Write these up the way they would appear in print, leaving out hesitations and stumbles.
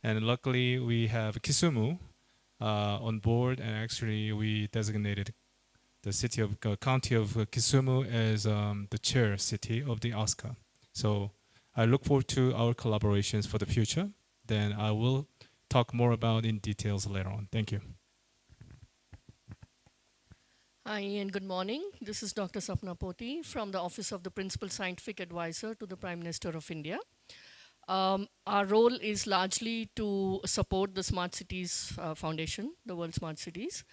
And luckily, we have Kisumu on board, and actually, we designated the city of county of Kisumu as the chair city of the Asca. So I look forward to our collaborations for the future. Then I will talk more about in details later on. Thank you. Hi and good morning. This is Dr. Sapna Poti from the Office of the Principal Scientific Advisor to the Prime Minister of India. Our role is largely to support the Smart Cities Foundation, the World Smart Cities,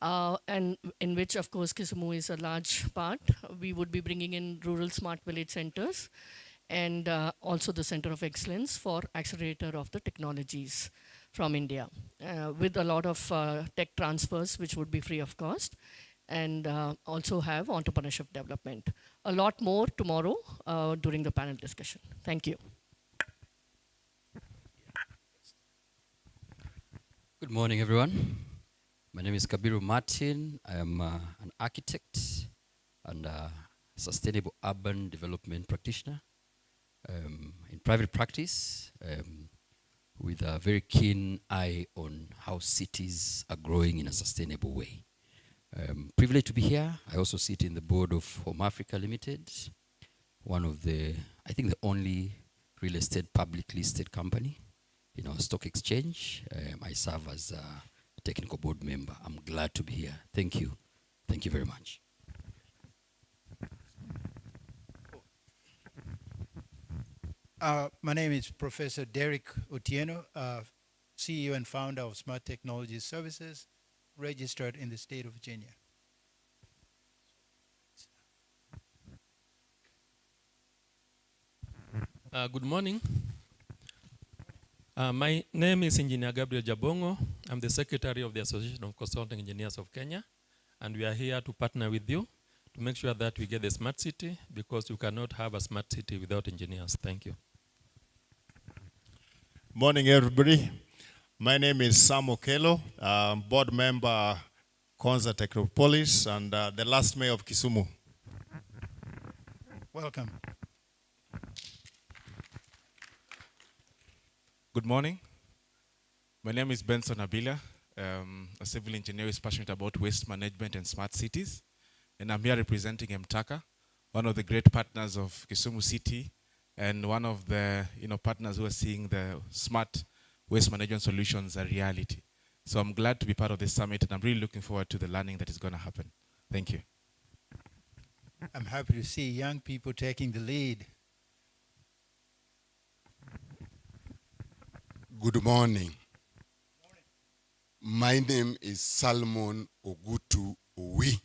and in which, of course, Kisumu is a large part. We would be bringing in rural smart village centers and also the Center of Excellence for Accelerator of the Technologies from India, with a lot of tech transfers, which would be free of cost, and also have entrepreneurship development. A lot more tomorrow during the panel discussion. Thank you. Good morning, everyone. My name is Kabiru Martin. I am an architect and a sustainable urban development practitioner in private practice with a very keen eye on how cities are growing in a sustainable way. Privileged to be here. I also sit in the board of Home Africa Limited, one of the, I think the only real estate publicly listed company in our stock exchange. I serve as a technical board member. I'm glad to be here. Thank you. Thank you very much. My name is Professor Derek Otieno, CEO and founder of Smart Technology Services, registered in the state of Virginia. Good morning. My name is Engineer Gabriel Jabongo. I'm the Secretary of the Association of Consulting Engineers of Kenya, and we are here to partner with you to make sure that we get the smart city, because you cannot have a smart city without engineers. Thank you. Morning, everybody. My name is Sam Okelo, board member, Konza Technopolis, and the last mayor of Kisumu. Welcome. Good morning. My name is Benson Abila, a civil engineer who is passionate about waste management and smart cities. And I'm here representing MTACA, one of the great partners of Kisumu City, and one of the partners who are seeing the smart waste management solutions a reality. So I'm glad to be part of this summit, and I'm really looking forward to the learning that is going to happen. Thank you. I'm happy to see young people taking the lead. Good morning. My name is Salmon Ogutu Owi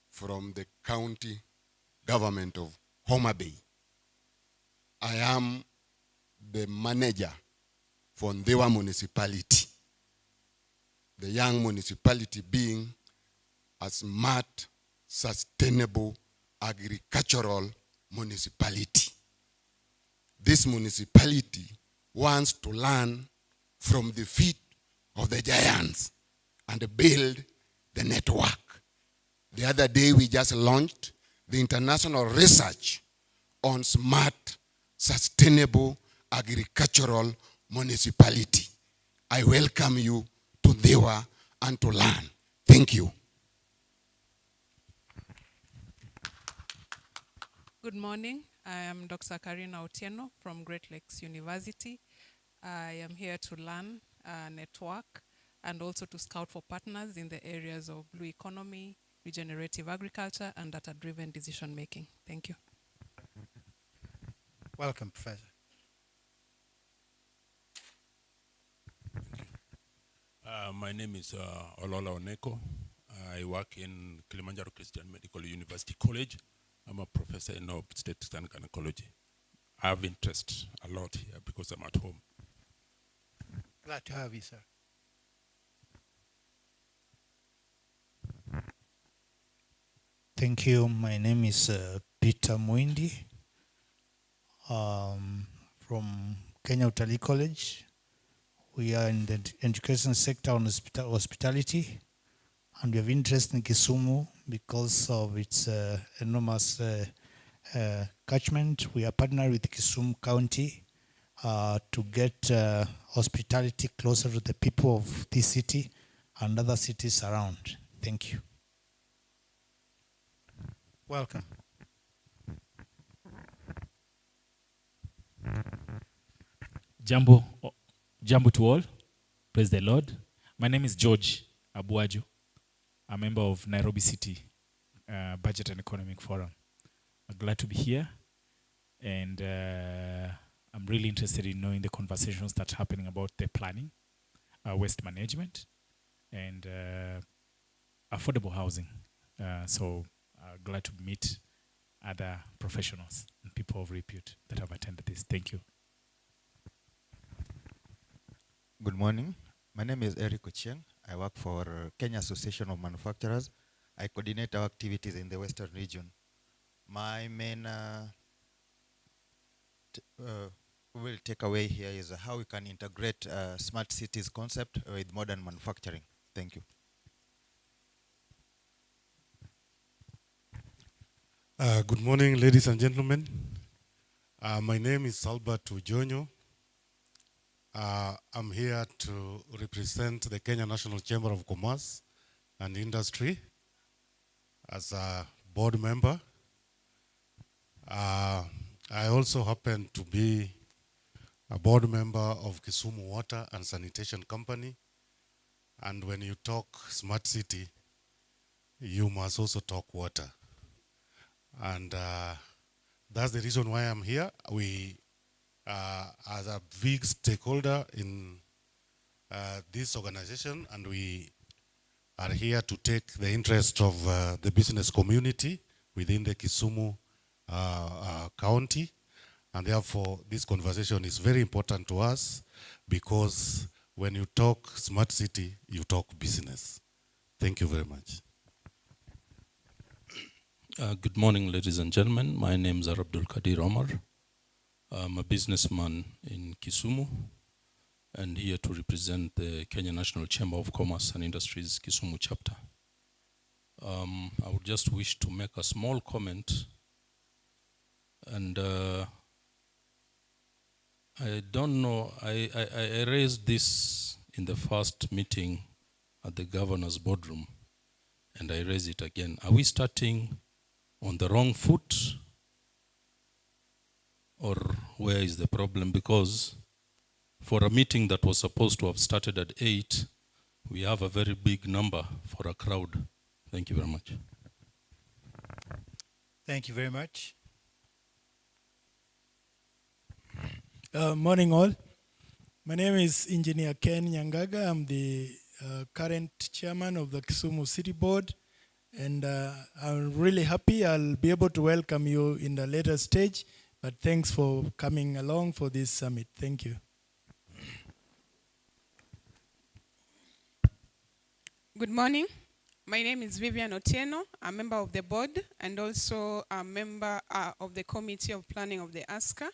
from the county government of Homa Bay. I am the manager for Ndewa municipality, the young municipality being a smart, sustainable, agricultural municipality. This municipality wants to learn from the feet of the giants and build the network. The other day we just launched the international research on smart, sustainable, agricultural municipality. I welcome you to Ndewa and to learn. Thank you. Good morning. I am Dr. Karina Otieno from Great Lakes University. I am here to learn, network, and also to scout for partners in the areas of blue economy, regenerative agriculture, and data-driven decision making. Thank you. Welcome, Professor. My name is Olola Oneko. I work in Kilimanjaro Christian Medical University College. I'm a professor in obstetrics and gynecology. I have interest a lot here because I'm at home. Glad to have you, sir. Thank you. My name is Peter Mwindi from Kenya Utalii College. We are in the education sector on hospitality, and we have interest in Kisumu because of its enormous catchment. We are partnered with Kisumu County to get hospitality closer to the people of this city and other cities around. Thank you. Welcome. Jambo, jambo to all. Praise the Lord. My name is George Abuajo, a member of Nairobi City Budget and Economic Forum. I'm glad to be here, and I'm really interested in knowing the conversations that are happening about the planning, waste management, and affordable housing. So glad to meet other professionals and people of repute that have attended this. Thank you. Good morning. My name is Eric Ochieng. I work for Kenya Association of Manufacturers. I coordinate our activities in the Western region. My main real takeaway here is how we can integrate smart cities concept with modern manufacturing. Thank you. Good morning, ladies and gentlemen. My name is Albert Ujonyo. I'm here to represent the Kenya National Chamber of Commerce and Industry as a board member. I also happen to be a board member of Kisumu Water and Sanitation Company. And when you talk smart city, you must also talk water. And that's the reason why I'm here. We, as a big stakeholder in this organization, and we are here to take the interest of the business community within the Kisumu county. And therefore, this conversation is very important to us because when you talk smart city, you talk business. Thank you very much. Good morning, ladies and gentlemen. My name is Abdul Kadir Omar. I'm a businessman in Kisumu and here to represent the Kenya National Chamber of Commerce and Industries Kisumu chapter. I would just wish to make a small comment, and I don't know, I raised this in the first meeting at the governor's boardroom, and I raise it again. Are we starting on the wrong foot, or where is the problem? Because for a meeting that was supposed to have started at 8, we have a very big number for a crowd. Thank you very much. Thank you very much. Morning all. My name is Engineer Ken Nyangaga. I'm the current chairman of the Kisumu City Board. And I'm really happy I'll be able to welcome you in the later stage. But thanks for coming along for this summit. Thank you. Good morning. My name is Vivian Otieno. I'm a member of the board and also a member of the Committee of Planning of the Asca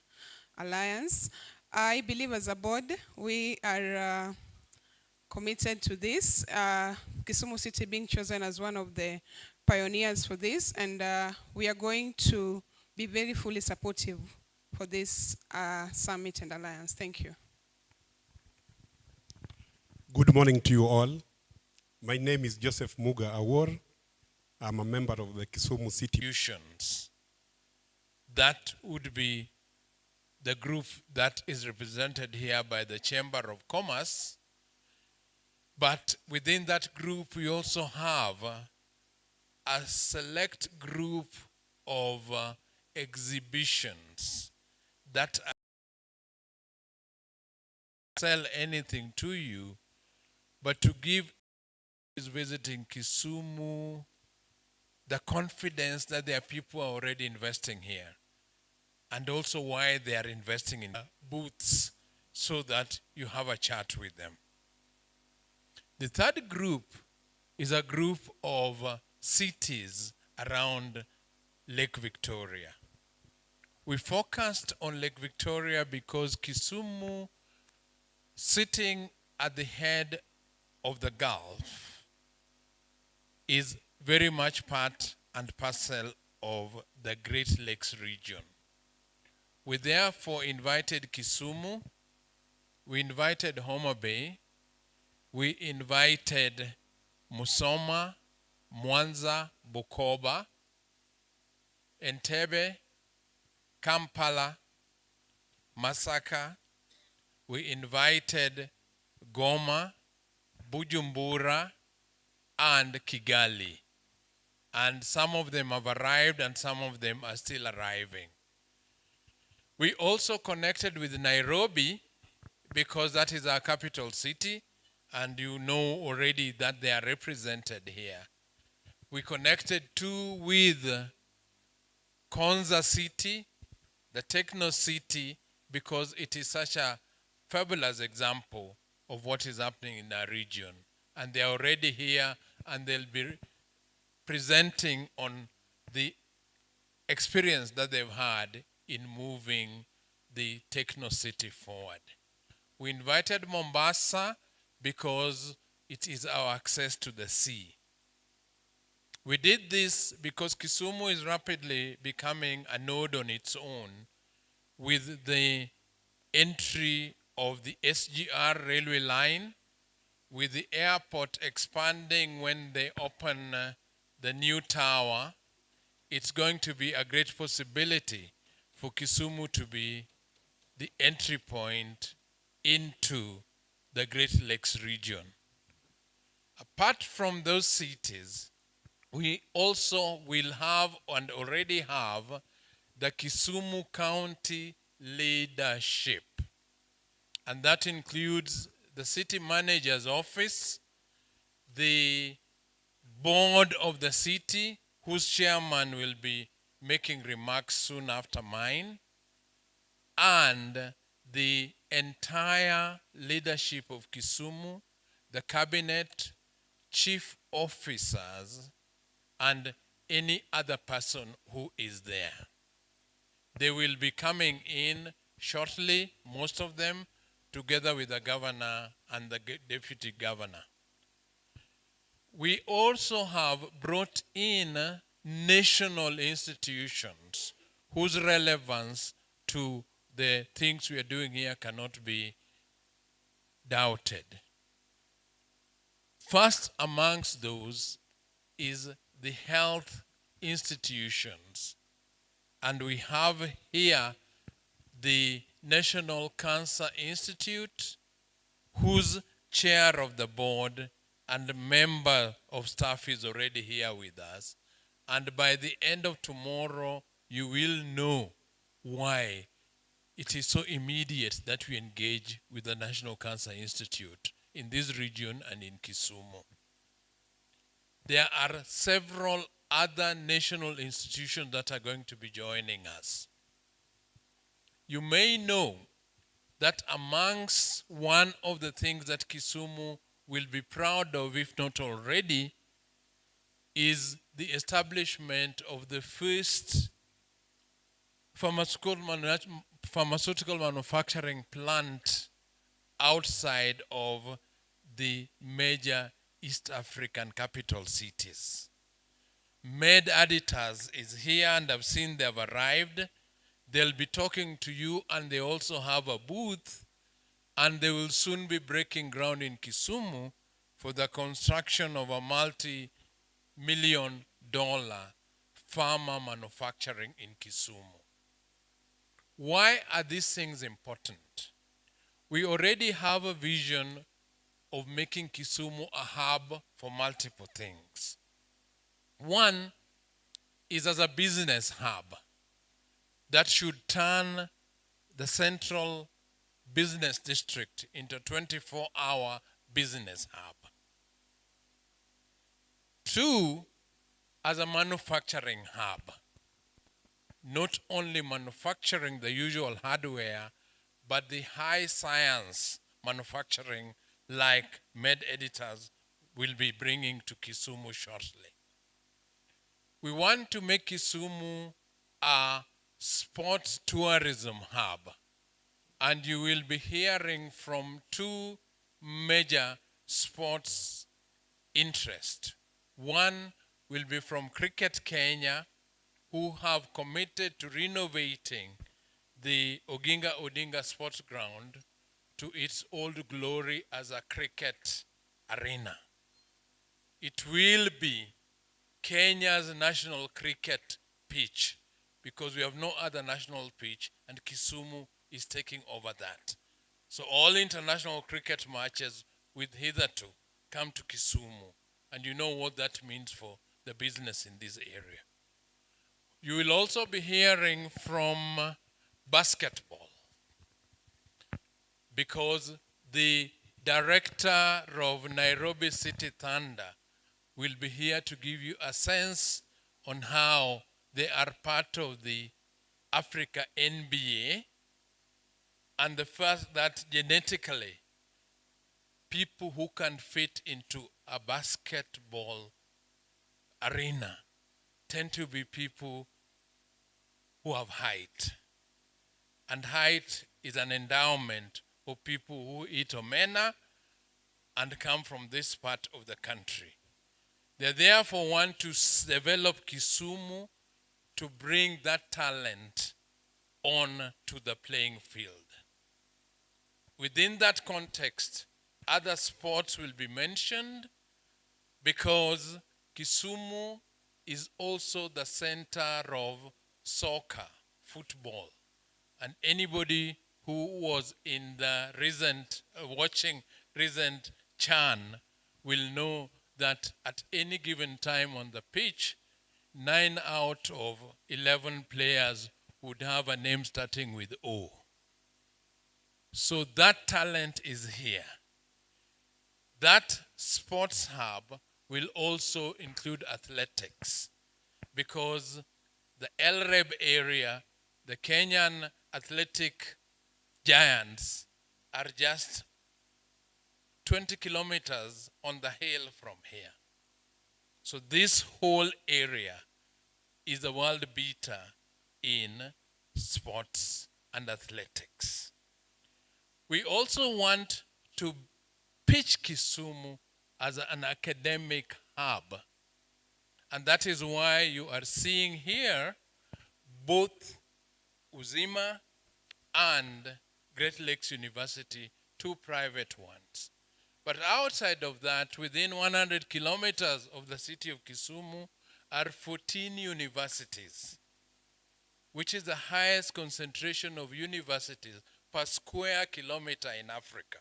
Alliance. I believe as a board, we are committed to this. Kisumu City being chosen as one of the pioneers for this, and we are going to be very fully supportive for this summit and alliance. Thank you. Good morning to you all. My name is Joseph Muga Awor. I'm a member of the Kisumu City. That would be the group that is represented here by the Chamber of Commerce. But within that group, we also have a select group of exhibitions that sell anything to you, but to give is visiting Kisumu the confidence that there are people already investing here, and also why they are investing in booths so that you have a chat with them. The third group is a group of cities around Lake Victoria. We focused on Lake Victoria because Kisumu, sitting at the head of the Gulf, is very much part and parcel of the Great Lakes region. We therefore invited Kisumu, we invited Homa Bay, we invited Musoma, Mwanza, Bukoba, Entebbe, Kampala, Masaka. We invited Goma, Bujumbura, and Kigali. And some of them have arrived and some of them are still arriving. We also connected with Nairobi because that is our capital city, and you know already that they are represented here. We connected too with Konza City, the techno city, because it is such a fabulous example of what is happening in our region. And they are already here and they'll be presenting on the experience that they've had in moving the techno city forward. We invited Mombasa because it is our access to the sea. We did this because Kisumu is rapidly becoming a node on its own with the entry of the SGR railway line, with the airport expanding when they open the new tower. It's going to be a great possibility for Kisumu to be the entry point into the Great Lakes region. Apart from those cities, we also will have and already have the Kisumu County leadership. And that includes the city manager's office, the board of the city, whose chairman will be making remarks soon after mine, and the entire leadership of Kisumu, the cabinet, chief officers, and any other person who is there. They will be coming in shortly, most of them, together with the governor and the deputy governor. We also have brought in national institutions whose relevance to the things we are doing here cannot be doubted. First amongst those is the health institutions. And we have here the National Cancer Institute, whose chair of the board and member of staff is already here with us. And by the end of tomorrow, you will know why it is so immediate that we engage with the National Cancer Institute in this region and in Kisumu. There are several other national institutions that are going to be joining us. You may know that amongst one of the things that Kisumu will be proud of, if not already, is the establishment of the first pharmaceutical manufacturing plant outside of the major East African capital cities. Med Editors is here and I've seen they've arrived. They'll be talking to you and they also have a booth and they will soon be breaking ground in Kisumu for the construction of a multi-million-dollar pharma manufacturing in Kisumu. Why are these things important? We already have a vision of making Kisumu a hub for multiple things. One is as a business hub that should turn the central business district into a 24-hour business hub. Two, as a manufacturing hub. Not only manufacturing the usual hardware, but the high science manufacturing like Med Editors will be bringing to Kisumu shortly. We want to make Kisumu a sports tourism hub. And you will be hearing from two major sports interests. One will be from Cricket Kenya, who have committed to renovating the Oginga Odinga Sports Ground to its old glory as a cricket arena. It will be Kenya's national cricket pitch because we have no other national pitch and Kisumu is taking over that. So all international cricket matches with hitherto come to Kisumu, and you know what that means for the business in this area. You will also be hearing from basketball because the director of Nairobi City Thunder will be here to give you a sense on how they are part of the Africa NBA, and the fact that genetically people who can fit into a basketball arena tend to be people who have height. And height is an endowment of people who eat omena and come from this part of the country. They therefore want to develop Kisumu to bring that talent on to the playing field. Within that context, other sports will be mentioned because Kisumu is also the center of soccer, football. And anybody who was in the recent, watching recent CHAN will know that at any given time on the pitch, 9 out of 11 players would have a name starting with O. So that talent is here. That sports hub will also include athletics because the LREB area, the Kenyan athletic giants, are just 20 kilometers on the hill from here. So this whole area is a world beater in sports and athletics. We also want to pitch Kisumu as an academic hub. And that is why you are seeing here both Uzima and Great Lakes University, two private ones. But outside of that, within 100 kilometers of the city of Kisumu, are 14 universities, which is the highest concentration of universities per square kilometer in Africa.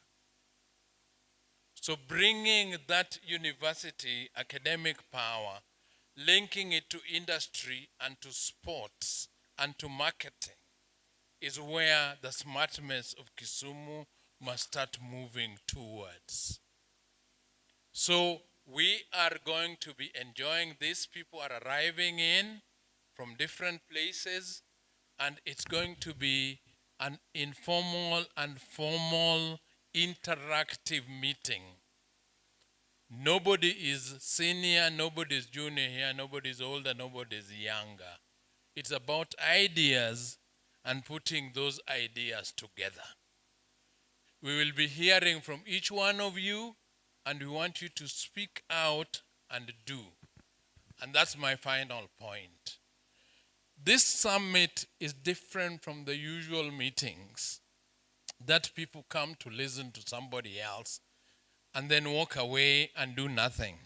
So bringing that university academic power, linking it to industry and to sports and to marketing is where the smartness of Kisumu must start moving towards. So we are going to be enjoying this. People are arriving in from different places, and it's going to be an informal and formal interactive meeting. Nobody is senior, nobody is junior here, nobody is older, nobody is younger. It's about ideas and putting those ideas together. We will be hearing from each one of you, and we want you to speak out and do. And that's my final point. This summit is different from the usual meetings that people come to listen to somebody else and then walk away and do nothing.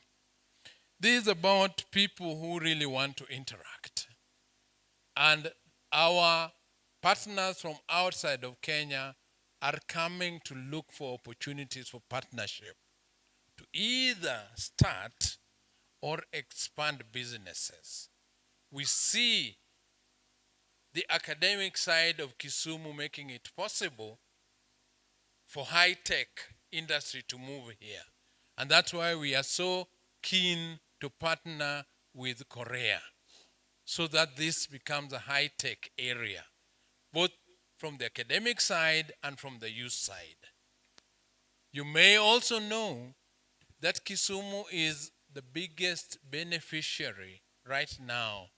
This is about people who really want to interact. And our partners from outside of Kenya are coming to look for opportunities for partnership to either start or expand businesses. We see the academic side of Kisumu making it possible for high-tech industry to move here. And that's why we are so keen to partner with Korea so that this becomes a high-tech area, both from the academic side and from the youth side. You may also know that Kisumu is the biggest beneficiary right now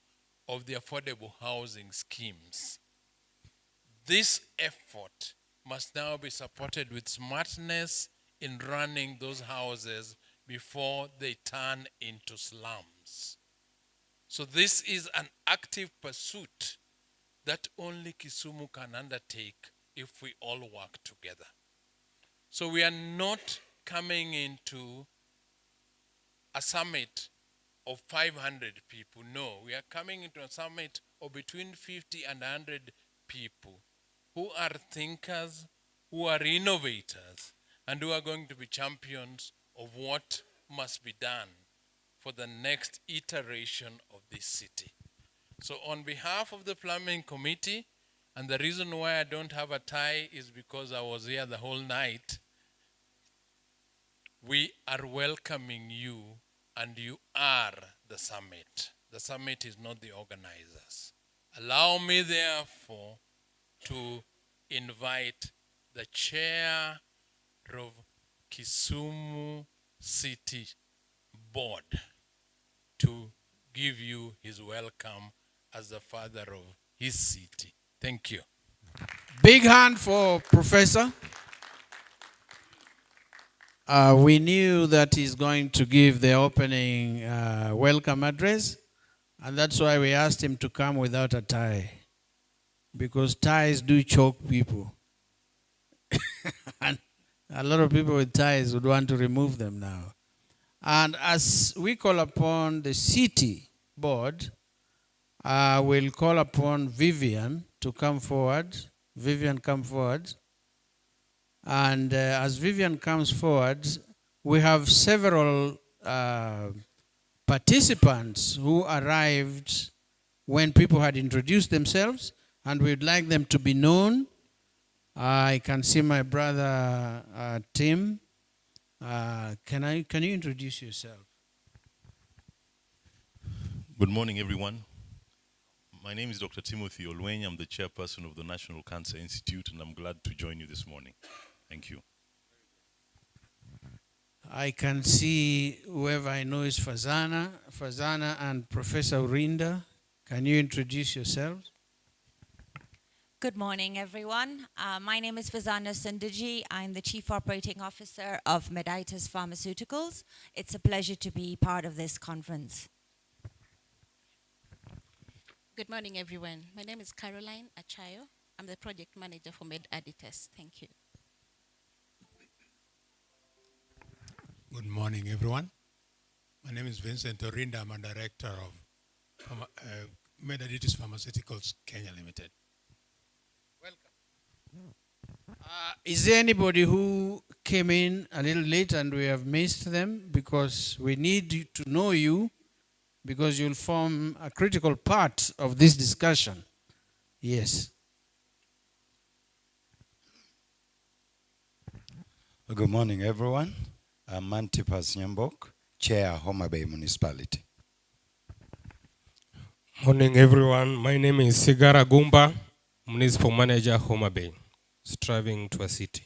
of the affordable housing schemes. This effort must now be supported with smartness in running those houses before they turn into slums. So this is an active pursuit that only Kisumu can undertake if we all work together. So we are not coming into a summit of 500 people. No, we are coming into a summit of between 50 and 100 people who are thinkers, who are innovators, and who are going to be champions of what must be done for the next iteration of this city. So on behalf of the Plumbing Committee, and the reason why I don't have a tie is because I was here the whole night, we are welcoming you, and you are the summit. The summit is not the organizers. Allow me, therefore, to invite the chair of Kisumu City Board to give you his welcome as the father of his city. Thank you. Big hand for Professor. We knew that he's going to give the opening welcome address, and that's why we asked him to come without a tie, because ties do choke people. And a lot of people with ties would want to remove them now. And as we call upon the city board, we'll call upon Vivian to come forward. Vivian, come forward. And as Vivian comes forward, we have several participants who arrived when people had introduced themselves, and we'd like them to be known. I can see my brother Tim. Can you introduce yourself? Good morning, everyone. My name is Dr. Timothy Olweny. I'm the chairperson of the National Cancer Institute, and I'm glad to join you this morning. Thank you. I can see whoever I know is Fazana and Professor Urinda. Can you introduce yourselves? Good morning, everyone. My name is Fazana Sundaji. I'm the Chief Operating Officer of Meditas Pharmaceuticals. It's a pleasure to be part of this conference. Good morning, everyone. My name is Caroline Achayo. I'm the Project Manager for Meditas. Thank you. Good morning, everyone. My name is Vincent Orinda. I'm a Director of Meditas Pharmaceuticals Kenya Limited. Is there anybody who came in a little late and we have missed them? Because we need to know you, because you'll form a critical part of this discussion. Yes. Good morning, everyone. I'm Antipas Nyambok, Chair, Homa Bay Municipality. Morning, everyone. My name is Sigara Gumba, Municipal Manager, Homa Bay, striving to a city.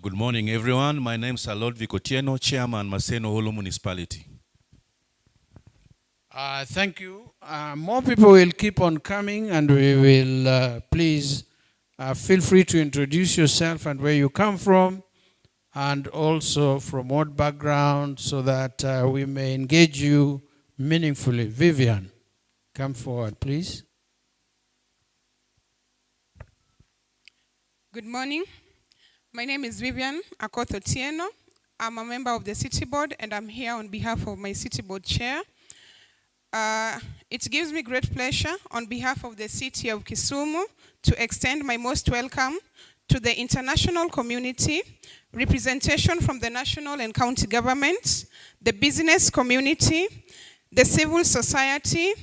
Good morning, everyone. My name is Lodvik Otieno, Chairman, Maseno Holo Municipality. Thank you. More people will keep on coming, and we will please feel free to introduce yourself and where you come from, and also from what background, so that we may engage you meaningfully. Vivian, come forward, please. Good morning. My name is Vivian Akoth Otieno. I'm a member of the City Board, and I'm here on behalf of my City Board Chair. It gives me great pleasure on behalf of the City of Kisumu to extend my most welcome to the international community, representation from the national and county governments, the business community, the civil society,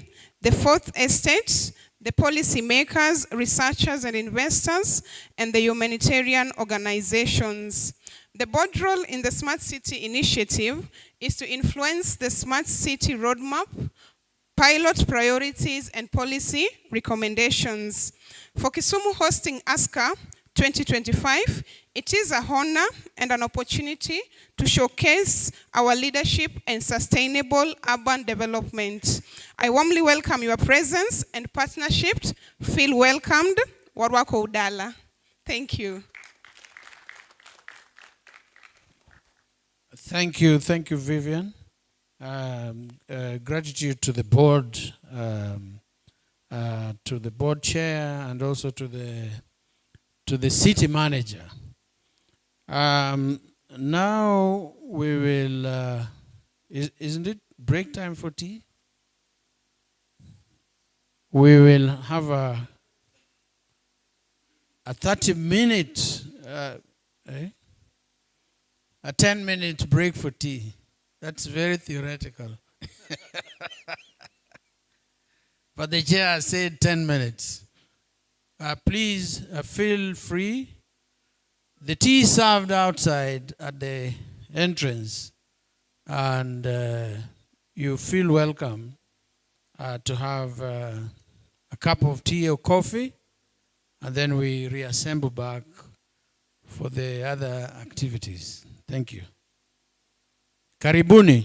the Fourth Estate, the policy makers, researchers and investors, and the humanitarian organizations. The board role in the Smart City Initiative is to influence the Smart City Roadmap, pilot priorities and policy recommendations. For Kisumu hosting Asca 2025, it is a honor and an opportunity to showcase our leadership and sustainable urban development. I warmly welcome your presence and partnership. Feel welcomed. Warwako Udala. Thank you. Thank you, Vivian. Gratitude to the board to the board chair, and also to the city manager. Now we will, isn't it break time for tea? We will have a 30-minute, a 10-minute break for tea. That's very theoretical. But the chair said 10 minutes. Please feel free. The tea is served outside at the entrance, and you feel welcome to have a cup of tea or coffee, and then we reassemble back for the other activities. Thank you. Karibuni.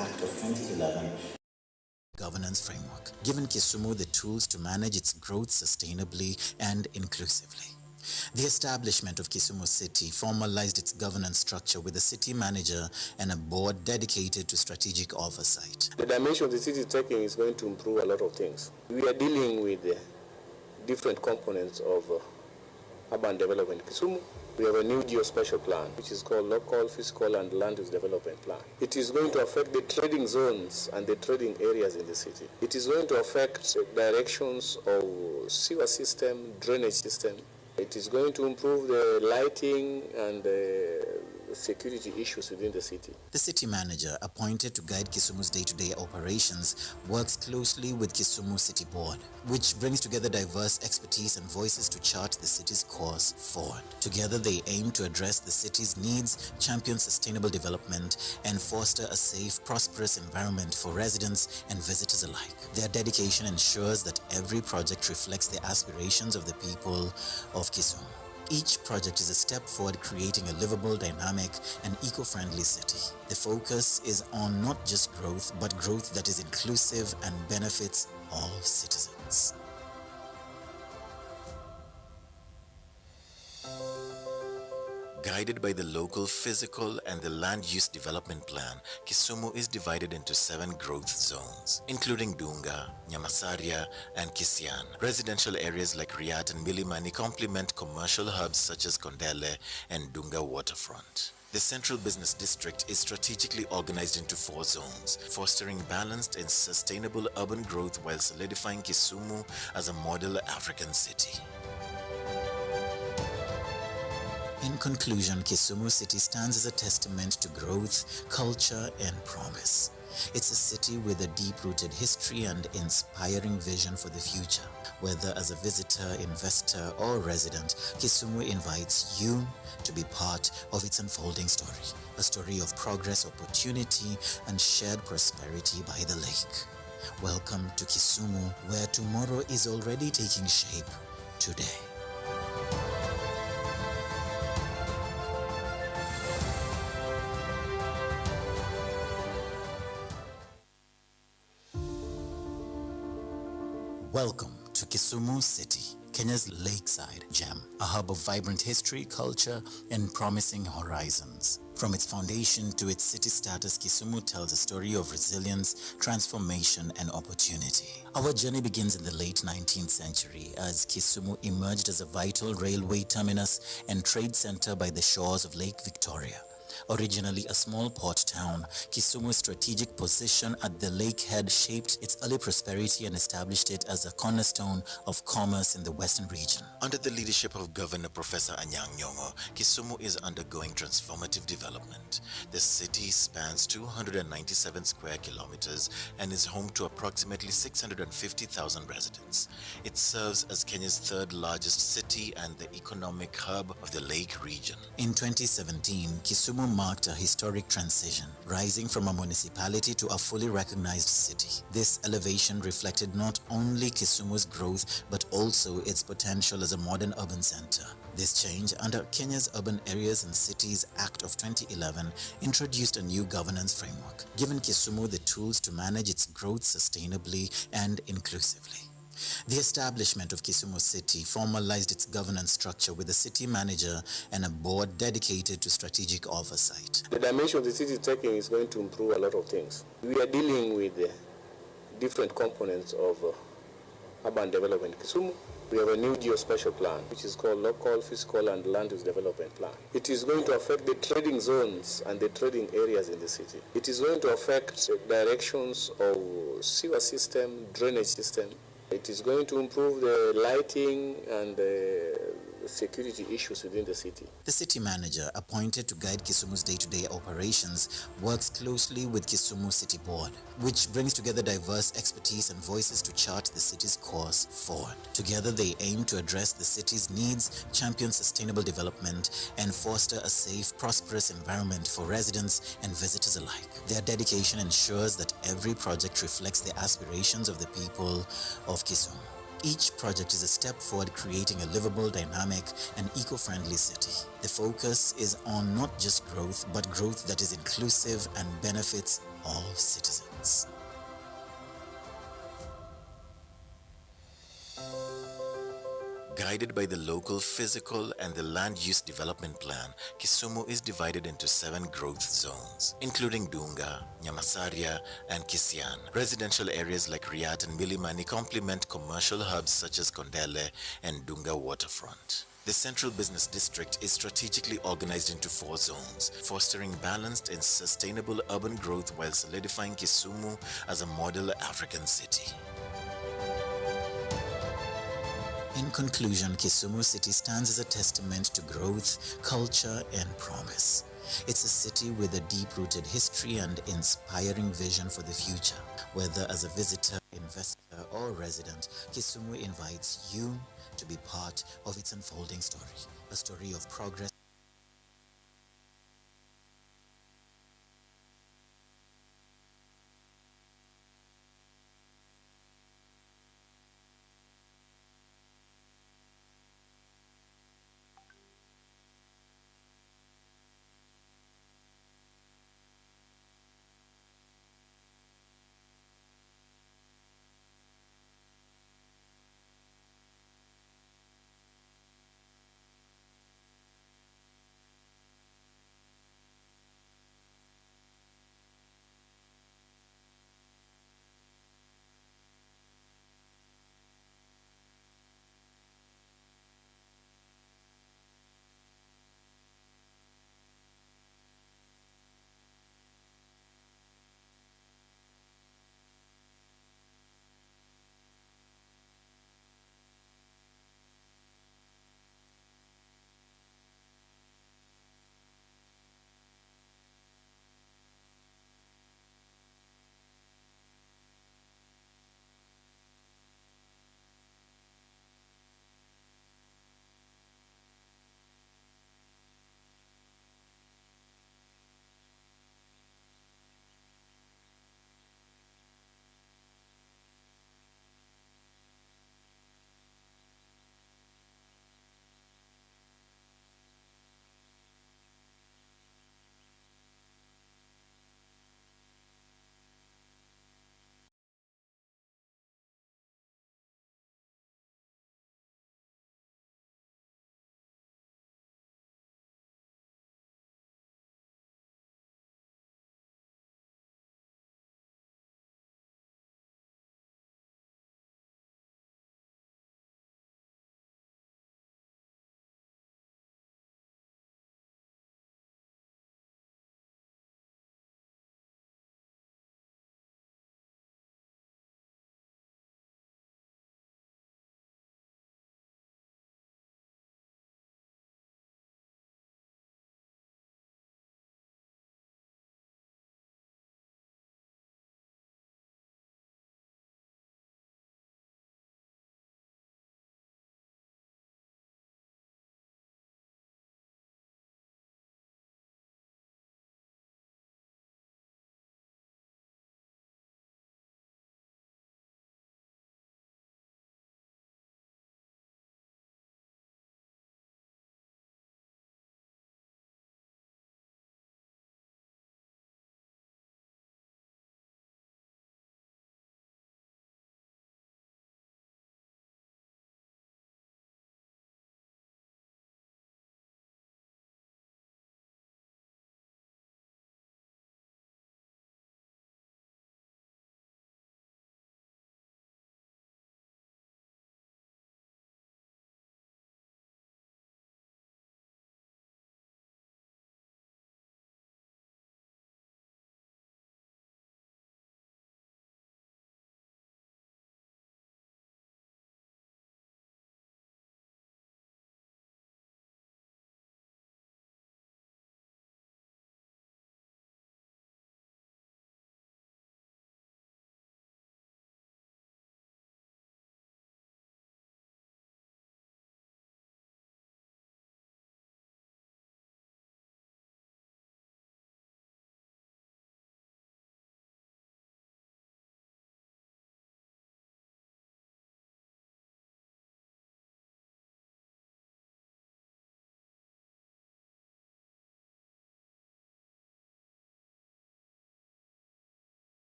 Act of 2011 governance framework, giving Kisumu the tools to manage its growth sustainably and inclusively. The establishment of Kisumu City formalized its governance structure with a city manager and a board dedicated to strategic oversight. The dimension the city is taking is going to improve a lot of things. We are dealing with different components of urban development in Kisumu. We have a new geospatial plan, which is called Local, Fiscal, and Land Use Development Plan. It is going to affect the trading zones and the trading areas in the city. It is going to affect directions of sewer system, drainage system. It is going to improve the lighting and security issues within the city. The city manager, appointed to guide Kisumu's day-to-day operations, works closely with Kisumu City Board, which brings together diverse expertise and voices to chart the city's course forward. Together, they aim to address the city's needs, champion sustainable development, and foster a safe, prosperous environment for residents and visitors alike. Their dedication ensures that every project reflects the aspirations of the people of Kisumu. Each project is a step forward, creating a livable, dynamic, and eco-friendly city. The focus is on not just growth, but growth that is inclusive and benefits all citizens. Guided by the local physical and the land use development plan, Kisumu is divided into 7 growth zones, including Dunga, Nyamasaria, and Kisian. Residential areas like Riat and Milimani complement commercial hubs such as Kondele and Dunga waterfront. The central business district is strategically organized into 4 zones, fostering balanced and sustainable urban growth while solidifying Kisumu as a model African city. In conclusion, Kisumu City stands as a testament to growth, culture, and promise. It's a city with a deep-rooted history and inspiring vision for the future. Whether as a visitor, investor, or resident, Kisumu invites you to be part of its unfolding story. A story of progress, opportunity, and shared prosperity by the lake. Welcome to Kisumu, where tomorrow is already taking shape today. Welcome to Kisumu City, Kenya's lakeside gem, a hub of vibrant history, culture, and promising horizons. From its foundation to its city status, Kisumu tells a story of resilience, transformation, and opportunity. Our journey begins in the late 19th century as Kisumu emerged as a vital railway terminus and trade center by the shores of Lake Victoria. Originally a small port town, Kisumu's strategic position at the lakehead shaped its early prosperity and established it as a cornerstone of commerce in the western region. Under the leadership of Governor Professor Anyang' Nyong'o, Kisumu is undergoing transformative development. The city spans 297 square kilometers and is home to approximately 650,000 residents. It serves as Kenya's third largest city and the economic hub of the lake region. In 2017, Kisumu marked a historic transition, rising from a municipality to a fully recognized city. This elevation reflected not only Kisumu's growth, but also its potential as a modern urban center. This change, under Kenya's Urban Areas and Cities Act of 2011, introduced a new governance framework, giving Kisumu the tools to manage its growth sustainably and inclusively. The establishment of Kisumu City formalized its governance structure with a city manager and a board dedicated to strategic oversight. The dimension the city is taking is going to improve a lot of things. We are dealing with different components of urban development in Kisumu. We have a new geospatial plan, which is called Local, Fiscal, and Land Use Development Plan. It is going to affect the trading zones and the trading areas in the city. It is going to affect directions of sewer system, drainage system. It is going to improve the lighting and security issues within the city. The city manager, appointed to guide Kisumu's day-to-day operations, works closely with Kisumu City Board, which brings together diverse expertise and voices to chart the city's course forward. Together, they aim to address the city's needs, champion sustainable development, and foster a safe, prosperous environment for residents and visitors alike. Their dedication ensures that every project reflects the aspirations of the people of Kisumu. Each project is a step forward, creating a livable, dynamic, and eco-friendly city. The focus is on not just growth, but growth that is inclusive and benefits all citizens. Guided by the local physical and the land use development plan, Kisumu is divided into 7 growth zones, including Dunga, Nyamasaria, and Kisian. Residential areas like Riat and Milimani complement commercial hubs such as Kondele and Dunga waterfront. The Central Business District is strategically organized into 4 zones, fostering balanced and sustainable urban growth while solidifying Kisumu as a model African city. In conclusion, Kisumu City stands as a testament to growth, culture, and promise. It's a city with a deep-rooted history and inspiring vision for the future. Whether as a visitor, investor, or resident, Kisumu invites you to be part of its unfolding story, a story of progress.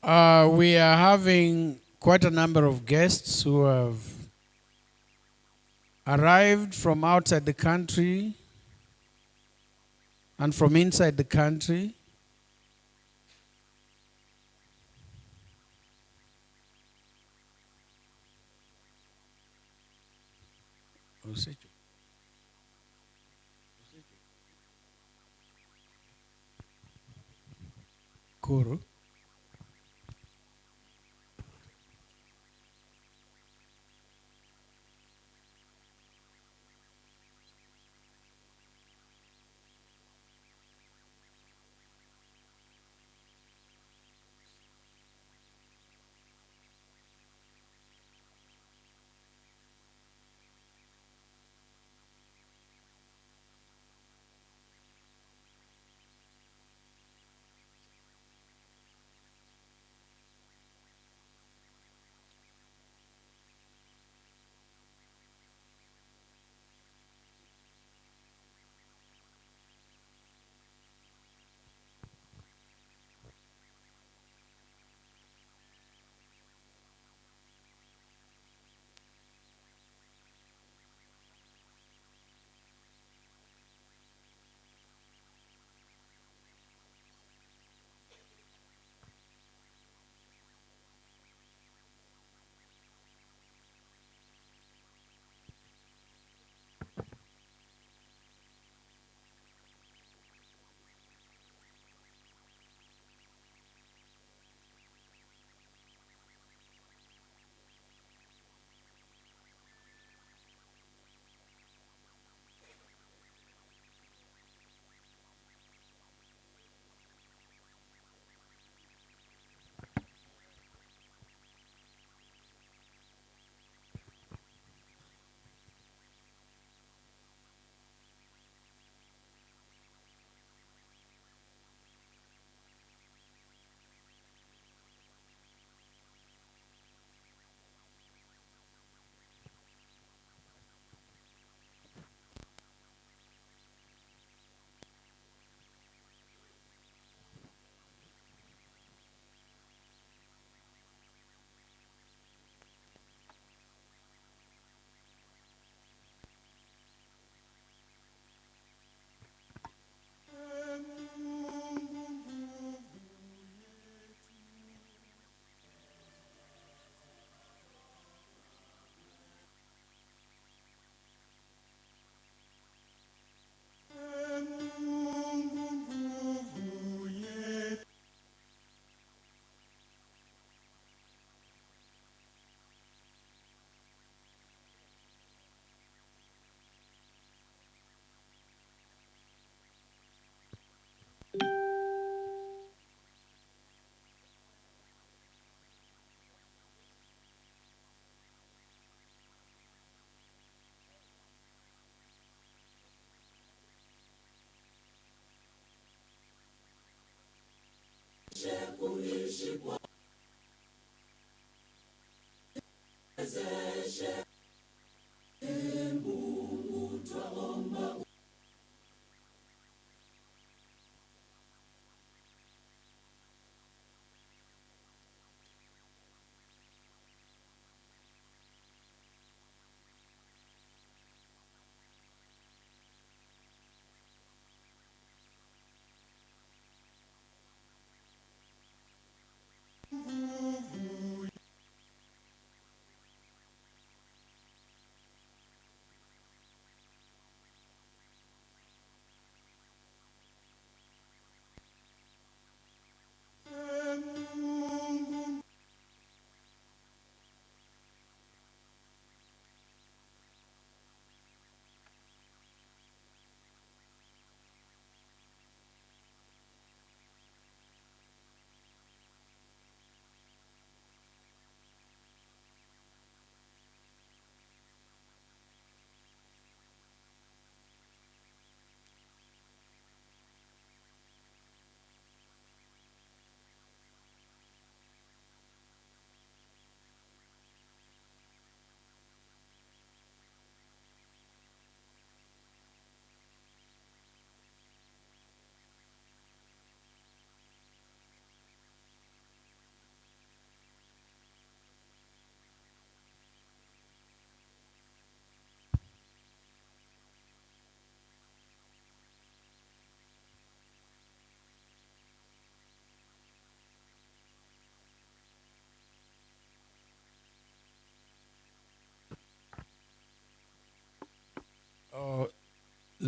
We are having quite a number of guests who have arrived from outside the country and from inside the country. Kuru.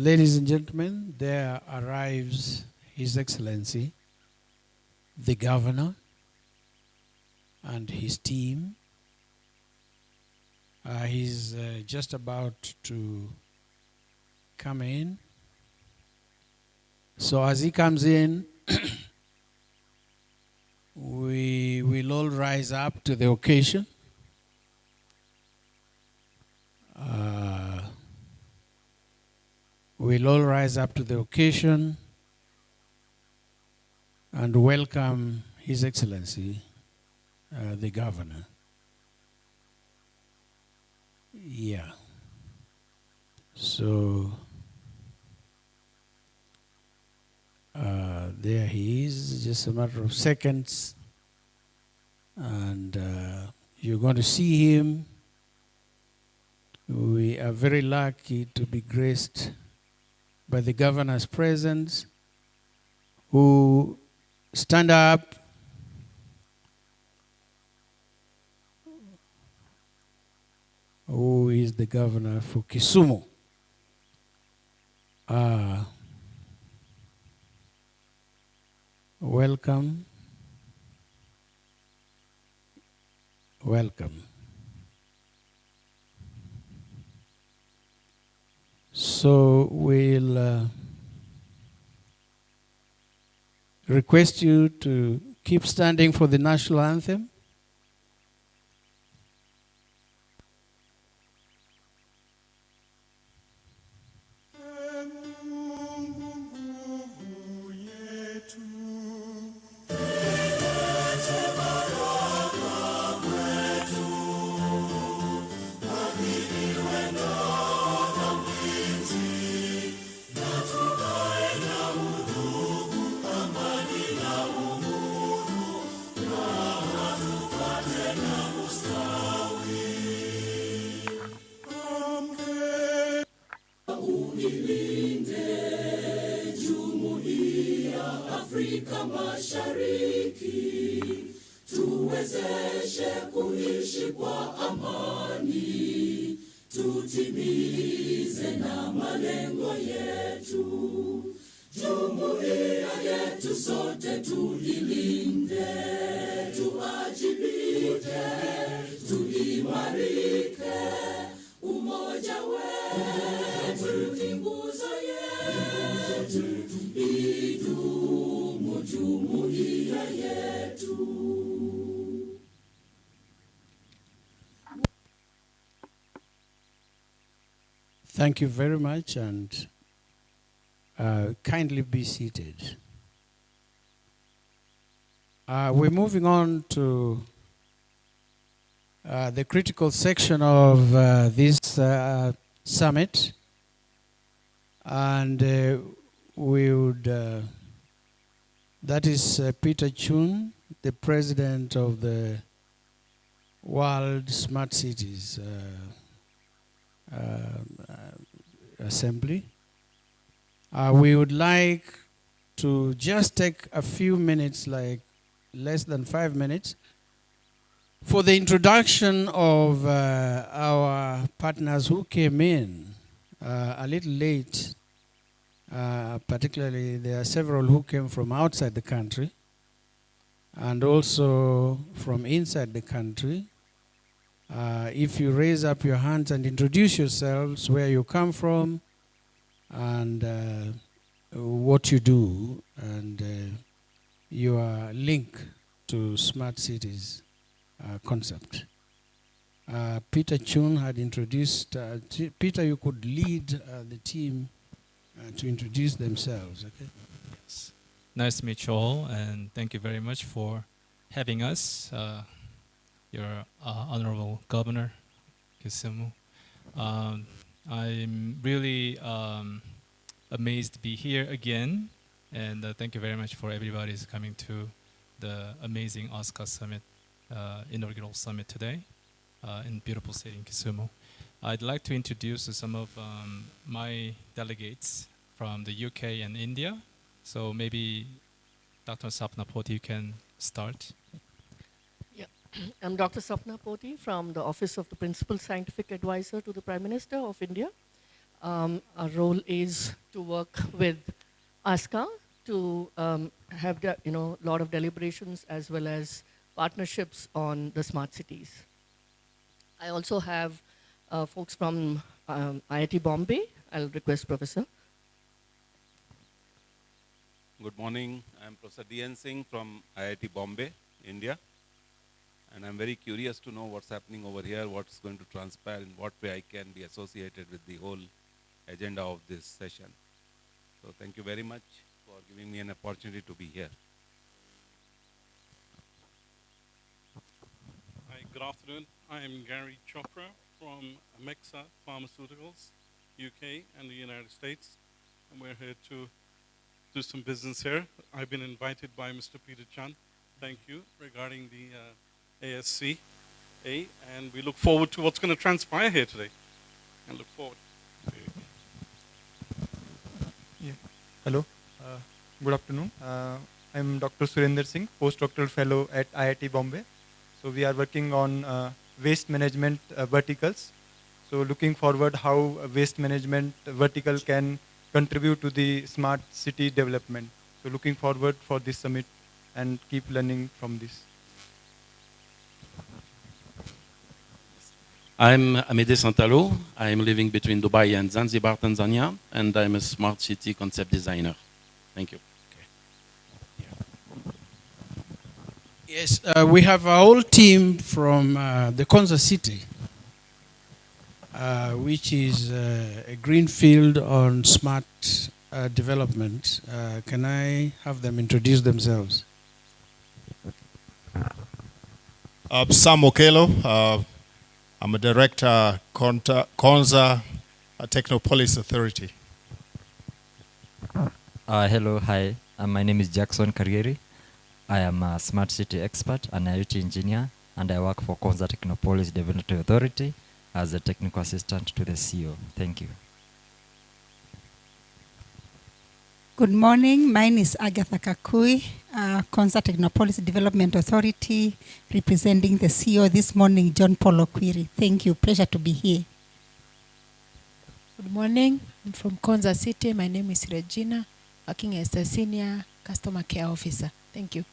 Ladies and gentlemen, there arrives His Excellency, the Governor, and his team. He's just about to come in. So as he comes in, we will all rise up to the occasion. We'll all rise up to the occasion and welcome His Excellency, the Governor. Yeah. So, there he is, just a matter of seconds. And you're going to see him. We are very lucky to be graced by the Governor's presence, who stand up. Who is the Governor for Kisumu? Welcome. Welcome. So we'll request you to keep standing for the national anthem. Afrika Mashariki, tuwezeshe kuishi kwa amani, tutimize na malengo yetu. Jumuiya yetu sote tuilinde, tuajibike, tuimarike, umoja wetu ni nguzo yetu, idumu jumuiya yetu. Thank you very much, and kindly be seated. We're moving on to the critical section of this summit, and we would, that is Peter Chun, the president of the World Smart Cities Assembly. We would like to just take a few minutes, like less than 5 minutes, for the introduction of our partners who came in a little late. Particularly, there are several who came from outside the country and also from inside the country. If you raise up your hands and introduce yourselves, where you come from, and what you do, and your link to smart cities concept. Peter Chun had introduced, Peter, you could lead the team to introduce themselves, okay? Yes. Nice to meet you all, and thank you very much for having us. Your Honorable Governor, Kisumu. I'm really amazed to be here again, and thank you very much for everybody who's coming to the amazing Asca Summit, inaugural summit today in beautiful city in Kisumu. I'd like to introduce some of my delegates from the UK and India. So maybe Dr. Sapna Poti, you can start. Yeah. I'm Dr. Sapna Poti from the Office of the Principal Scientific Advisor to the Prime Minister of India. Our role is to work with Asca to have a lot of deliberations as well as partnerships on the smart cities. I also have folks from IIT Bombay. I'll request Professor. Good morning. I'm Professor D.N. Singh from IIT Bombay, India. And I'm very curious to know what's happening over here, what's going to transpire, in what way I can be associated with the whole agenda of this session. So thank you very much for giving me an opportunity to be here. Hi, good afternoon. I am Gary Chopra from Amexa Pharmaceuticals, UK and the United States. And we're here to do some business here. I've been invited by Mr. Peter Chan, thank you, regarding the ASCA, and we look forward to what's going to transpire here today. And look forward. Yeah. Hello. Good afternoon. I'm Dr. Surender Singh, postdoctoral fellow at IIT Bombay. So we are working on waste management verticals. So looking forward how a waste management vertical can contribute to the smart city development. So looking forward for this summit and keep learning from this. I'm Amede Santalo. I'm living between Dubai and Zanzibar, Tanzania, and I'm a smart city concept designer. Thank you. Yes, we have a whole team from the Konza City, which is a green field on smart development. Can I have them introduce themselves? Sam Okelo. I'm a director, Konza Technopolis Authority. Hello, hi. My name is Jackson Karrieri. I am a smart city expert, an IoT engineer, and I work for Konza Technopolis Development Authority as a technical assistant to the CEO. Thank you. Good morning. Mine is Agatha Kakui, Konza Technopolis Development Authority, representing the CEO this morning, John Paul Okwiri. Thank you. Pleasure to be here. Good morning. I'm from Konza City. My name is Regina, working as a senior customer care officer. Thank you.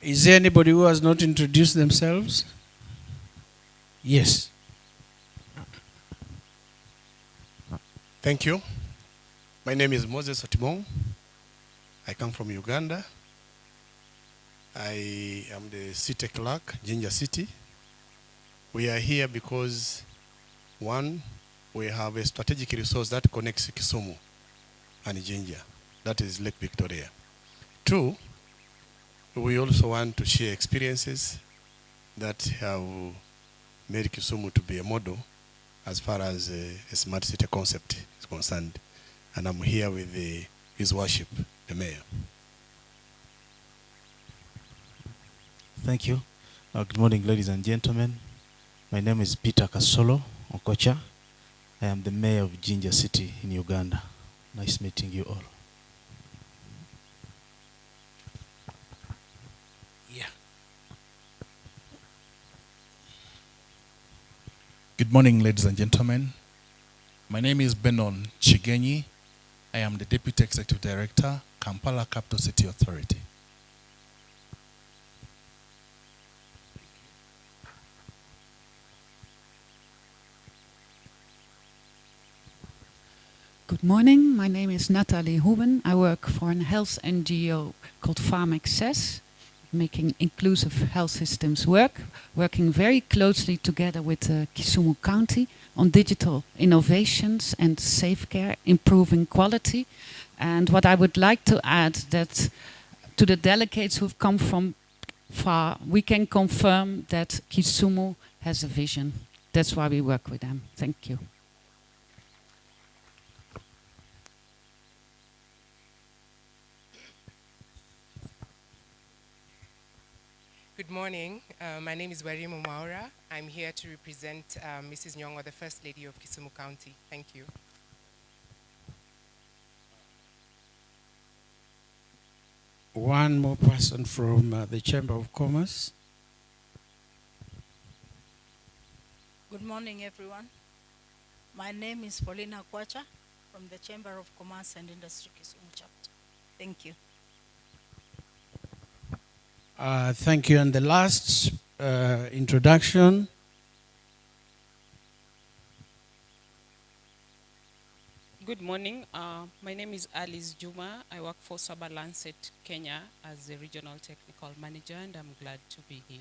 Is there anybody who has not introduced themselves? Yes. Thank you. My name is Moses Otimong. I come from Uganda. I am the city clerk, Jinja City. We are here because, one, we have a strategic resource that connects Kisumu and Jinja. That is Lake Victoria. Two, we also want to share experiences that have made Kisumu to be a model as far as a smart city concept is concerned. And I'm here with His Worship, the Mayor. Thank you. Good morning, ladies and gentlemen. My name is Peter Kasolo Okocha. I am the Mayor of Jinja City in Uganda. Nice meeting you all. Good morning, ladies and gentlemen. My name is Benon Chigenyi. I am the Deputy Executive Director, Kampala Capital City Authority. Good morning. My name is Natalie Huben. I work for a health NGO called Farm Access, making inclusive health systems work, working very closely together with Kisumu County on digital innovations and safe care, improving quality. And what I would like to add that to the delegates who've come from far, we can confirm that Kisumu has a vision. That's why we work with them. Thank you. Good morning. My name is Warimu Maura. I'm here to represent Mrs. Nyong'o, the First Lady of Kisumu County. Thank you. One more person from the Chamber of Commerce. Good morning, everyone. My name is Paulina Kwacha from the Chamber of Commerce and Industry Kisumu chapter. Thank you. Thank you. And the last introduction. Good morning. My name is Alice Juma. I work for Saba Lancet, Kenya as the Regional Technical Manager, and I'm glad to be here.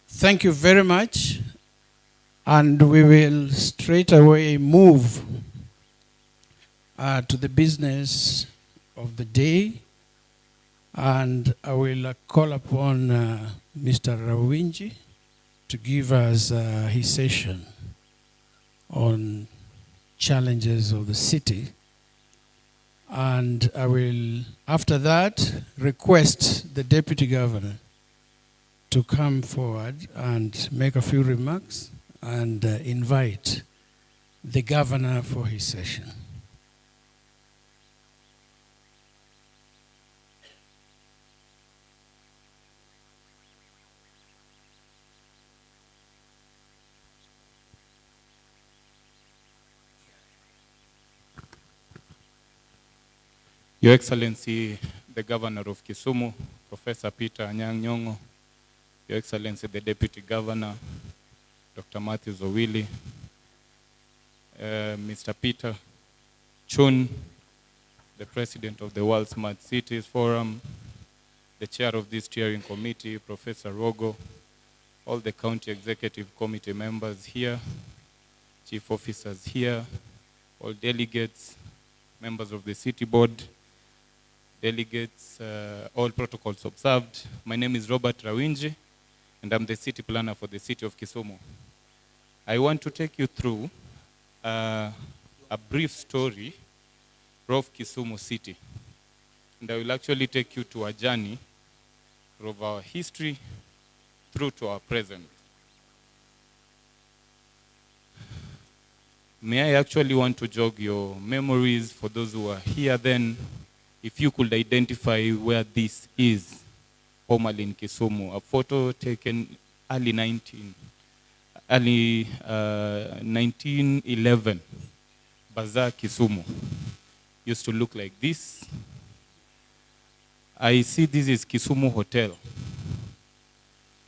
Thank you very much. And we will straight away move to the business of the day. And I will call upon Mr. Rawinji to give us his session on challenges of the city. And I will, after that, request the Deputy Governor to come forward and make a few remarks and invite the Governor for his session. Your Excellency, the Governor of Kisumu, Professor Peter Anyang' Nyong'o, Your Excellency, the Deputy Governor, Dr. Matthew Owili, Mr. Peter Chun, the President of the World Smart Cities Forum, the Chair of this steering committee, Professor Rogo, all the County Executive Committee members here, Chief Officers here, all delegates, members of the City Board, delegates, all protocols observed. My name is Robert Rawinji, and I'm the city planner for the city of Kisumu. I want to take you through a brief story of Kisumu city. And I will actually take you to a journey of our history through to our present. May I actually want to jog your memories for those who are here then, if you could identify where this is, formerly in Kisumu, a photo taken early 1911, Bazaar Kisumu, used to look like this. I see this is Kisumu Hotel.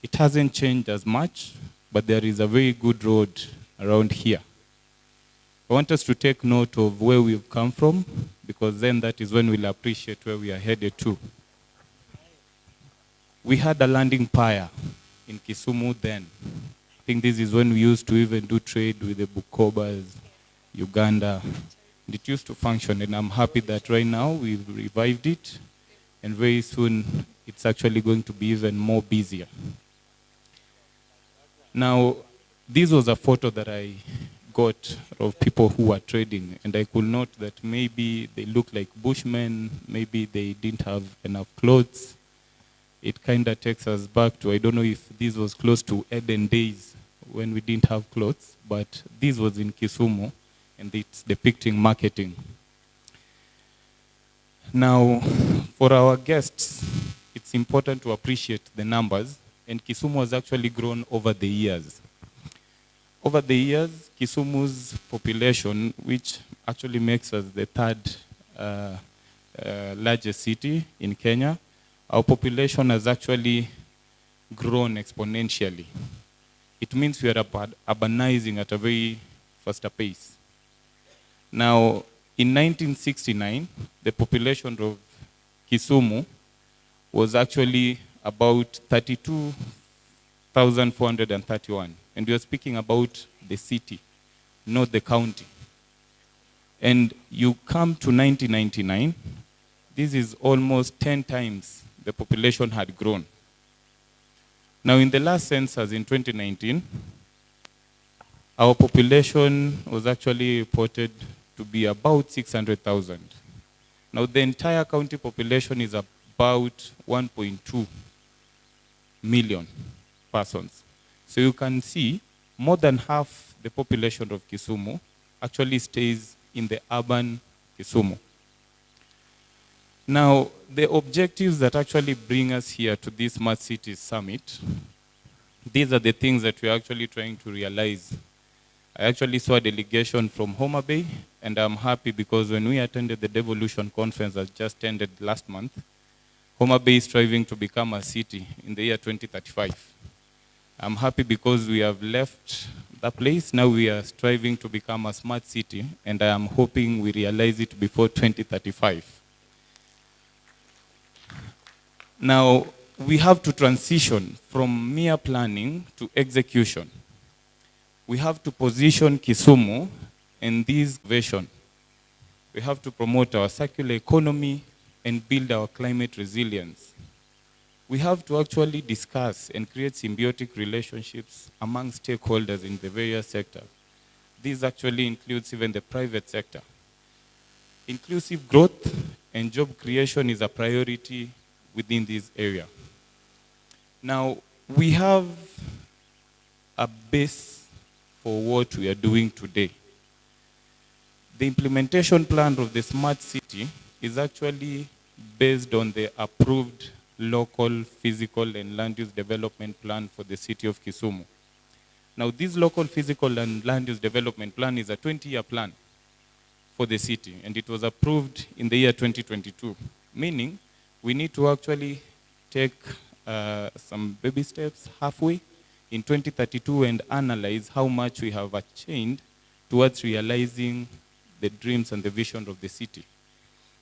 It hasn't changed as much, but there is a very good road around here. I want us to take note of where we've come from, because then that is when we'll appreciate where we are headed to. We had a landing pier in Kisumu then. I think this is when we used to even do trade with the Bukobas, Uganda. And it used to function, and I'm happy that right now we've revived it, and very soon it's actually going to be even more busier. Now, this was a photo that I got of people who were trading, and I could note that maybe they look like bushmen, maybe they didn't have enough clothes. It kind of takes us back to, I don't know if this was close to Eden days when we didn't have clothes, but this was in Kisumu, and it's depicting marketing. Now, for our guests, it's important to appreciate the numbers, and Kisumu has actually grown over the years. Over the years, Kisumu's population, which actually makes us the third largest city in Kenya, our population has actually grown exponentially. It means we are urbanizing at a very faster pace. Now, in 1969, the population of Kisumu was actually about 32,431. And we are speaking about the city, not the county. And you come to 1999, this is almost 10 times the population had grown. Now, in the last census in 2019, our population was actually reported to be about 600,000. Now, the entire county population is about 1.2 million persons. So you can see more than half the population of Kisumu actually stays in the urban Kisumu. Now, the objectives that actually bring us here to this Smart Cities Summit these are the things that we're actually trying to realize. I actually saw a delegation from Homa Bay, and I'm happy because when we attended the Devolution Conference that just ended last month, Homa Bay is striving to become a city in the year 2035. I'm happy because we have left that place. Now we are striving to become a smart city, and I am hoping we realize it before 2035. Now, we have to transition from mere planning to execution. We have to position Kisumu in this vision. We have to promote our circular economy and build our climate resilience. We have to actually discuss and create symbiotic relationships among stakeholders in the various sectors. This actually includes even the private sector. Inclusive growth and job creation is a priority within this area. Now, we have a base for what we are doing today. The implementation plan of the smart city is actually based on the approved local, physical, and land use development plan for the city of Kisumu. Now, this local, physical, and land use development plan is a 20-year plan for the city, and it was approved in the year 2022, meaning we need to actually take some baby steps halfway in 2032 and analyze how much we have achieved towards realizing the dreams and the vision of the city.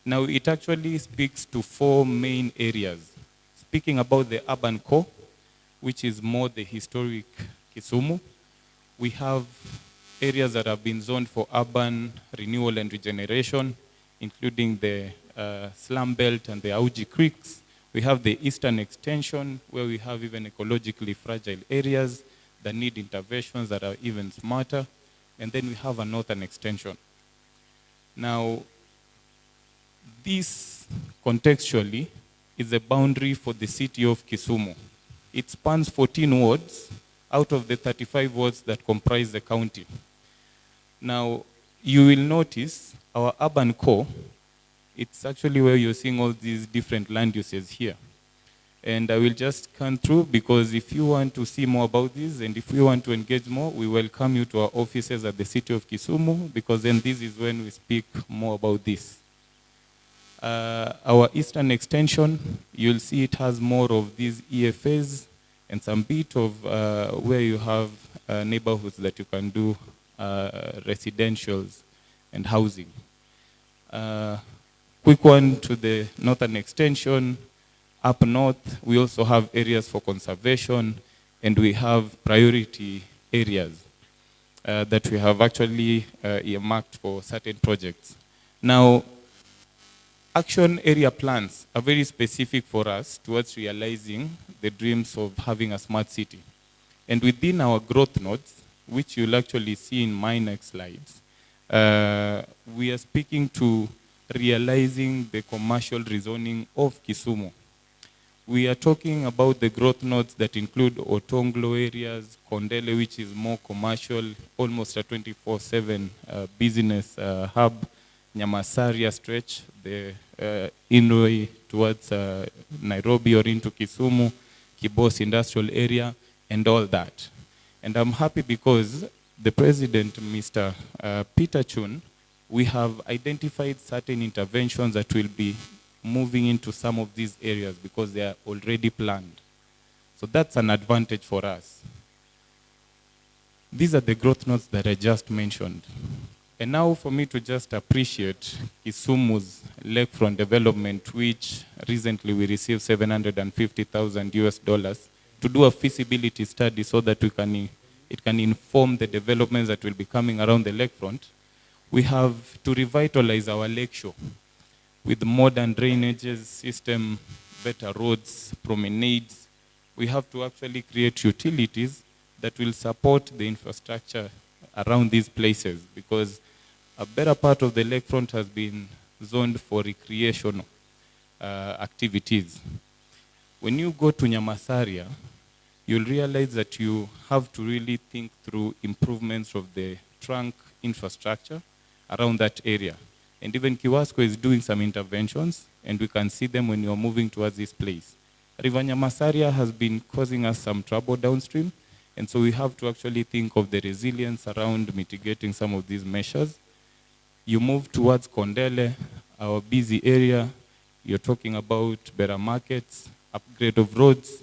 Now, it actually speaks to 4 main areas. Speaking about the urban core, which is more the historic Kisumu, we have areas that have been zoned for urban renewal and regeneration, including the slum belt and the Auji creeks. We have the eastern extension, where we have even ecologically fragile areas that need interventions that are even smarter. And then we have a northern extension. Now, this contextually is a boundary for the city of Kisumu. It spans 14 wards out of the 35 wards that comprise the county. Now, you will notice our urban core, it's actually where you're seeing all these different land uses here. And I will just come through, because if you want to see more about this and if you want to engage more, we welcome you to our offices at the city of Kisumu, because then this is when we speak more about this. Our eastern extension, you'll see it has more of these EFAs and some bit of where you have neighborhoods that you can do residentials and housing. Quick one to the northern extension. Up north, we also have areas for conservation, and we have priority areas that we have actually earmarked for certain projects. Now, action area plans are very specific for us towards realizing the dreams of having a smart city. And within our growth nodes, which you'll actually see in my next slides, we are speaking to realizing the commercial rezoning of Kisumu. We are talking about the growth nodes that include Otonglo areas, Kondele, which is more commercial, almost a 24/7 business hub, Nyamasaria stretch, the Inroi towards Nairobi or into Kisumu, Kibos industrial area, and all that. And I'm happy because the president, Mr. Peter Chun, we have identified certain interventions that will be moving into some of these areas because they are already planned. So that's an advantage for us. These are the growth nodes that I just mentioned. And now for me to just appreciate Kisumu's lakefront development, which recently we received $750,000 to do a feasibility study so that it can inform the developments that will be coming around the lakefront. We have to revitalize our lakeshore with modern drainages system, better roads, promenades. We have to actually create utilities that will support the infrastructure around these places, because a better part of the lakefront has been zoned for recreational activities. When you go to Nyamasaria, you'll realize that you have to really think through improvements of the trunk infrastructure around that area. And even Kiwasco is doing some interventions, and we can see them when you're moving towards this place. River Nyamasaria has been causing us some trouble downstream, and so we have to actually think of the resilience around mitigating some of these measures. You move towards Kondele, our busy area, you're talking about better markets, upgrade of roads,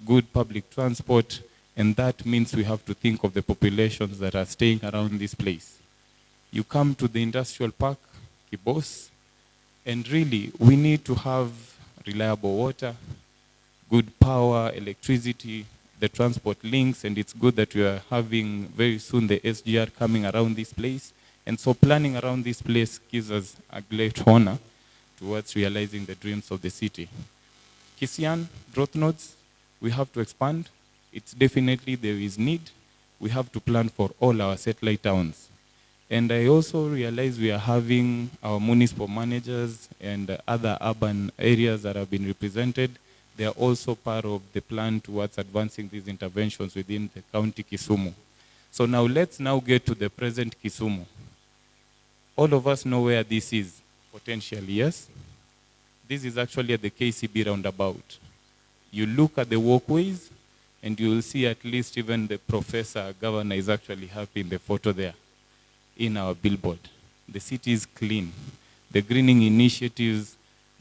good public transport, and that means we have to think of the populations that are staying around this place. You come to the industrial park, Kibos, and really we need to have reliable water, good power, electricity, the transport links, and it's good that we are having very soon the SGR coming around this place. And so planning around this place gives us a great honor towards realizing the dreams of the city. Kisian, growth nodes, we have to expand. It's definitely there is need. We have to plan for all our satellite towns. And I also realize we are having our municipal managers and other urban areas that have been represented. They are also part of the plan towards advancing these interventions within the county Kisumu. So now let's now get to the present Kisumu. All of us know where this is, potentially, yes? This is actually at the KCB roundabout. You look at the walkways, and you will see at least even the professor, governor, is actually happy in the photo there, in our billboard. The city is clean. The greening initiatives,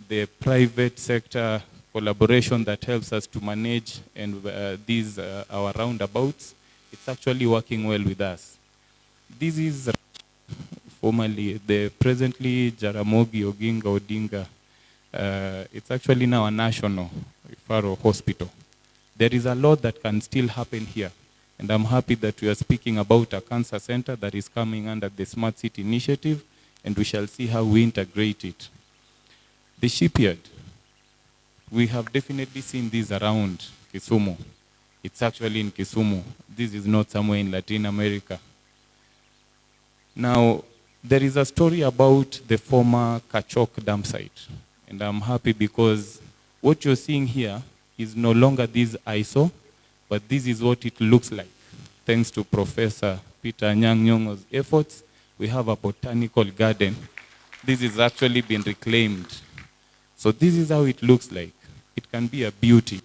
the private sector collaboration that helps us to manage and these our roundabouts, it's actually working well with us. This is formerly the presently Jaramogi Oginga Odinga. It's actually now a national referral hospital. There is a lot that can still happen here. And I'm happy that we are speaking about a cancer center that is coming under the Smart City Initiative, and we shall see how we integrate it. The shipyard, we have definitely seen this around Kisumu. It's actually in Kisumu. This is not somewhere in Latin America. Now, there is a story about the former Kachok dam site. And I'm happy because what you're seeing here is no longer this ISO, but this is what it looks like. Thanks to Professor Peter Nyang'nyong'o's efforts, we have a botanical garden. This has actually been reclaimed. So this is how it looks like. It can be a beauty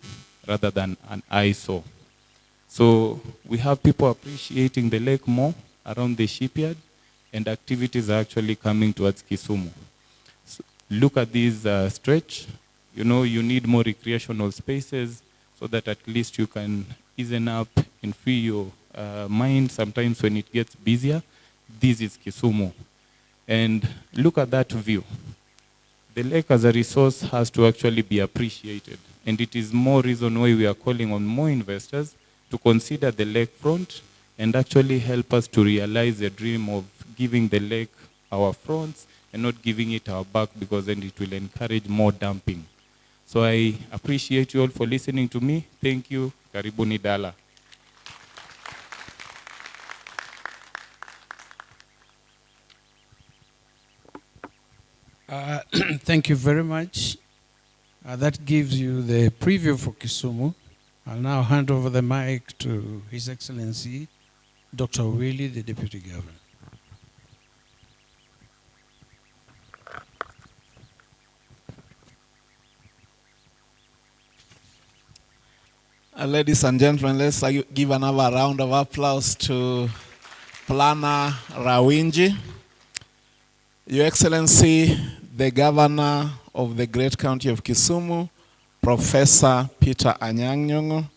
rather than an eyesore. So we have people appreciating the lake more around the shipyard, and activities are actually coming towards Kisumu. So look at this stretch. You know, you need more recreational spaces so that at least you can easen up and free your mind sometimes when it gets busier. This is Kisumu. And look at that view. The lake as a resource has to actually be appreciated. And it is more reason why we are calling on more investors to consider the lakefront and actually help us to realize the dream of giving the lake our fronts and not giving it our back, because then it will encourage more dumping. So I appreciate you all for listening to me. Thank you. Karibuni Dala. Thank you very much. That gives you the preview for Kisumu. I'll now hand over the mic to His Excellency, Dr. Willie, the Deputy Governor. Ladies and gentlemen, let's give another round of applause to Planner Rawinji. Your Excellency, the Governor of the great county of Kisumu, Professor Peter Anyang'-Nyong'o.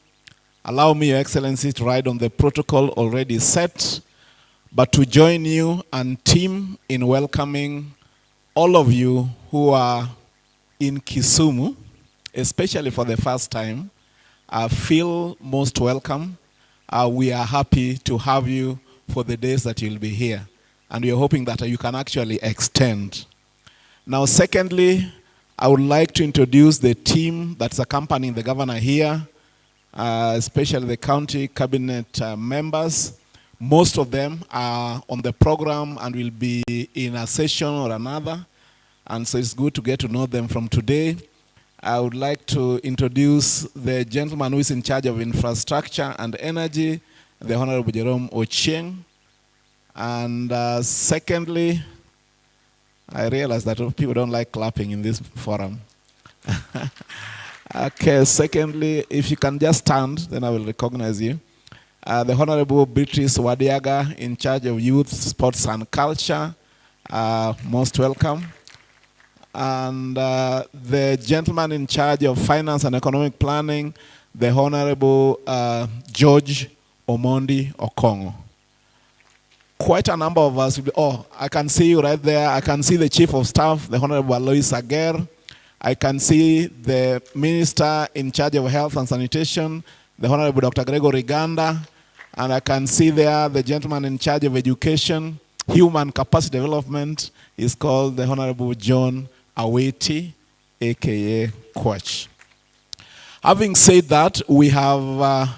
Allow me, Your Excellency, to ride on the protocol already set, but to join you and team in welcoming all of you who are in Kisumu, especially for the first time. Feel most welcome. We are happy to have you for the days that you'll be here. And we are hoping that you can actually extend. Now, secondly, I would like to introduce the team that's accompanying the governor here, especially the county cabinet members. Most of them are on the program and will be in a session or another. And so it's good to get to know them from today. I would like to introduce the gentleman who is in charge of infrastructure and energy, the Honorable Jerome Ochieng. And secondly, I realize that people don't like clapping in this forum. Okay, secondly, if you can just stand, then I will recognize you. The Honorable Beatrice Wadiaga, in charge of youth, sports and culture. Most welcome. And the gentleman in charge of finance and economic planning, the Honorable George Omondi Okongo. Quite a number of us will be, oh, I can see you right there. I can see the Chief of Staff, the Honorable Alois Aguer. I can see the Minister in charge of Health and Sanitation, the Honorable Dr. Gregory Ganda. And I can see there the gentleman in charge of Education, Human Capacity Development, is called the Honorable John Aweti, aka Quach. Having said that, we have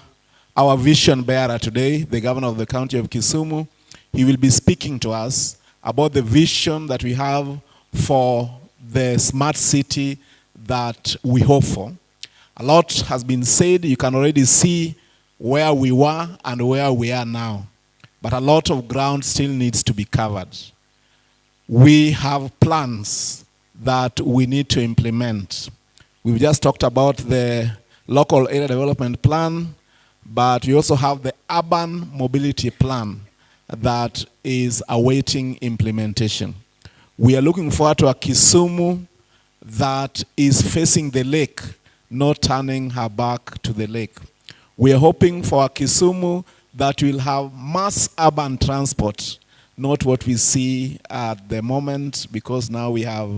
our vision bearer today, the governor of the county of Kisumu. He will be speaking to us about the vision that we have for the smart city that we hope for. A lot has been said. You can already see where we were and where we are now. But a lot of ground still needs to be covered. We have plans that we need to implement. We've just talked about the local area development plan, but we also have the urban mobility plan that is awaiting implementation. We are looking forward to a Kisumu that is facing the lake, not turning her back to the lake. We are hoping for a Kisumu that will have mass urban transport, not what we see at the moment, because now we have,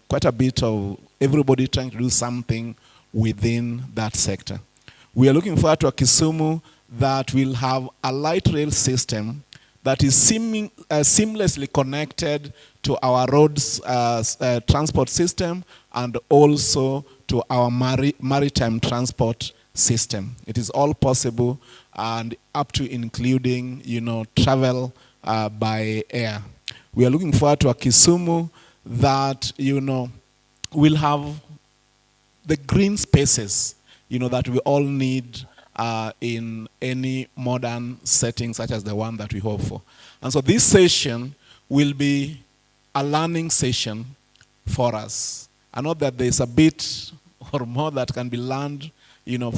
quite a bit of everybody trying to do something within that sector. We are looking forward to a Kisumu that will have a light rail system that is seamlessly connected to our roads transport system and also to our maritime transport system. It is all possible, and up to including, travel by air. We are looking forward to a Kisumu that, will have the green spaces, that we all need in any modern setting such as the one that we hope for. And so this session will be a learning session for us. I know that there's a bit or more that can be learned,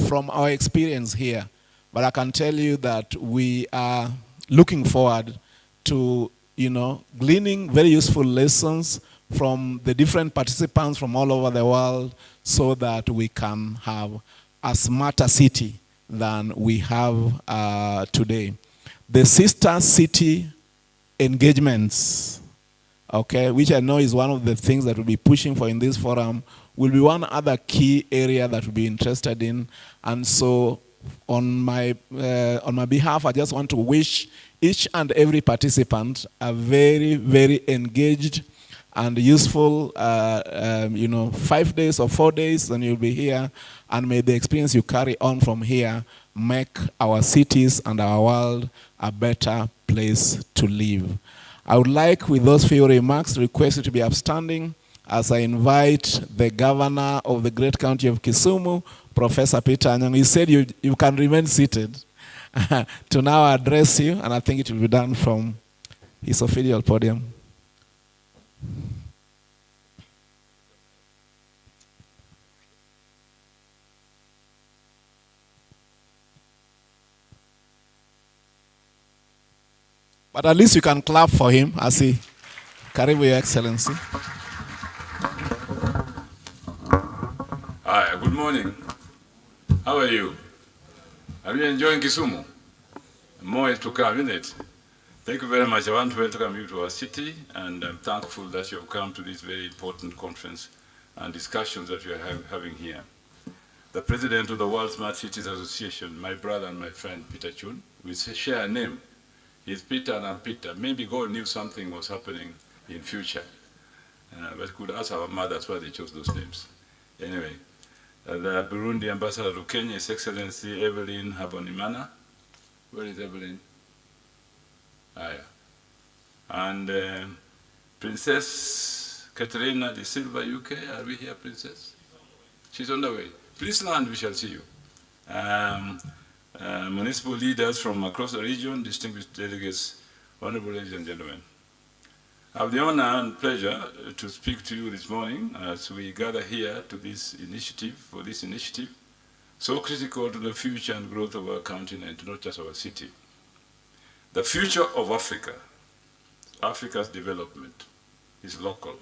from our experience here. But I can tell you that we are looking forward to, gleaning very useful lessons from the different participants from all over the world so that we can have a smarter city than we have today. The sister city engagements, okay, which I know is one of the things that we'll be pushing for in this forum, will be one other key area that we'll be interested in. And so on my behalf, I just want to wish each and every participant a very, very engaged and useful, 5 days or 4 days, and you'll be here. And may the experience you carry on from here make our cities and our world a better place to live. I would like, with those few remarks, request you to be upstanding as I invite the governor of the great county of Kisumu, Professor Peter Anyang. He said you can remain seated to now address you, and I think it will be done from his official podium. But at least you can clap for him as he, Karibu, Your Excellency. Hi, good morning. How are you? Are you enjoying Kisumu? More is to come, isn't it? Thank you very much. I want to welcome you to our city, and I'm thankful that you have come to this very important conference and discussions that we are having here. The president of the World Smart Cities Association, my brother and my friend, Peter Chun, we share a name. He's Peter and I'm Peter. Maybe God knew something was happening in future. But could ask our mothers why they chose those names. Anyway, the Burundi ambassador to Kenya, His Excellency Evelyn Habonimana. Where is Evelyn? Ah, yeah. And Princess Katerina de Silva, UK. Are we here, Princess? She's on the way. Please land, we shall see you. Municipal leaders from across the region, distinguished delegates, honorable ladies and gentlemen. I have the honor and pleasure to speak to you this morning as we gather here to this initiative, so critical to the future and growth of our continent, not just our city. The future of Africa, Africa's development, is local.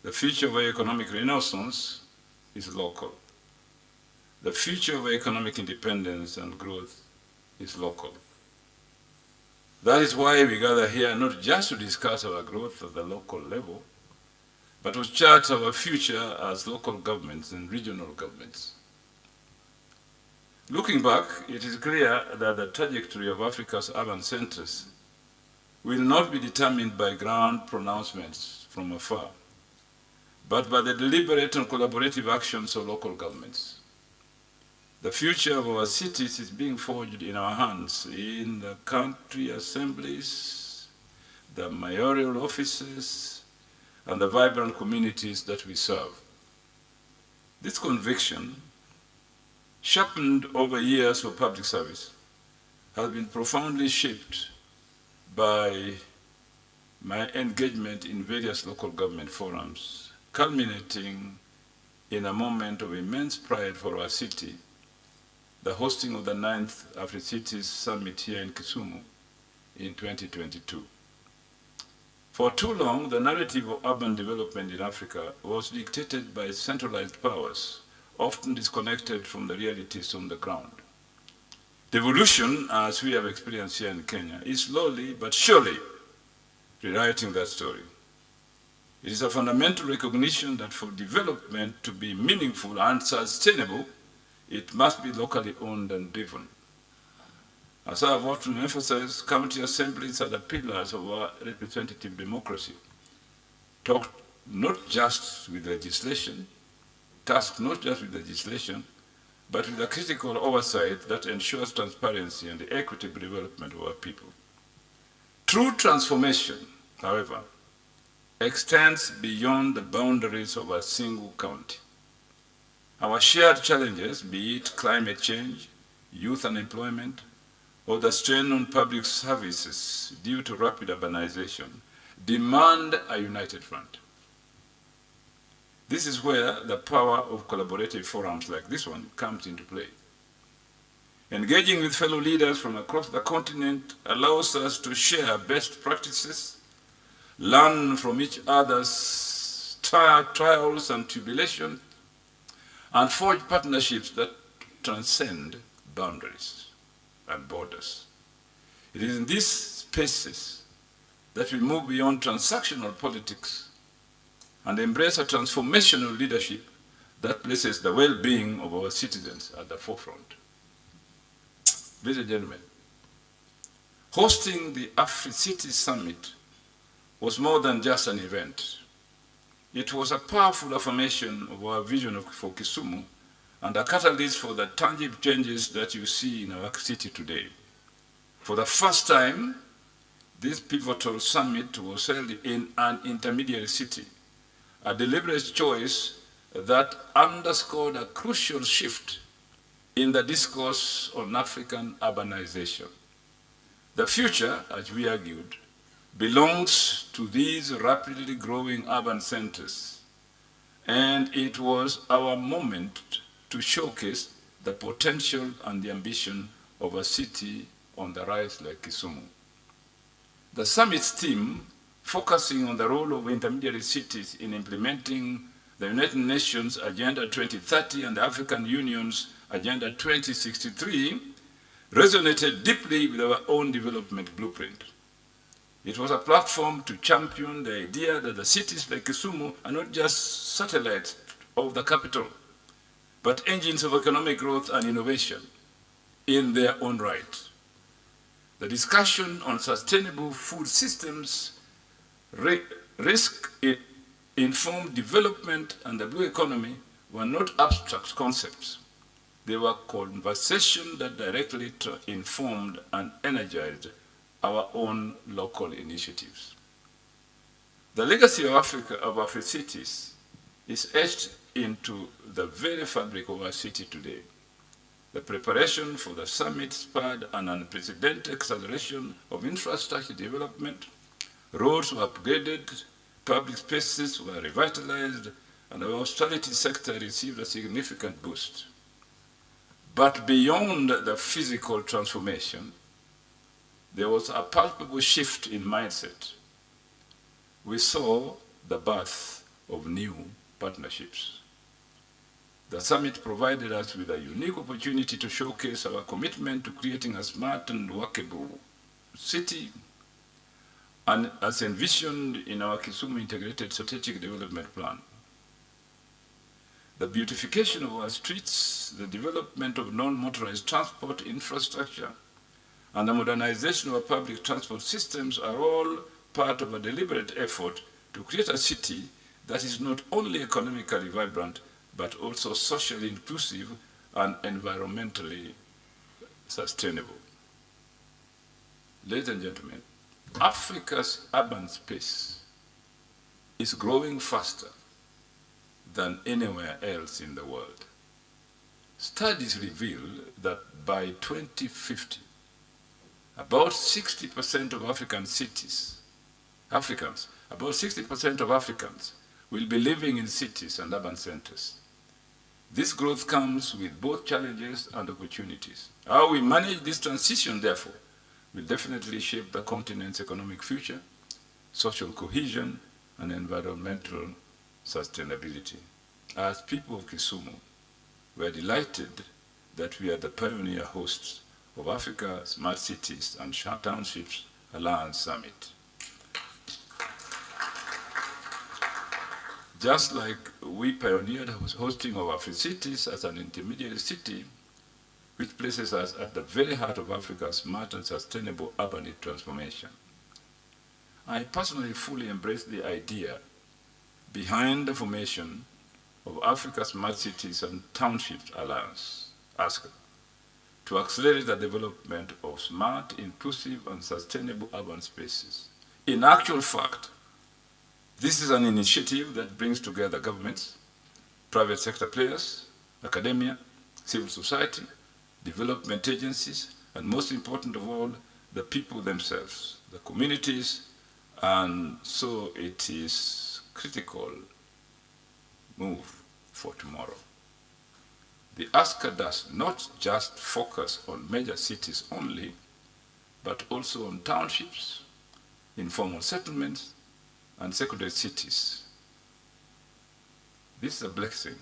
The future of our economic renaissance is local. The future of economic independence and growth is local. That is why we gather here not just to discuss our growth at the local level, but to chart our future as local governments and regional governments. Looking back, it is clear that the trajectory of Africa's urban centers will not be determined by grand pronouncements from afar, but by the deliberate and collaborative actions of local governments. The future of our cities is being forged in our hands, in the county assemblies, the mayoral offices, and the vibrant communities that we serve. This conviction, sharpened over years of public service, has been profoundly shaped by my engagement in various local government forums, culminating in a moment of immense pride for our city, the hosting of the 9th AfriCities Summit here in Kisumu in 2022. For too long, the narrative of urban development in Africa was dictated by centralized powers, often disconnected from the realities on the ground. Devolution, as we have experienced here in Kenya, is slowly but surely rewriting that story. It is a fundamental recognition that for development to be meaningful and sustainable, it must be locally owned and driven. As I have often emphasized, county assemblies are the pillars of our representative democracy. Tasked not just with legislation, but with a critical oversight that ensures transparency and the equitable development of our people. True transformation, however, extends beyond the boundaries of a single county. Our shared challenges, be it climate change, youth unemployment, or the strain on public services due to rapid urbanization, demand a united front. This is where the power of collaborative forums like this one comes into play. Engaging with fellow leaders from across the continent allows us to share best practices, learn from each other's trials and tribulations, and forge partnerships that transcend boundaries and borders. It is in these spaces that we move beyond transactional politics and embrace a transformational leadership that places the well-being of our citizens at the forefront. Ladies and gentlemen, hosting the AfriCities Summit was more than just an event. It was a powerful affirmation of our vision for Kisumu and a catalyst for the tangible changes that you see in our city today. For the first time, this pivotal summit was held in an intermediary city, a deliberate choice that underscored a crucial shift in the discourse on African urbanization. The future, as we argued, belongs to these rapidly growing urban centers, and it was our moment to showcase the potential and the ambition of a city on the rise like Kisumu. The summit's theme, focusing on the role of intermediary cities in implementing the United Nations Agenda 2030 and the African Union's Agenda 2063, resonated deeply with our own development blueprint. It was a platform to champion the idea that the cities like Kisumu are not just satellites of the capital, but engines of economic growth and innovation in their own right. The discussion on sustainable food systems, risk-informed development, and the blue economy were not abstract concepts. They were conversations that directly informed and energized our own local initiatives. The legacy of AfriCities is etched into the very fabric of our city today. The preparation for the summit spurred an unprecedented acceleration of infrastructure development, Roads were upgraded, public spaces were revitalized, and our hospitality sector received a significant boost. But beyond the physical transformation, there was a palpable shift in mindset. We saw the birth of new partnerships. The summit provided us with a unique opportunity to showcase our commitment to creating a smart and workable city, and as envisioned in our Kisumu Integrated Strategic Development Plan. The beautification of our streets, the development of non-motorized transport infrastructure, and the modernization of our public transport systems are all part of a deliberate effort to create a city that is not only economically vibrant, but also socially inclusive and environmentally sustainable. Ladies and gentlemen, Africa's urban space is growing faster than anywhere else in the world. Studies reveal that by 2050, about 60% of about 60% of Africans will be living in cities and urban centers. This growth comes with both challenges and opportunities. How we manage this transition, therefore, will definitely shape the continent's economic future, social cohesion, and environmental sustainability. As people of Kisumu, we are delighted that we are the pioneer hosts of Africa Smart Cities and Townships Alliance Summit. Just like we pioneered hosting of Afri-Cities as an intermediary city, which places us at the very heart of Africa's smart and sustainable urban transformation. I personally fully embrace the idea behind the formation of Africa's Smart Cities and Townships Alliance, Asca, to accelerate the development of smart, inclusive, and sustainable urban spaces. In actual fact, this is an initiative that brings together governments, private sector players, academia, civil society, development agencies, and most important of all, the people themselves, the communities, and so it is critical move for tomorrow. The Asca does not just focus on major cities only, but also on townships, informal settlements, and secondary cities. This is a blessing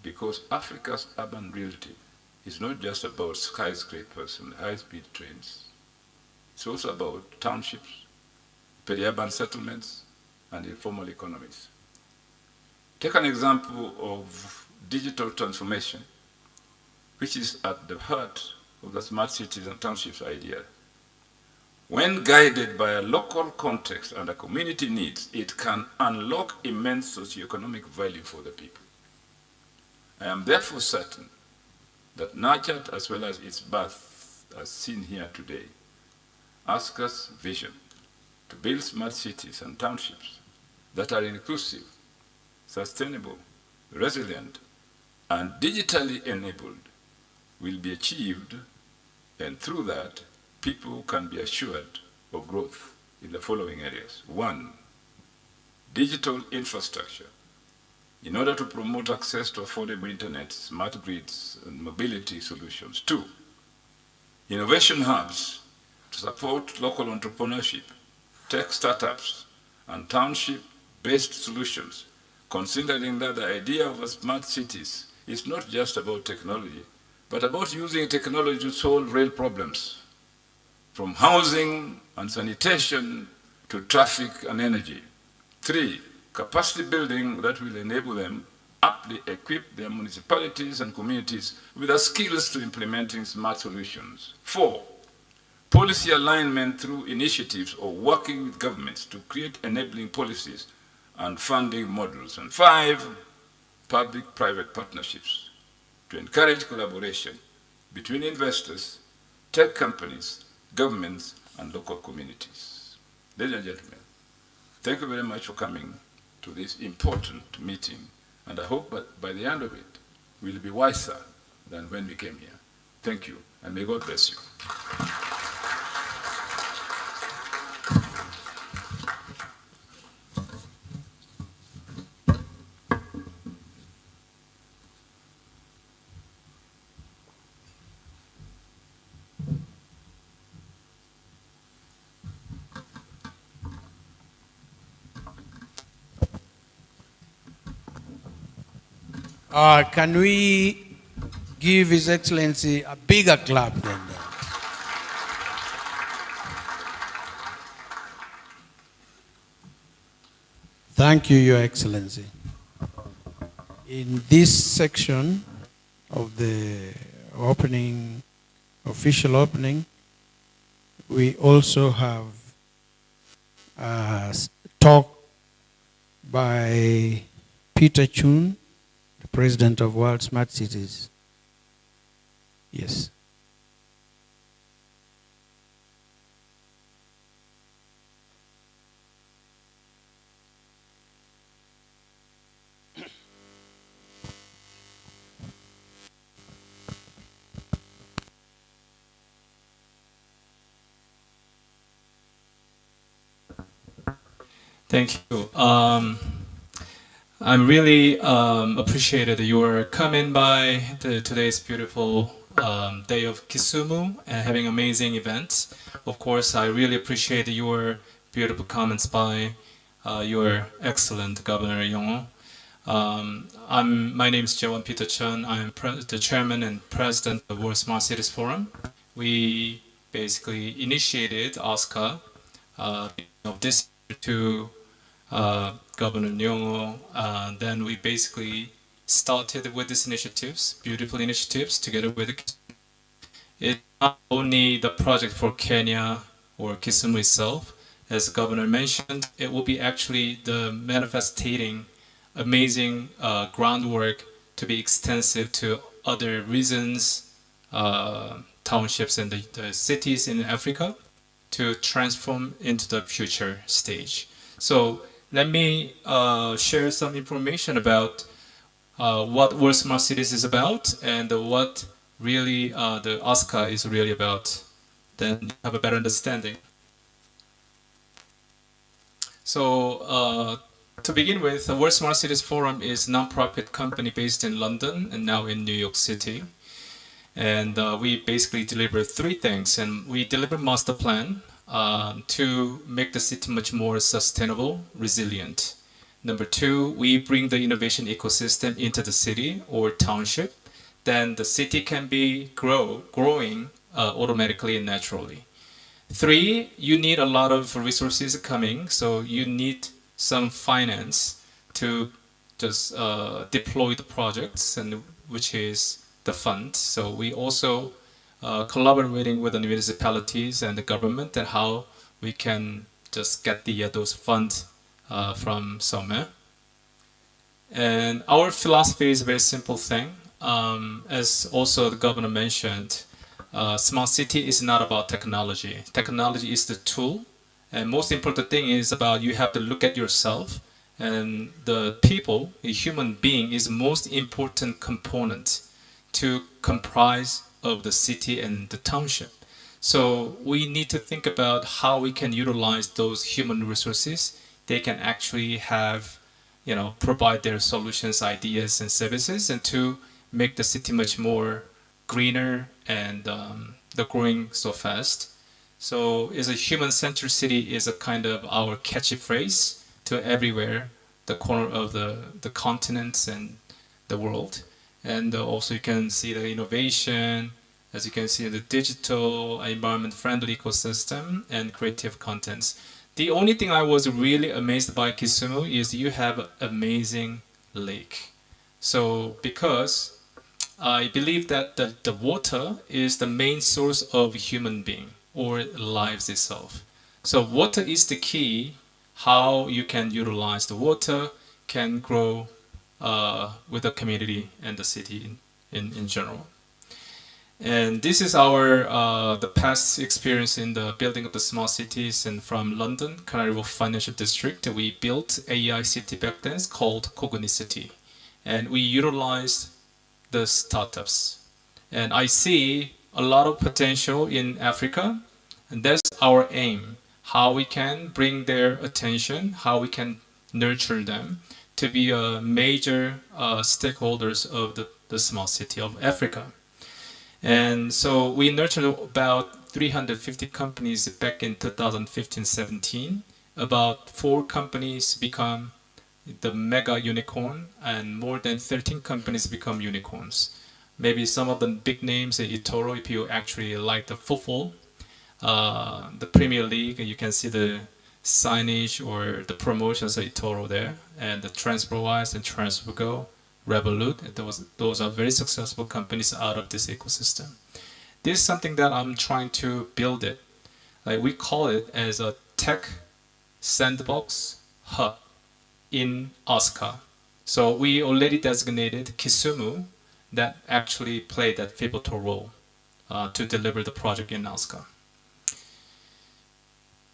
because Africa's urban reality is not just about skyscrapers and high-speed trains. It's also about townships, peri-urban settlements, and informal economies. Take an example of digital transformation, which is at the heart of the smart cities and townships idea. When guided by a local context and a community needs, it can unlock immense socioeconomic value for the people. I am therefore certain that nurtured as well as its birth, as seen here today, Asca's vision to build smart cities and townships that are inclusive, sustainable, resilient, and digitally enabled will be achieved, and through that, people can be assured of growth in the following areas. 1, digital infrastructure. In order to promote access to affordable internet, smart grids, and mobility solutions. 2, innovation hubs to support local entrepreneurship, tech startups, and township-based solutions, considering that the idea of smart cities is not just about technology, but about using technology to solve real problems, from housing and sanitation to traffic and energy. 3, capacity building that will enable them aptly equip their municipalities and communities with the skills to implementing smart solutions. 4, policy alignment through initiatives or working with governments to create enabling policies and funding models. And 5, public-private partnerships to encourage collaboration between investors, tech companies, governments, and local communities. Ladies and gentlemen, thank you very much for coming to this important meeting, and I hope that by the end of it, we'll be wiser than when we came here. Thank you, and may God bless you. Can we give His Excellency a bigger clap than that? Thank you, Your Excellency. In this section of the opening, official opening, we also have a talk by Peter Chun, the President of World Smart Cities. Yes. Thank you. I'm really appreciated your coming by today's beautiful day of Kisumu and having amazing events. Of course, I really appreciate your beautiful comments by your excellent Governor Yongo. My name is Jawan Peter Chun. I'm the chairman and president of World Smart Cities Forum. We basically initiated Asca of this year to Governor Nyong'o. Then we basically started with these initiatives, beautiful initiatives, together with it's not only the project for Kenya or Kisumu itself. As the governor mentioned, it will be actually the manifesting amazing groundwork to be extensive to other regions, townships, and the cities in Africa to transform into the future stage. So let me share some information about what World Smart Cities is about and what really the Asca is really about. Then you have a better understanding. So to begin with, the World Smart Cities Forum is a non-profit company based in London and now in New York City. And we basically deliver three things. And we deliver master plan to make the city much more sustainable, resilient. Number two, we bring the innovation ecosystem into the city or township. Then the city can be growing automatically and naturally. Three, you need a lot of resources coming, so you need some finance to just deploy the projects, and which is the fund. So we also collaborating with the municipalities and the government and how we can just get those funds from somewhere. And our philosophy is a very simple thing. As also the governor mentioned, smart city is not about technology. Technology is the tool. And most important thing is about you have to look at yourself, and the people, a human being, is most important component to comprise of the city and the township. So we need to think about how we can utilize those human resources. They can actually have, provide their solutions, ideas, and services, and to make the city much more greener and the growing so fast. So is a human-centered city is a kind of our catchy phrase to everywhere, the corner of the continents and the world. And also you can see the innovation, as you can see the digital, environment-friendly ecosystem and creative contents. The only thing I was really amazed by Kisumu is you have amazing lake. So because I believe that the water is the main source of human being or lives itself. So water is the key. How you can utilize the water can grow with the community and the city in general. And this is our the past experience in the building of the small cities. And from London, Canary Wharf Financial District, we built AI city back then called Cognicity. And we utilized the startups. And I see a lot of potential in Africa, and that's our aim. How we can bring their attention, how we can nurture them to be a major stakeholders of the small city of Africa. And so we nurtured about 350 companies back in 2015-17. About 4 companies become the mega unicorn, and more than 13 companies become unicorns. Maybe some of the big names, eToro, if you actually like the football, the Premier League, you can see the signage or the promotions of eToro there, and the TransferWise and TransferGo, Revolut, those are very successful companies out of this ecosystem. This is something that I'm trying to build it. Like we call it as a tech sandbox hub in Asca. So we already designated Kisumu that actually played that pivotal role to deliver the project in Asca.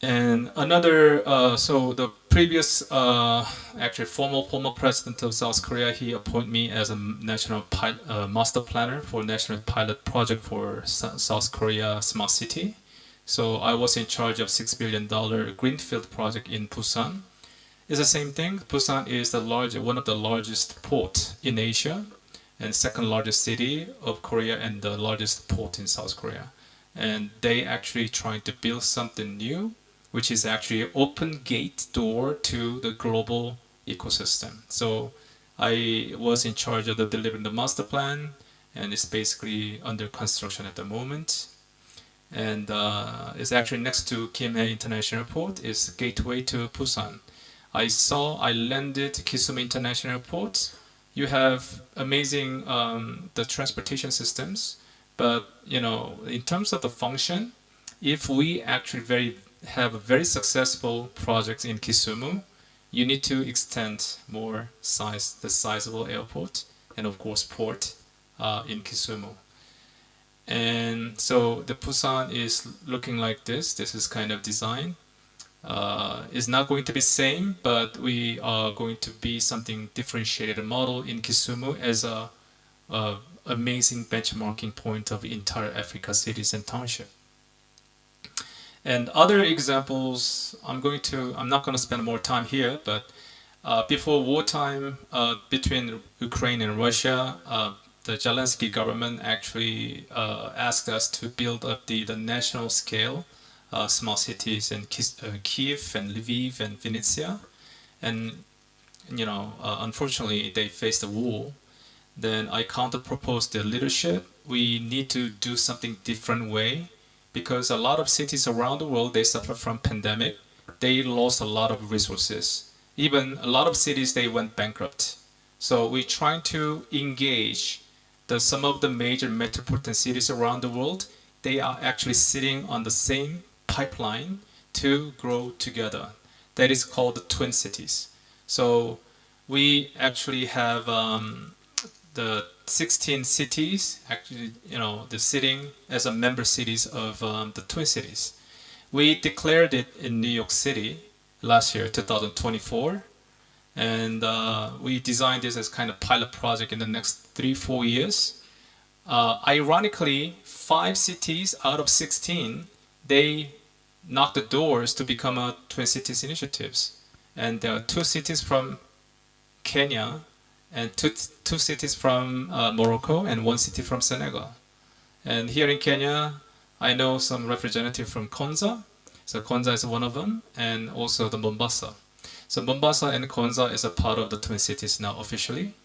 And another, so the previous, actually former president of South Korea, he appointed me as a national master planner for national pilot project for South Korea smart city. So I was in charge of $6 billion greenfield project in Busan. It's the same thing. Busan is one of the largest port in Asia, and second largest city of Korea, and the largest port in South Korea. And they actually trying to build something new, which is actually open gate door to the global ecosystem. So I was in charge of delivering the master plan, and it's basically under construction at the moment. And it's actually next to Kimhae International Airport. It's gateway to Busan. I landed Kisumu International Airport. You have amazing the transportation systems, but in terms of the function, if we actually have a very successful project in Kisumu, you need to extend more the sizable airport and of course port in Kisumu. And so the Busan is looking like this. This is kind of design. It's not going to be same, but we are going to be something differentiated model in Kisumu as a amazing benchmarking point of entire Africa cities and township. And other examples, I'm not going to spend more time here, but before wartime between Ukraine and Russia, the Zelensky government actually asked us to build up the national scale small cities in Kiev and Lviv and Vinnytsia. And unfortunately they faced a war. Then I counter-proposed the leadership. We need to do something different way, because a lot of cities around the world, they suffer from pandemic. They lost a lot of resources. Even a lot of cities, they went bankrupt. So we're trying to engage some of the major metropolitan cities around the world. They are actually sitting on the same pipeline to grow together. That is called the twin cities. So we actually have the 16 cities actually, the sitting as a member cities of the Twin Cities. We declared it in New York City last year, 2024, and we designed this as kind of pilot project in the next 3-4 years. Ironically, 5 cities out of 16, they knocked the doors to become a Twin Cities initiatives, and there are 2 cities from Kenya, and two cities from Morocco, and 1 city from Senegal. And here in Kenya, I know some representative from Konza. So Konza is one of them, and also the Mombasa. So Mombasa and Konza is a part of the Twin Cities now officially.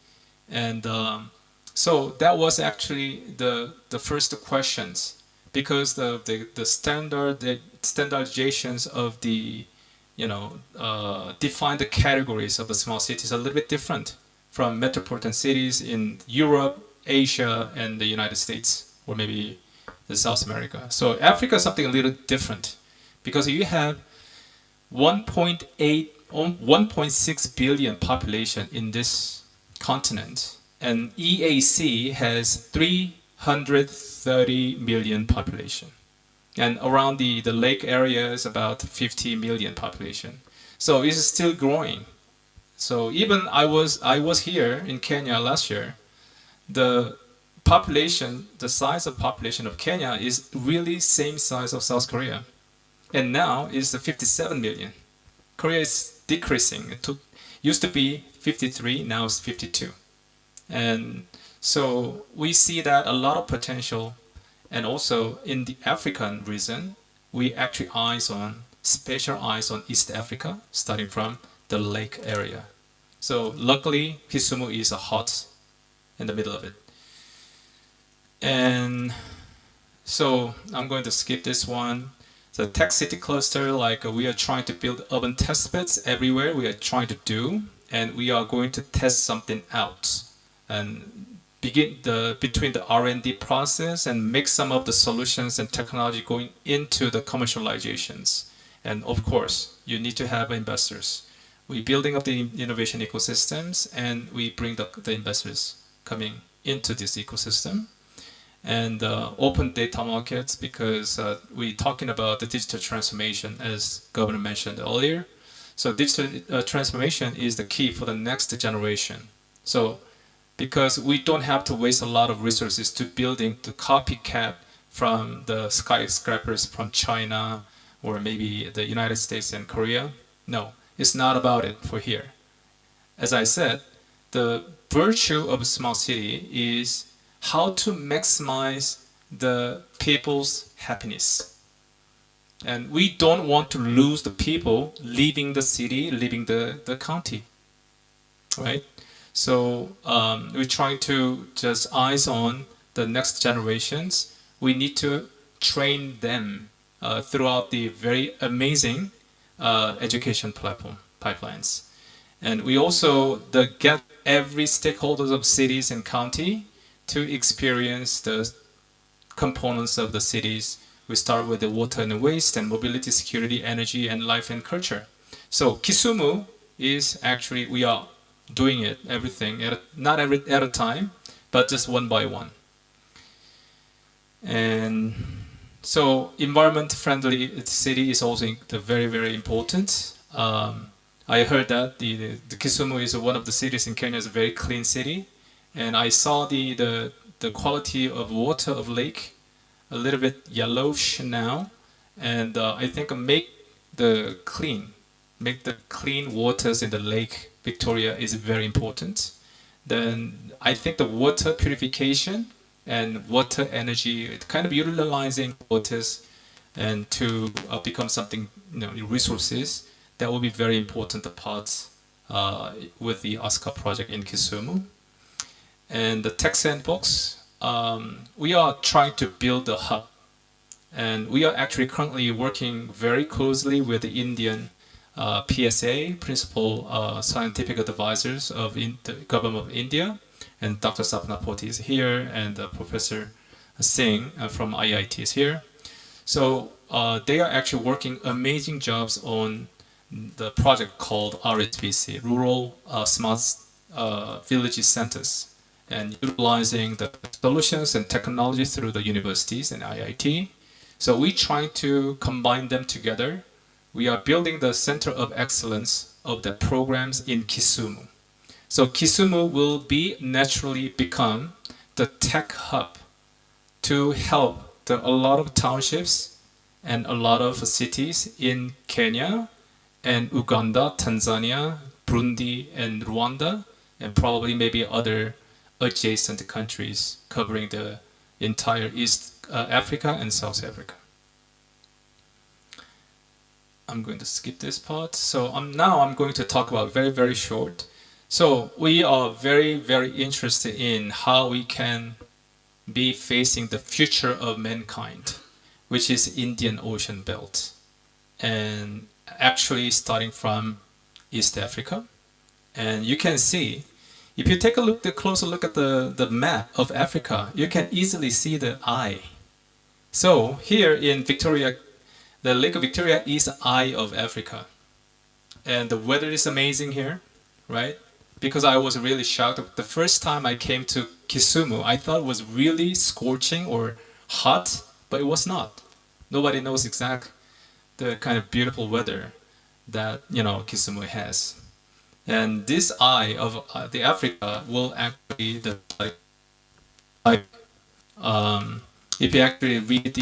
And so that was actually the first questions, because the standardizations of the define the categories of the small cities are a little bit different from metropolitan cities in Europe, Asia, and the United States, or maybe the South America. So Africa is something a little different, because you have 1.6 billion population in this continent, and EAC has 330 million population. And around the lake area is about 50 million population. So it's still growing. So even I was here in Kenya last year, the size of population of Kenya is really same size of South Korea. And now is 57 million. Korea is decreasing. It used to be 53, now it's 52. And so we see that a lot of potential. And also in the African region, we actually special eyes on East Africa, starting from the lake area. So luckily, Kisumu is a hot in the middle of it. And so I'm going to skip this one. The tech city cluster, like we are trying to build urban test beds everywhere. We are trying to do, and we are going to test something out and begin between the R&D process and make some of the solutions and technology going into the commercializations. And of course, you need to have investors. We're building up the innovation ecosystems, and we bring the investors coming into this ecosystem. And open data markets, because we're talking about the digital transformation, as Governor mentioned earlier. So digital transformation is the key for the next generation. So because we don't have to waste a lot of resources to building the copycat from the skyscrapers from China or maybe the United States and Korea. No, it's not about it for here. As I said, the virtue of a small city is how to maximize the people's happiness. And we don't want to lose the people leaving the city, leaving the county, right? So we're trying to just eyes on the next generations. We need to train them throughout the very amazing education pipelines. And we also get every stakeholders of cities and county to experience the components of the cities. We start with the water and waste and mobility, security, energy, and life and culture. So Kisumu is actually, we are doing it, everything, not at a time, but just one by one. And so environment-friendly city is also very, very important. I heard that the Kisumu is one of the cities in Kenya, is a very clean city. And I saw the quality of water of lake a little bit yellowish now, and I think make the clean waters in the lake Victoria is very important. Then I think the water purification and water energy, kind of utilizing waters and to become something, resources, that will be very important parts with the Asca project in Kisumu. And the tech sandbox, we are trying to build a hub. And we are actually currently working very closely with the Indian PSA, Principal Scientific Advisors of the Government of India. And Dr. Sapna Poti is here, and Professor Singh from IIT is here. So they are actually working amazing jobs on the project called RSVC, Rural Smart Village Centers, and utilizing the solutions and technology through the universities and IIT. So we try to combine them together. We are building the center of excellence of the programs in Kisumu. So Kisumu will naturally become the tech hub to help a lot of townships and a lot of cities in Kenya and Uganda, Tanzania, Burundi, and Rwanda, and probably maybe other adjacent countries covering the entire East Africa and South Africa. I'm going to skip this part. So now I'm going to talk about very, very short. So we are very, very interested in how we can be facing the future of mankind, which is Indian Ocean Belt. And actually starting from East Africa. And you can see, if you take a closer look at the map of Africa, you can easily see the eye. So here in Victoria, the Lake of Victoria is the eye of Africa. And the weather is amazing here, right? Because I was really shocked. The first time I came to Kisumu, I thought it was really scorching or hot, but it was not. Nobody knows exactly the kind of beautiful weather that Kisumu has. And this eye of the Africa will actually if you actually read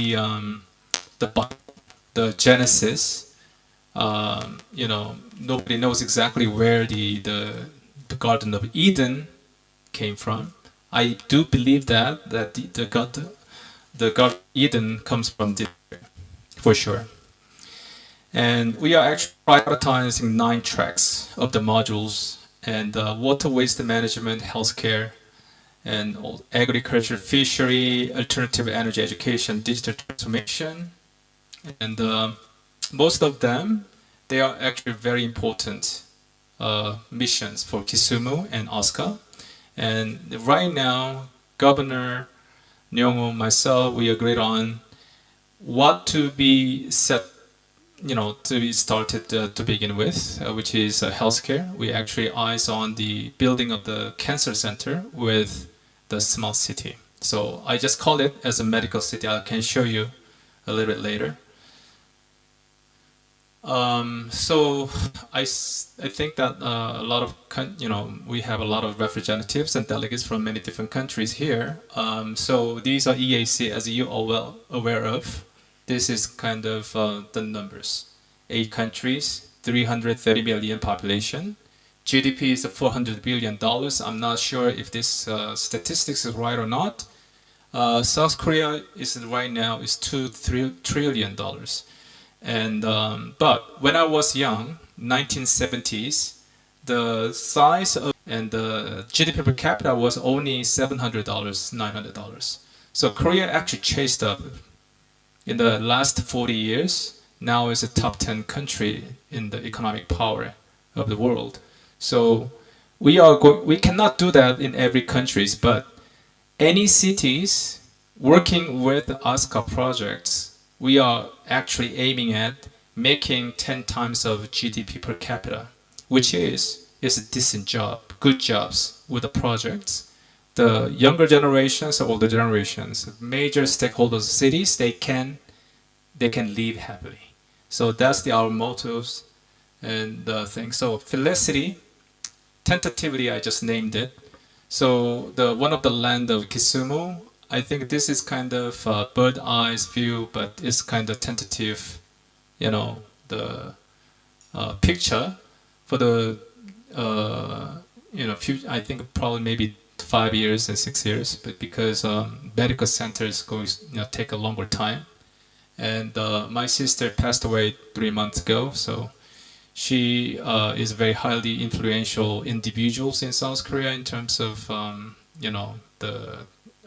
the Genesis, nobody knows exactly where the Garden of Eden came from. I do believe that the Garden of Eden comes from this, for sure. And we are actually prioritizing 9 tracks of the modules and water waste management, healthcare, and agriculture, fishery, alternative energy education, digital transformation. And most of them, they are actually very important missions for Kisumu and Asca. And right now, Governor Nyong'o, myself, we agreed on what to be set, to be started to begin with, which is healthcare. We actually eyes on the building of the cancer center with the smart city. So I just call it as a medical city. I can show you a little bit later. So I think that a lot of, we have a lot of representatives and delegates from many different countries here. So these are EAC, as you are well aware of. This is kind of the numbers. 8 countries, 330 million population. GDP is $400 billion. I'm not sure if this statistics is right or not. South Korea is right now is $2 trillion. And but when I was young, 1970s, the size of and the GDP per capita was only $700, $900. So Korea actually chased up in the last 40 years. Now is a top 10 country in the economic power of the world. So we cannot do that in every countries, but any cities working with Asca projects, we are actually aiming at making 10 times of GDP per capita, which is a decent job, good jobs with the projects. The younger generations, older generations, major stakeholders, cities, they can live happily. So that's our mottos and the thing. So Felicity, tentatively I just named it. So one of the land of Kisumu, I think this is kind of a bird eyes view, but it's kind of tentative, the picture for the, future, I think probably maybe 5 years and 6 years, but because medical centers going take a longer time. And my sister passed away 3 months ago, so she is very highly influential individuals in South Korea in terms of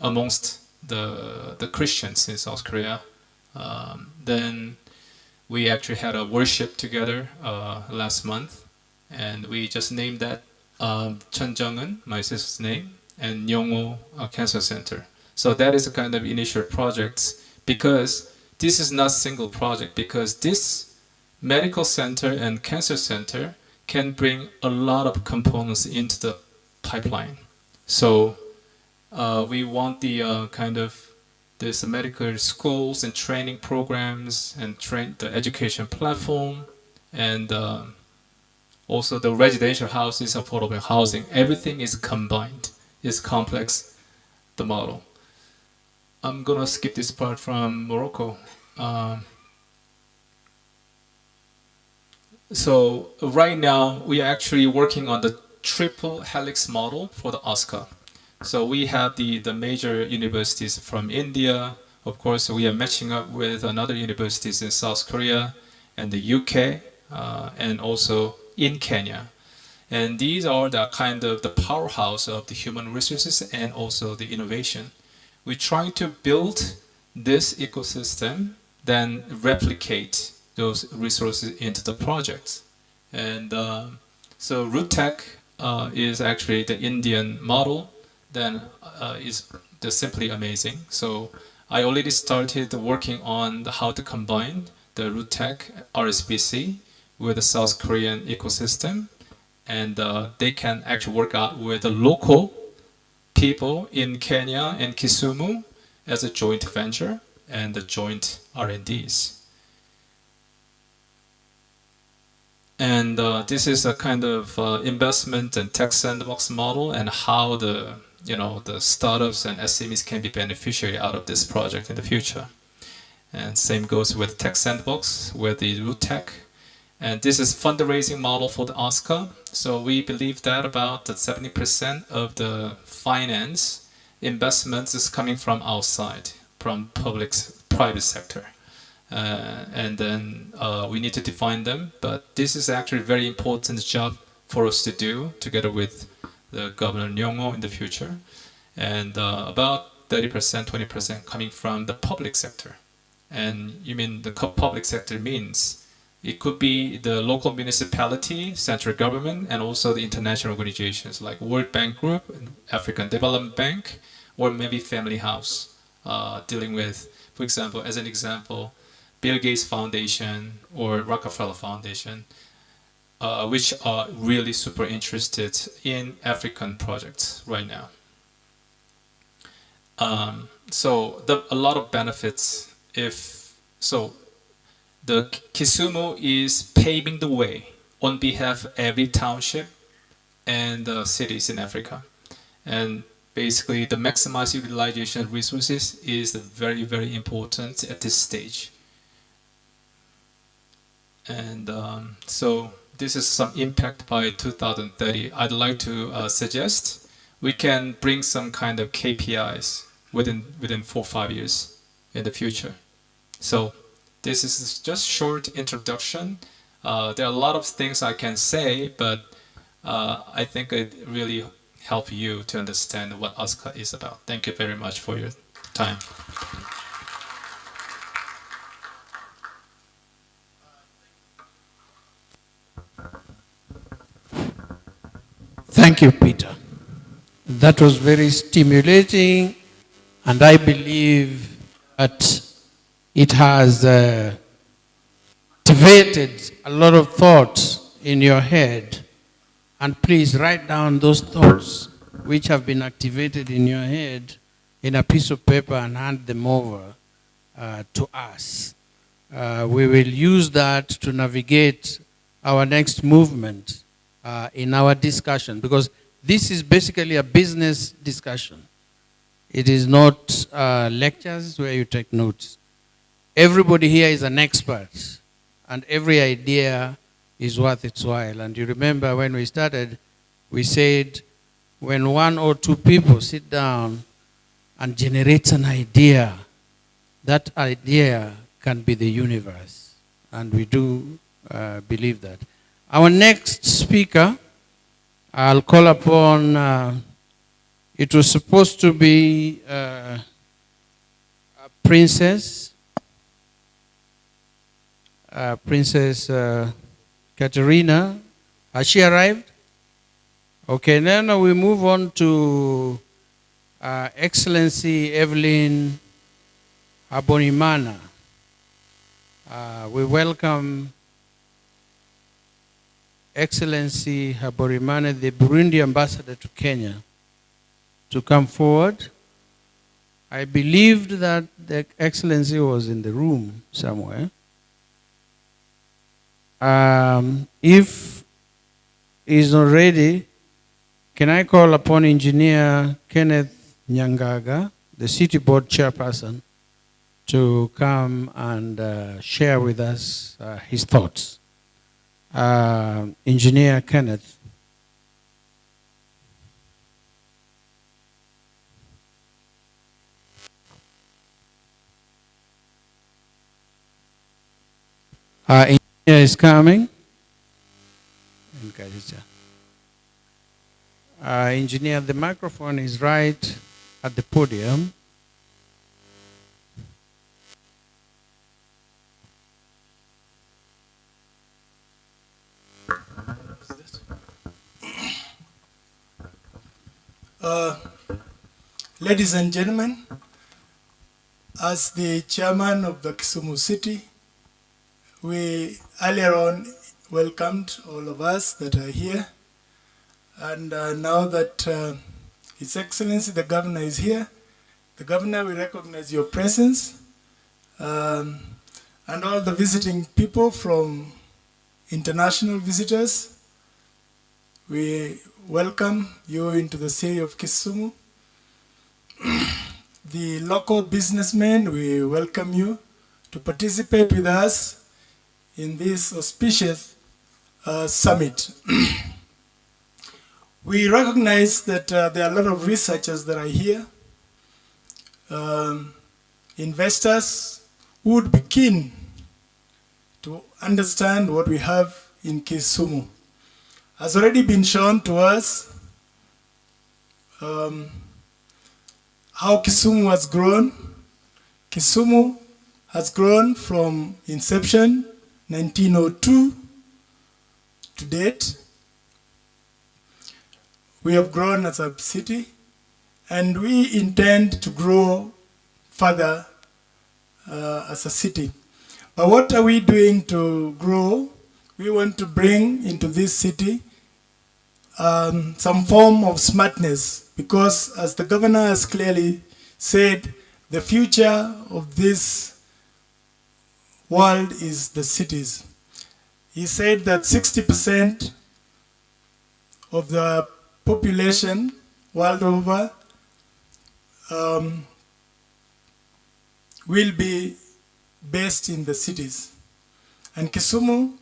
amongst the Christians in South Korea. Then we actually had a worship together last month, and we just named that Chun Jung-un, my sister's name, and Nyong'o Cancer Center. So that is a kind of initial projects, because this is not single project, because this medical center and cancer center can bring a lot of components into the pipeline. So we want the kind of this medical schools and training programs and the education platform, and also the residential houses, affordable housing. Everything is combined. It's complex, the model. I'm gonna skip this part from Morocco. So right now we are actually working on the triple helix model for the Asca. So we have the major universities from India. Of course, we are matching up with another universities in South Korea and the UK, and also in Kenya. And these are the kind of the powerhouse of the human resources and also the innovation. We're trying to build this ecosystem, then replicate those resources into the projects. And so RootTech is actually the Indian model, then is just simply amazing. So I already started working on how to combine the RootTech RSBC with the South Korean ecosystem, and they can actually work out with the local people in Kenya and Kisumu as a joint venture and the joint R&Ds. And this is a kind of investment and tech sandbox model, and how the startups and SMEs can be beneficiary out of this project in the future. And same goes with tech sandbox with the RootTech. And this is fundraising model for the Asca. So we believe that about 70% of the finance investments is coming from outside, from private sector. And then we need to define them, but this is actually a very important job for us to do together with the Governor Nyong'o in the future, and about 30%, 20% coming from the public sector. And you mean the public sector means it could be the local municipality, central government, and also the international organizations like World Bank Group, African Development Bank, or maybe Family House, dealing with, for example, as an example, Bill Gates Foundation or Rockefeller Foundation, which are really super interested in African projects right now. So a lot of benefits. The Kisumu is paving the way on behalf of every township and cities in Africa. And basically the maximized utilization of resources is very, very important at this stage. And so this is some impact by 2030. I'd like to suggest we can bring some kind of KPIs within 4 or 5 years in the future. So this is just short introduction. There are a lot of things I can say, but I think it really help you to understand what Asca is about. Thank you very much for your time. Thank you, Peter. That was very stimulating, and I believe that it has activated a lot of thoughts in your head. And please write down those thoughts which have been activated in your head in a piece of paper and hand them over to us. We will use that to navigate our next movement in our discussion, because this is basically a business discussion. It is not lectures where you take notes. Everybody here is an expert, and every idea is worth its while. And you remember when we started, we said when 1 or 2 people sit down and generate an idea, that idea can be the universe. And we do believe that. Our next speaker, I'll call upon, it was supposed to be a Princess Katerina. Has she arrived? Okay, now we move on to Excellency Evelyn Habonimana. We welcome Excellency Habonimana, the Burundi ambassador to Kenya, to come forward. I believed that the Excellency was in the room somewhere. If he's not ready, can I call upon Engineer Kenneth Nyangaga, the City Board Chairperson, to come and share with us his thoughts. Engineer Kenneth. Engineer is coming. Engineer, the microphone is right at the podium. Ladies and gentlemen, as the chairman of the Kisumu City, we earlier on welcomed all of us that are here. And now that His Excellency the Governor is here, the Governor will recognize your presence, and all the visiting people from international visitors. We welcome you into the city of Kisumu. The local businessmen, we welcome you to participate with us in this auspicious summit. We recognize that there are a lot of researchers that are here, investors who would be keen to understand what we have in Kisumu. has already been shown to us how Kisumu has grown. Kisumu has grown from inception, 1902, to date. We have grown as a city, and we intend to grow further as a city. But what are we doing to grow? We want to bring into this city some form of smartness, because as the governor has clearly said, the future of this world is the cities. He said that 60% of the population world over will be based in the cities. And Kisumu,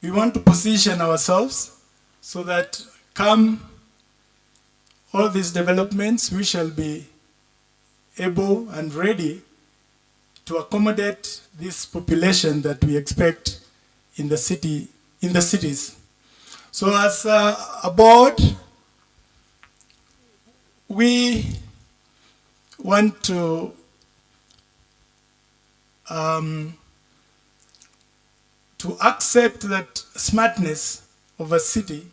we want to position ourselves so that come all these developments, we shall be able and ready to accommodate this population that we expect in the city, in the cities. So as a board, we want to accept that smartness of a city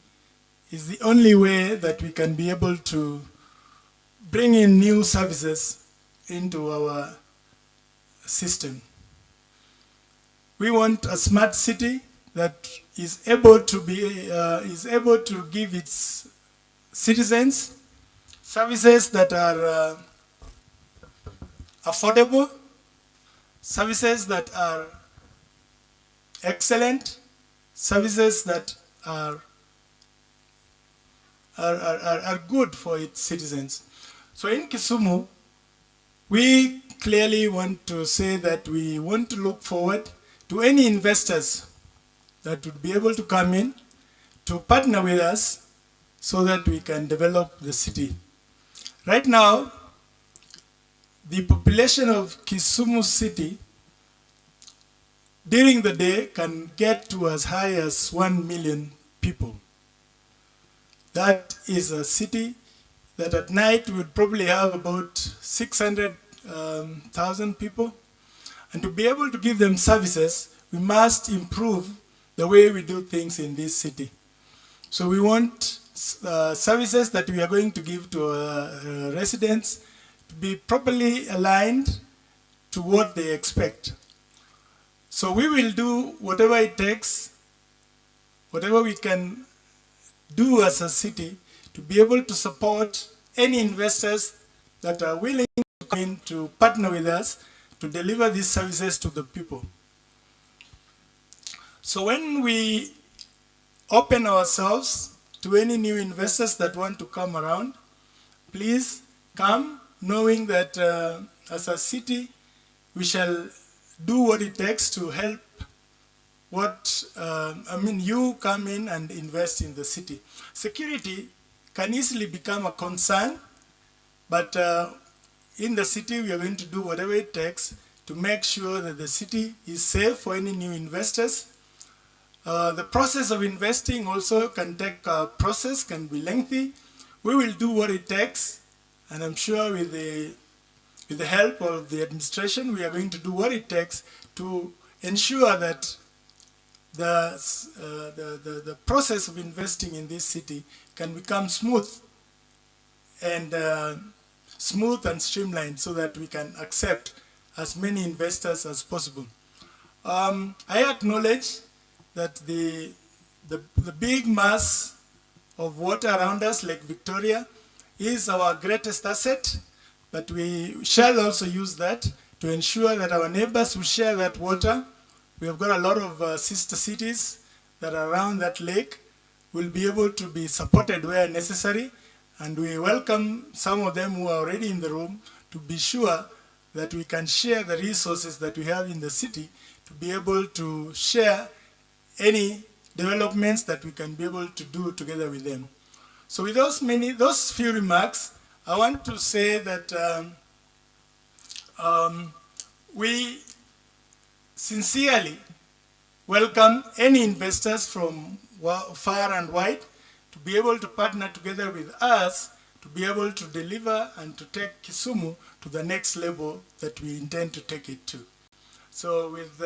is the only way that we can be able to bring in new services into our system. We want a smart city that is able to give its citizens services that are affordable, services that are excellent, services that are good for its citizens. So in Kisumu, we clearly want to say that we want to look forward to any investors that would be able to come in to partner with us so that we can develop the city. Right now, the population of Kisumu city during the day can get to as high as 1 million people. That is a city that at night would probably have about 600,000 people. And to be able to give them services, we must improve the way we do things in this city. So we want services that we are going to give to residents to be properly aligned to what they expect. So we will do whatever it takes, whatever we can do as a city to be able to support any investors that are willing to come in to partner with us to deliver these services to the people. So when we open ourselves to any new investors that want to come around, please come knowing that as a city, we shall do what it takes to help you come in and invest in the city. Security can easily become a concern, but in the city, we are going to do whatever it takes to make sure that the city is safe for any new investors. The process of investing also can take a process, can be lengthy. We will do what it takes, and I'm sure with the help of the administration, we are going to do what it takes to ensure that the process of investing in this city can become smooth and streamlined so that we can accept as many investors as possible. I acknowledge that the big mass of water around us, Lake Victoria, is our greatest asset, but we shall also use that to ensure that our neighbors who share that water, we have got a lot of sister cities that are around that lake, will be able to be supported where necessary, and we welcome some of them who are already in the room to be sure that we can share the resources that we have in the city to be able to share any developments that we can be able to do together with them. So with those few remarks, I want to say that we sincerely welcome any investors from far and wide to be able to partner together with us to be able to deliver and to take Kisumu to the next level that we intend to take it to. So with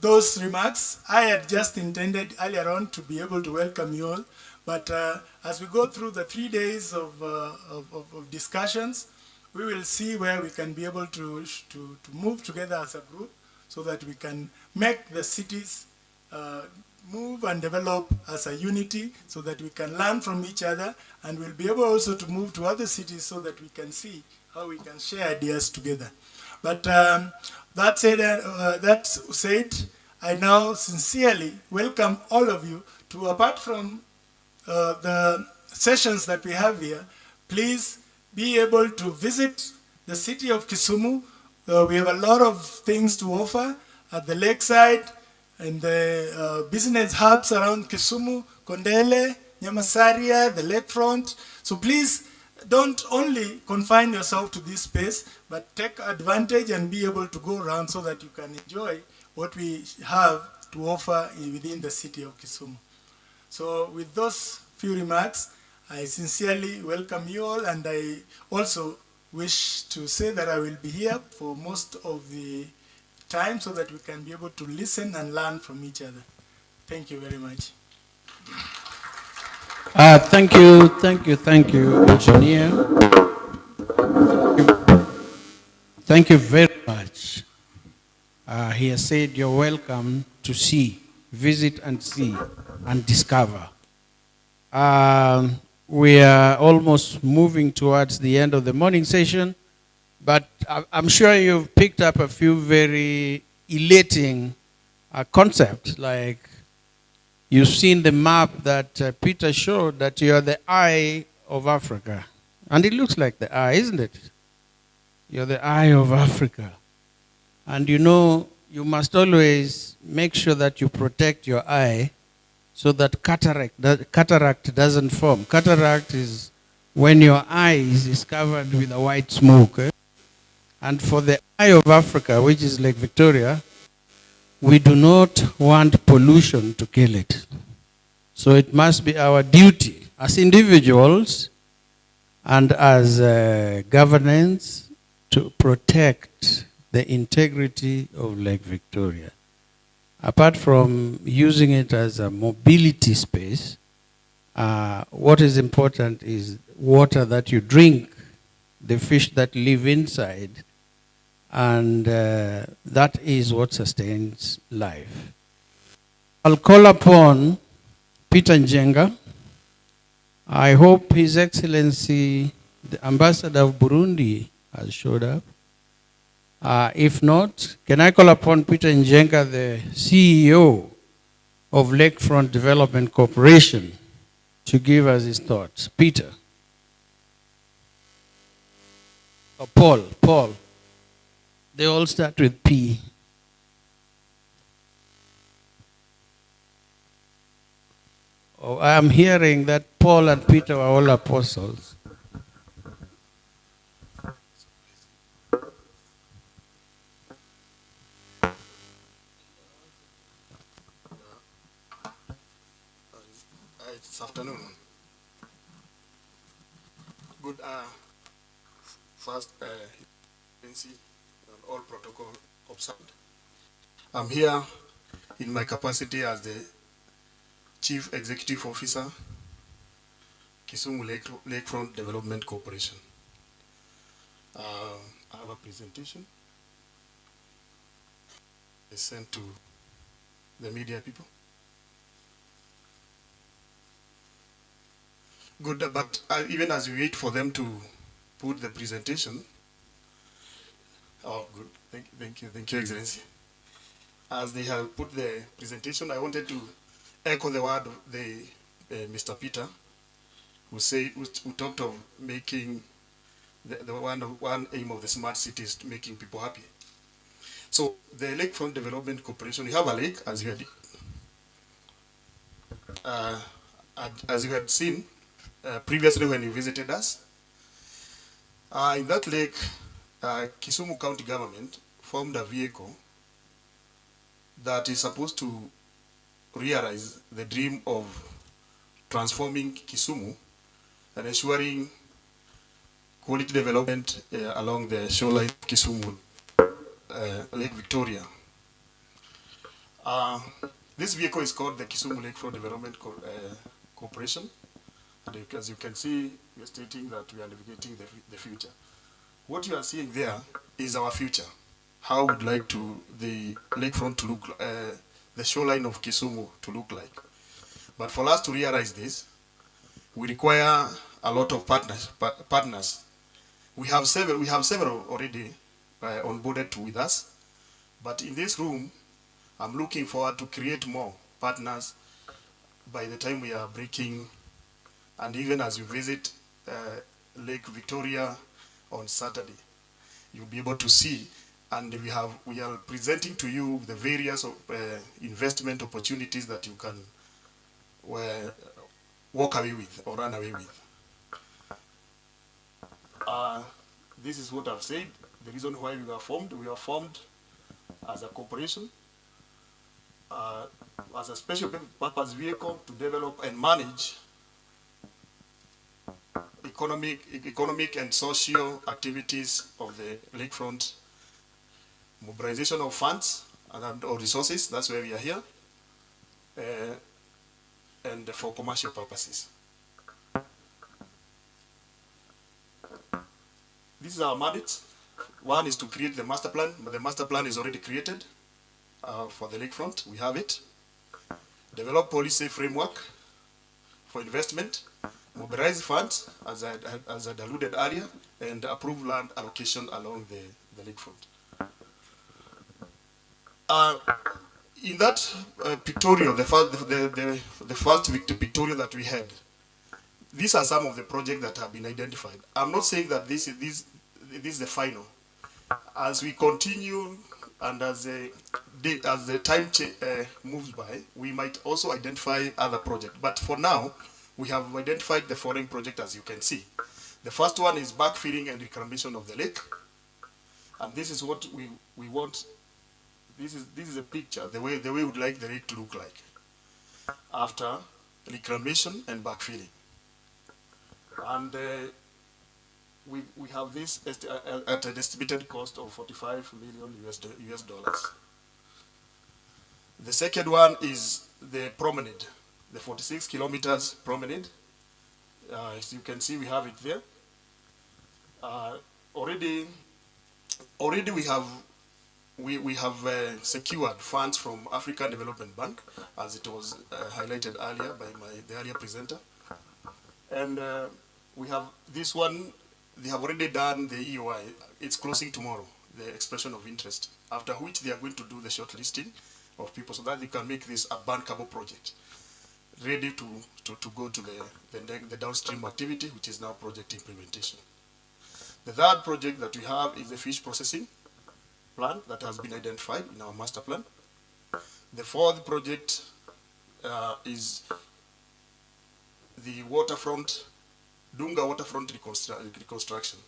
those remarks, I had just intended earlier on to be able to welcome you all, but as we go through the 3 days of discussions, we will see where we can be able to move together as a group so that we can make the cities move and develop as a unity so that we can learn from each other, and we'll be able also to move to other cities so that we can see how we can share ideas together. But that said, I now sincerely welcome all of you to, apart from the sessions that we have here, please be able to visit the city of Kisumu. We have a lot of things to offer at the lakeside and the business hubs around Kisumu, Kondele, Nyamasaria, the lakefront. So please don't only confine yourself to this space, but take advantage and be able to go around so that you can enjoy what we have to offer within the city of Kisumu. So with those few remarks, I sincerely welcome you all, and I also wish to say that I will be here for most of the time so that we can be able to listen and learn from each other. Thank you very much. Thank you, engineer. Thank you very much. He has said you're welcome to see, visit and see and discover. We are almost moving towards the end of the morning session, but I'm sure you've picked up a few very elating concepts, like you've seen the map that Peter showed, that you're the eye of Africa. And it looks like the eye, isn't it? You're the eye of Africa. And you know, you must always make sure that you protect your eye so that cataract doesn't form. Cataract is when your eye is covered with a white smoke. And for the eye of Africa, which is Lake Victoria, we do not want pollution to kill it. So it must be our duty as individuals and as governance to protect the integrity of Lake Victoria. Apart from using it as a mobility space, what is important is water that you drink, the fish that live inside, and that is what sustains life. I'll call upon Peter Njenga. I hope His Excellency, the Ambassador of Burundi, has showed up. If not, can I call upon Peter Njenga, the CEO of Lakefront Development Corporation, to give us his thoughts? Peter. Or Paul. They all start with P. Oh, I am hearing that Paul and Peter are all apostles. It's afternoon. Good. First, and all protocol observed. I'm here in my capacity as the Chief Executive Officer, Kisumu Lakefront Development Corporation. I have a presentation I sent to the media people. Good, but even as we wait for them to put the presentation, oh, good, thank you, Excellency. As they have put the presentation, I wanted to echo the word of Mr. Peter, who talked of making the one aim of the smart cities to making people happy. So the Lakefront Development Corporation, we have a lake, as you had seen previously when you visited us. In that lake, Kisumu County government formed a vehicle that is supposed to realize the dream of transforming Kisumu and ensuring quality development along the shoreline of Kisumu, Lake Victoria. This vehicle is called the Kisumu Lakefront Development Corporation. And as you can see, we are stating that we are navigating the future. What you are seeing there is our future. How we'd like the lakefront to look, the shoreline of Kisumu to look like. But for us to realize this, we require a lot of partners. We have several already onboarded with us. But in this room, I'm looking forward to create more partners by the time we are breaking, and even as you visit Lake Victoria on Saturday, you'll be able to see, and we are presenting to you the various investment opportunities that you can walk away with or run away with. This is what I've said. The reason why we were formed as a corporation, as a special purpose vehicle to develop and manage economic and social activities of the lakefront, mobilization of funds or resources, that's why we are here, and for commercial purposes. This is our mandate. One is to create the master plan, but the master plan is already created for the lakefront. We have it. Develop policy framework for investment, mobilize funds, as I alluded earlier, and approve land allocation along the lakefront. In that pictorial, the first pictorial that we had, these are some of the projects that have been identified. I'm not saying that this is the final. As we continue and as the time moves by, we might also identify other projects. But for now, we have identified the following project, as you can see. The first one is backfilling and reclamation of the lake. And this is what we want. This is a picture, the way we would like the lake to look like after reclamation and backfilling. And we have this at an estimated cost of $45 million US dollars. The second one is the promenade, the 46 kilometers promenade. As you can see, we have it there. Already we have secured funds from African Development Bank, as it was highlighted earlier by the earlier presenter. And we have this one. They have already done the EOI. It's closing tomorrow, the expression of interest, after which they are going to do the shortlisting of people so that they can make this a bankable project, ready to go to the downstream activity, which is now project implementation. The third project that we have is the fish processing plan that has been identified in our master plan. The fourth project is the waterfront, Dunga waterfront reconstruction.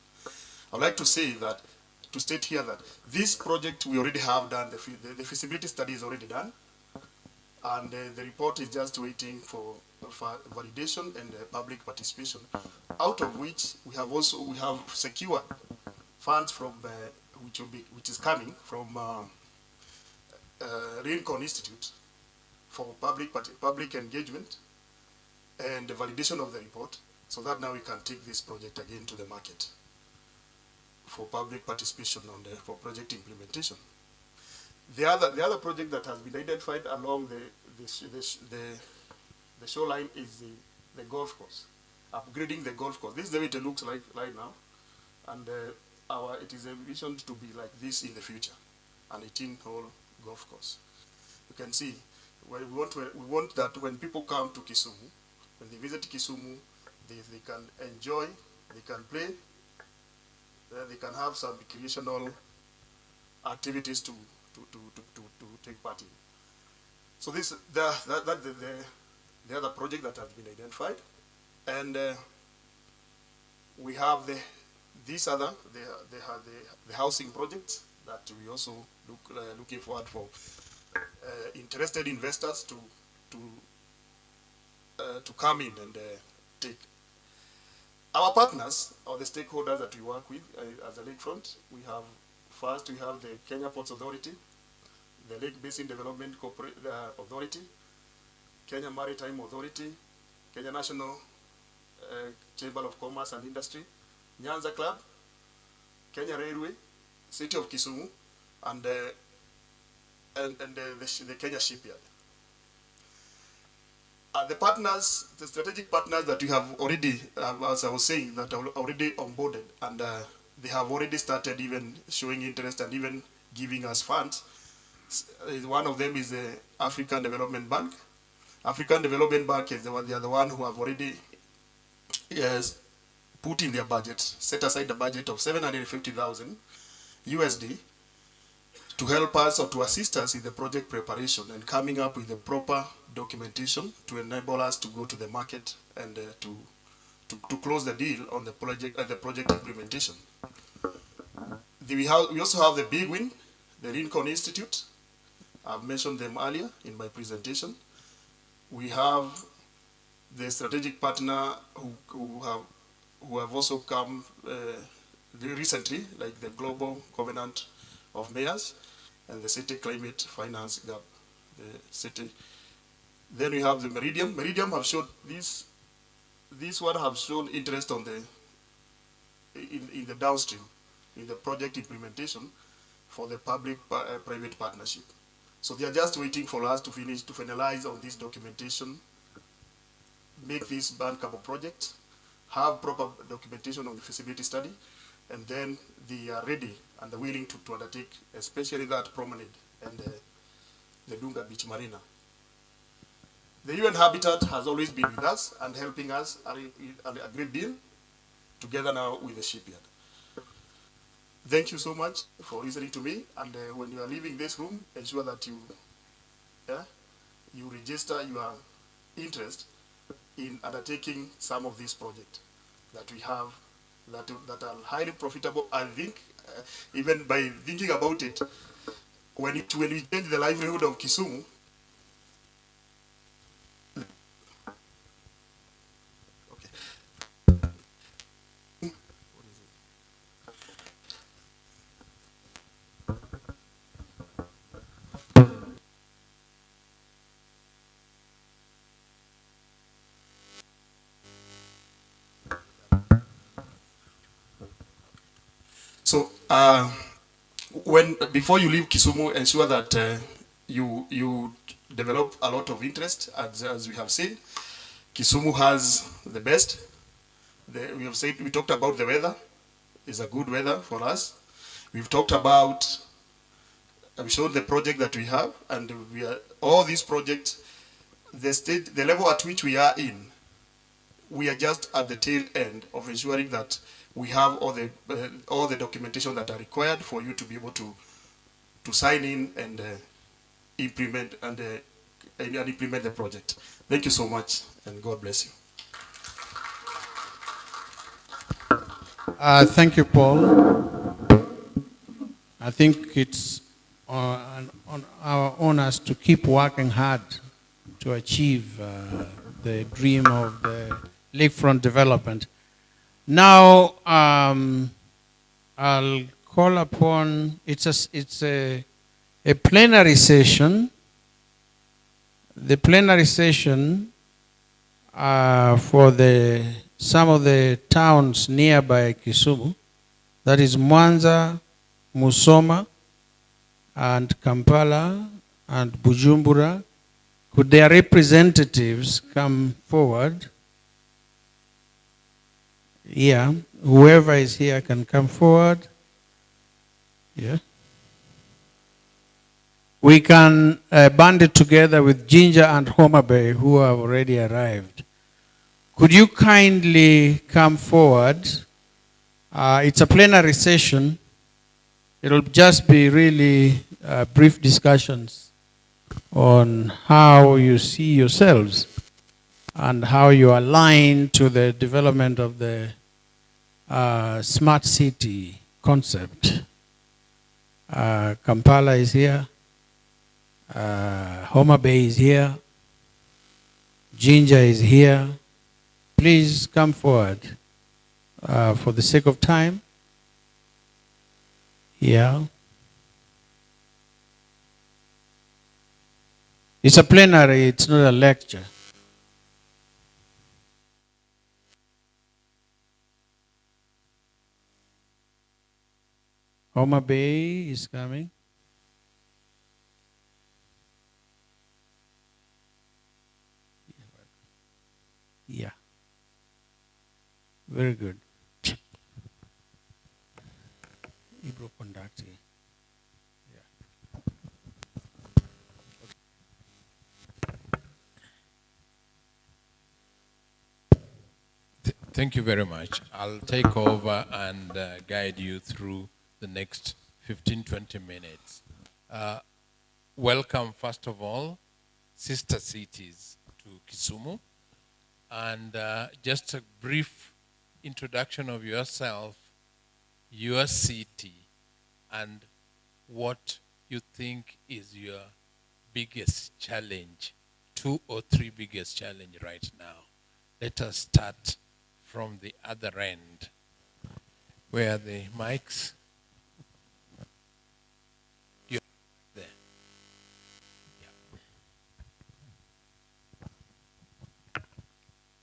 I would like to state here that this project we already have done, the feasibility study is already done, and the report is just waiting for validation and public participation, out of which we have secured funds from which is coming from Rincon Institute for public engagement and the validation of the report, so that now we can take this project again to the market for public participation for project implementation. The other project that has been identified along the shoreline is the golf course, upgrading the golf course. This is the way it looks like right now, and it is envisioned to be like this in the future, an 18-hole golf course. You can see we want that when people come to Kisumu, when they visit Kisumu, they can enjoy, they can play, they can have some recreational activities to take part in. So that's the other project that has been identified, and we have the housing projects that we also looking forward for interested investors to to come in and take. Our partners, or the stakeholders that we work with as a lakefront, first we have the Kenya Ports Authority, the Lake Basin Development Authority, Kenya Maritime Authority, Kenya National Chamber of Commerce and Industry, Nyanza Club, Kenya Railway, City of Kisumu, and the Kenya Shipyard. The partners, the strategic partners that we have already, as I was saying, that are already onboarded, and they have already started even showing interest and even giving us funds. One of them is the African Development Bank. African Development Bank is they are the one who have already put in their budget, set aside a budget of 750,000 USD to help us or to assist us in the project preparation and coming up with the proper documentation to enable us to go to the market and to close the deal on the project implementation. We also have the big win, the Lincoln Institute. I've mentioned them earlier in my presentation. We have the strategic partner who have also come recently, like the Global Covenant of Mayors and the City Climate Finance Gap. The city. Then we have the Meridian. Meridian have shown this one have shown interest on in the downstream, in the project implementation for the public-private partnership. So they are just waiting for us to finalize on this documentation, make this bankable project, have proper documentation on the feasibility study, and then they are ready and willing to undertake, especially that promenade and the Dunga Beach Marina. The UN Habitat has always been with us and helping us a great deal, together now with the shipyard. Thank you so much for listening to me, and when you are leaving this room, ensure that you register your interest in undertaking some of these projects that we have that are highly profitable. I think even by thinking about it, when we change the livelihood of Kisumu, so before you leave Kisumu, ensure that you develop a lot of interest. As we have seen, Kisumu has the best. We talked about the weather. It's a good weather for us. We've talked about, I've shown the project that we have, and all these projects, the level at which we are in, we are just at the tail end of ensuring that we have all the documentation that are required for you to be able to sign in and implement and implement the project. Thank you so much, and God bless you. Thank you, Paul. I think it's on our owners to keep working hard to achieve the dream of the lakefront development. Now, I'll call upon, it's a plenary session. The plenary session for some of the towns nearby Kisumu, that is Mwanza, Musoma, and Kampala, and Bujumbura. Could their representatives come forward? Yeah, whoever is here can come forward. Yeah. We can band it together with Ginger and Homa Bay, who have already arrived. Could you kindly come forward? It's a plenary session. It'll just be really brief discussions on how you see yourselves and how you align to the development of the smart city concept. Kampala is here. Homa Bay is here. Ginger is here. Please come forward for the sake of time. Yeah. It's a plenary, it's not a lecture. Homa Bay is coming. Yeah. Very good. Ibro conduct. Thank you very much. I'll take over and guide you through the next 15-20 minutes. Welcome, first of all, sister cities to Kisumu. And just a brief introduction of yourself, your city, and what you think is your biggest challenge, 2 or 3 biggest challenge right now. Let us start from the other end. Where are the mics? You're there. Yeah.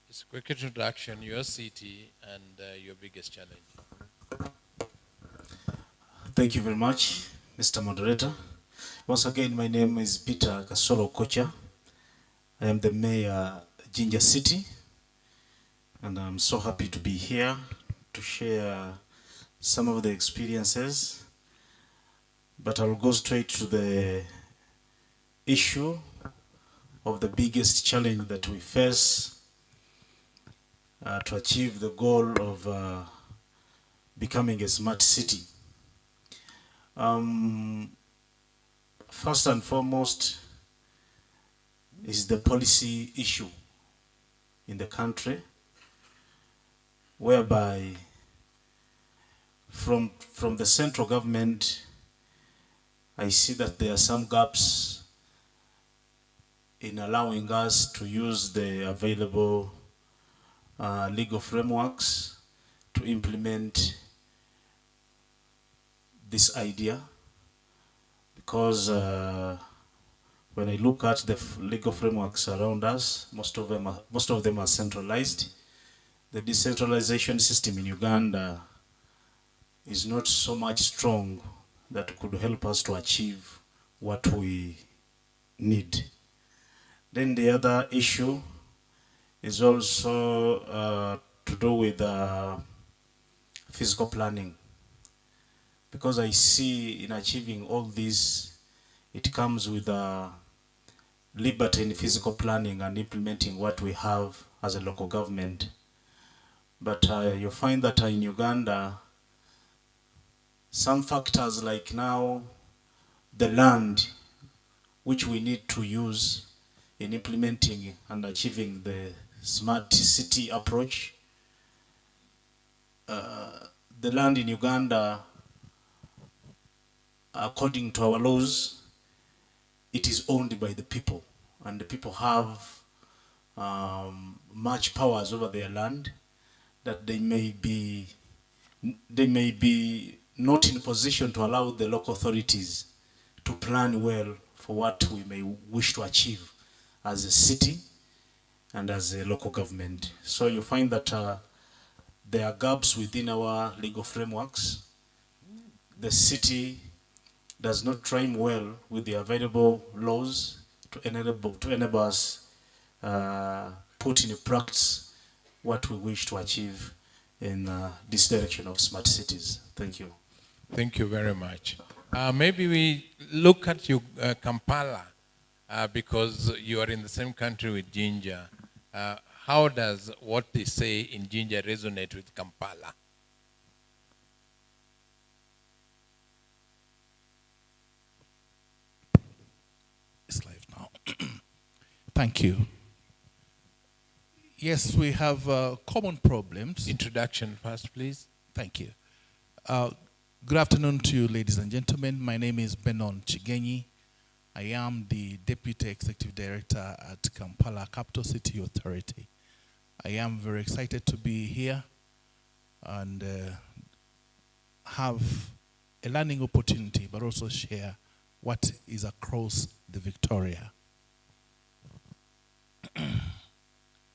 Just a quick introduction, your city and your biggest challenge. Thank you very much, Mr. Moderator. Once again, my name is Peter Kasolo Kocha. I am the mayor of Ginger City, and I'm so happy to be here to share some of the experiences. But I'll go straight to the issue of the biggest challenge that we face to achieve the goal of becoming a smart city. First and foremost is the policy issue in the country, whereby from the central government, I see that there are some gaps in allowing us to use the available legal frameworks to implement this idea, because when I look at the legal frameworks around us, most of them are centralized. The decentralization system in Uganda is not so much strong that could help us to achieve what we need. Then the other issue is also to do with physical planning, because I see in achieving all this, it comes with liberty in physical planning and implementing what we have as a local government. But you find that in Uganda, some factors like now the land, which we need to use in implementing and achieving the smart city approach, the land in Uganda, according to our laws, it is owned by the people, and the people have much powers over their land that they may be not in a position to allow the local authorities to plan well for what we may wish to achieve as a city and as a local government. So you find that there are gaps within our legal frameworks. The city does not rhyme well with the available laws to enable us put in practice what we wish to achieve in this direction of smart cities. Thank you. Thank you very much. Maybe we look at you, Kampala, because you are in the same country with Ginger. How does what they say in Ginger resonate with Kampala? It's live now. Thank you. Yes, we have common problems. Introduction first, please. Thank you. Good afternoon to you, ladies and gentlemen. My name is Benon Chigenyi. I am the Deputy Executive Director at Kampala Capital City Authority. I am very excited to be here and have a learning opportunity, but also share what is across the Victoria.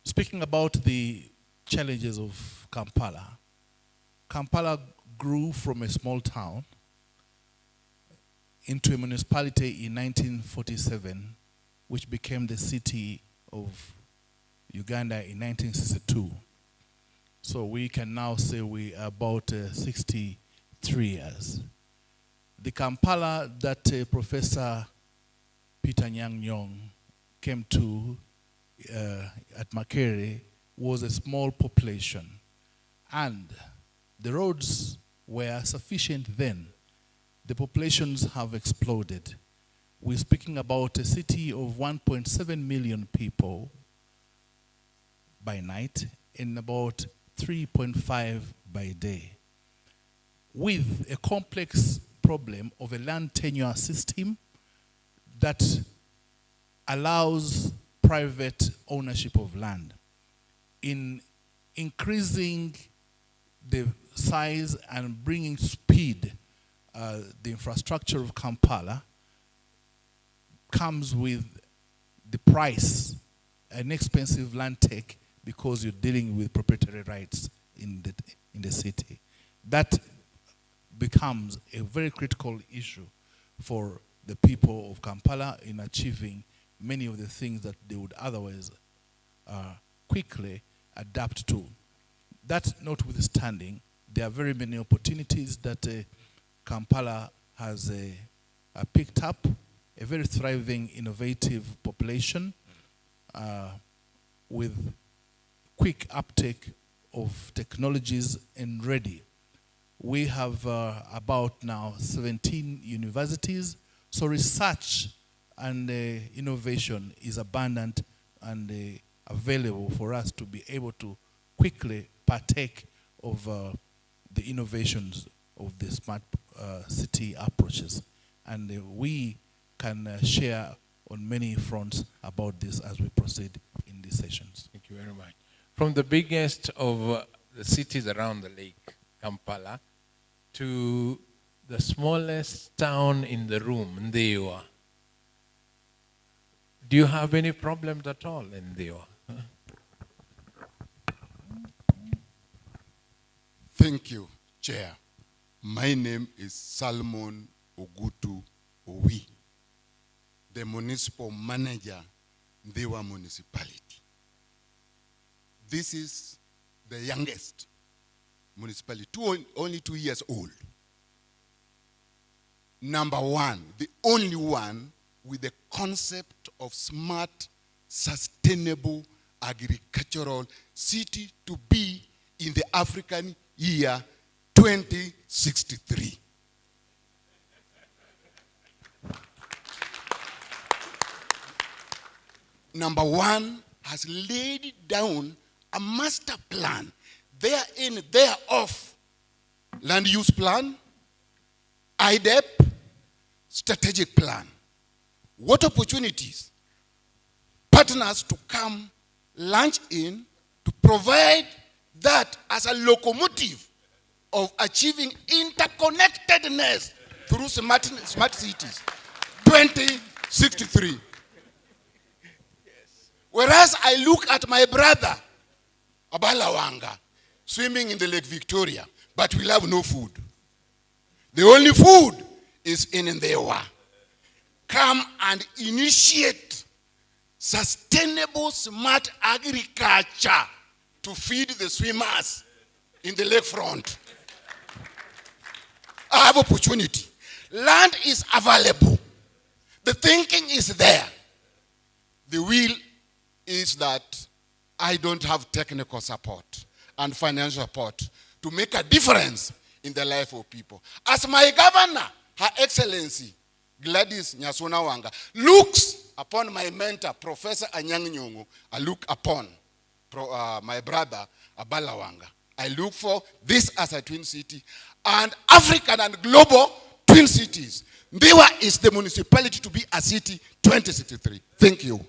Speaking about the challenges of Kampala, Kampala grew from a small town into a municipality in 1947, which became the city of Uganda in 1962. So we can now say we are about 63 years. The Kampala that Professor Peter Nyang came to at Makere was a small population, and the roads were sufficient then. The populations have exploded. We're speaking about a city of 1.7 million people by night and about 3.5 by day, with a complex problem of a land tenure system that allows private ownership of land. In increasing the size and bringing speed, the infrastructure of Kampala comes with the price, an expensive land take, because you're dealing with proprietary rights in the city. That becomes a very critical issue for the people of Kampala in achieving many of the things that they would otherwise quickly adapt to. That notwithstanding, there are very many opportunities that Kampala has picked up, a very thriving, innovative population with quick uptake of technologies and ready. We have about now 17 universities, so research and innovation is abundant and available for us to be able to quickly partake of the innovations of the smart city approaches. And we can share on many fronts about this as we proceed in these sessions. Thank you very much. From the biggest of the cities around the lake, Kampala, to the smallest town in the room, Ndewa. Do you have any problems at all in Ndewa? Thank you, Chair. My name is Salmon Ogutu Owi, the municipal manager, Ndewa municipality. This is the youngest municipality, only 2 years old. Number one, the only one with the concept of smart, sustainable agricultural city to be in the African year 2063. Number one has laid down a master plan, therein, thereof, land use plan, IDEP, strategic plan. What opportunities? Partners to come launch in to provide that as a locomotive of achieving interconnectedness through smart cities. 2063. Whereas I look at my brother, Abalawanga, swimming in the Lake Victoria, but we'll have no food. The only food is in Ndewa. Come and initiate sustainable smart agriculture to feed the swimmers in the lakefront. I have opportunity. Land is available. The thinking is there. The will is that I don't have technical support and financial support to make a difference in the life of people. As my governor, Her Excellency Gladys Nyasona Wanga, looks upon my mentor, Professor Anyang' Nyong'o, I look upon my brother, Abala Wanga. I look for this as a twin city and African and global twin cities. Ndiwa is the municipality to be a city 2063. Thank you.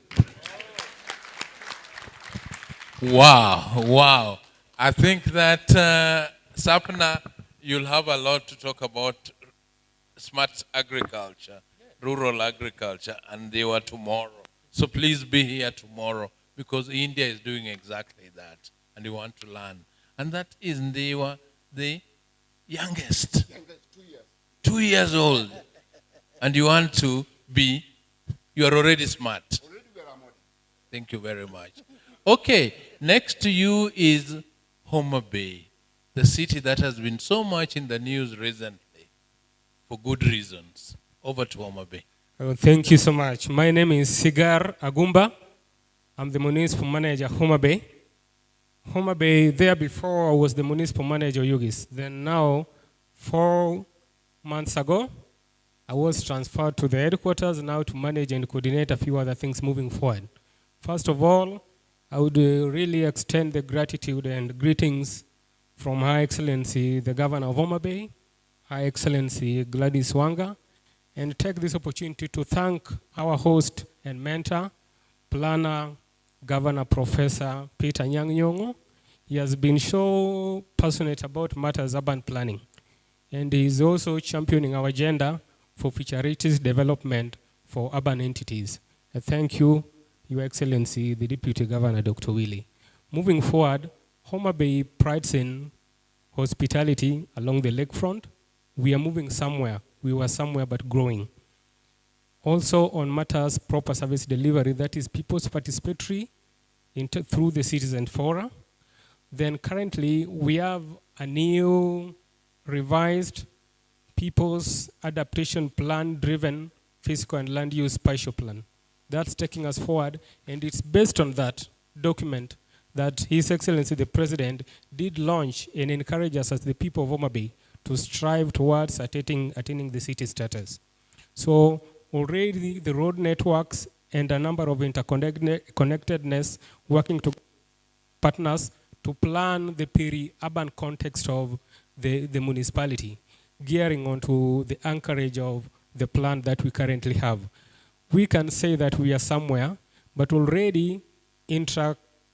Wow, wow. I think that, Sapna, you'll have a lot to talk about smart agriculture, rural agriculture, and they were tomorrow. So please be here tomorrow, because India is doing exactly that, and you want to learn. And that is Ndewa, the youngest. 2 years old. And you want to be, you are already smart. Thank you very much. Okay, next to you is Homa Bay, the city that has been so much in the news recently for good reasons. Over to Homa Bay. Oh, thank you so much. My name is Sigar Agumba. I'm the municipal manager, Homa Bay. Homa Bay, there before I was the municipal manager, Yugis. Then now, 4 months ago, I was transferred to the headquarters now to manage and coordinate a few other things moving forward. First of all, I would really extend the gratitude and greetings from Her Excellency, the Governor of Homa Bay, Her Excellency Gladys Wanga, and take this opportunity to thank our host and mentor, planner, Governor Professor Peter Nyang'-Nyong'o. He has been so passionate about matters urban planning, and he is also championing our agenda for futurities development for urban entities. I thank you, Your Excellency, the Deputy Governor, Dr. Willie. Moving forward, Homa Bay prides in hospitality along the lakefront. We are moving somewhere. We were somewhere but growing. Also on matters proper service delivery, that is people's participatory through the citizen fora. Then currently we have a new revised people's adaptation plan driven physical and land use spatial plan. That's taking us forward, and it's based on that document that His Excellency the President did launch and encourage us as the people of Homa Bay to strive towards attaining the city status. So already the road networks and a number of interconnectedness working to partners to plan the peri-urban context of the municipality, gearing onto the anchorage of the plan that we currently have. We can say that we are somewhere, but already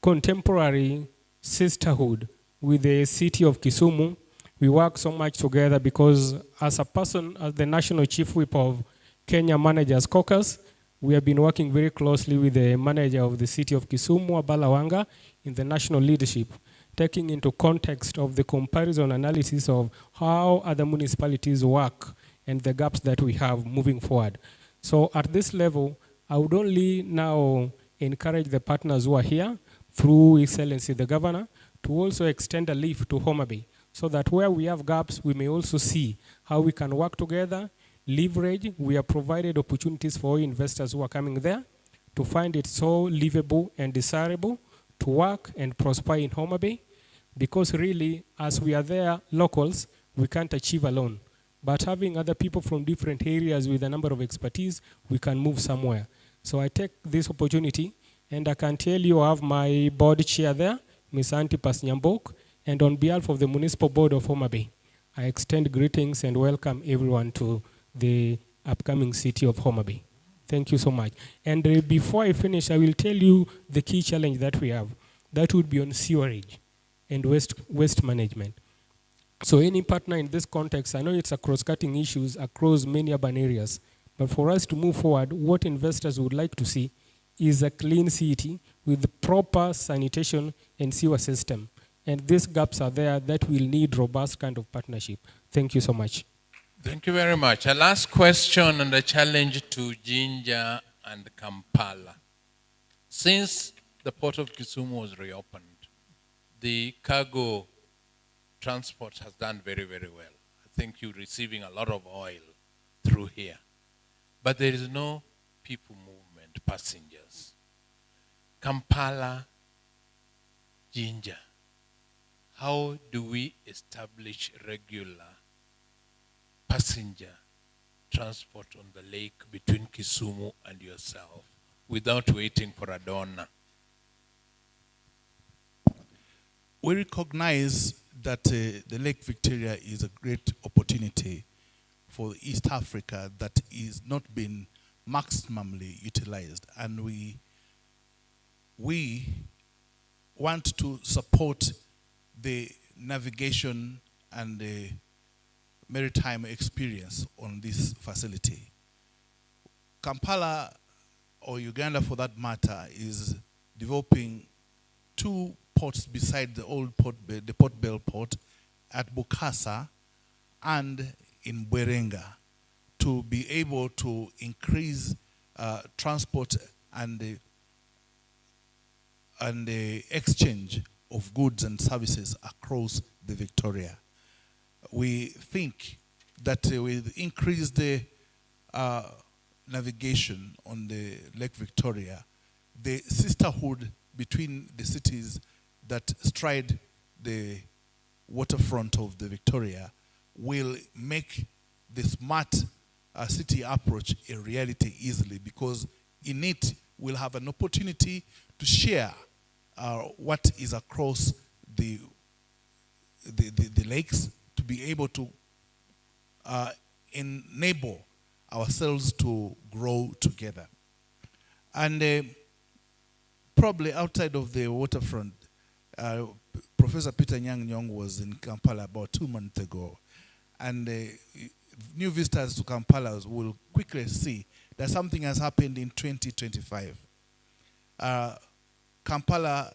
contemporary sisterhood with the city of Kisumu. We work so much together because as the National Chief Whip of Kenya Managers Caucus, we have been working very closely with the manager of the city of Kisumu, Abala Wanga, in the national leadership, taking into context of the comparison analysis of how other municipalities work and the gaps that we have moving forward. So at this level, I would only now encourage the partners who are here, through His Excellency the Governor, to also extend a leaf to Homa Bay, so that where we have gaps, we may also see how we can work together, leverage. We have provided opportunities for investors who are coming there to find it so livable and desirable to work and prosper in Homa Bay, because really, as we are there, locals, we can't achieve alone. But having other people from different areas with a number of expertise, we can move somewhere. So I take this opportunity, and I can tell you I have my board chair there, Ms. Antipas Nyambok, and on behalf of the Municipal Board of Homa Bay, I extend greetings and welcome everyone to the upcoming city of Homa Bay. Thank you so much. And before I finish, I will tell you the key challenge that we have. That would be on sewerage and waste management. So any partner in this context, I know it's a cross-cutting issues across many urban areas, but for us to move forward, what investors would like to see is a clean city with proper sanitation and sewer system. And these gaps are there that will need robust kind of partnership. Thank you so much. Thank you very much. A last question and a challenge to Jinja and Kampala. Since the port of Kisumu was reopened, the cargo transport has done very, very well. I think you're receiving a lot of oil through here. But there is no people movement, passengers. Kampala, Jinja, how do we establish regular passenger transport on the lake between Kisumu and yourself without waiting for a donor? We recognize that the Lake Victoria is a great opportunity for East Africa that is not being maximally utilized. And we want to support the navigation and the maritime experience on this facility. Kampala, or Uganda for that matter, is developing 2 ports beside the old port, the Port Bell port at Bukasa and in Bwerenga, to be able to increase transport and the exchange of goods and services across the Victoria. We think that with increased navigation on the Lake Victoria, the sisterhood between the cities that stride the waterfront of the Victoria will make the smart city approach a reality easily, because in it we'll have an opportunity to share what is across the lakes, to be able to enable ourselves to grow together. And probably outside of the waterfront, Professor Peter Nyang was in Kampala about 2 months ago, and new visitors to Kampala will quickly see that something has happened in 2025. Kampala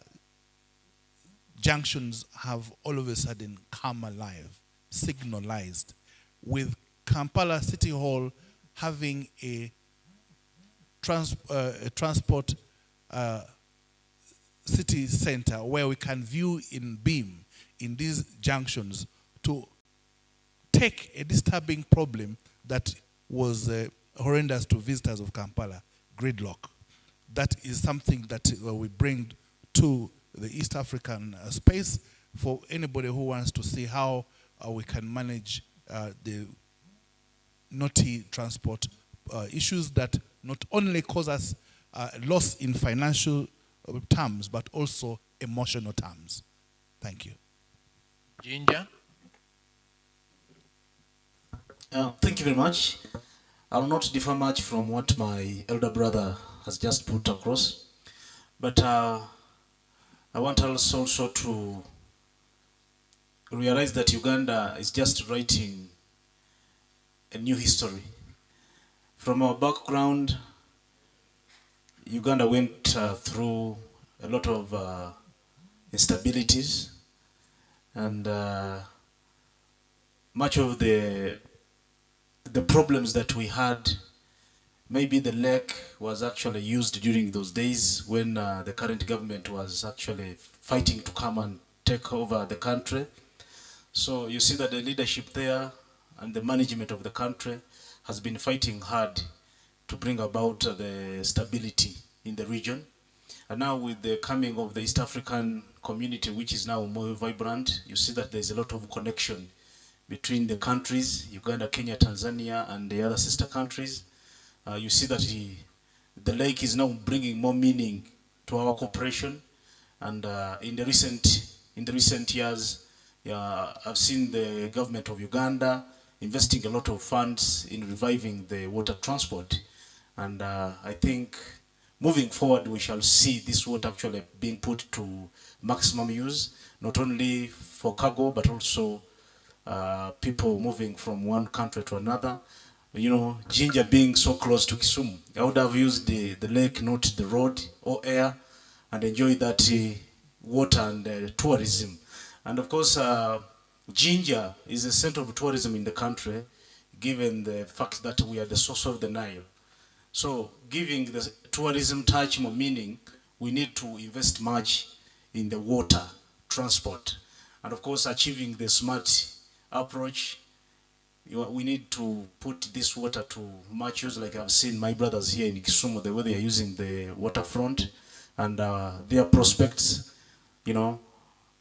junctions have all of a sudden come alive, signalized, with Kampala City Hall having a transport city center where we can view in beam in these junctions to take a disturbing problem that was horrendous to visitors of Kampala, gridlock. That is something that we bring to the East African space for anybody who wants to see how we can manage the knotty transport issues that not only cause us loss in financial terms, but also emotional terms. Thank you. Ginger? Thank you very much. I will not differ much from what my elder brother has just put across, but I want us also to realize that Uganda is just writing a new history. From our background, Uganda went through a lot of instabilities, and much of the problems that we had, maybe the lake was actually used during those days when the current government was actually fighting to come and take over the country. So you see that the leadership there and the management of the country has been fighting hard to bring about the stability in the region. And now with the coming of the East African community, which is now more vibrant, you see that there's a lot of connection between the countries, Uganda, Kenya, Tanzania, and the other sister countries. You see that the lake is now bringing more meaning to our cooperation. And in the recent years, I've seen the government of Uganda investing a lot of funds in reviving the water transport. And I think moving forward, we shall see this water actually being put to maximum use, not only for cargo, but also people moving from one country to another. You know, Jinja being so close to Kisumu, I would have used the lake, not the road or air, and enjoy that water and tourism. And of course, Jinja is a center of tourism in the country, given the fact that we are the source of the Nile. So giving the tourism touch more meaning, we need to invest much in the water transport. And of course, achieving the smart approach, we need to put this water to much use. Like I've seen my brothers here in Kisumu, the way they are using the waterfront and their prospects. You know,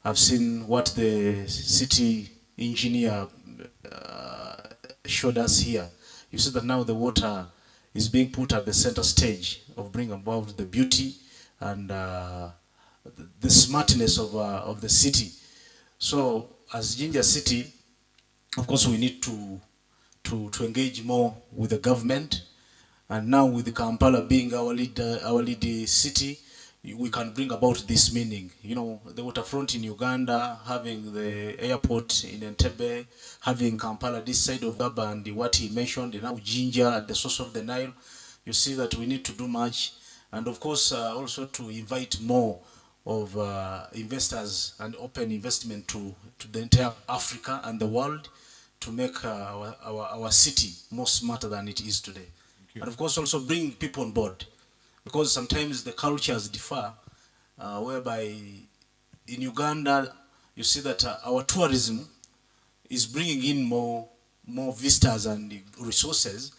I've seen what the city engineer showed us here. You see that now the water is being put at the center stage of bringing about the beauty and the smartness of the city. So as Jinja City, of course, we need to to engage more with the government. And now with Kampala being our lead city, we can bring about this meaning. You know, the waterfront in Uganda, having the airport in Entebbe, having Kampala this side of Gaba, and what he mentioned, now Jinja at the source of the Nile. You see that we need to do much. And of course, also to invite more of investors and open investment to the entire Africa and the world to make our city more smarter than it is today. And of course also bring people on board, because sometimes the cultures differ, whereby in Uganda you see that our tourism is bringing in more visitors and resources,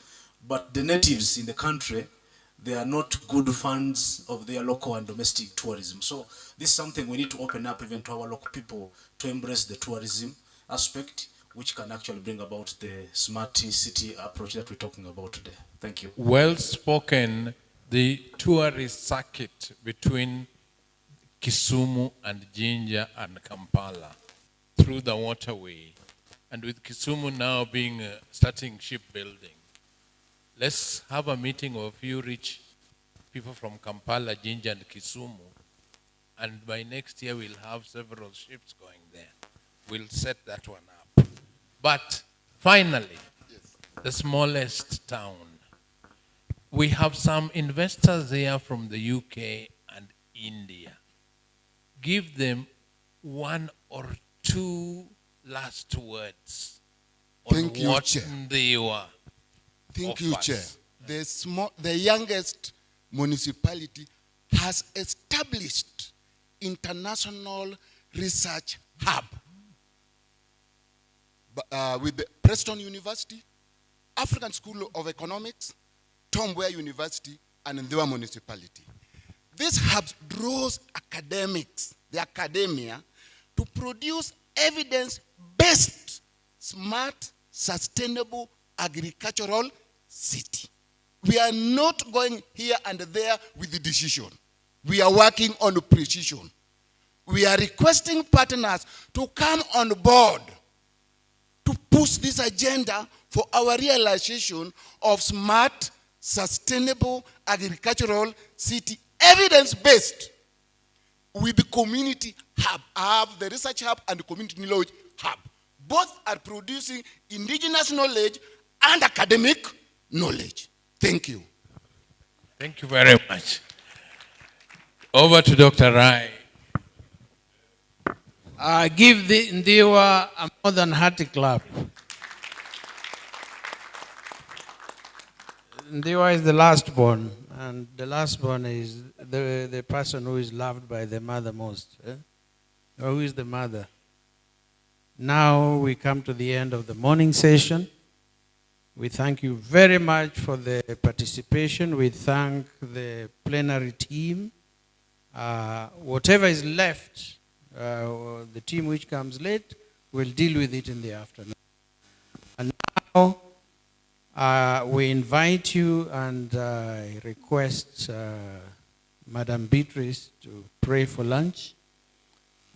but the natives in the country, they are not good fans of their local and domestic tourism. So this is something we need to open up even to our local people to embrace the tourism aspect, which can actually bring about the smart city approach that we're talking about today. Thank you. Well spoken. The tourist circuit between Kisumu and Jinja and Kampala through the waterway, and with Kisumu now being starting shipbuilding. Let's have a meeting of you rich people from Kampala, Jinja, and Kisumu, and by next year we'll have several ships going there. We'll set that one up. But finally, the smallest town. We have some investors here from the UK and India. Give them one or two last words on Thank you, what Chair. Ndiwa Thank you, offers. Chair. The youngest municipality has established international research hub with the Preston University, African School of Economics, Tom Mboya University, and Ndiwa Municipality. This hub draws academics, the academia, to produce evidence-based, smart, sustainable agricultural city. We are not going here and there with the decision. We are working on precision. We are requesting partners to come on board to push this agenda for our realization of smart, sustainable agricultural city, evidence-based, with the community hub. I have the research hub and the community knowledge hub. Both are producing indigenous knowledge and academic knowledge. Thank you. Thank you very much. Over to Dr. Rai. Give the Ndiwa a more than hearty clap. Ndiwa is the last born, and the last born is the person who is loved by the mother most. Or who is the mother? Now we come to the end of the morning session. We thank you very much for the participation. We thank the plenary team. Whatever is left, the team which comes late will deal with it in the afternoon. And now we invite you and request Madam Beatrice to pray for lunch.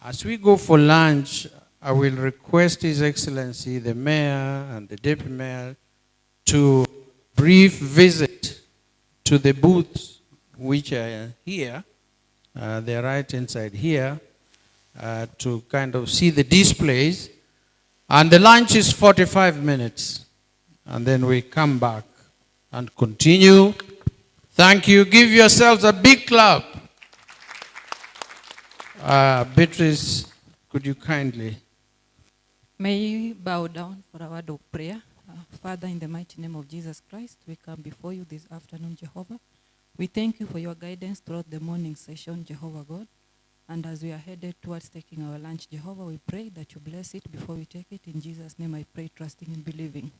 As we go for lunch, I will request His Excellency, the Mayor and the Deputy Mayor, to brief visit to the booths which are here. They're right inside here, to kind of see the displays. And the lunch is 45 minutes. And then we come back and continue. Thank you. Give yourselves a big clap. Beatrice, could you kindly? May we bow down for a word of prayer. Father, in the mighty name of Jesus Christ, we come before you this afternoon, Jehovah. We thank you for your guidance throughout the morning session, Jehovah God. And as we are headed towards taking our lunch, Jehovah, we pray that you bless it before we take it. In Jesus' name I pray, trusting and believing.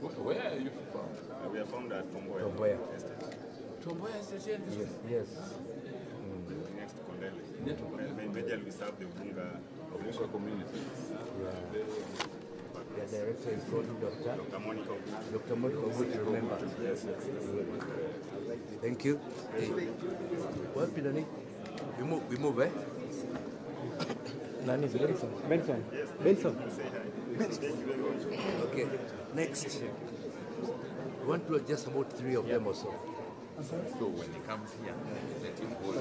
Where are you from? We are from that Tomboya. Tomboya. Estate. Tomboya Estate? Yes. Next to Kondele. Majorly we serve the Ubunga community. Yeah. The director is called Dr. Monica. Dr. Monica, remember. Yes. Thank you. What Pilani? We move, eh? Nani is Benson? Yes. Benson. Okay. Next. We want to just about 3 of them or so. So when he comes here, let him go.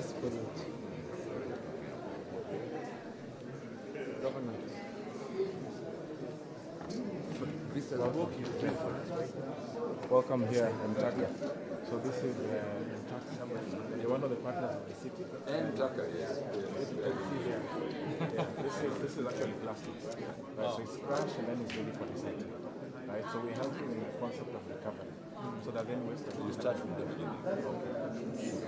Welcome here in Taka. So this is you're one of the partners of the city. And Taka, yes. This is actually plastics. Right? So it's crushed and then it's ready for recycling. Right? So we help in the concept of recovery. So that then waste You start from the beginning.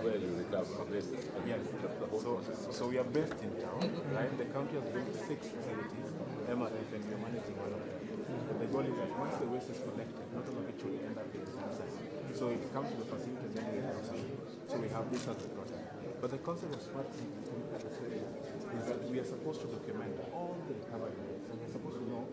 Where you recover waste. Yes. So we are based in town, right? The county has built 6 facilities, MRF, and we are managing one of them. And the goal is that once the waste is collected, not all of it should end up in process. So it comes to the facilities and we process. So we have this as a process. But the concept of smart city is that we are supposed to document all the recovery rates, and we're supposed to know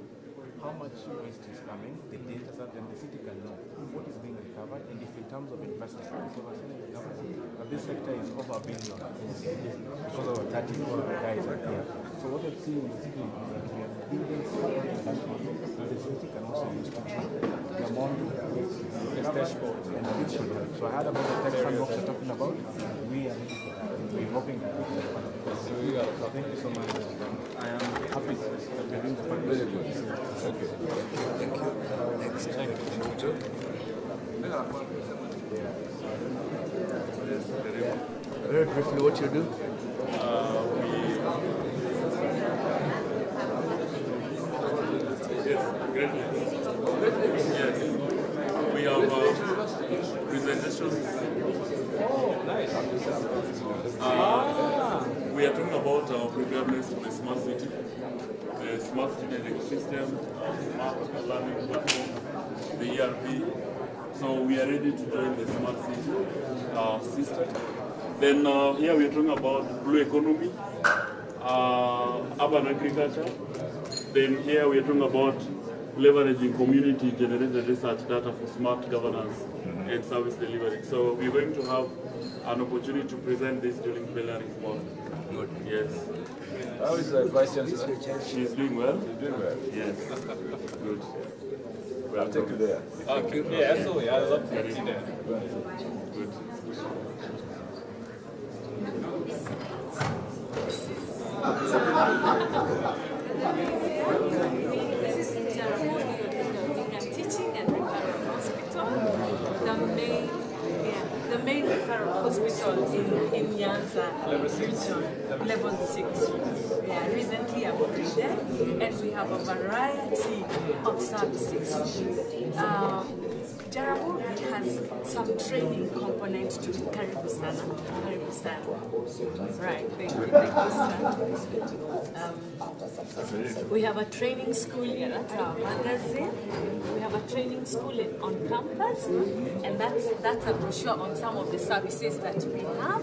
how much waste is coming, the data, so then the city can know what is being recovered, and if in terms of investment, because we're saying that this sector is over $1 billion because of 30 guys right here. So what we've seen in the city is that we are building so the city can also use to the amount of dashboards and the should help. So I heard about the tech sandbox you're talking about. We are ready for that. We're hoping that we can do that. So thank you so much. I am happy that we're doing the partnership. Very good. Okay. Thank you. Next. Thank you. Very briefly, what you do? Yes, we have presentations. Oh, nice. We are talking about our preparedness for the smart city, the smart city ecosystem, smart learning platform, the ERP. So we are ready to join the smart city system. Then here we are talking about blue economy, urban agriculture. Then here we are talking about leveraging community-generated research data for smart governance and service delivery. So we're going to have an opportunity to present this during plenary report. Good. Yes. How is the Vice Chancellor? She's doing well. She's doing well. Yes. Good. I'll take you there. Okay. Yeah, absolutely. I'd love to see that. Good. Teaching and referral hospital, the main referral hospital in Nyanza region, level 6. Yeah, recently upgraded, and we have a variety of services. Jaramogi has some training component to it. Karibu sana. Karibu sana. Right, thank you. We have a training school here, that's our magazine. We have a training school on campus, and that's a brochure on some of the services that we have.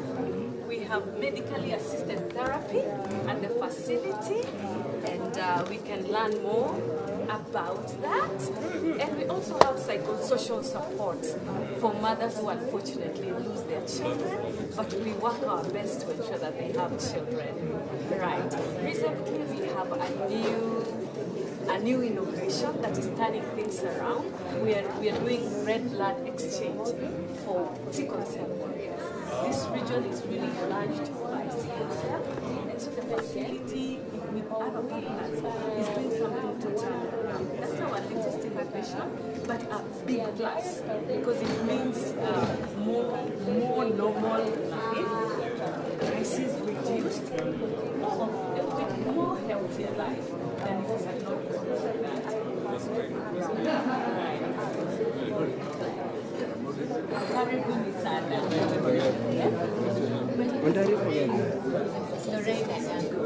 We have medically assisted therapy and the facility, and we can learn more about that. And we also have psychosocial support for mothers who unfortunately lose their children, but we work our best to ensure that they have children. Right. Recently we have a new innovation that is turning things around. We are doing red blood exchange for sickle cell warriors. This region is really enlarged by sickle cell, and so the facility with other partners is doing something to turn around. That's our latest innovation, but a big plus because it means more normal life, crisis reduced, with more healthier life than if we had not gone through that. Karibuni sana. Lorena yangu.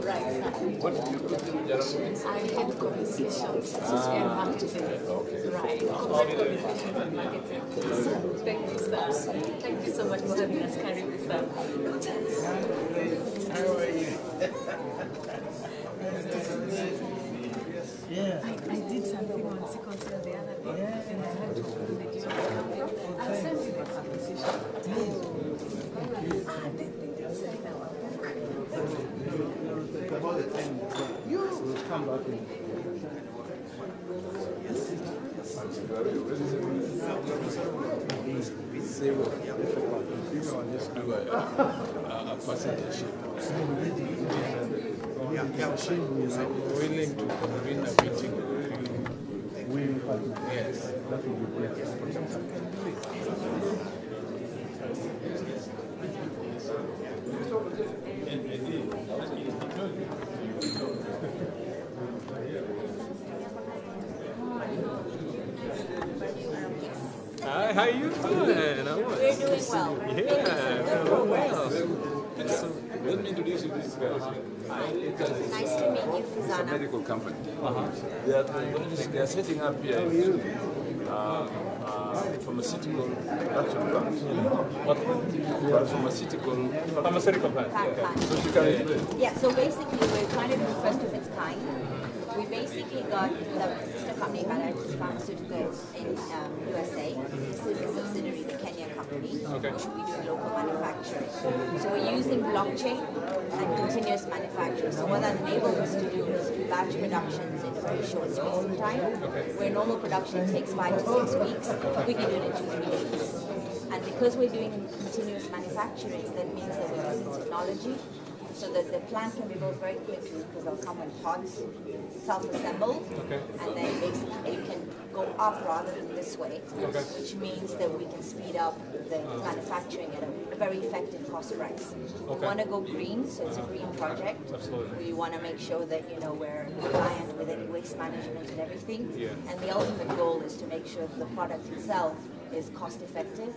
right side. What did you do, Jaramogi? I head communications and marketing. Right. Corporate communications and marketing. Thank you, sir. Thank you so much for having us, Karibu, sir. How are you? Yeah. I did something on sickle cell the other day, and I had to do the video. I'll send you the application. They did sign our book. We'll come back in. Say what? Just do a percentage. Willing to convene a meeting with you. Yes, that would be great. Hi, how you doing? We're doing well. Yeah, doing well. So, let me introduce you to these guys. Nice to meet you, It's a Fuzana. medical company. They are setting up here pharmaceutical production plant. What? Pharmaceutical plant. Plant. So you can explain. Yeah, so basically we're trying to do the first of its kind. We basically got the sister company Bangladesh Pharmaceuticals in USA. This is a subsidiary, the Kenya company, which we do local manufacturing. So we're using blockchain and continuous manufacturing. So what that enables us to do is do batch productions in a very short space of time. Where normal production takes 5 to 6 weeks, we can do it in 2 to 3 days. And because we're doing continuous manufacturing, that means that we're using technology so that the plant can be built very quickly because they'll come in pods, self-assembled, and then basically you can go up rather than this way, which means that we can speed up the manufacturing at a very effective cost price. We want to go green, so it's a green project. We want to make sure that we're compliant with any waste management and everything. And the ultimate goal is to make sure that the product itself is cost effective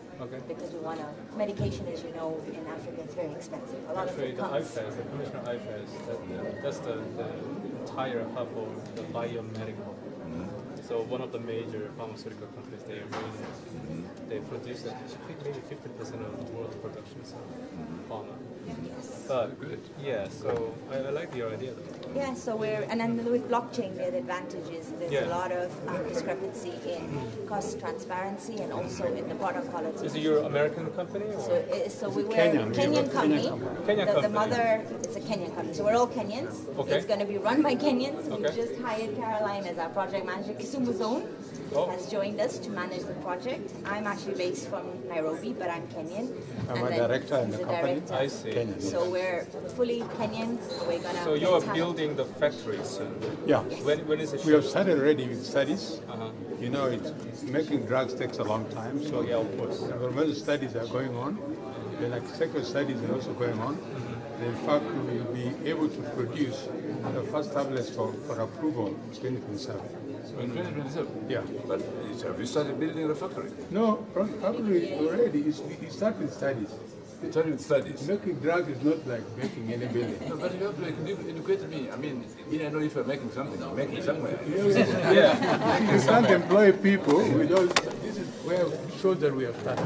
because we want to, medication, as you know, in Africa is very expensive. A lot of it comes. The Commissioner IFAS, that's the entire hub of the biomedical. So one of the major pharmaceutical companies, they produce maybe 50% of the world's production of pharma. But yeah, so I like your idea though. Yeah, so and then with blockchain, the advantage is there's a lot of discrepancy in cost transparency and also in the product quality. Is it your American company? Or? So we're Kenyan company. The mother, it's a Kenyan company. So we're all Kenyans. It's going to be run by Kenyans. We just hired Caroline as our project manager. Kisumu Zone has joined us to manage the project. I'm actually based from Nairobi, but I'm Kenyan. I'm a director in the company. I see. Kenyan. So we're fully Kenyan. We're gonna. So you're building the factories. Yeah. When is it? We have started already with studies. You know, making drugs takes a long time. So of course. Environmental studies are going on. Then second studies are also going on. And in fact, we will be able to produce the first tablets for approval in 2027. In 2027? Yeah. But have you started building the factory? No, factory already. We started with studies. You started with studies? Making drugs is not like making any building. No, but you have to educate me. I mean, I know if you're making something, you're making somewhere. Yeah. You can't employ people. This is where it shows that we have started.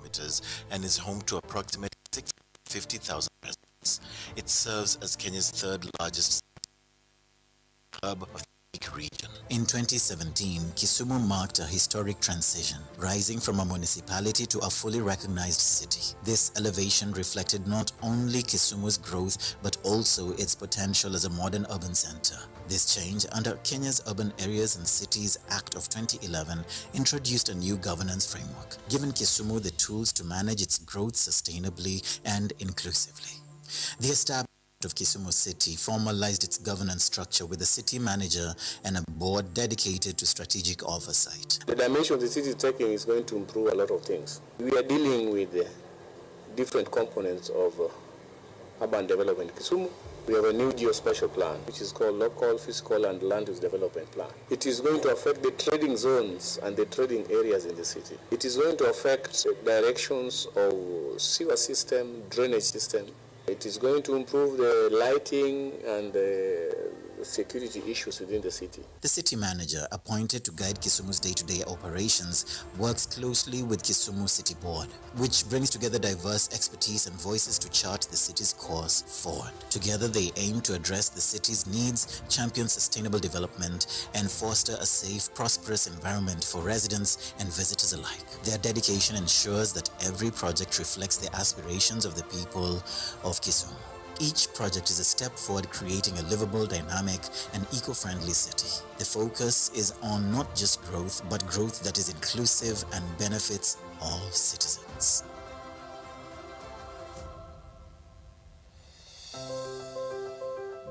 kilometers and is home to approximately 650,000 residents. It serves as Kenya's third largest hub of the region. In 2017, Kisumu marked a historic transition, rising from a municipality to a fully recognized city. This elevation reflected not only Kisumu's growth, but also its potential as a modern urban center. This change, under Kenya's Urban Areas and Cities Act of 2011, introduced a new governance framework, giving Kisumu the tools to manage its growth sustainably and inclusively. The establishment of Kisumu City formalized its governance structure with a city manager and a board dedicated to strategic oversight. The dimension the city is taking is going to improve a lot of things. We are dealing with different components of urban development in Kisumu. We have a new geospatial plan, which is called Local, Physical and Land Use Development Plan. It is going to affect the trading zones and the trading areas in the city. It is going to affect directions of sewer system, drainage system. It is going to improve the lighting and security issues within the city. The city manager, appointed to guide Kisumu's day-to-day operations, works closely with Kisumu City Board, which brings together diverse expertise and voices to chart the city's course forward. Together, they aim to address the city's needs, champion sustainable development, and foster a safe, prosperous environment for residents and visitors alike. Their dedication ensures that every project reflects the aspirations of the people of Kisumu. Each project is a step forward, creating a livable, dynamic, and eco-friendly city. The focus is on not just growth, but growth that is inclusive and benefits all citizens.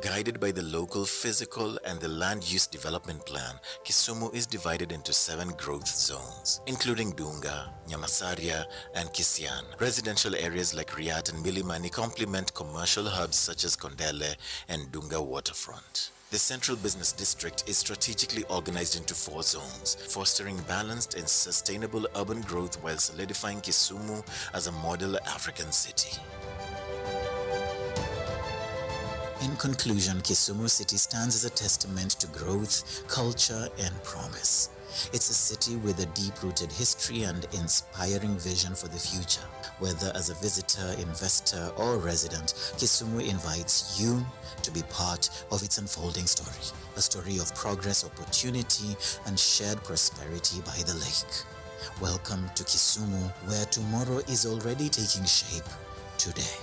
Guided by the local physical and the land use development plan, Kisumu is divided into 7 growth zones, including Dunga, Nyamasaria, and Kisian. Residential areas like Riat and Milimani complement commercial hubs such as Kondele and Dunga waterfront. The central business district is strategically organized into 4 zones, fostering balanced and sustainable urban growth while solidifying Kisumu as a model African city. In conclusion, Kisumu City stands as a testament to growth, culture, and promise. It's a city with a deep-rooted history and inspiring vision for the future. Whether as a visitor, investor, or resident, Kisumu invites you to be part of its unfolding story. A story of progress, opportunity, and shared prosperity by the lake. Welcome to Kisumu, where tomorrow is already taking shape today.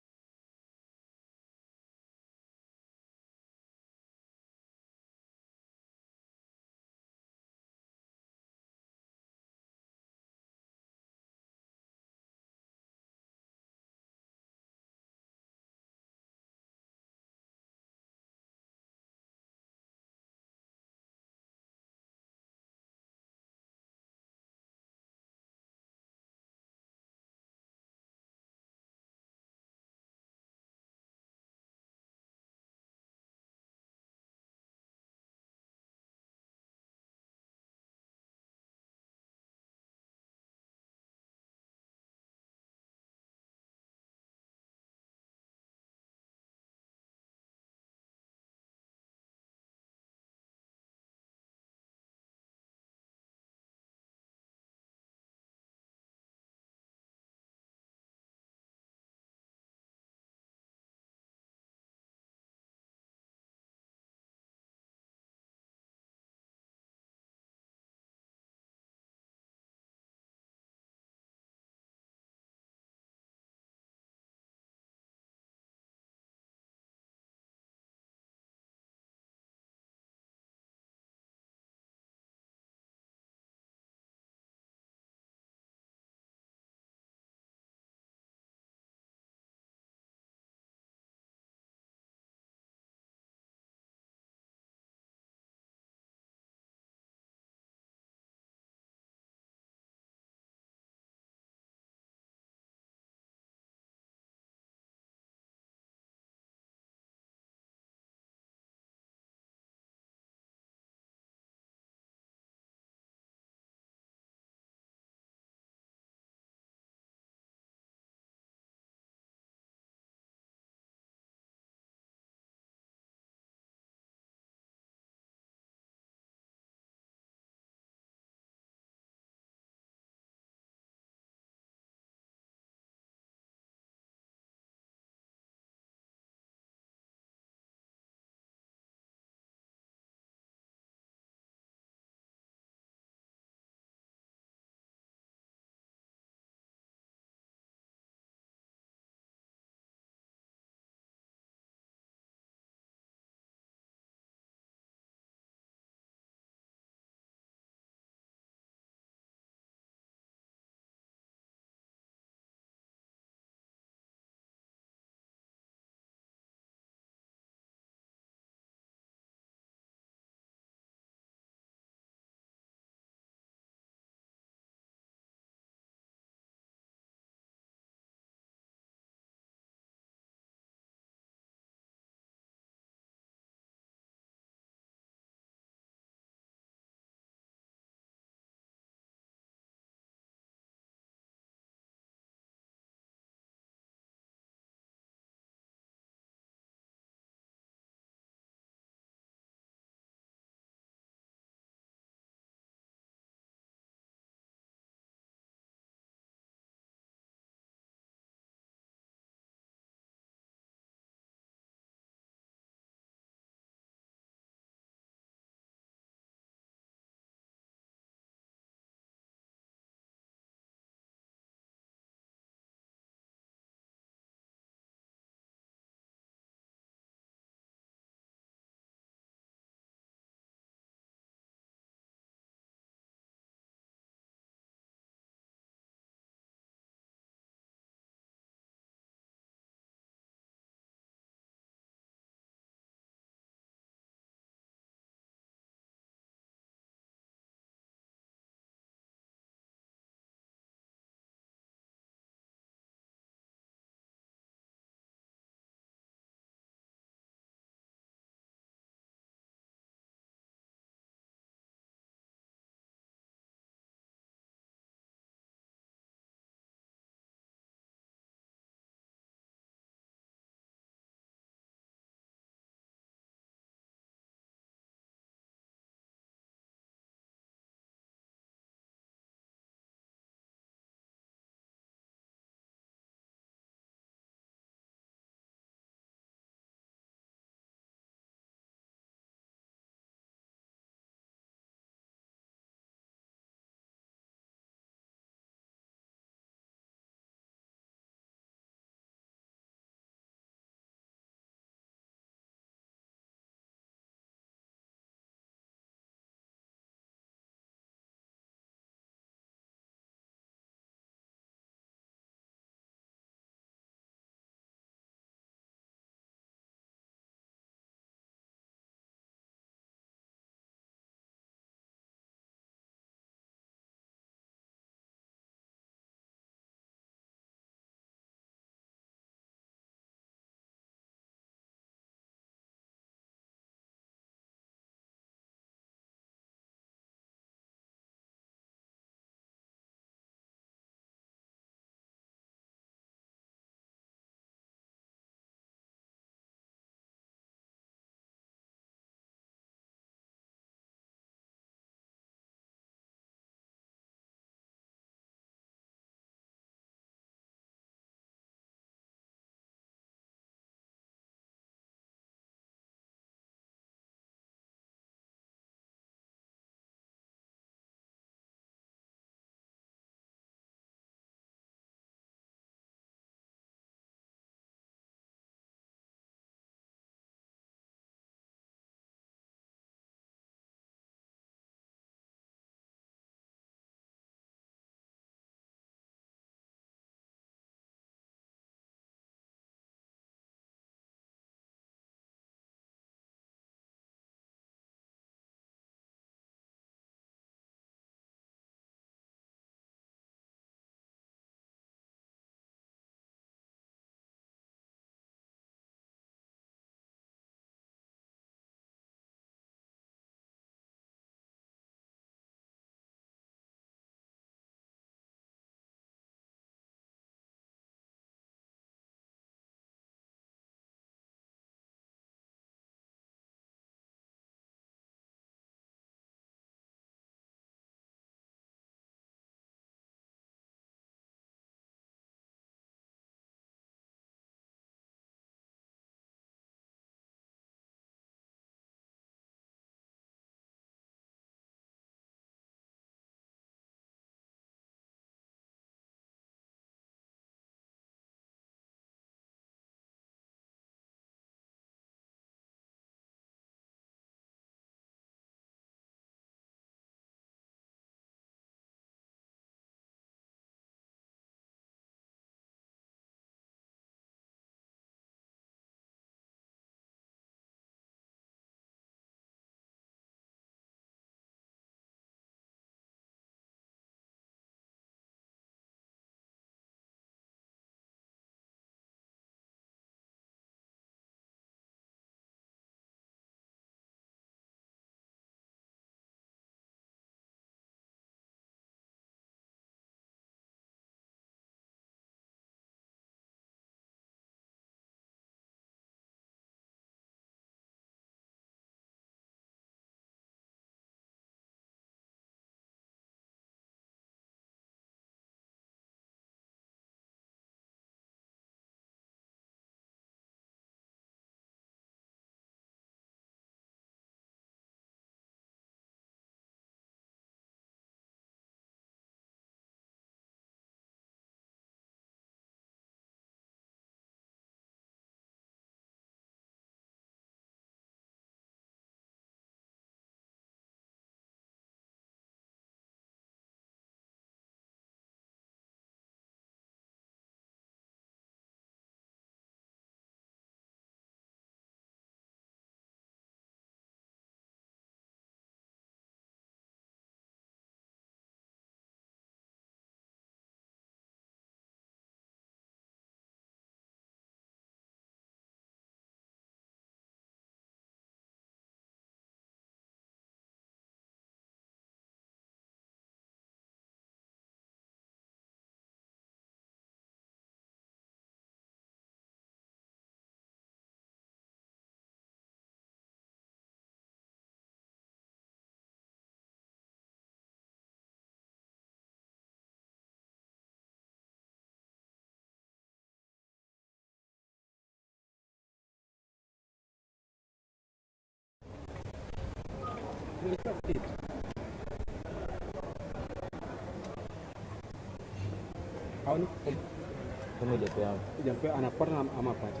anafuata ama pati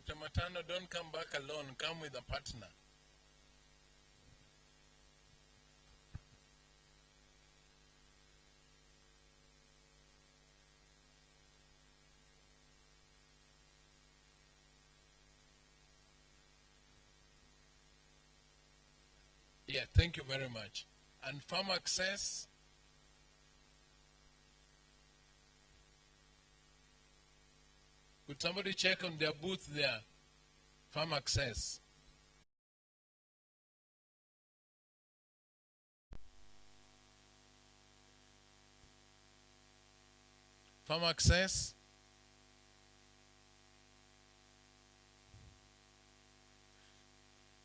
Dr. Matano, don't come back alone. Come with a partner. Yeah, thank you very much. And farm access? Could somebody check on their booth there? Farm access. Farm access?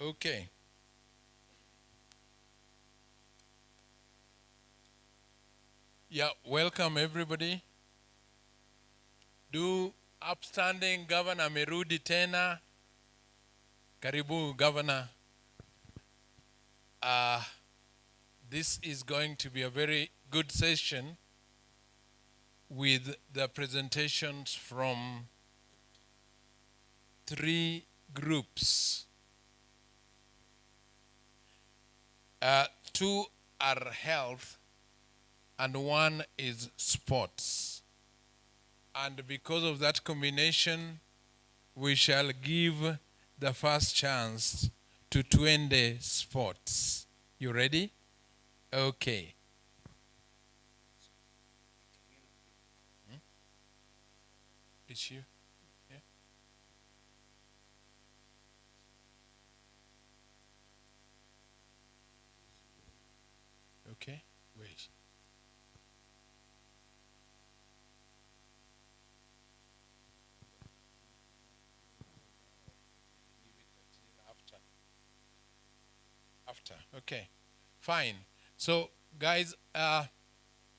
Okay. Yeah, welcome everybody. Do upstanding Governor Merudi Tena. Karibu, Governor. This is going to be a very good session with the presentations from 3 groups. 2 are health and 1 is sports. And because of that combination, we shall give the first chance to Twende Sports. You ready? Okay. It's you? Yeah. Okay, wait. After, okay, fine. So guys,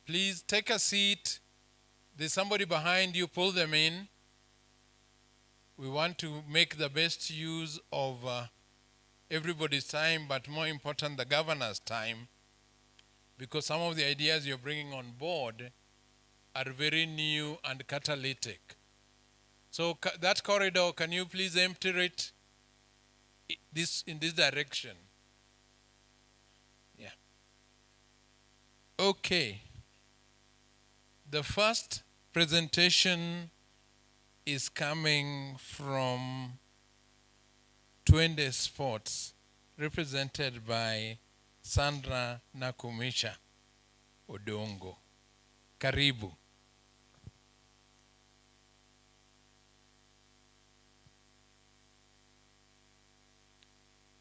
please take a seat. There's somebody behind you, pull them in. We want to make the best use of everybody's time, but more important, the governor's time, because some of the ideas you're bringing on board are very new and catalytic. So that corridor, can you please empty it in this direction? Yeah. Okay. The first presentation is coming from Twende Sports, represented by Sandra Nakumisha Odongo. Karibu.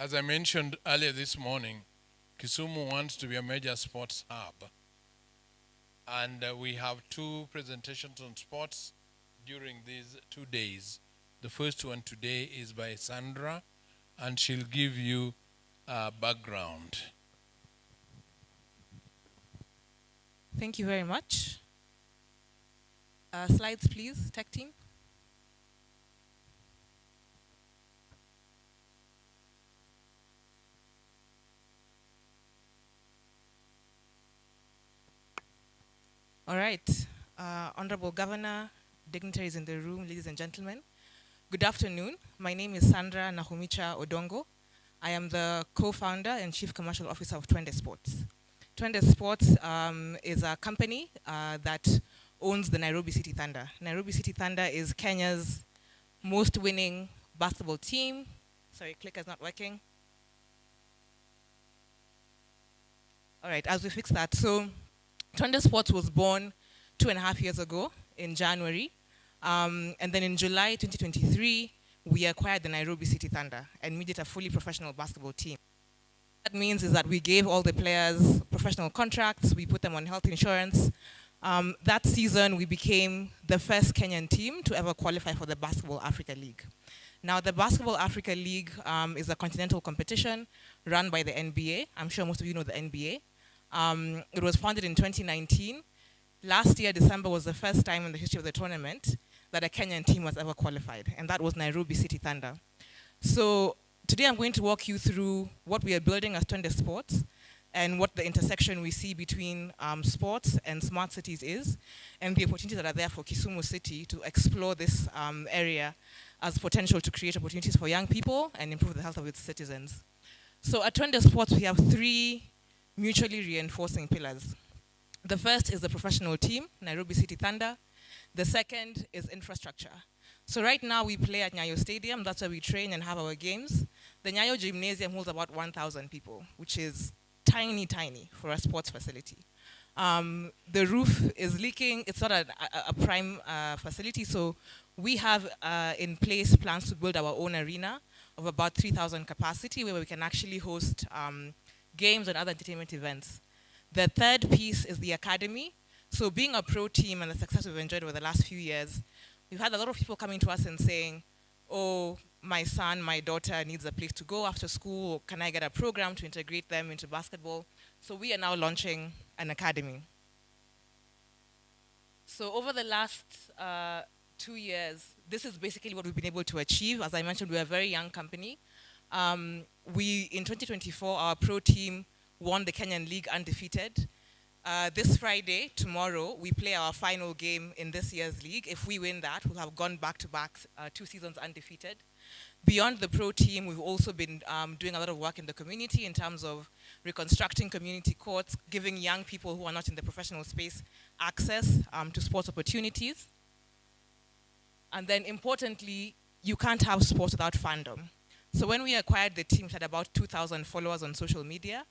As I mentioned earlier this morning, Kisumu wants to be a major sports hub. And we have 2 presentations on sports during these 2 days. The first one today is by Sandra, and she'll give you a background. Thank you very much. Slides, please, tech team. All right. Honorable Governor, dignitaries in the room, ladies and gentlemen, good afternoon. My name is Sandra Nahumicha Odongo. I am the co-founder and chief commercial officer of Twende Sports. Twende Sports is a company that owns the Nairobi City Thunder. Nairobi City Thunder is Kenya's most winning basketball team. Sorry, clicker's not working. All right, as we fix that. So Twende Sports was born 2.5 years ago in January. And then in July 2023, we acquired the Nairobi City Thunder and made it a fully professional basketball team. What that means is that we gave all the players professional contracts, we put them on health insurance. That season, we became the first Kenyan team to ever qualify for the Basketball Africa League. Now, the Basketball Africa League is a continental competition run by the NBA. I'm sure most of you know the NBA. It was founded in 2019. Last year, December, was the first time in the history of the tournament that a Kenyan team was ever qualified, and that was Nairobi City Thunder. So today I'm going to walk you through what we are building as Twende Sports and what the intersection we see between sports and smart cities is, and the opportunities that are there for Kisumu City to explore this area has potential to create opportunities for young people and improve the health of its citizens. So at Twende Sports, we have three mutually reinforcing pillars. The first is the professional team, Nairobi City Thunder. The second is infrastructure. So right now we play at Nyayo Stadium, that's where we train and have our games. The Nyayo Gymnasium holds about 1,000 people, which is tiny, tiny for a sports facility. The roof is leaking, it's not a prime facility, so we have in place plans to build our own arena of about 3,000 capacity where we can actually host games and other entertainment events. The third piece is the academy. So being a pro team and the success we've enjoyed over the last few years, we've had a lot of people coming to us and saying, oh, my son, my daughter needs a place to go after school, can I get a program to integrate them into basketball? So we are now launching an academy. So over the last 2 years, this is basically what we've been able to achieve. As I mentioned, we're a very young company. In 2024, our pro team won the Kenyan League undefeated. This Friday, tomorrow, we play our final game in this year's league. If we win that, we'll have gone back-to-back 2 seasons undefeated. Beyond the pro team, we've also been doing a lot of work in the community in terms of reconstructing community courts, giving young people who are not in the professional space access to sports opportunities. And then importantly, you can't have sports without fandom. So when we acquired the team, we had about 2,000 followers on social media.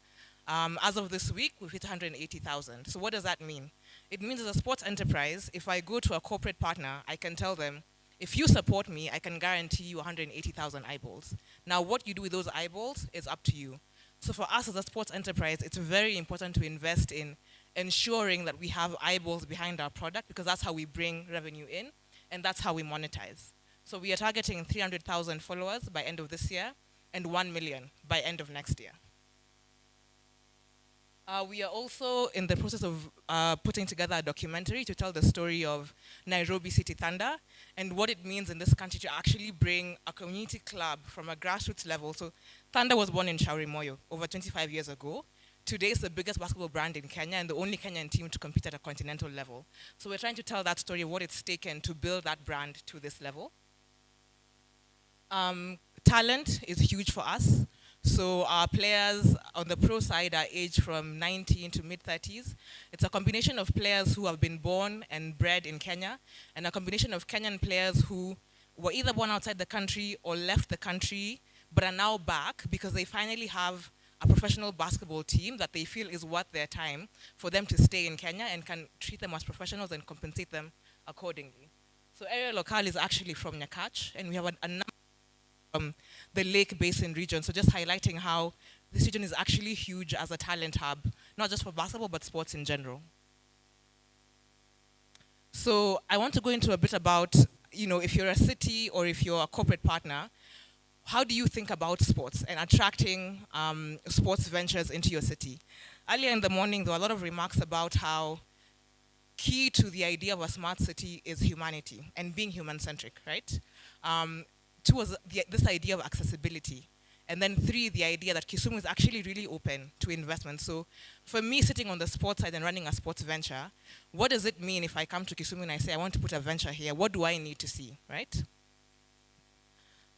As of this week, we've hit 180,000. So what does that mean? It means as a sports enterprise, if I go to a corporate partner, I can tell them, if you support me, I can guarantee you 180,000 eyeballs. Now, what you do with those eyeballs is up to you. So for us as a sports enterprise, it's very important to invest in ensuring that we have eyeballs behind our product because that's how we bring revenue in and that's how we monetize. So we are targeting 300,000 followers by end of this year and 1 million by end of next year. We are also in the process of putting together a documentary to tell the story of Nairobi City Thunder and what it means in this country to actually bring a community club from a grassroots level. So Thunder was born in Shauri Moyo over 25 years ago. Today it's the biggest basketball brand in Kenya and the only Kenyan team to compete at a continental level. So we're trying to tell that story of what it's taken to build that brand to this level. Talent is huge for us. So our players on the pro side are aged from 19 to mid-30s. It's a combination of players who have been born and bred in Kenya, and a combination of Kenyan players who were either born outside the country or left the country, but are now back because they finally have a professional basketball team that they feel is worth their time for them to stay in Kenya and can treat them as professionals and compensate them accordingly. So Area Local is actually from Nyakach, and we have a number from the Lake Basin region. So just highlighting how this region is actually huge as a talent hub, not just for basketball, but sports in general. So I want to go into a bit about, if you're a city or if you're a corporate partner, how do you think about sports and attracting sports ventures into your city? Earlier in the morning, there were a lot of remarks about how key to the idea of a smart city is humanity and being human-centric, right? 2 was this idea of accessibility. And then 3, the idea that Kisumu is actually really open to investment. So for me, sitting on the sports side and running a sports venture, what does it mean if I come to Kisumu and I say, I want to put a venture here? What do I need to see, right?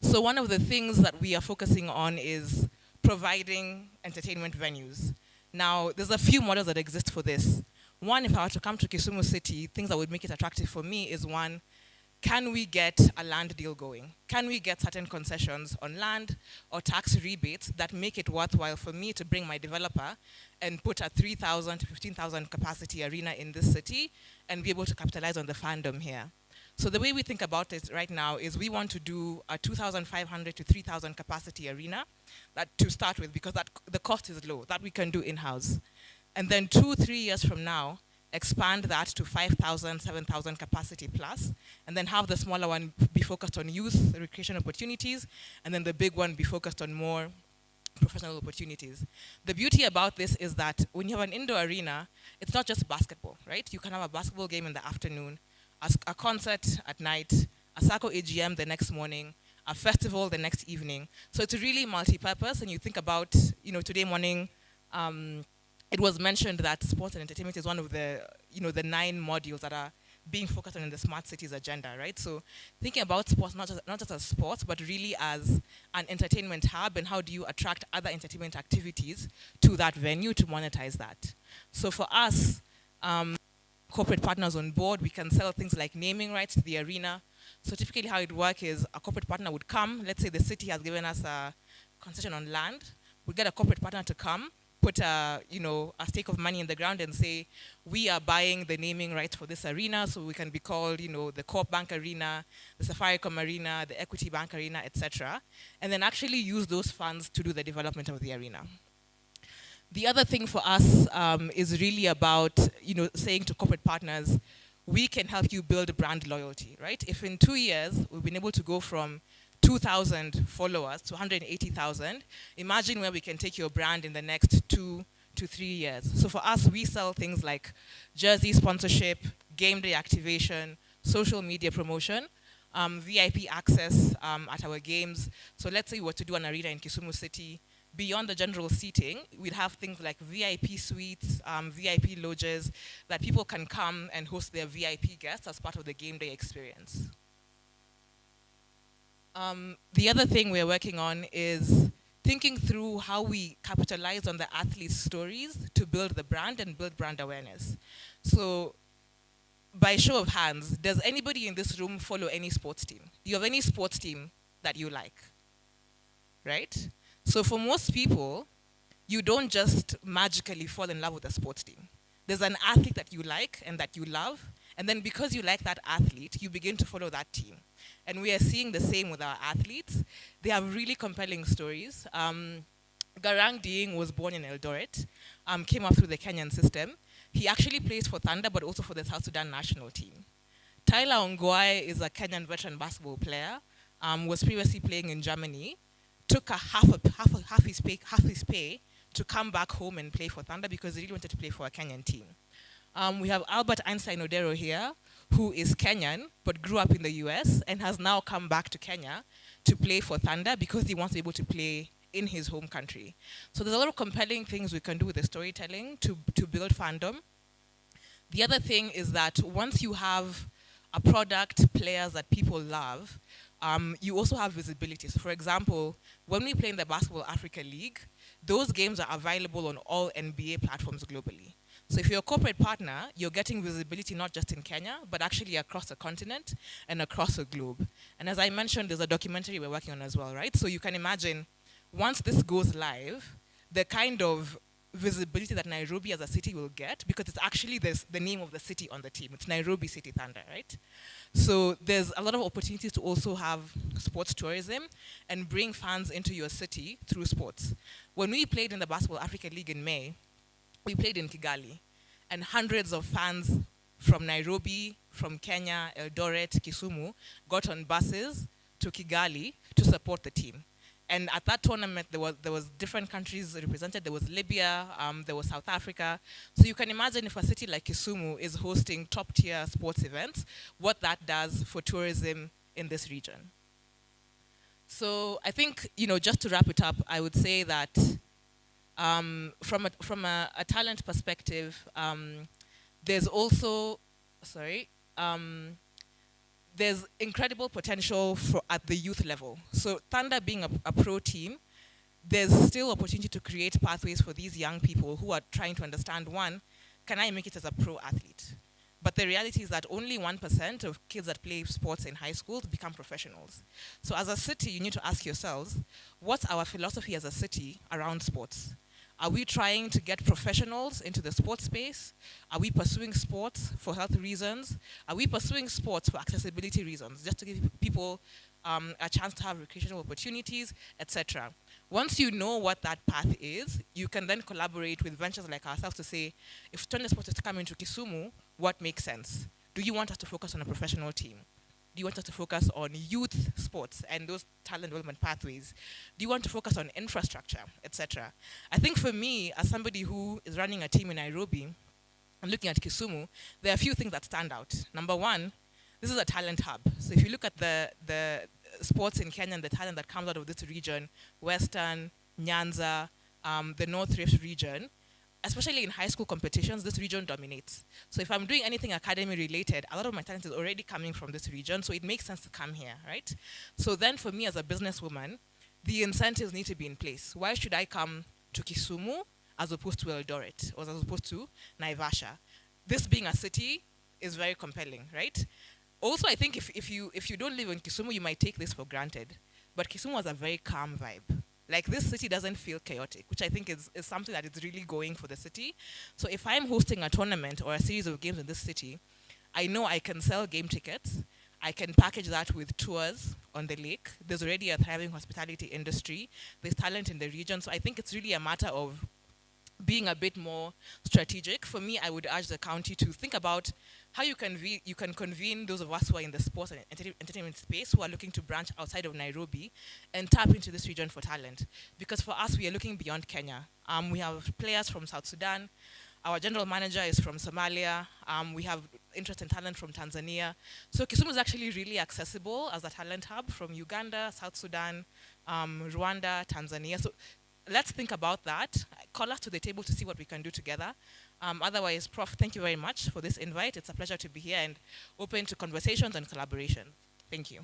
So one of the things that we are focusing on is providing entertainment venues. Now, there's a few models that exist for this. One, if I were to come to Kisumu City, things that would make it attractive for me is one, can we get a land deal going? Can we get certain concessions on land or tax rebates that make it worthwhile for me to bring my developer and put a 3,000 to 15,000 capacity arena in this city and be able to capitalize on the fandom here? So the way we think about it right now is we want to do a 2,500 to 3,000 capacity arena that to start with because the cost is low, that we can do in-house. And then 2-3 years from now, expand that to 5,000, 7,000 capacity plus, and then have the smaller one be focused on youth, recreation opportunities, and then the big one be focused on more professional opportunities. The beauty about this is that when you have an indoor arena, it's not just basketball, right? You can have a basketball game in the afternoon, a concert at night, a SACCO AGM the next morning, a festival the next evening. So it's really multi-purpose, and you think about, today morning, it was mentioned that sports and entertainment is one of the, the 9 modules that are being focused on in the smart cities agenda, right? So thinking about sports not just as sports, but really as an entertainment hub, and how do you attract other entertainment activities to that venue to monetize that. So for us, corporate partners on board, we can sell things like naming rights to the arena. So typically how it works is a corporate partner would come, let's say the city has given us a concession on land, we'd get a corporate partner to come, put a stake of money in the ground and say, we are buying the naming rights for this arena, so we can be called, the Coop Bank Arena, the Safaricom Arena, the Equity Bank Arena, etc. And then actually use those funds to do the development of the arena. The other thing for us is really about, saying to corporate partners, we can help you build brand loyalty, right? If in 2 years we've been able to go from 2,000 followers to 180,000, imagine where we can take your brand in the next 2 to 3 years. So for us, we sell things like jersey sponsorship, game day activation, social media promotion, VIP access at our games. So let's say we were to do an arena in Kisumu City. Beyond the general seating, we'd have things like VIP suites, VIP lodges, that people can come and host their VIP guests as part of the game day experience. The other thing we're working on is thinking through how we capitalize on the athletes' stories to build the brand and build brand awareness. So by show of hands, does anybody in this room follow any sports team? Do you have any sports team that you like? Right? So for most people, you don't just magically fall in love with a sports team. There's an athlete that you like and that you love, and then because you like that athlete, you begin to follow that team. And we are seeing the same with our athletes. They have really compelling stories. Garang Dieng was born in Eldoret, came up through the Kenyan system. He actually plays for Thunder, but also for the South Sudan national team. Tyler Ongwae is a Kenyan veteran basketball player, was previously playing in Germany, took half his pay to come back home and play for Thunder because he really wanted to play for a Kenyan team. We have Albert Einstein Odero here, who is Kenyan, but grew up in the US and has now come back to Kenya to play for Thunder because he wants to be able to play in his home country. So there's a lot of compelling things we can do with the storytelling to build fandom. The other thing is that once you have a product, players that people love, you also have visibility. So for example, when we play in the Basketball Africa League, those games are available on all NBA platforms globally. So if you're a corporate partner, you're getting visibility not just in Kenya, but actually across the continent and across the globe. And as I mentioned, there's a documentary we're working on as well, right? So you can imagine, once this goes live, the kind of visibility that Nairobi as a city will get, because it's actually the name of the city on the team. It's Nairobi City Thunder, right? So there's a lot of opportunities to also have sports tourism and bring fans into your city through sports. When we played in the Basketball Africa League in May, we played in Kigali, and hundreds of fans from Nairobi, from Kenya, Eldoret, Kisumu, got on buses to Kigali to support the team. And at that tournament, there was different countries represented. There was Libya, there was South Africa. So you can imagine if a city like Kisumu is hosting top-tier sports events, what that does for tourism in this region. So I think, just to wrap it up, I would say that from a talent perspective, there's also, there's incredible potential at the youth level. So Thunder being a pro team, there's still opportunity to create pathways for these young people who are trying to understand, one, can I make it as a pro athlete? But the reality is that only 1% of kids that play sports in high schools become professionals. So as a city, you need to ask yourselves, what's our philosophy as a city around sports? Are we trying to get professionals into the sports space? Are we pursuing sports for health reasons? Are we pursuing sports for accessibility reasons, just to give people a chance to have recreational opportunities, etc.? Once you know what that path is, you can then collaborate with ventures like ourselves to say, if Tony Sports is to come into Kisumu, what makes sense? Do you want us to focus on a professional team? Do you want us to focus on youth sports and those talent development pathways? Do you want to focus on infrastructure, etc.? I think for me, as somebody who is running a team in Nairobi and looking at Kisumu, there are a few things that stand out. Number one, this is a talent hub. So if you look at the sports in Kenya and the talent that comes out of this region, Western, Nyanza, the North Rift region, especially in high school competitions, this region dominates. So if I'm doing anything academy related, a lot of my talent is already coming from this region, so it makes sense to come here, right? So then for me as a businesswoman, the incentives need to be in place. Why should I come to Kisumu as opposed to Eldoret or as opposed to Naivasha? This being a city is very compelling, right? Also, I think if you don't live in Kisumu, you might take this for granted. But Kisumu has a very calm vibe. Like, this city doesn't feel chaotic, which I think is something that is really going for the city. So if I'm hosting a tournament or a series of games in this city, I know I can sell game tickets. I can package that with tours on the lake. There's already a thriving hospitality industry. There's talent in the region. So I think it's really a matter of being a bit more strategic. For me, I would urge the county to think about how you can convene those of us who are in the sports and entertainment space who are looking to branch outside of Nairobi and tap into this region for talent. Because for us, we are looking beyond Kenya. We have players from South Sudan. Our general manager is from Somalia. We have interest in talent from Tanzania. So Kisumu is actually really accessible as a talent hub from Uganda, South Sudan, Rwanda, Tanzania. So let's think about that. Call us to the table to see what we can do together. Otherwise, Prof, thank you very much for this invite. It's a pleasure to be here and open to conversations and collaboration. Thank you.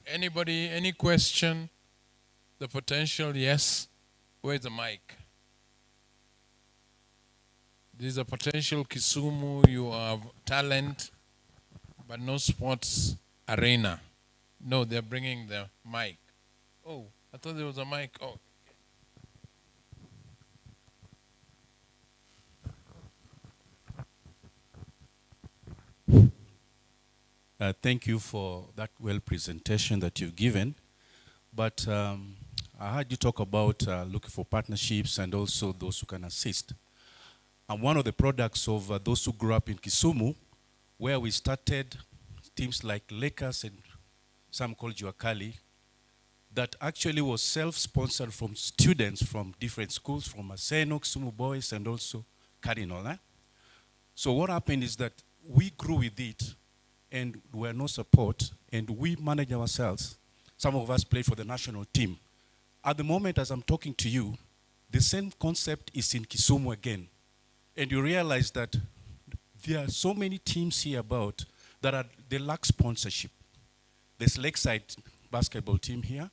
Anybody, any question? The potential, yes. Where's the mic? There's a potential Kisumu, you have talent, but no sports arena. No, they're bringing the mic. Oh, I thought there was a mic. Oh. Thank you for that well presentation that you've given. But I heard you talk about looking for partnerships and also those who can assist. And one of the products of those who grew up in Kisumu, where we started teams like Lakers and some called Juakali, that actually was self-sponsored from students from different schools, from Maseno, Kisumu Boys, and also Cardinal. So what happened is that we grew with it, and we had no support, and we managed ourselves. Some of us played for the national team. At the moment, as I'm talking to you, the same concept is in Kisumu again. And you realize that there are so many teams here about that they lack sponsorship. There's Lakeside basketball team here.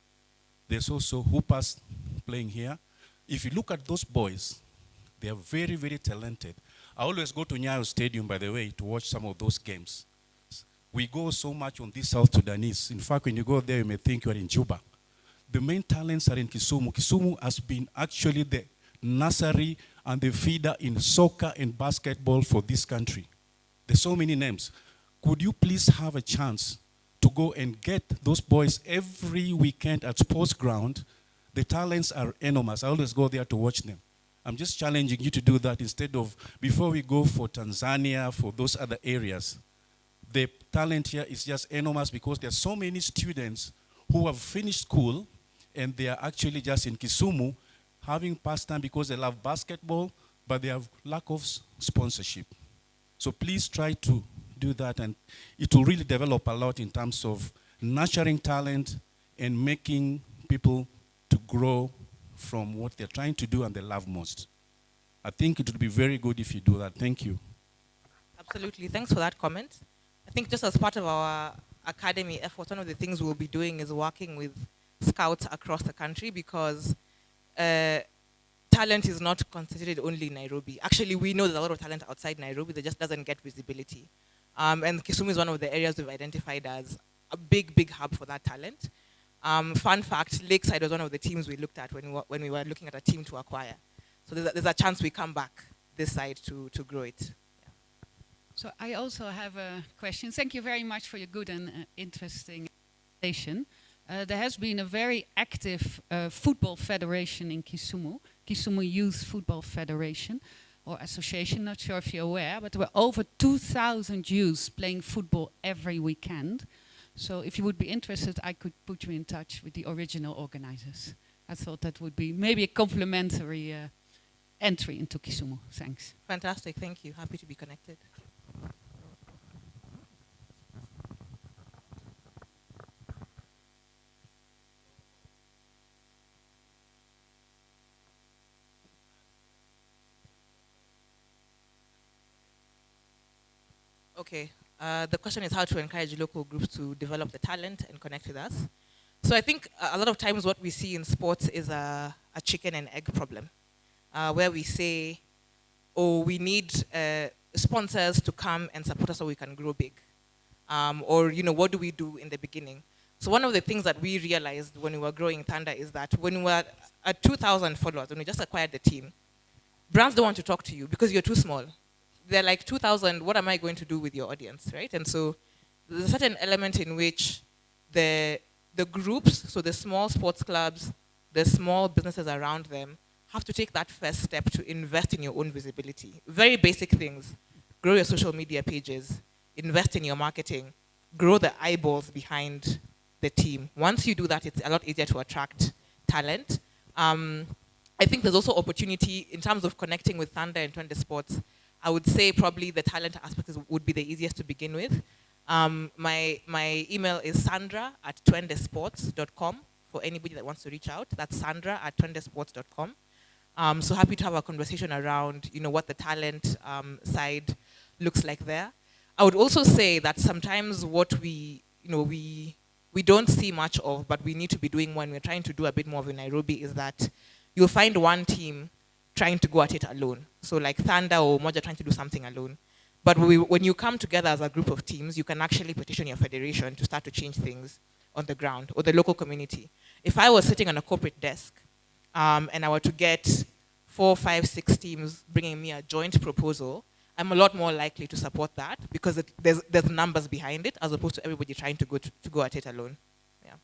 There's also Hoopers playing here. If you look at those boys, they are very, very talented. I always go to Nyayo Stadium, by the way, to watch some of those games. We go so much on these South Sudanese. In fact, when you go there, you may think you are in Juba. The main talents are in Kisumu. Kisumu has been actually the nursery and the feeder in soccer and basketball for this country. There's so many names. Could you please have a chance to go and get those boys every weekend at sports ground? The talents are enormous. I always go there to watch them. I'm just challenging you to do that instead of, before we go for Tanzania, for those other areas. The talent here is just enormous because there are so many students who have finished school and they are actually just in Kisumu having pastime because they love basketball, but they have lack of sponsorship. So please try to do that, and it will really develop a lot in terms of nurturing talent and making people to grow from what they're trying to do and they love most. I think it would be very good if you do that. Thank you. Absolutely. Thanks for that comment. I think just as part of our academy effort, one of the things we'll be doing is working with scouts across the country, because talent is not concentrated only in Nairobi. Actually, we know there's a lot of talent outside Nairobi that just doesn't get visibility. And Kisumu is one of the areas we've identified as a big, big hub for that talent. Fun fact, Lakeside was one of the teams we looked at when we were looking at a team to acquire. So there's a chance we come back this side to grow it. So I also have a question. Thank you very much for your good and interesting presentation. There has been a very active football federation in Kisumu, Kisumu Youth Football Federation or Association, not sure if you're aware, but there were over 2,000 youths playing football every weekend. So if you would be interested, I could put you in touch with the original organizers. I thought that would be maybe a complimentary entry into Kisumu. Thanks. Fantastic, thank you. Happy to be connected. Okay. The question is how to encourage local groups to develop the talent and connect with us. So I think a lot of times what we see in sports is a chicken and egg problem, where we say, oh, we need sponsors to come and support us so we can grow big. Or, what do we do in the beginning? So one of the things that we realized when we were growing Thunder is that when we were at 2,000 followers, when we just acquired the team, brands don't want to talk to you because you're too small. They're like 2,000, what am I going to do with your audience, right? And so there's a certain element in which the groups, so the small sports clubs, the small businesses around them, have to take that first step to invest in your own visibility. Very basic things. Grow your social media pages, invest in your marketing, grow the eyeballs behind the team. Once you do that, it's a lot easier to attract talent. I think there's also opportunity in terms of connecting with Thunder and Twende Sports. I would say probably the talent aspect would be the easiest to begin with. My email is sandra@twendesports.com for anybody that wants to reach out. That's sandra@twendesports.com. So happy to have a conversation around, what the talent side looks like there. I would also say that sometimes what we don't see much of, but we need to be doing when we're trying to do a bit more of in Nairobi, is that you'll find one team trying to go at it alone. So like Thunder or Moja trying to do something alone. But when you come together as a group of teams, you can actually petition your federation to start to change things on the ground or the local community. If I was sitting on a corporate desk and I were to get 4, 5, 6 teams bringing me a joint proposal, I'm a lot more likely to support that because there's numbers behind it as opposed to everybody trying to go at it alone. Yeah.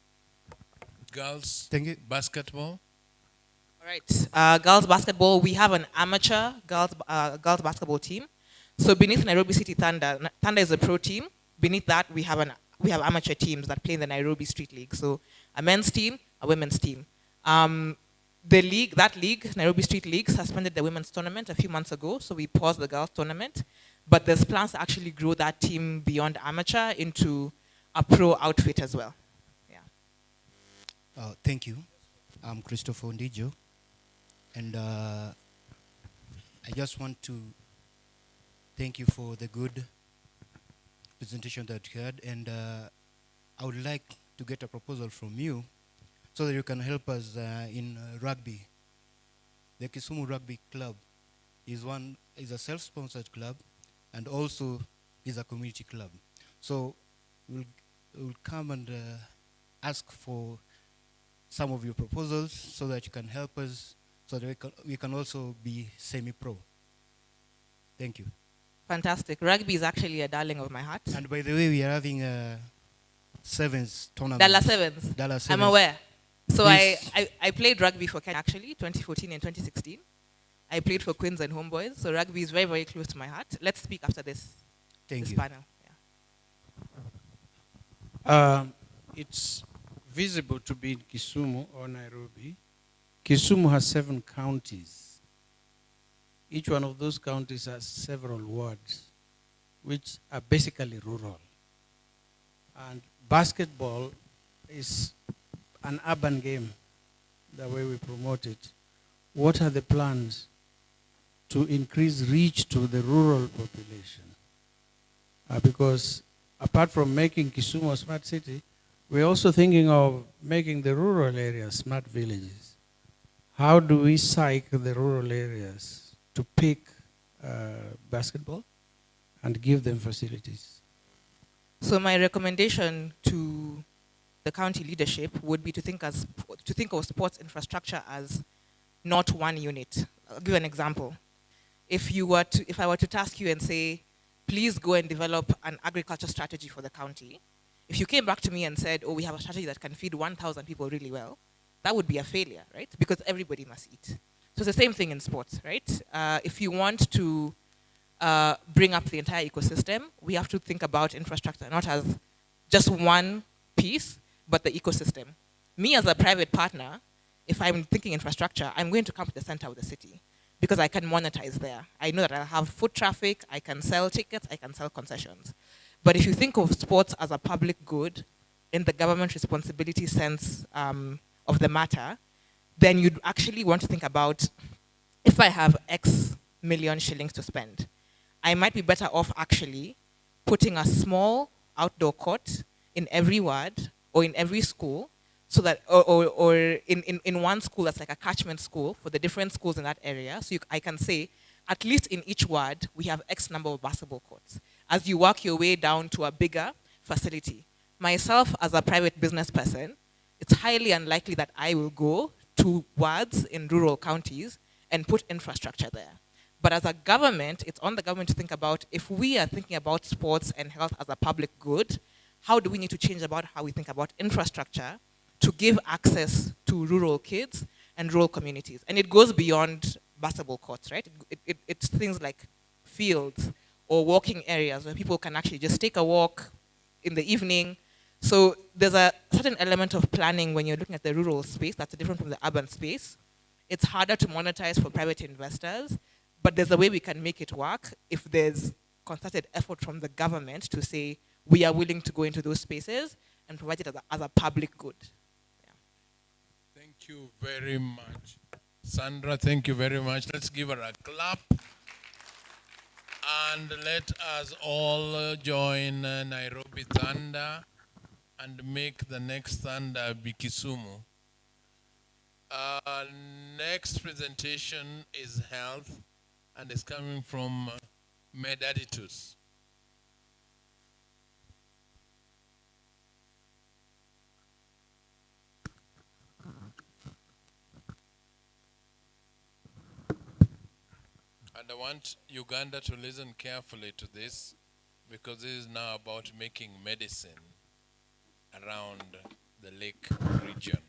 Girls Thank you. basketball. All right. Girls basketball, we have an amateur girls basketball team. So beneath Nairobi City Thunder is a pro team. Beneath that, we have amateur teams that play in the Nairobi Street League. So a men's team, a women's team. That league, Nairobi Street League, suspended the women's tournament a few months ago, so we paused the girls tournament. But there's plans to actually grow that team beyond amateur into a pro outfit as well. Yeah. Thank you. I'm Christopher Ndijo, and I just want to thank you for the good presentation that you had, and I would like to get a proposal from you so that you can help us in rugby. The Kisumu Rugby Club is a self-sponsored club and also is a community club. So we'll come and ask for some of your proposals so that you can help us so that we can also be semi-pro. Thank you. Fantastic. Rugby is actually a darling of my heart. And by the way, we are having a sevens tournament. Dallas Sevens. Dallas I'm Sevens. aware. So Please. I played rugby for Kenya actually, 2014 and 2016. I played for Queens and Homeboys, so rugby is very, very close to my heart. Let's speak after this panel. Yeah. It's visible to be in Kisumu or Nairobi. Kisumu has 7 counties. Each one of those counties has several wards, which are basically rural. And basketball is an urban game, the way we promote it. What are the plans to increase reach to the rural population? Because apart from making Kisumu a smart city, we're also thinking of making the rural areas smart villages. How do we psych the rural areas to pick basketball and give them facilities? So my recommendation to the county leadership would be to think of sports infrastructure as not one unit. I'll give an example. If I were to task you and say, please go and develop an agriculture strategy for the county, if you came back to me and said, oh, we have a strategy that can feed 1,000 people really well, that would be a failure, right? Because everybody must eat. So it's the same thing in sports, right? If you want to bring up the entire ecosystem, we have to think about infrastructure not as just one piece, but the ecosystem. Me as a private partner, if I'm thinking infrastructure, I'm going to come to the center of the city because I can monetize there. I know that I'll have foot traffic, I can sell tickets, I can sell concessions. But if you think of sports as a public good in the government responsibility sense of the matter, then you'd actually want to think about, if I have X million shillings to spend, I might be better off actually putting a small outdoor court in every ward or in every school, so that, or in one school that's like a catchment school for the different schools in that area. So I can say, at least in each ward, we have X number of basketball courts, as you work your way down to a bigger facility. Myself, as a private business person, it's highly unlikely that I will go to wards in rural counties and put infrastructure there. But as a government, it's on the government to think about, if we are thinking about sports and health as a public good, how do we need to change about how we think about infrastructure to give access to rural kids and rural communities? And it goes beyond basketball courts, right? It's things like fields or walking areas where people can actually just take a walk in the evening. So there's a certain element of planning when you're looking at the rural space that's different from the urban space. It's harder to monetize for private investors, but there's a way we can make it work if there's concerted effort from the government to say, we are willing to go into those spaces and provide it as a public good. Thank you very much. Sandra, thank you very much. Let's give her a clap. And let us all join Nairobi Thunder and make the next Thunder be Kisumu. Next presentation is health and is coming from Medaditus. And I want Uganda to listen carefully to this, because this is now about making medicine around the lake region.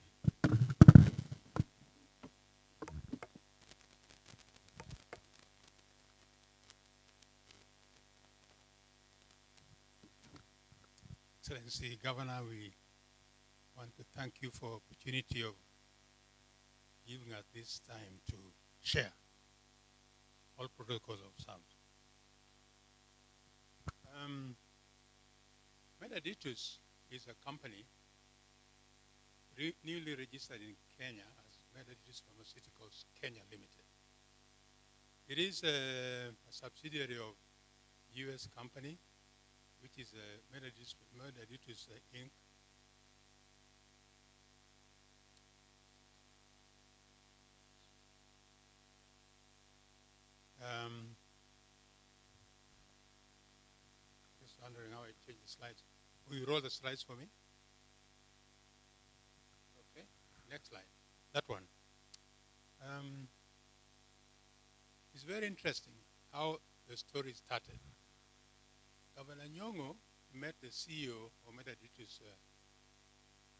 Excellency Governor, we want to thank you for the opportunity of giving us this time to share all protocols observed. Medaditus is a company newly registered in Kenya as Medaditus Pharmaceuticals Kenya Limited. It is a subsidiary of U.S. company, which is Medaditus Inc. Just wondering how I change the slides. Will you roll the slides for me? Okay, next slide. That one. It's very interesting how the story started. Governor Nyong'o met the CEO of Medaditus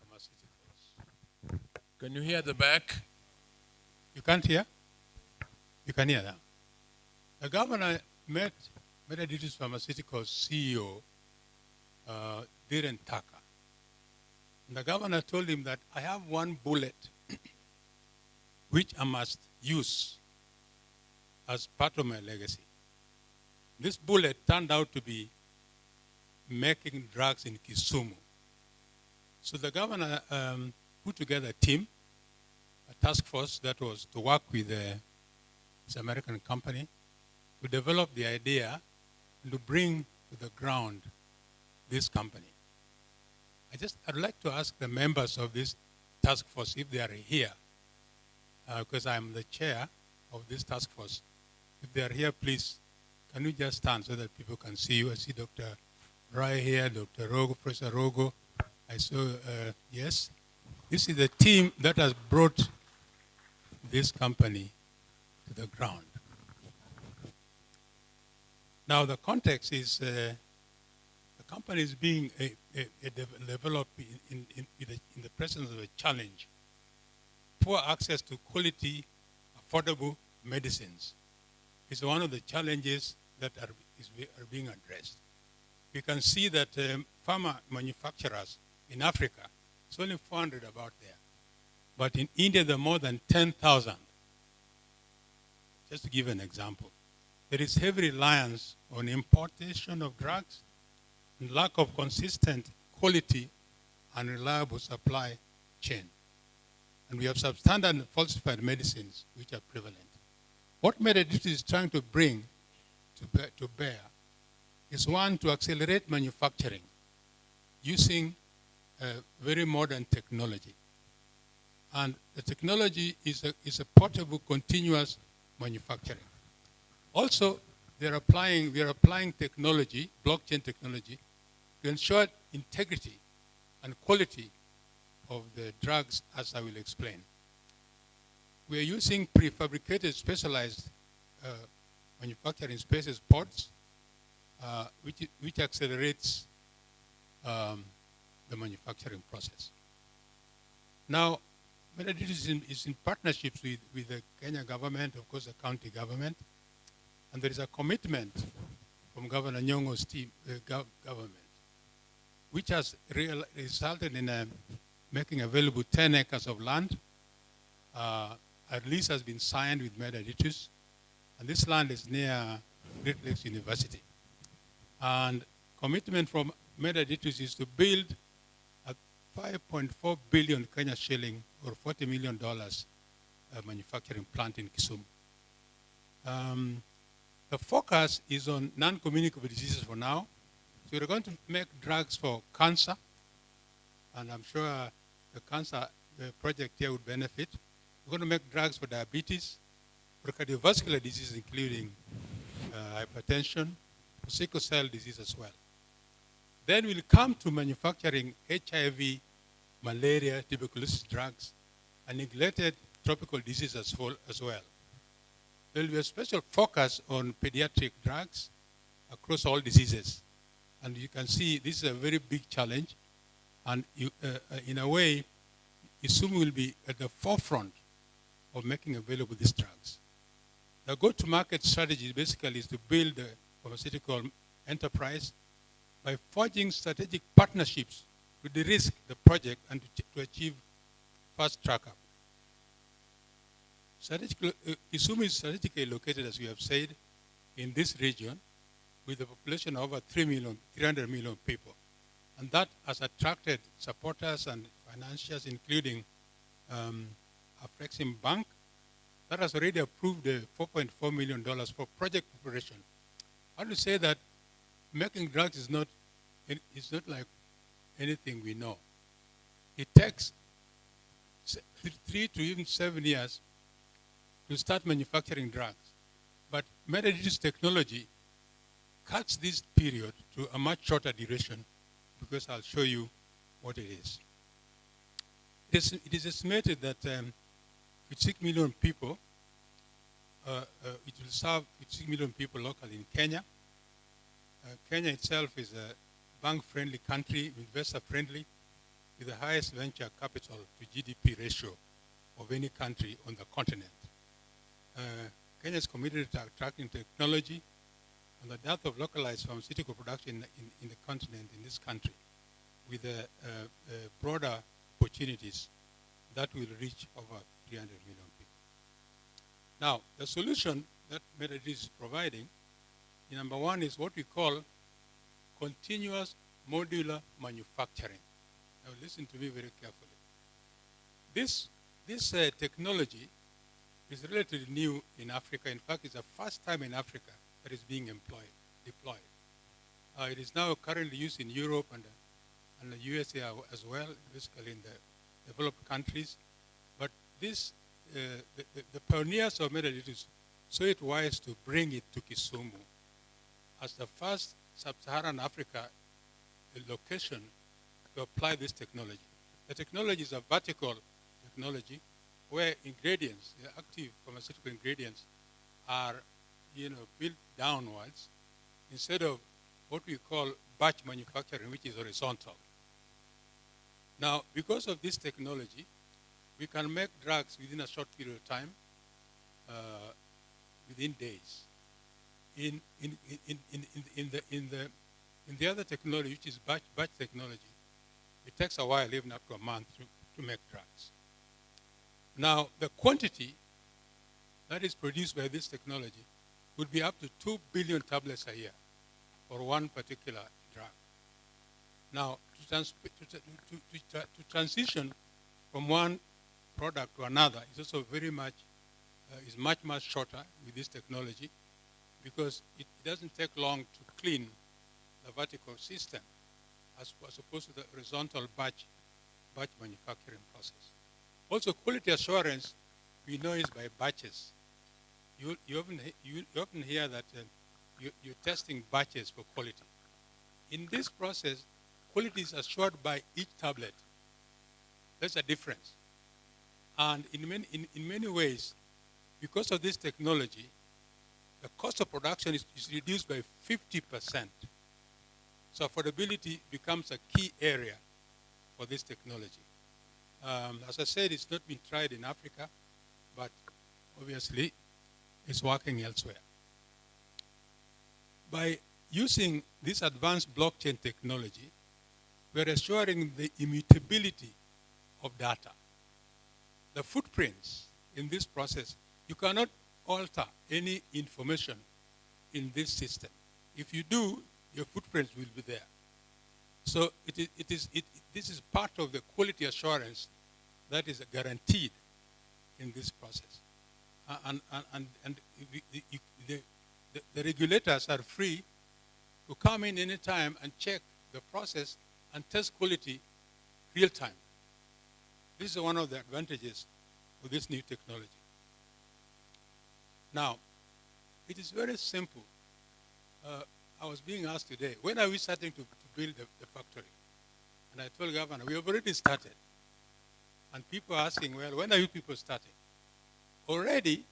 Pharmaceuticals. Can you hear the back? You can't hear? You can hear now. The governor met Medaditus Pharmaceuticals CEO, Dhiren Taka. And the governor told him that I have one bullet which I must use as part of my legacy. This bullet turned out to be making drugs in Kisumu. So the governor put together a team, a task force that was to work with this American company to develop the idea and to bring to the ground this company. I'd like to ask the members of this task force if they are here, because I'm the chair of this task force. If they are here, please, can you just stand so that people can see you? I see Dr. Rai here, Dr. Rogo, Professor Rogo. I saw, yes. This is the team that has brought this company to the ground. Now, the context is the company is being developed in the presence of a challenge. Poor access to quality, affordable medicines is one of the challenges that are being addressed. We can see that pharma manufacturers in Africa, it's only 400 about there. But in India, there are more than 10,000. Just to give an example. There is heavy reliance on importation of drugs and lack of consistent quality and reliable supply chain. And we have substandard and falsified medicines which are prevalent. What Medaditus is trying to bring to bear is one, to accelerate manufacturing using very modern technology. And the technology is a portable, continuous manufacturing. Also, we are applying technology, blockchain technology, to ensure integrity and quality of the drugs, as I will explain. We are using prefabricated, specialized manufacturing spaces, pods, which accelerates the manufacturing process. Now, Metadata is in partnerships with the Kenya government, of course, the county government, and there is a commitment from Governor Nyong'o's team, government, which has resulted in making available 10 acres of land. A lease has been signed with Metadata, and this land is near Great Lakes University. And commitment from Metadata is to build a 5.4 billion Kenya shilling or $40 million manufacturing plant in Kisumu. The focus is on non-communicable diseases for now. So we're going to make drugs for cancer, and I'm sure the cancer project here would benefit. We're going to make drugs for diabetes, for cardiovascular diseases, including hypertension, for sickle cell disease as well. Then we'll come to manufacturing HIV, malaria, tuberculosis drugs, and neglected tropical diseases as well. There will be a special focus on pediatric drugs across all diseases. And you can see this is a very big challenge. And in a way, Kisumu will be at the forefront of making available these drugs. The go-to-market strategy basically is to build a pharmaceutical enterprise by forging strategic partnerships to de-risk the project and to achieve fast track-up. Kisumu is strategically located, as we have said, in this region with a population of over 300 million people. And that has attracted supporters and financiers, including Afrexim Bank, that has already approved $4.4 million for project preparation. I want to say that making drugs is not like anything we know. It takes 3 to even 7 years to start manufacturing drugs. But Metadata's technology cuts this period to a much shorter duration, because I'll show you what it is. It is estimated that with 6 million people, it will serve 6 million people locally in Kenya. Kenya itself is a bank-friendly country, investor-friendly, with the highest venture capital to GDP ratio of any country on the continent. Kenya is committed to attracting technology and the depth of localized pharmaceutical production in the continent, in this country, with broader opportunities that will reach over 300 million people. Now, the solution that Metadata is providing, number one, is what we call continuous modular manufacturing. Now, listen to me very carefully. This technology is relatively new in Africa. In fact, it's the first time in Africa that is being deployed. It is now currently used in Europe and the USA as well, basically in the developed countries. But this, the pioneers of Metadata saw it wise to bring it to Kisumu as the first sub-Saharan Africa location to apply this technology. The technology is a vertical technology where ingredients, the active pharmaceutical ingredients, are built downwards instead of what we call batch manufacturing, which is horizontal. Now, because of this technology, we can make drugs within a short period of time, within days. In the other technology, which is batch technology, it takes a while, even up to a month, to make drugs. Now, the quantity that is produced by this technology would be up to 2 billion tablets a year for one particular drug. Now, to transition from one product to another is also much shorter with this technology, because it doesn't take long to clean the vertical system as opposed to the horizontal batch manufacturing process. Also, quality assurance, we know, is by batches. You often hear that you're testing batches for quality. In this process, quality is assured by each tablet. That's a difference. And in many ways, because of this technology, the cost of production is reduced by 50%. So affordability becomes a key area for this technology. As I said, it's not been tried in Africa, but obviously it's working elsewhere. By using this advanced blockchain technology, we're assuring the immutability of data. The footprints in this process, you cannot alter any information in this system. If you do, your footprints will be there. So this is part of the quality assurance that is guaranteed in this process. The regulators are free to come in any time and check the process and test quality real time. This is one of the advantages of this new technology. Now, it is very simple. I was being asked today, when are we starting to build the factory? And I told Governor, we have already started. And people are asking, well, when are you people starting? Already,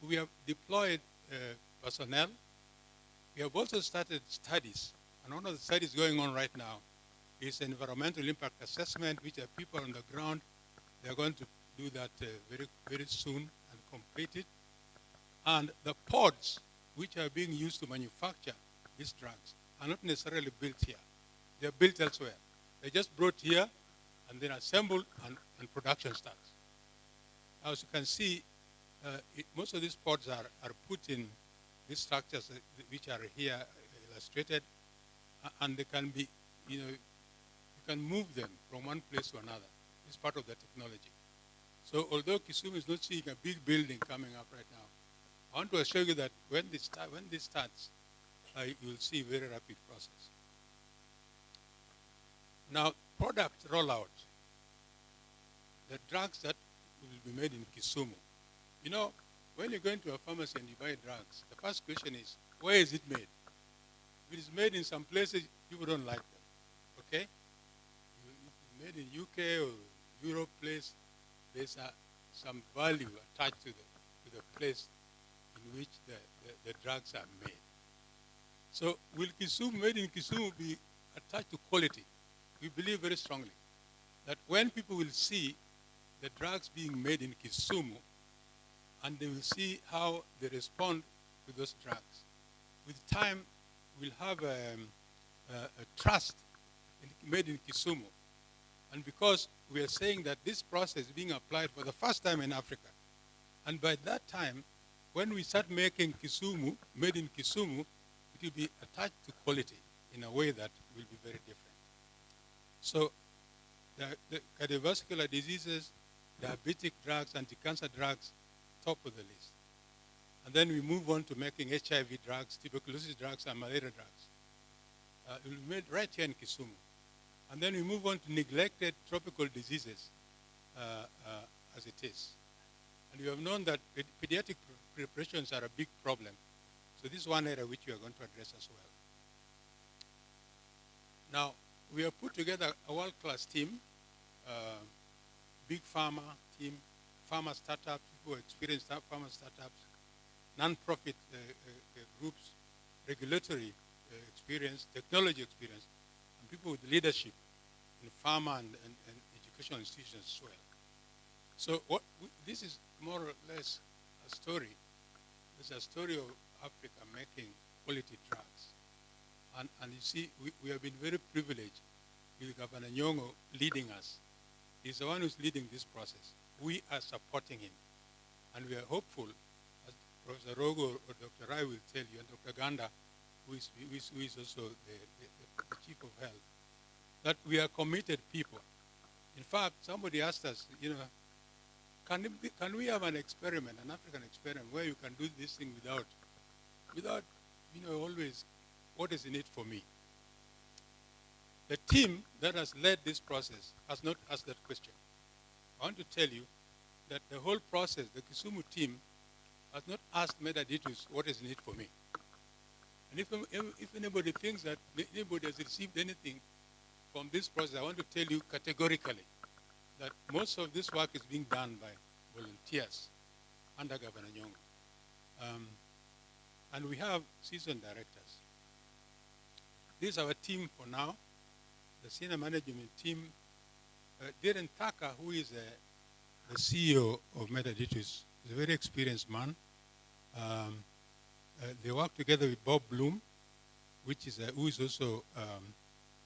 we have deployed personnel. We have also started studies. And one of the studies going on right now is environmental impact assessment, which are people on the ground. They're going to do that very, very soon and complete it. And the pods, which are being used to manufacture these drugs, are not necessarily built here. They're built elsewhere. They're just brought here and then assembled and production starts. As you can see, most of these pods are put in these structures which are here illustrated, and they can be, you can move them from one place to another. It's part of the technology. So although Kisumu is not seeing a big building coming up right now, I want to assure you that when this starts, you will see a very rapid process. Now, product rollout. The drugs that will be made in Kisumu. You know, when you go into a pharmacy and you buy drugs, the first question is, where is it made? If it is made in some places, people don't like them, okay? If it's made in UK or Europe place, there's some value attached to the place in which the drugs are made. So will Kisumu, made in Kisumu, be attached to quality? We believe very strongly that when people will see the drugs being made in Kisumu, and they will see how they respond to those drugs, with time we'll have a trust made in Kisumu. And because we are saying that this process is being applied for the first time in Africa, and by that time, when we start making Kisumu, made in Kisumu, it will be attached to quality in a way that will be very different. So the cardiovascular diseases, diabetic drugs, anti-cancer drugs, top of the list. And then we move on to making HIV drugs, tuberculosis drugs, and malaria drugs. It will be made right here in Kisumu. And then we move on to neglected tropical diseases as it is. And we have known that pediatric preparations are a big problem. So this is one area which we are going to address as well. Now, we have put together a world-class team, big pharma team, pharma startups, people who experienced pharma startups, non-profit groups, regulatory experience, technology experience, and people with leadership in pharma and educational institutions as well. So this is more or less a story. It's a story of Africa making quality drugs. And you see, we have been very privileged with Governor Nyong'o leading us. He's the one who's leading this process. We are supporting him. And we are hopeful, as Professor Rogo or Dr. Rai will tell you, and Dr. Ganda, who is also the Chief of Health, that we are committed people. In fact, somebody asked us, can we have an experiment, an African experiment, where you can do this thing without always, what is in it for me? The team that has led this process has not asked that question. I want to tell you that the whole process, the Kisumu team, has not asked Medaditus what is needed for me. And if anybody thinks that anybody has received anything from this process, I want to tell you categorically that most of this work is being done by volunteers under Governor Nyong'o. And we have seasoned directors. This is our team for now. The senior management team, Darren Tucker, who is the CEO of Medaditus, is a very experienced man. They work together with Bob Bloom, which is who is also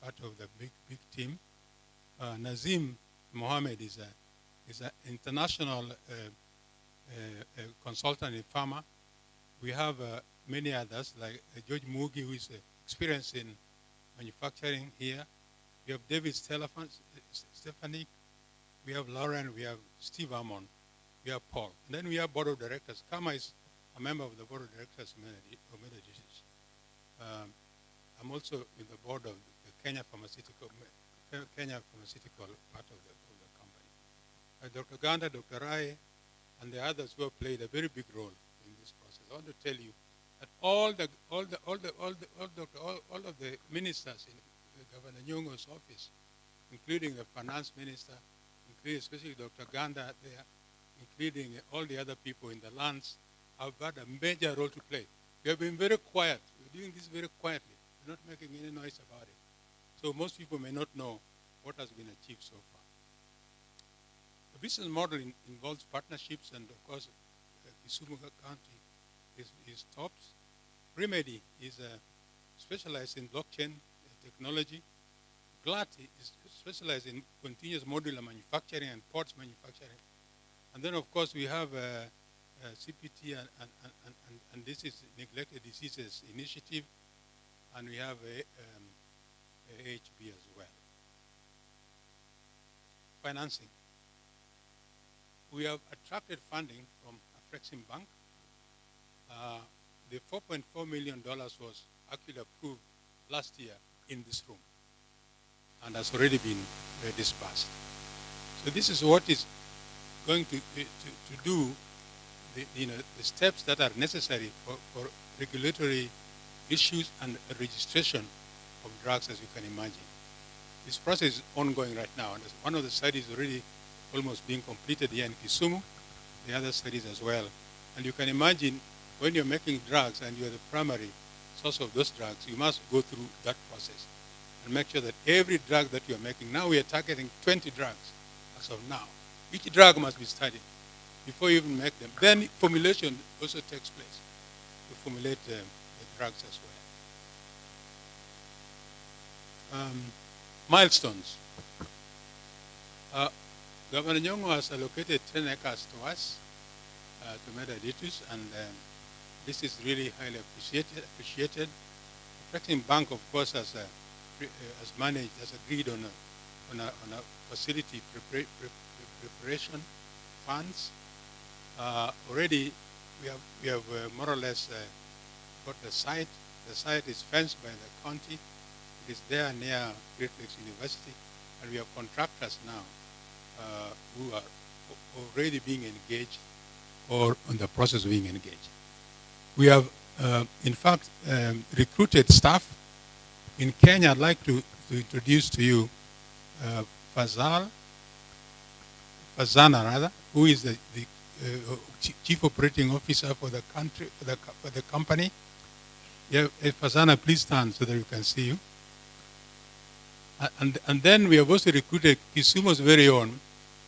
part of the big team. Nazim Mohammed is an international consultant in pharma. We have many others like George Mugi, who is experienced in manufacturing here. We have David Stefanik, we have Lauren, we have Steve Amon, we have Paul. And then we have board of directors. Kama is a member of the board of directors of Medaditus. I'm also in the board of the Kenya Pharmaceutical part of the company. Dr. Ganda, Dr. Rai, and the others who have played a very big role in this process. I want to tell you that all of the ministers in Governor Nyong'o's office, including the finance minister, including especially Dr. Ganda there, including all the other people in the lands, have had a major role to play. We have been very quiet. We're doing this very quietly. We're not making any noise about it. So most people may not know what has been achieved so far. The business model involves partnerships, and of course, Kisumu County is topped. Remedy is specialized in blockchain technology. GLAT is specialized in continuous modular manufacturing and ports manufacturing. And then, of course, we have CPT and this is Neglected Diseases Initiative, and we have AHB as well. Financing. We have attracted funding from Afrexim Bank. The $4.4 million was actually approved last year in this room and has already been disbursed. So this is what is going to do the steps that are necessary for regulatory issues and registration of drugs, as you can imagine. This process is ongoing right now, and one of the studies already almost being completed here in Kisumu, the other studies as well. And you can imagine when you're making drugs and you're the primary source of those drugs, you must go through that process and make sure that every drug that you're making, now we are targeting 20 drugs as of now. Each drug must be studied before you even make them. Then formulation also takes place to formulate the drugs as well. Milestones. Governor Nyong'o has allocated 10 acres to us, to Medaditus, and this is really highly appreciated. Afrexim Bank, of course, has agreed on a facility preparation funds. Already, we have more or less got the site. The site is fenced by the county. It is there near Great Lakes University, and we have contractors now who are already being engaged or on the process of being engaged. We have, in fact, recruited staff. In Kenya, I'd like to introduce to you Fazana, who is the Chief Operating Officer for the country, for the company. Yeah, Fazana, please stand so that we can see you. And then we have also recruited Kisumu's very own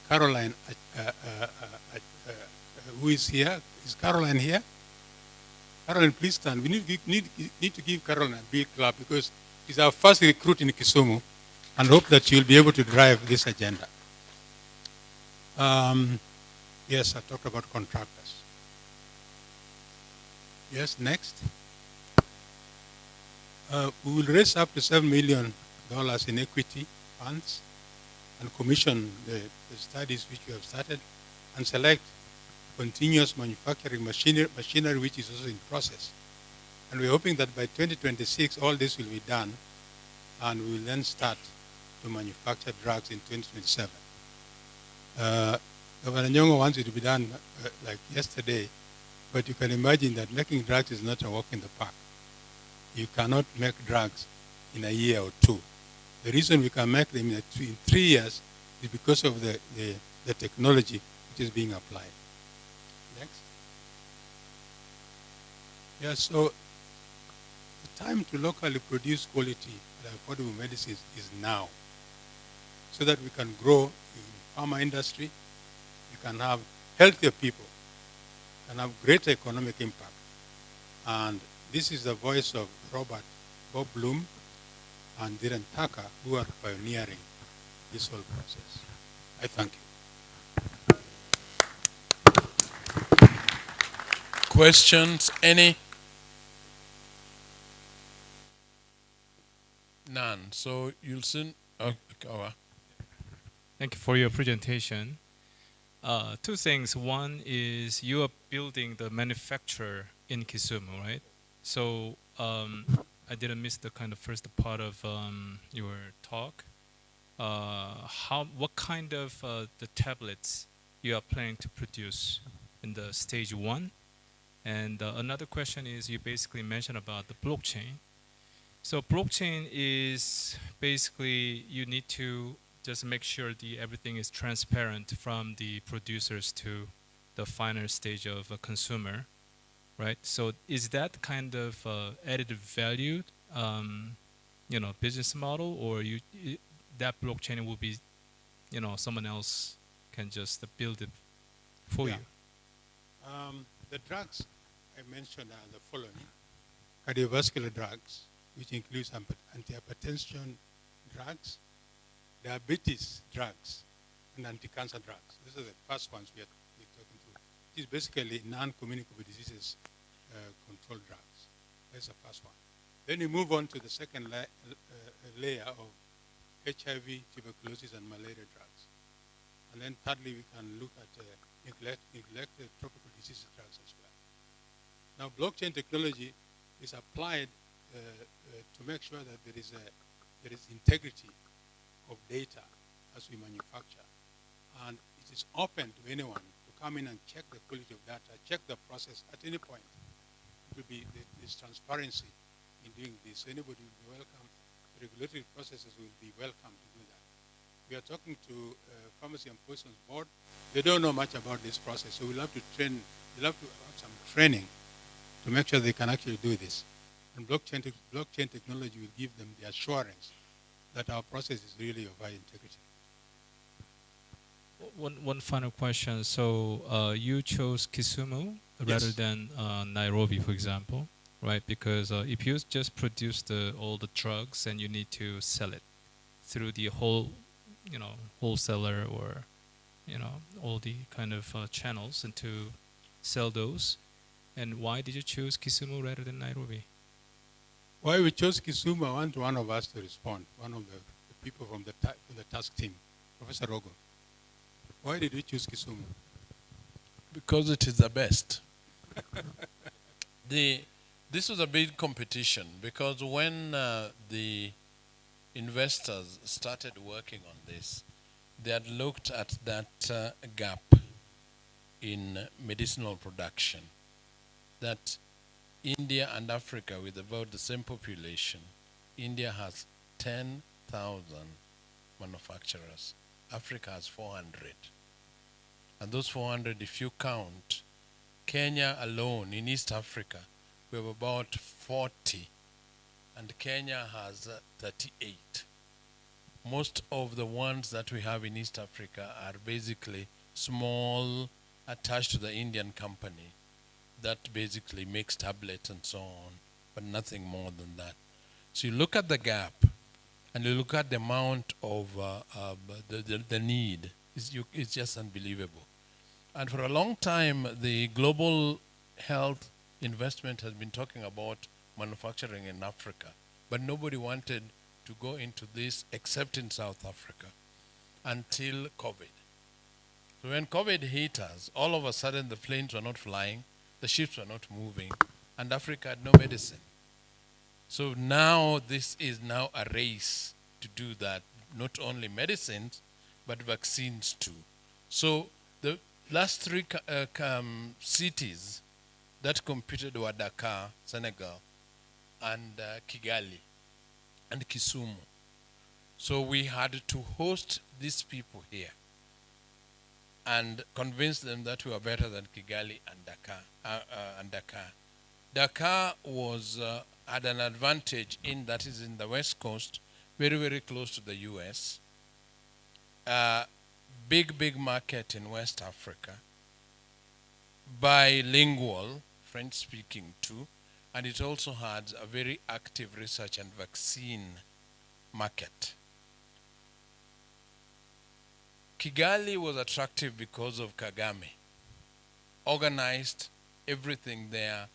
Caroline, who is here. Is Caroline here? Caroline, please stand. We need to give Caroline a big clap because she's our first recruit in Kisumu, and hope that she'll be able to drive this agenda. Yes, I talked about contractors. Yes, next. We will raise up to $7 million in equity funds and commission the studies which we have started and select continuous manufacturing machinery which is also in process. And we're hoping that by 2026 all this will be done and we will then start to manufacture drugs in 2027. Governor Nyong'o wants it to be done like yesterday, but you can imagine that making drugs is not a walk in the park. You cannot make drugs in a year or two. The reason we can make them in 3 years is because of the technology which is being applied. Next. Yeah, so the time to locally produce quality and affordable medicines is now, so that we can grow in pharma industry, we can have healthier people, can have greater economic impact. And this is the voice of Robert Bob Bloom and Dhiren Thakur, who are pioneering this whole process. I thank you. Questions? Any? None. So you'll soon. Thank you for your presentation. Two things. One is you are building the manufacturer in Kisumu, right? So I didn't miss the kind of first part of your talk. What kind of the tablets you are planning to produce in the stage 1? And another question is you basically mentioned about the blockchain. So blockchain is basically you need to just make sure everything is transparent from the producers to the final stage of a consumer, right? So is that kind of added value, business model, or that blockchain will be, someone else can just build it for you? The drugs I mentioned are the following: cardiovascular drugs, which includes antihypertension drugs, diabetes drugs, and anti-cancer drugs. These are the first ones we're talking to. It is basically non-communicable diseases control drugs. That's the first one. Then we move on to the second layer of HIV, tuberculosis, and malaria drugs. And then thirdly, we can look at neglected tropical disease drugs as well. Now, blockchain technology is applied to make sure that there is integrity of data as we manufacture. And it is open to anyone to come in and check the quality of data, check the process at any point. It will be this transparency in doing this. Anybody will be welcome. The regulatory processes will be welcome to do that. We are talking to Pharmacy and Poisons Board. They don't know much about this process, so we'll have to train. We'll have to have some training to make sure they can actually do this. And blockchain technology will give them the assurance that our process is really of high integrity. One final question. So you chose Kisumu rather than Nairobi, for example, right? Because if you just produce all the drugs and you need to sell it through the wholesaler or, all the kind of channels and to sell those. And why did you choose Kisumu rather than Nairobi? Why we chose Kisumu, I want one of us to respond, one of the people from the task team, Professor Rogo. Why did we choose Kisumu? Because it is the best. This was a big competition because when the investors started working on this, they had looked at that gap in medicinal production, that India and Africa, with about the same population, India has 10,000 manufacturers. Africa has 400. And those 400, if you count, Kenya alone in East Africa, we have about 40, and Kenya has 38. Most of the ones that we have in East Africa are basically small, attached to the Indian company that basically makes tablets and so on, but nothing more than that. So you look at the gap, and you look at the amount of the need. It's just unbelievable. And for a long time, the global health investment has been talking about manufacturing in Africa, but nobody wanted to go into this except in South Africa until COVID. So when COVID hit us, all of a sudden the planes were not flying, the ships were not moving, and Africa had no medicine. So now this is now a race to do that, not only medicines, but vaccines too. So the last three cities that competed were Dakar, Senegal, and Kigali, and Kisumu. So we had to host these people here and convince them that we are better than Kigali and Dakar. Dakar was had an advantage in that is in the West Coast, very, very close to the US. Big market in West Africa. Bilingual, French speaking too. And it also had a very active research and vaccine market. Kigali was attractive because of Kagame. Organized everything there,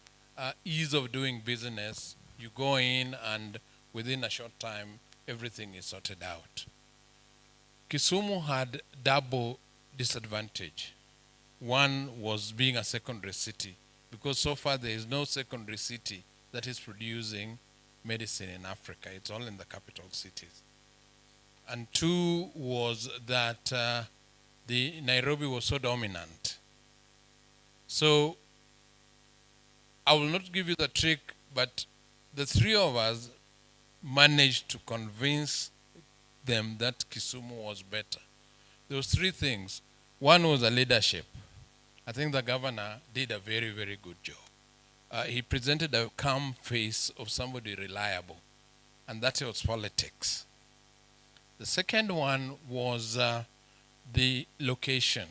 ease of doing business. You go in and within a short time, everything is sorted out. Kisumu had double disadvantage. One was being a secondary city, because so far there is no secondary city that is producing medicine in Africa. It's all in the capital cities. And two was that the Nairobi was so dominant. So I will not give you the trick, but the three of us managed to convince them that Kisumu was better. There was three things. One was the leadership. I think the governor did a very, very good job. He presented a calm face of somebody reliable, and that was politics. The second one was the location.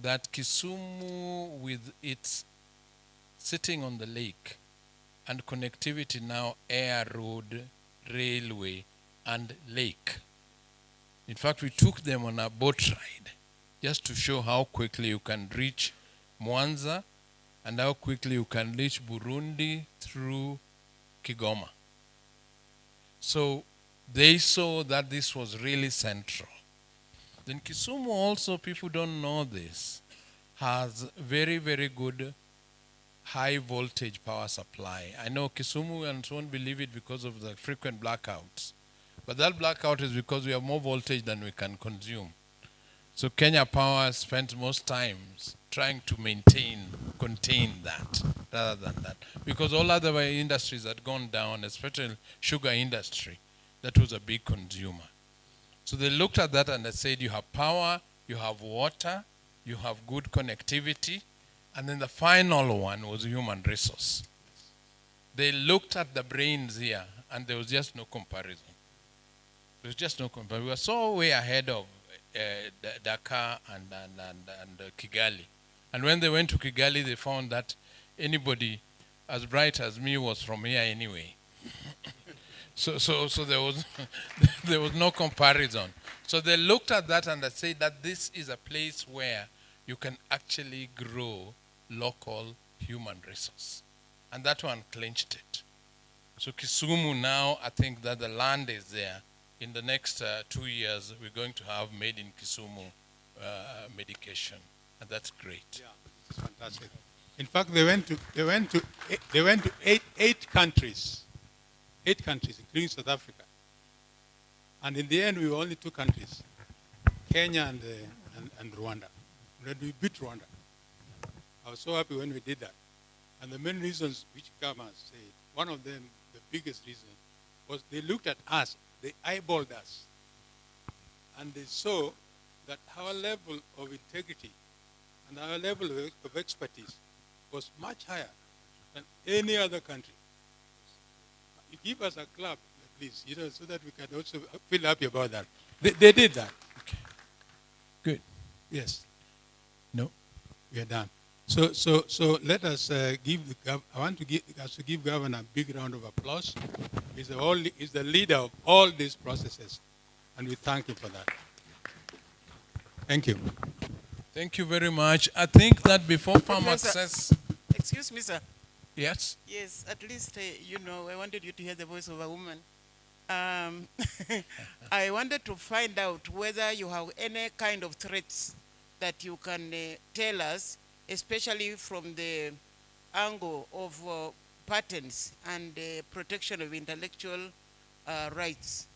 That Kisumu, with its sitting on the lake and connectivity now, air, road, railway, and lake. In fact, we took them on a boat ride just to show how quickly you can reach Mwanza and how quickly you can reach Burundi through Kigoma. So they saw that this was really central. Then Kisumu also, people don't know this, has very, very good high voltage power supply. I know Kisumu won't believe it because of the frequent blackouts. But that blackout is because we have more voltage than we can consume. So Kenya Power spent most times trying to contain that, rather than that. Because all other industries had gone down, especially sugar industry, that was a big consumer. So they looked at that and they said, you have power, you have water, you have good connectivity, and then the final one was human resource. They looked at the brains here, and there was just no comparison. There was just no comparison. We were so way ahead of Dakar and Kigali. And when they went to Kigali, they found that anybody as bright as me was from here anyway. So there was there was no comparison. So they looked at that and they said that this is a place where you can actually grow local human resource. And that one clinched it. So Kisumu now, I think that the land is there. In the next 2 years, we're going to have made in Kisumu medication, and that's great. Yeah, it's fantastic. In fact, they went to eight countries, including South Africa, and in the end, we were only two countries, Kenya and Rwanda. And we beat Rwanda. I was so happy when we did that, and the main reasons which Kama said, one of them, the biggest reason, was they looked at us. They eyeballed us, and they saw that our level of integrity and our level of expertise was much higher than any other country. You give us a clap, please, so that we can also feel happy about that. They did that. Okay. Good. Yes. No. We are done. So let us give. I want to give Governor a big round of applause. He's the leader of all these processes, and we thank him for that. Thank you. Thank you very much. I think that before farm access. Excuse me, sir. Yes. Yes. At least I wanted you to hear the voice of a woman. I wanted to find out whether you have any kind of threats that you can tell us, especially from the angle of patents and protection of intellectual rights.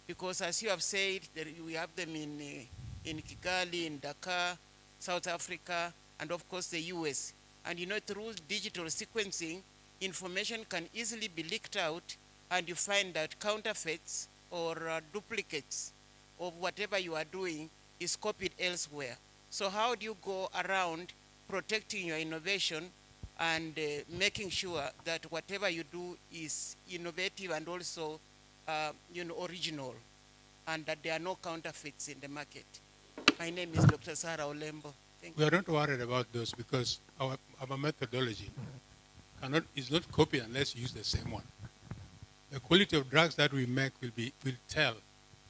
Because as you have said, we have them in Kigali, in Dakar, South Africa, and of course the US. And you know, through digital sequencing, information can easily be leaked out, and you find that counterfeits or duplicates of whatever you are doing is copied elsewhere. So how do you go around protecting your innovation and making sure that whatever you do is innovative and also original, and that there are no counterfeits in the market? My name is Dr. Sarah Olembo. Thank We are not worried about those because our methodology is not copied unless you use the same one. The quality of drugs that we make will tell,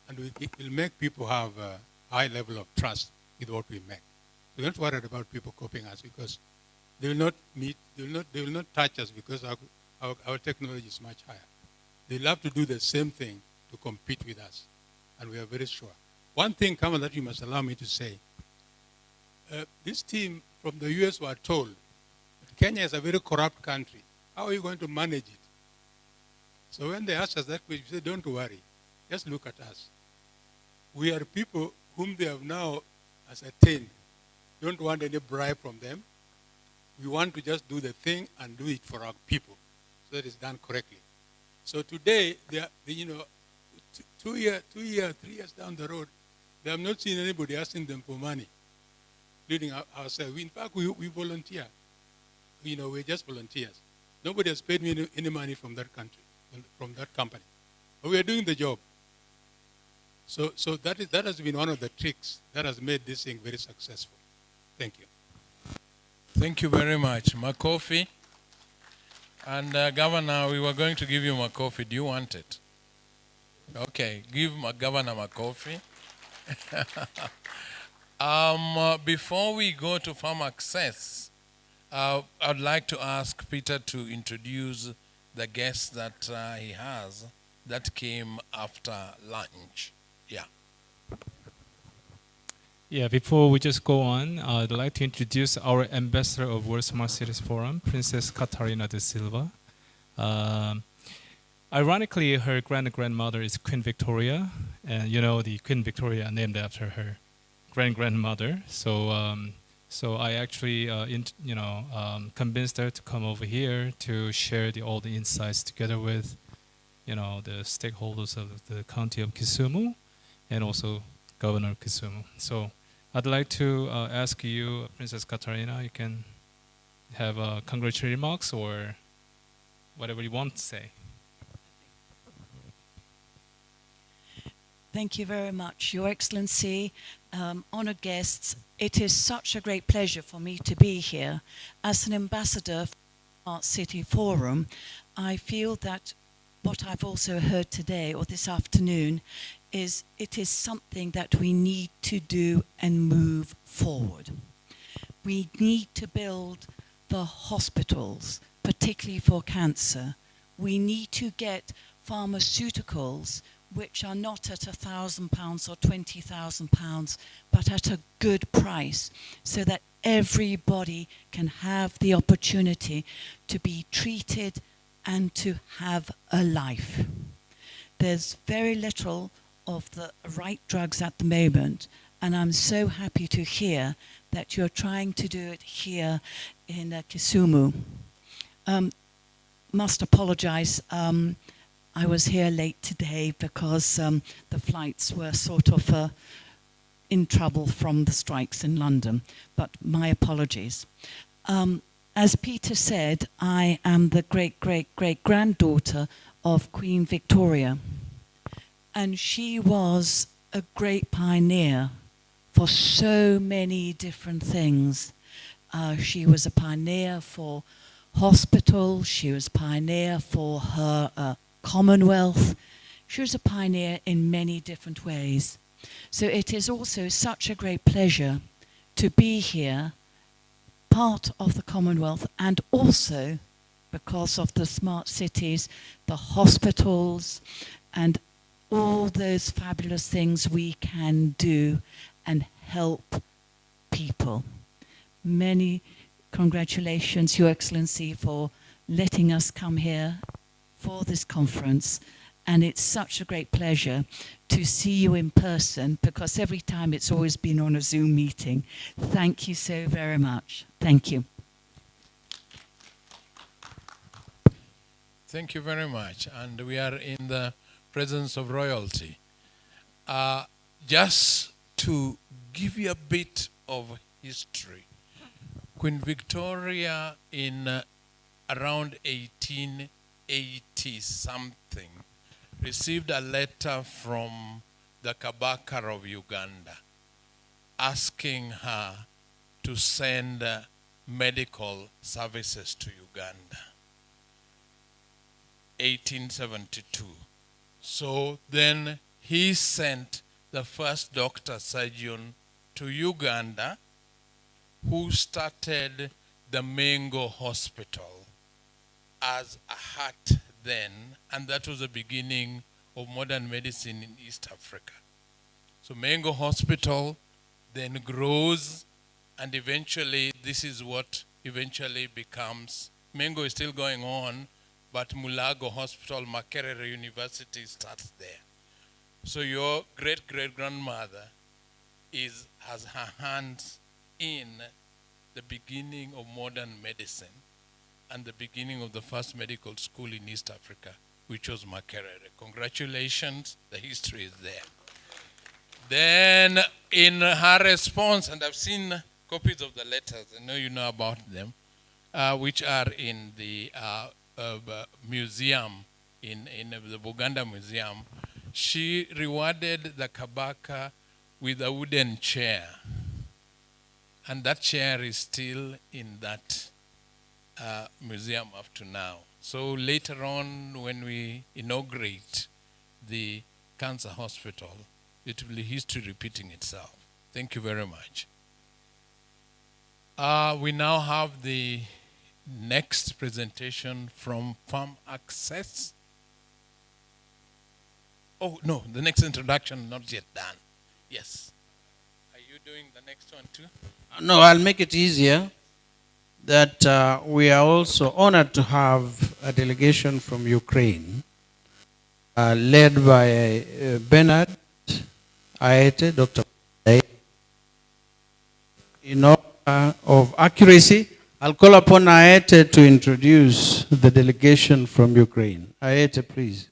and will make people have a high level of trust with what we make. We're not worried about people copying us because they will not touch us because our technology is much higher. They love to do the same thing to compete with us, and we are very sure. One thing, Kamal, that you must allow me to say, this team from the US were told that Kenya is a very corrupt country. How are you going to manage it? So when they asked us that question, we said, don't worry, just look at us. We are people whom they have now ascertained. Don't want any bribe from them. We want to just do the thing and do it for our people so that it's done correctly. So today, they 3 years down the road, they have not seen anybody asking them for money, including ourselves. In fact, we volunteer. We're just volunteers. Nobody has paid me any money from that country, from that company. But we are doing the job. So that has been one of the tricks that has made this thing very successful. Thank you. Thank you very much. Makofi. And Governor, we were going to give you Makofi. Do you want it? Okay, give Governor Makofi. Before we go to farm access, I'd like to ask Peter to introduce the guests that he has that came after lunch. Yeah. Yeah, before we just go on, I'd like to introduce our ambassador of World Smart Cities Forum, Princess Katarina de Silva. Ironically, her grandmother is Queen Victoria, and the Queen Victoria named after her grandmother. So, so I actually, convinced her to come over here to share all the insights together with, the stakeholders of the county of Kisumu, and also Governor Kisumu. So, I'd like to ask you, Princess Katarina, you can have congratulatory remarks or whatever you want to say. Thank you very much, Your Excellency, honoured guests. It is such a great pleasure for me to be here. As an ambassador for the Smart City Forum, I feel that what I've also heard today or this afternoon is it is something that we need to do and move forward. We need to build the hospitals, particularly for cancer. We need to get pharmaceuticals which are not at £1,000 or £20,000, but at a good price, so that everybody can have the opportunity to be treated and to have a life. There's very little of the right drugs at the moment, and I'm so happy to hear that you're trying to do it here in Kisumu. Must apologize. I was here late today because the flights were sort of in trouble from the strikes in London, but my apologies. As Peter said, I am the great-great-great-granddaughter of Queen Victoria, and she was a great pioneer for so many different things. She was a pioneer for hospitals, she was a pioneer for her Commonwealth. She was a pioneer in many different ways. So it is also such a great pleasure to be here, part of the Commonwealth, and also because of the smart cities, the hospitals, and all those fabulous things we can do and help people. Many congratulations, Your Excellency, for letting us come here for this conference. And it's such a great pleasure to see you in person, because every time it's always been on a Zoom meeting. Thank you so very much. Thank you. Thank you very much. And we are in the presence of royalty. Just to give you a bit of history, Queen Victoria in around 1880 something received a letter from the Kabaka of Uganda asking her to send medical services to Uganda. 1872. So then he sent the first doctor surgeon to Uganda, who started the Mengo Hospital as a heart then, and that was the beginning of modern medicine in East Africa. So Mengo Hospital then grows, and eventually this is what eventually becomes, Mengo is still going on, but Mulago Hospital, Makerere University starts there. So your great-great-grandmother has her hands in the beginning of modern medicine and the beginning of the first medical school in East Africa, which was Makerere. Congratulations, the history is there. Then in her response, and I've seen copies of the letters, I know you know about them, which are in the museum, in the Buganda Museum, she rewarded the Kabaka with a wooden chair. And that chair is still in that museum up to now. So later on, when we inaugurate the cancer hospital, it will be history repeating itself. Thank you very much. We now have the next presentation from Farm Access. Oh, no, the next introduction not yet done. Yes. Are you doing the next one too? No, I'll make it easier. That we are also honored to have a delegation from Ukraine, led by Bernard Aete, Dr. In order of accuracy, I'll call upon Aete to introduce the delegation from Ukraine. Aete, please.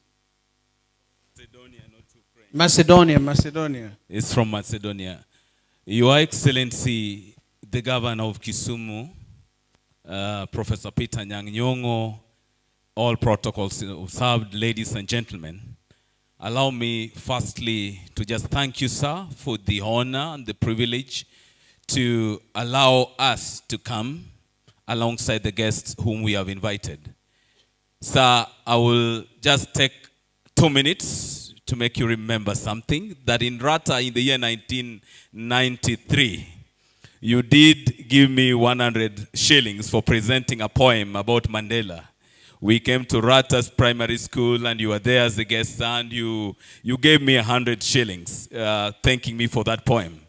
Macedonia. It's from Macedonia. Your Excellency, the Governor of Kisumu, Professor Peter Nyang'nyong'o, all protocols observed, ladies and gentlemen. Allow me firstly to just thank you, sir, for the honor and the privilege to allow us to come alongside the guests whom we have invited. Sir, I will just take 2 minutes to make you remember something, that in Rata in the year 1993, you did give me 100 shillings for presenting a poem about Mandela. We came to Rata's primary school and you were there as a guest, and you gave me 100 shillings, thanking me for that poem.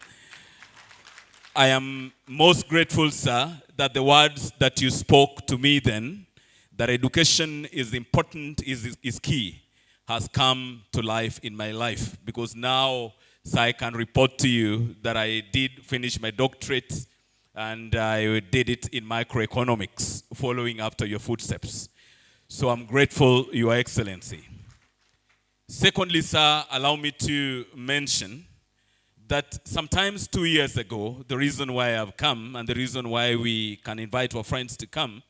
I am most grateful, sir, that the words that you spoke to me then, that education is important, is key, has come to life in my life. Because now, so I can report to you that I did finish my doctorate, and I did it in microeconomics, following after your footsteps. So I'm grateful, Your Excellency. Secondly, sir, allow me to mention that sometimes 2 years ago, the reason why I've come and the reason why we can invite our friends to come,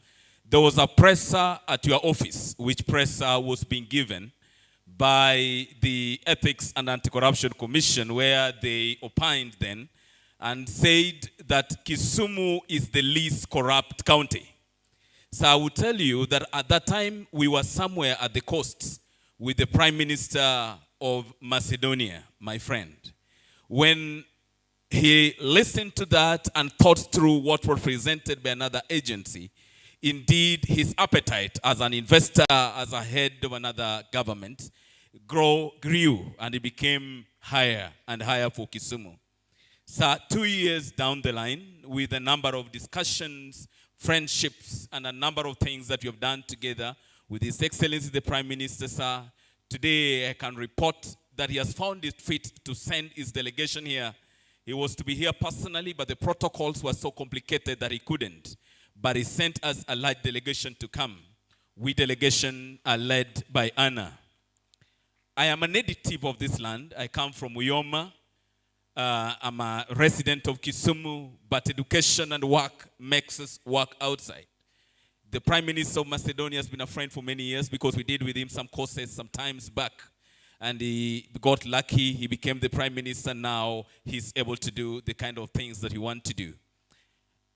there was a presser at your office, which presser was being given by the Ethics and Anti-Corruption Commission, where they opined then and said that Kisumu is the least corrupt county. So I will tell you that at that time we were somewhere at the coast with the Prime Minister of Macedonia, my friend. When he listened to that and thought through what was presented by another agency, indeed his appetite as an investor, as a head of another government, grew, and it became higher and higher for Kisumu. So 2 years down the line, with a number of discussions, friendships, and a number of things that you have done together with His Excellency the Prime Minister, sir. Today, I can report that he has found it fit to send his delegation here. He was to be here personally, but the protocols were so complicated that he couldn't. But he sent us a large delegation to come. We delegation are led by Anna. I am a native of this land. I come from Uyoma. I'm a resident of Kisumu, but education and work makes us work outside. The Prime Minister of Macedonia has been a friend for many years because we did with him some courses some times back. And he got lucky. He became the Prime Minister. Now he's able to do the kind of things that he wants to do.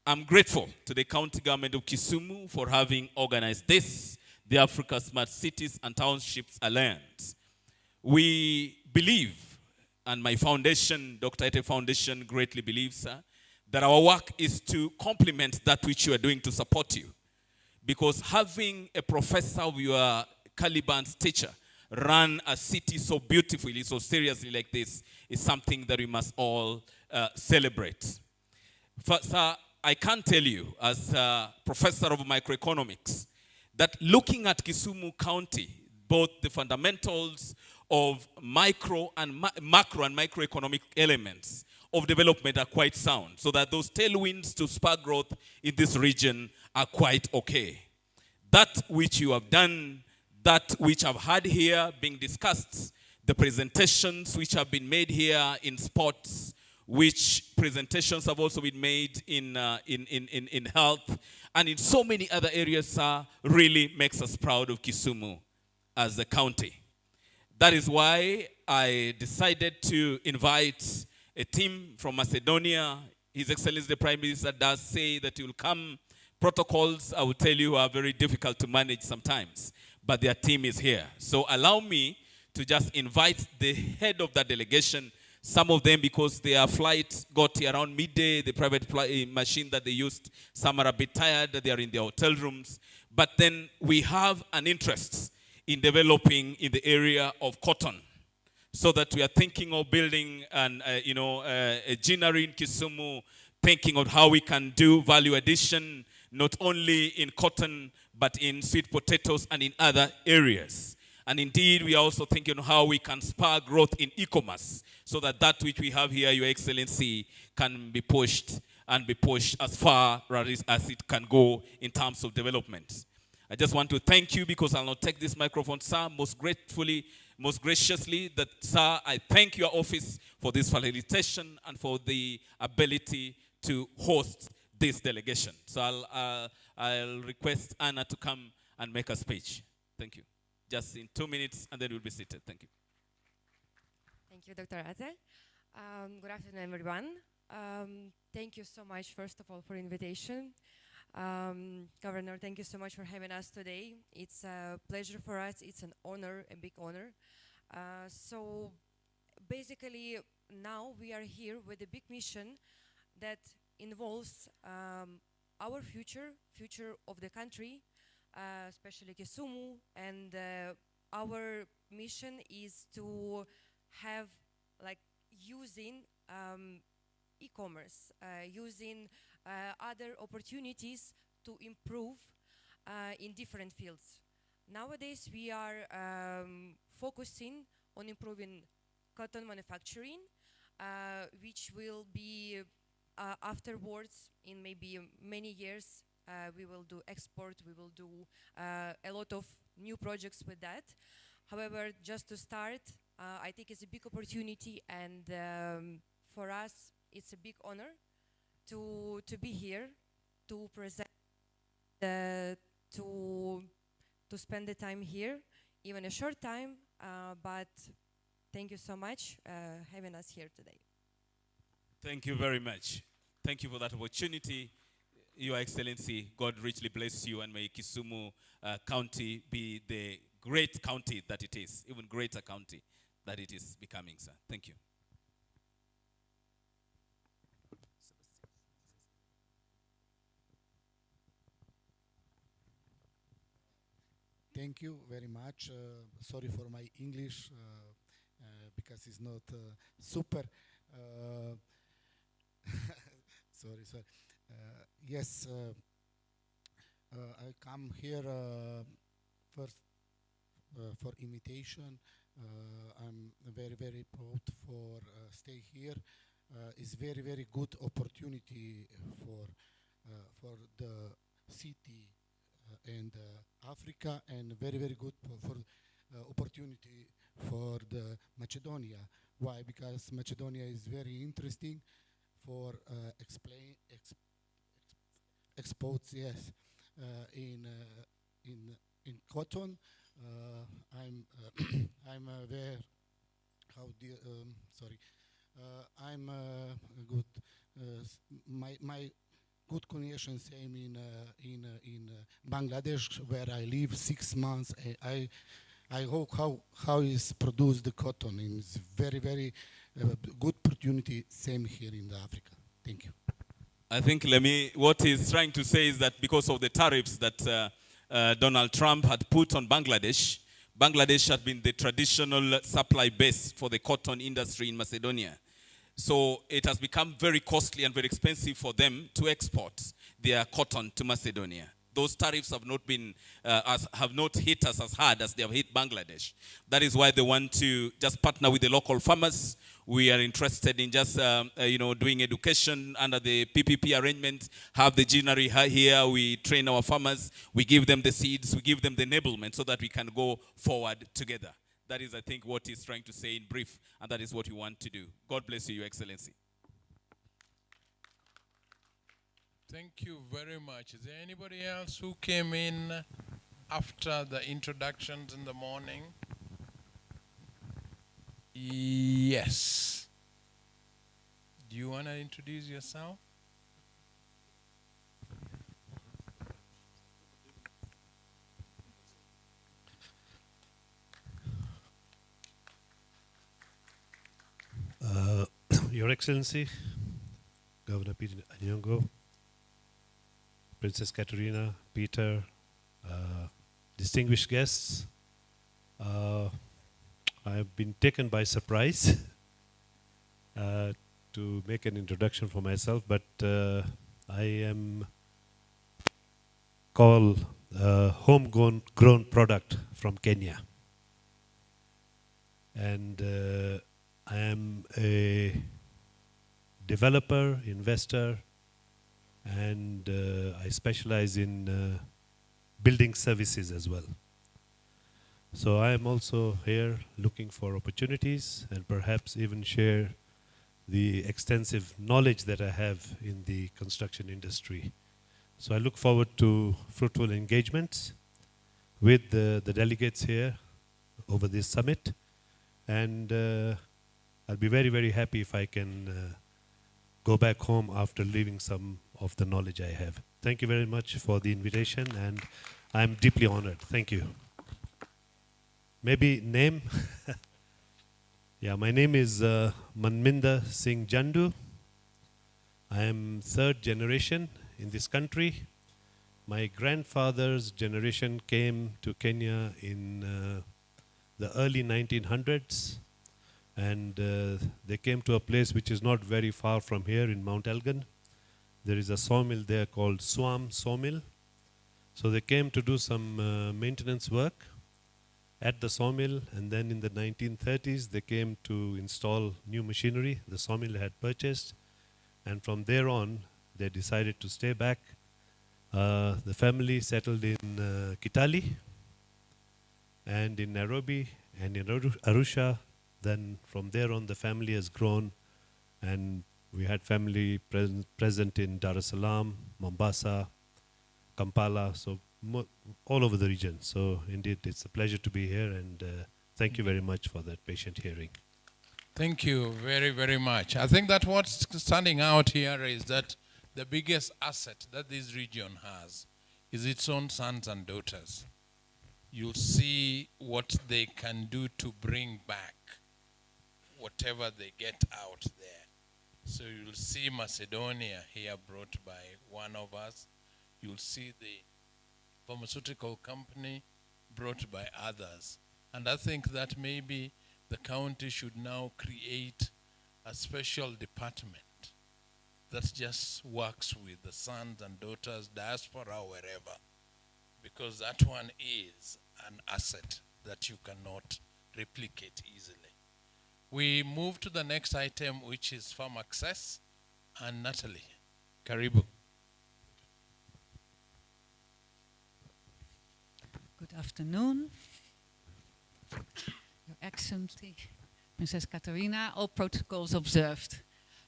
I'm grateful to the county government of Kisumu for having organized this, the Africa Smart Cities and Townships Alliance. We believe, and my foundation, Dr. Ete Foundation, greatly believes, that our work is to complement that which you are doing to support you. Because having a professor of your caliber and stature run a city so beautifully, so seriously like this, is something that we must all celebrate. First, I can tell you, as a professor of microeconomics, that looking at Kisumu County, both the fundamentals of macro and microeconomic elements of development are quite sound, so that those tailwinds to spur growth in this region are quite okay. That which you have done, that which I've had here being discussed, the presentations which have been made here in sports, which presentations have also been made in health, and in so many other areas, really makes us proud of Kisumu as a county. That is why I decided to invite a team from Macedonia. His Excellency the Prime Minister does say that he will come. Protocols, I will tell you, are very difficult to manage sometimes, but their team is here. So allow me to just invite the head of that delegation, some of them because their flight got here around midday, the private machine that they used. Some are a bit tired, they are in their hotel rooms. But then we have an interest in developing in the area of cotton, so that we are thinking of building a ginnery in Kisumu, thinking of how we can do value addition, not only in cotton, but in sweet potatoes and in other areas. And indeed, we are also thinking of how we can spur growth in e-commerce, so that that which we have here, Your Excellency, can be pushed and be pushed as far as it can go in terms of development. I just want to thank you, because I'll not take this microphone, sir, most gratefully, most graciously, that, sir, I thank your office for this facilitation and for the ability to host this delegation. So I'll request Anna to come and make a speech. Thank you. Just in 2 minutes, and then we'll be seated. Thank you. Thank you, Dr. Ate. Good afternoon, everyone. Thank you so much, first of all, for invitation. Governor, thank you so much for having us today. It's a pleasure for us. It's an honor, a big honor. So basically, now we are here with a big mission that involves our future of the country, especially Kisumu, and our mission is to have, like, using e-commerce, using other opportunities to improve in different fields. Nowadays, we are focusing on improving cotton manufacturing, which will be afterwards, in maybe many years, we will do export, we will do a lot of new projects with that. However, just to start, I think it's a big opportunity, and for us, it's a big honor to be here, to present, to spend the time here, even a short time, but thank you so much having us here today. Thank you very much. Thank you for that opportunity. Your Excellency, God richly bless you, and may Kisumu County be the great county that it is, even greater county that it is becoming, sir. Thank you. Thank you very much. Sorry for my English, because it's not super. Sorry. Yes, I come here first for invitation. I'm very, very proud for stay here. It's very, very good opportunity for the city and Africa, and very, very good for opportunity for the Macedonia. Why? Because Macedonia is very interesting for exports. Yes, in cotton. I'm I'm very how dear sorry. I'm good. My good connection same in Bangladesh, where I live 6 months. I hope how is produced the cotton. And it's very, very good opportunity. Same here in the Africa. Thank you. I think what he's trying to say is that because of the tariffs that Donald Trump had put on Bangladesh, Bangladesh had been the traditional supply base for the cotton industry in Macedonia. So it has become very costly and very expensive for them to export their cotton to Macedonia. Those tariffs have not been have not hit us as hard as they have hit Bangladesh. That is why they want to just partner with the local farmers. We are interested in just doing education under the PPP arrangement. Have the ginnery here. We train our farmers. We give them the seeds. We give them the enablement so that we can go forward together. That is, I think, what he's trying to say in brief, and that is what we want to do. God bless you, Your Excellency. Thank you very much. Is there anybody else who came in after the introductions in the morning? Yes. Do you want to introduce yourself? Your Excellency, Governor Peter Anyongo, Princess Katerina, Peter, distinguished guests, I have been taken by surprise to make an introduction for myself, but I am called homegrown product from Kenya. And I am a developer, investor, and I specialize in building services as well. So I am also here looking for opportunities and perhaps even share the extensive knowledge that I have in the construction industry. So I look forward to fruitful engagements with the delegates here over this summit, and I'll be very, very happy if I can go back home after leaving some of the knowledge I have. Thank you very much for the invitation, and I'm deeply honored. Thank you. Maybe name? Yeah, my name is Manminda Singh Jandu. I am third generation in this country. My grandfather's generation came to Kenya in the early 1900s. And they came to a place which is not very far from here in Mount Elgin. There is a sawmill there called Swam Sawmill. So they came to do some maintenance work at the sawmill, and then in the 1930s they came to install new machinery the sawmill had purchased, and from there on they decided to stay back. The family settled in Kitale and in Nairobi and in Arusha. Then from there on the family has grown, and we had family present in Dar es Salaam, Mombasa, Kampala, so all over the region. So indeed, it's a pleasure to be here, and thank you very much for that patient hearing. Thank you very, very much. I think that what's standing out here is that the biggest asset that this region has is its own sons and daughters. You'll see what they can do to bring back whatever they get out there. So you'll see Macedonia here brought by one of us. You'll see the pharmaceutical company brought by others. And I think that maybe the county should now create a special department that just works with the sons and daughters, diaspora, or wherever. because that one is an asset that you cannot replicate easily. We move to the next item, which is farm access. And Natalie, karibu. Good afternoon, Your Excellency, Princess Katarina, all protocols observed.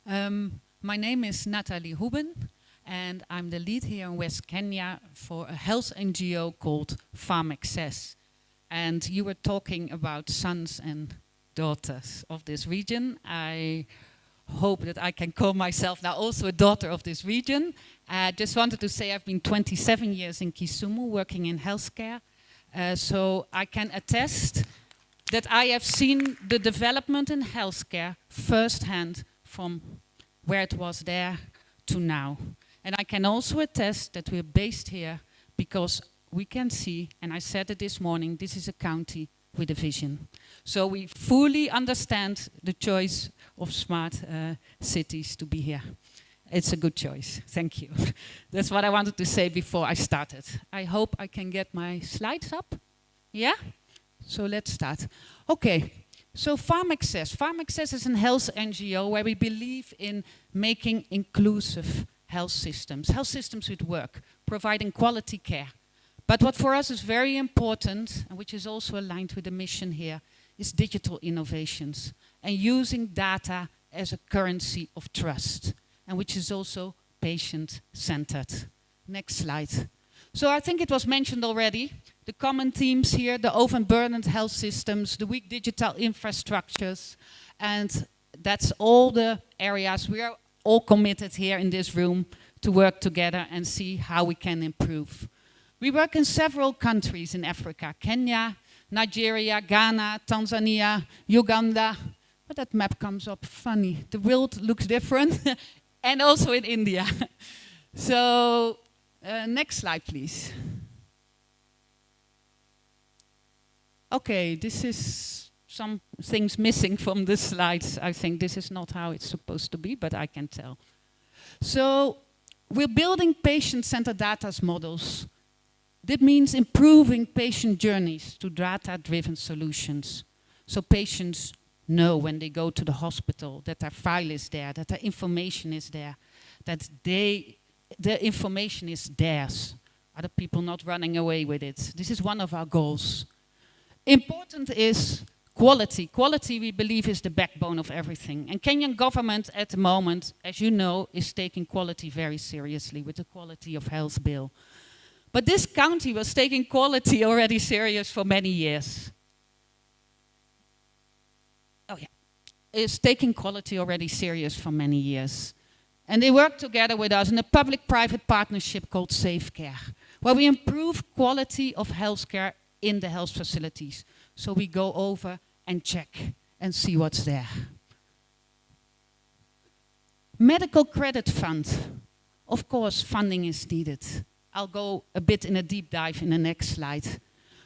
My name is Natalie Huben, and I'm the lead here in West Kenya for a health NGO called Farm Access. And you were talking about sons and daughters of this region. I hope that I can call myself now also a daughter of this region. I just wanted to say I've been 27 years in Kisumu working in healthcare. So I can attest that I have seen the development in healthcare firsthand from where it was there to now. And I can also attest that we're based here because we can see, and I said it this morning, this is a county with a vision. So we fully understand the choice of smart cities to be here. It's a good choice. Thank you. That's what I wanted to say before I started. I hope I can get my slides up. Yeah? So let's start. Okay. So Farm Access. Farm Access is a health NGO where we believe in making inclusive health systems with work, providing quality care. But what for us is very important, and which is also aligned with the mission here, is digital innovations and using data as a currency of trust, and which is also patient-centered. Next slide. So I think it was mentioned already, the common themes here, the overburdened health systems, the weak digital infrastructures, and that's all the areas we are all committed here in this room to work together and see how we can improve. We work in several countries in Africa, Kenya, Nigeria, Ghana, Tanzania, Uganda. But that map comes up funny. The world looks different. And also in India. So, next slide, please. Okay, this is some things missing from the slides. I think this is not how it's supposed to be, but I can tell. So, we're building patient-centered data models. That means improving patient journeys to data-driven solutions. So patients know when they go to the hospital that their file is there, that their information is there, that the information is theirs. Other people not running away with it. This is one of our goals. Important is quality. Quality, we believe, is the backbone of everything. And Kenyan government at the moment, as you know, is taking quality very seriously with the Quality of Health Bill. But this county was taking quality already serious for many years. Oh yeah, is taking quality already serious for many years. And they work together with us in a public-private partnership called Safe Care, where we improve quality of healthcare in the health facilities. So we go over and check and see what's there. Medical credit fund. Of course, funding is needed. I'll go a bit in a deep dive in the next slide.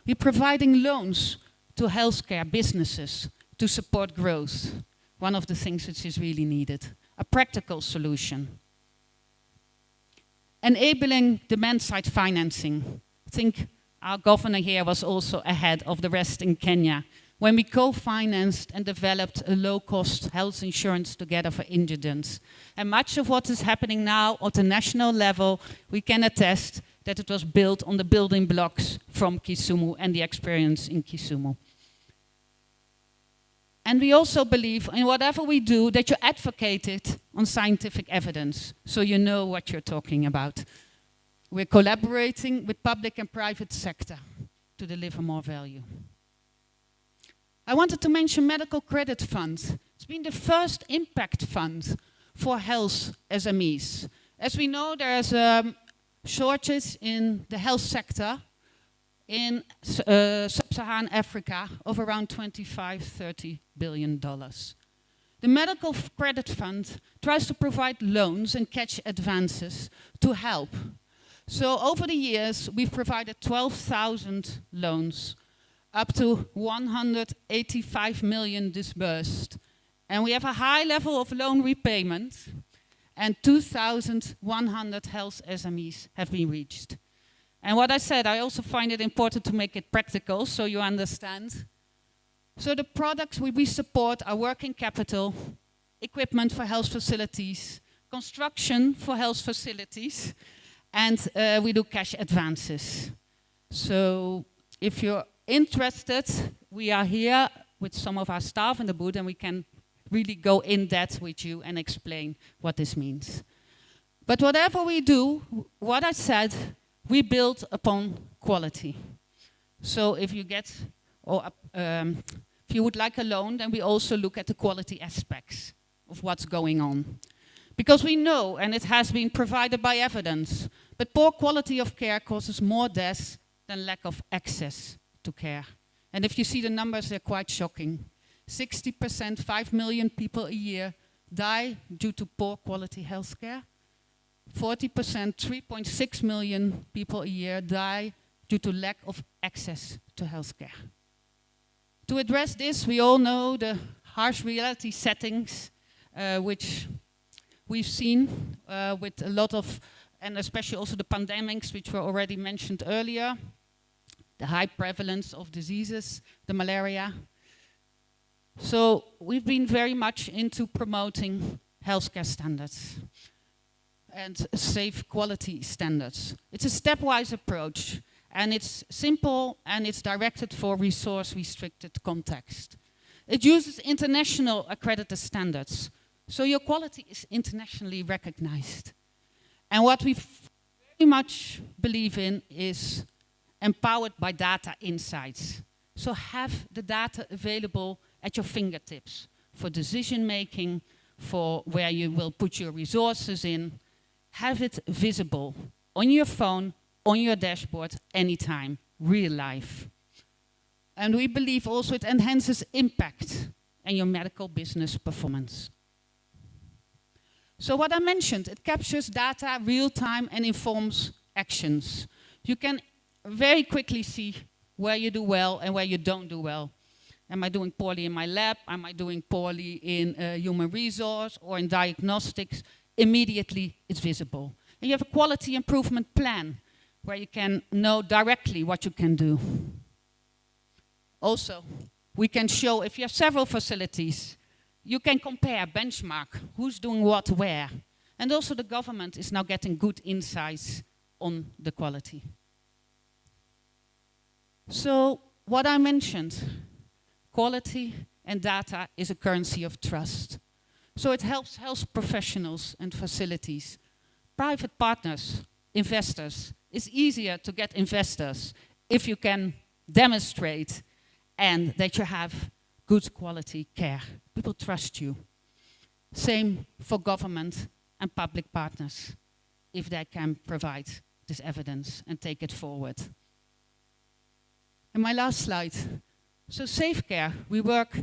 We're providing loans to healthcare businesses to support growth. One of the things which is really needed. A practical solution. Enabling demand-side financing. I think our governor here was also ahead of the rest in Kenya when we co-financed and developed a low-cost health insurance together for indigents. And much of what is happening now at the national level, we can attest that it was built on the building blocks from Kisumu and the experience in Kisumu. And we also believe in whatever we do that you advocate it on scientific evidence, so you know what you're talking about. We're collaborating with public and private sector to deliver more value. I wanted to mention Medical Credit Fund. It's been the first impact fund for health SMEs. As we know, there's a shortage in the health sector in sub-Saharan Africa of around $25–30 billion. The Medical Credit Fund tries to provide loans and cash advances to help. So over the years, we've provided 12,000 loans, up to 185 million disbursed. And we have a high level of loan repayment, and 2,100 health SMEs have been reached. And what I said, I also find it important to make it practical so you understand. So the products we support are working capital, equipment for health facilities, construction for health facilities, and we do cash advances. So if you're interested, we are here with some of our staff in the booth, and we can really go in depth with you and explain what this means. But whatever we do, what I said, we build upon quality. So if you get, or if you would like a loan, then we also look at the quality aspects of what's going on. Because we know, and it has been provided by evidence, but poor quality of care causes more deaths than lack of access to care. And if you see the numbers, they're quite shocking. 60%, 5 million people a year die due to poor quality health care. 40%, 3.6 million people a year die due to lack of access to health care. To address this, we all know the harsh reality settings which we've seen with a lot of, and especially also the pandemics which were already mentioned earlier, the high prevalence of diseases, the malaria. So we've been very much into promoting healthcare standards and safe quality standards. It's a stepwise approach, and it's simple and it's directed for resource-restricted context. It uses international accredited standards, so your quality is internationally recognized. And what we very much believe in is empowered by data insights. So have the data available at your fingertips for decision making, for where you will put your resources in. Have it visible on your phone, on your dashboard, anytime, real life. And we believe also it enhances impact and your medical business performance. So what I mentioned, it captures data real time and informs actions. You can very quickly see where you do well and where you don't do well. Am I doing poorly in my lab? Am I doing poorly in human resource or in diagnostics? Immediately it's visible. And you have a quality improvement plan where you can know directly what you can do. Also, we can show, if you have several facilities, you can compare, benchmark, who's doing what where. And also the government is now getting good insights on the quality. So what I mentioned, quality and data is a currency of trust. So it helps health professionals and facilities, private partners, investors. It's easier to get investors if you can demonstrate and that you have good quality care. People trust you. Same for government and public partners, if they can provide this evidence and take it forward. And my last slide. So Safe Care, we work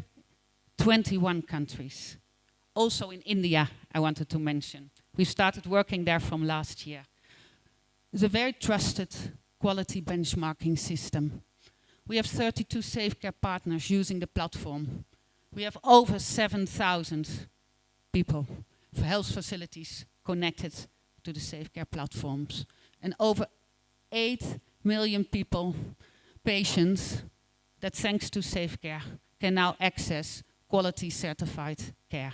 21 countries. Also in India, I wanted to mention. We started working there from last year. It's a very trusted quality benchmarking system. We have 32 Safe Care partners using the platform. We have over 7,000 people for health facilities connected to the Safe Care platforms. And over 8 million people, patients, that thanks to Safe Care can now access quality certified care.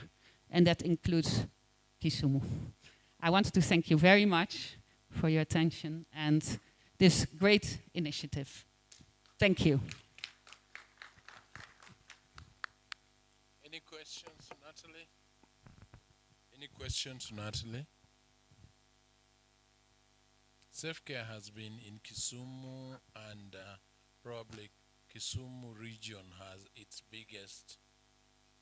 And that includes Kisumu. I wanted to thank you very much for your attention and this great initiative. Thank you. Any questions, Natalie? Any questions, Natalie? Safecare has been in Kisumu, and probably Kisumu region has its biggest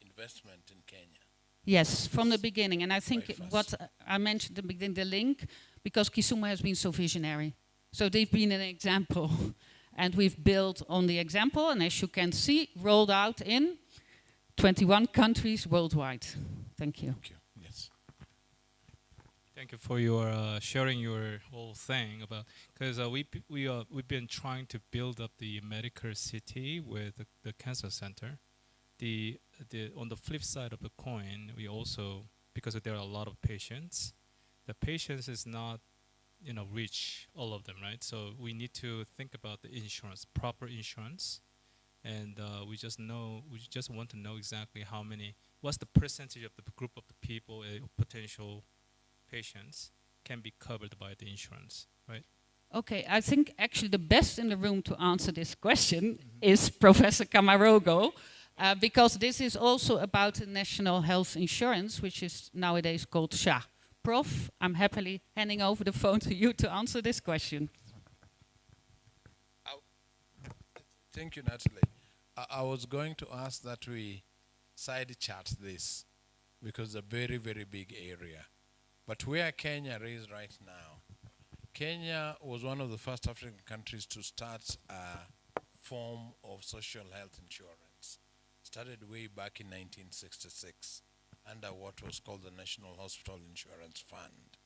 investment in Kenya. Yes, from the beginning. And I think what I mentioned at the beginning, the link, because Kisumu has been so visionary. So they've been an example. And we've built on the example, and as you can see, rolled out in 21 countries worldwide. Thank you. Thank you. Yes. Thank you for your sharing your whole thing about, because we've been trying to build up the medical city with the cancer center. On the flip side of the coin, we also, because there are a lot of patients, the patients is not reach all of them, right? So we need to think about the insurance, proper insurance, and we just want to know exactly what's the percentage of the group of the people, potential patients, can be covered by the insurance, right? Okay, I think actually the best in the room to answer this question is Professor Camarogo, because this is also about the national health insurance, which is nowadays called SHA. Prof, I'm happily handing over the phone to you to answer this question. Thank you, Natalie. I was going to ask that we side chart this because it's a very, very big area. But where Kenya is right now, Kenya was one of the first African countries to start a form of social health insurance. Started way back in 1966 under what was called the National Hospital Insurance Fund.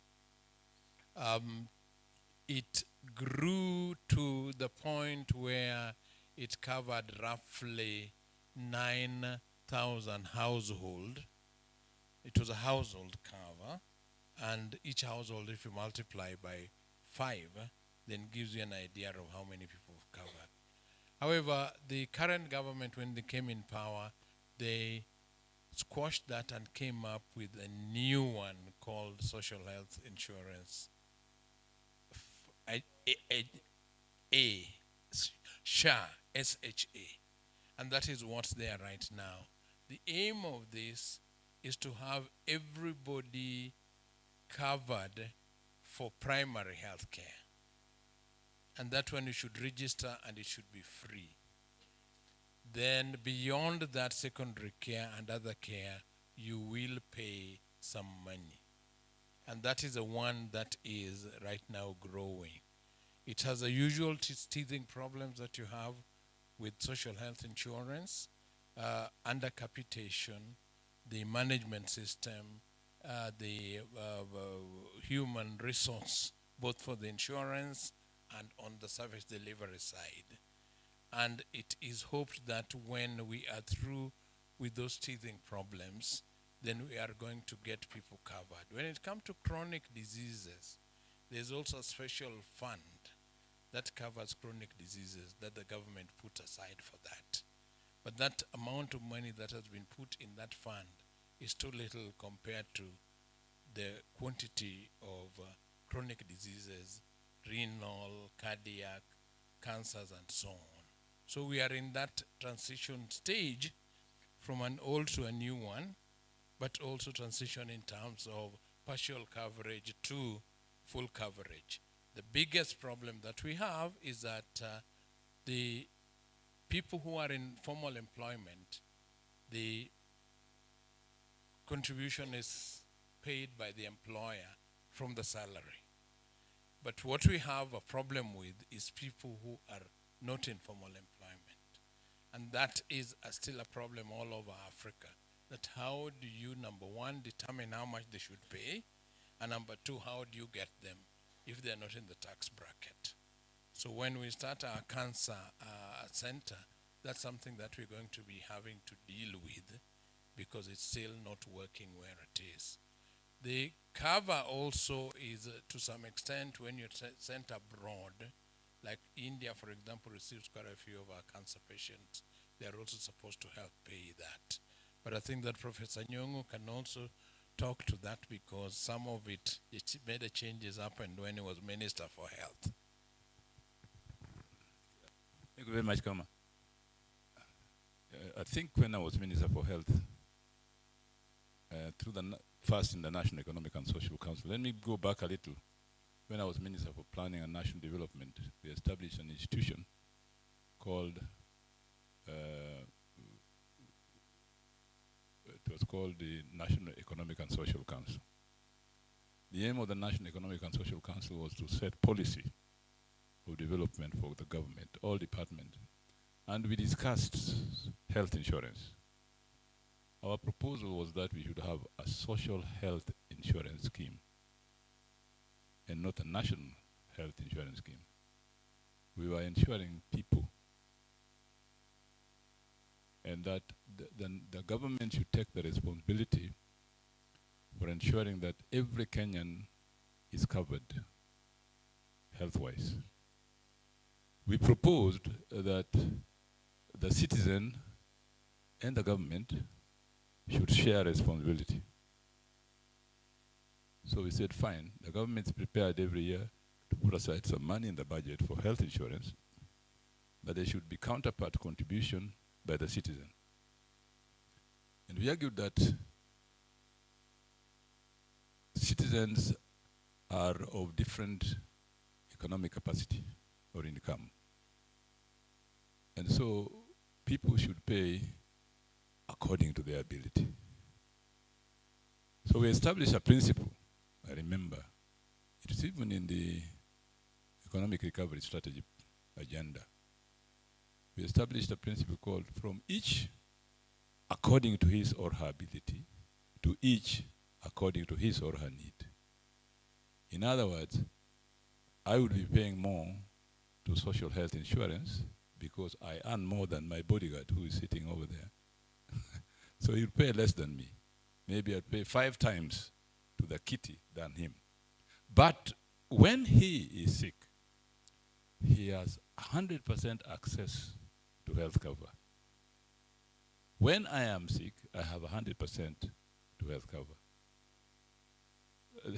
It grew to the point where it covered roughly 9,000 households. It was a household cover, and each household, if you multiply by 5, then gives you an idea of how many people have covered. However, the current government, when they came in power, they squashed that and came up with a new one called social health insurance, SHA, S-H-A, and that is what's there right now. The aim of this is to have everybody covered for primary health care, and that one you should register and it should be free. Then beyond that, secondary care and other care, you will pay some money. And that is the one that is right now growing. It has the usual teething problems that you have with social health insurance, undercapitation, the management system, the human resource, both for the insurance and on the service delivery side. And it is hoped that when we are through with those teething problems, then we are going to get people covered. When it comes to chronic diseases, there's also a special fund that covers chronic diseases that the government put aside for that. But that amount of money that has been put in that fund is too little compared to the quantity of chronic diseases, renal, cardiac, cancers, and so on. So we are in that transition stage from an old to a new one, but also transition in terms of partial coverage to full coverage. The biggest problem that we have is that the people who are in formal employment, the contribution is paid by the employer from the salary. But what we have a problem with is people who are not in formal employment. And that is still a problem all over Africa. That how do you, number one, determine how much they should pay? And number two, how do you get them if they're not in the tax bracket? So when we start our cancer center, that's something that we're going to be having to deal with because it's still not working where it is. The cover also is to some extent when you're sent abroad, like India, for example, receives quite a few of our cancer patients. They're also supposed to help pay that. But I think that Professor Nyong'o can also talk to that because some of it made a changes happened when he was Minister for Health. Thank you very much, Kama. I think when I was Minister for Health, through first in the National Economic and Social Council, let me go back a little. When I was Minister for Planning and National Development, we established an institution called, it was called the National Economic and Social Council. The aim of the National Economic and Social Council was to set policy of development for the government, all departments. And we discussed health insurance. Our proposal was that we should have a social health insurance scheme and not a national health insurance scheme. We were insuring people, and that the government should take the responsibility for ensuring that every Kenyan is covered health-wise. We proposed that the citizen and the government should share responsibility. So we said, fine, the government is prepared every year to put aside some money in the budget for health insurance, but there should be counterpart contribution by the citizen. And we argued that citizens are of different economic capacity or income. And so people should pay according to their ability. So we established a principle, I remember. It's even in the economic recovery strategy agenda. We established a principle called from each according to his or her ability to each according to his or her need. In other words, I would be paying more to social health insurance because I earn more than my bodyguard who is sitting over there. So he'll pay less than me. Maybe I'd pay 5 times to the kitty than him. But when he is sick, he has 100% access to health cover. When I am sick, I have 100% to health cover.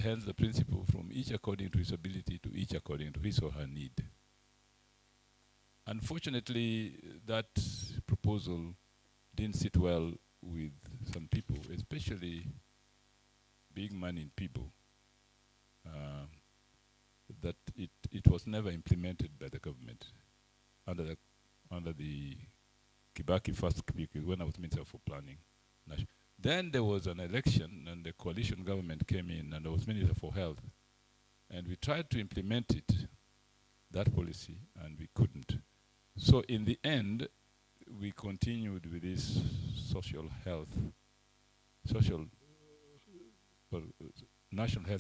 Hence the principle from each according to his ability to each according to his or her need. Unfortunately, that proposal didn't sit well with some people, especially big money people, that it was never implemented by the government under the Kibaki first period when I was Minister for Planning. Then there was an election and the coalition government came in and I was Minister for Health. And we tried to implement it, that policy, and we couldn't. So in the end, we continued with this National Health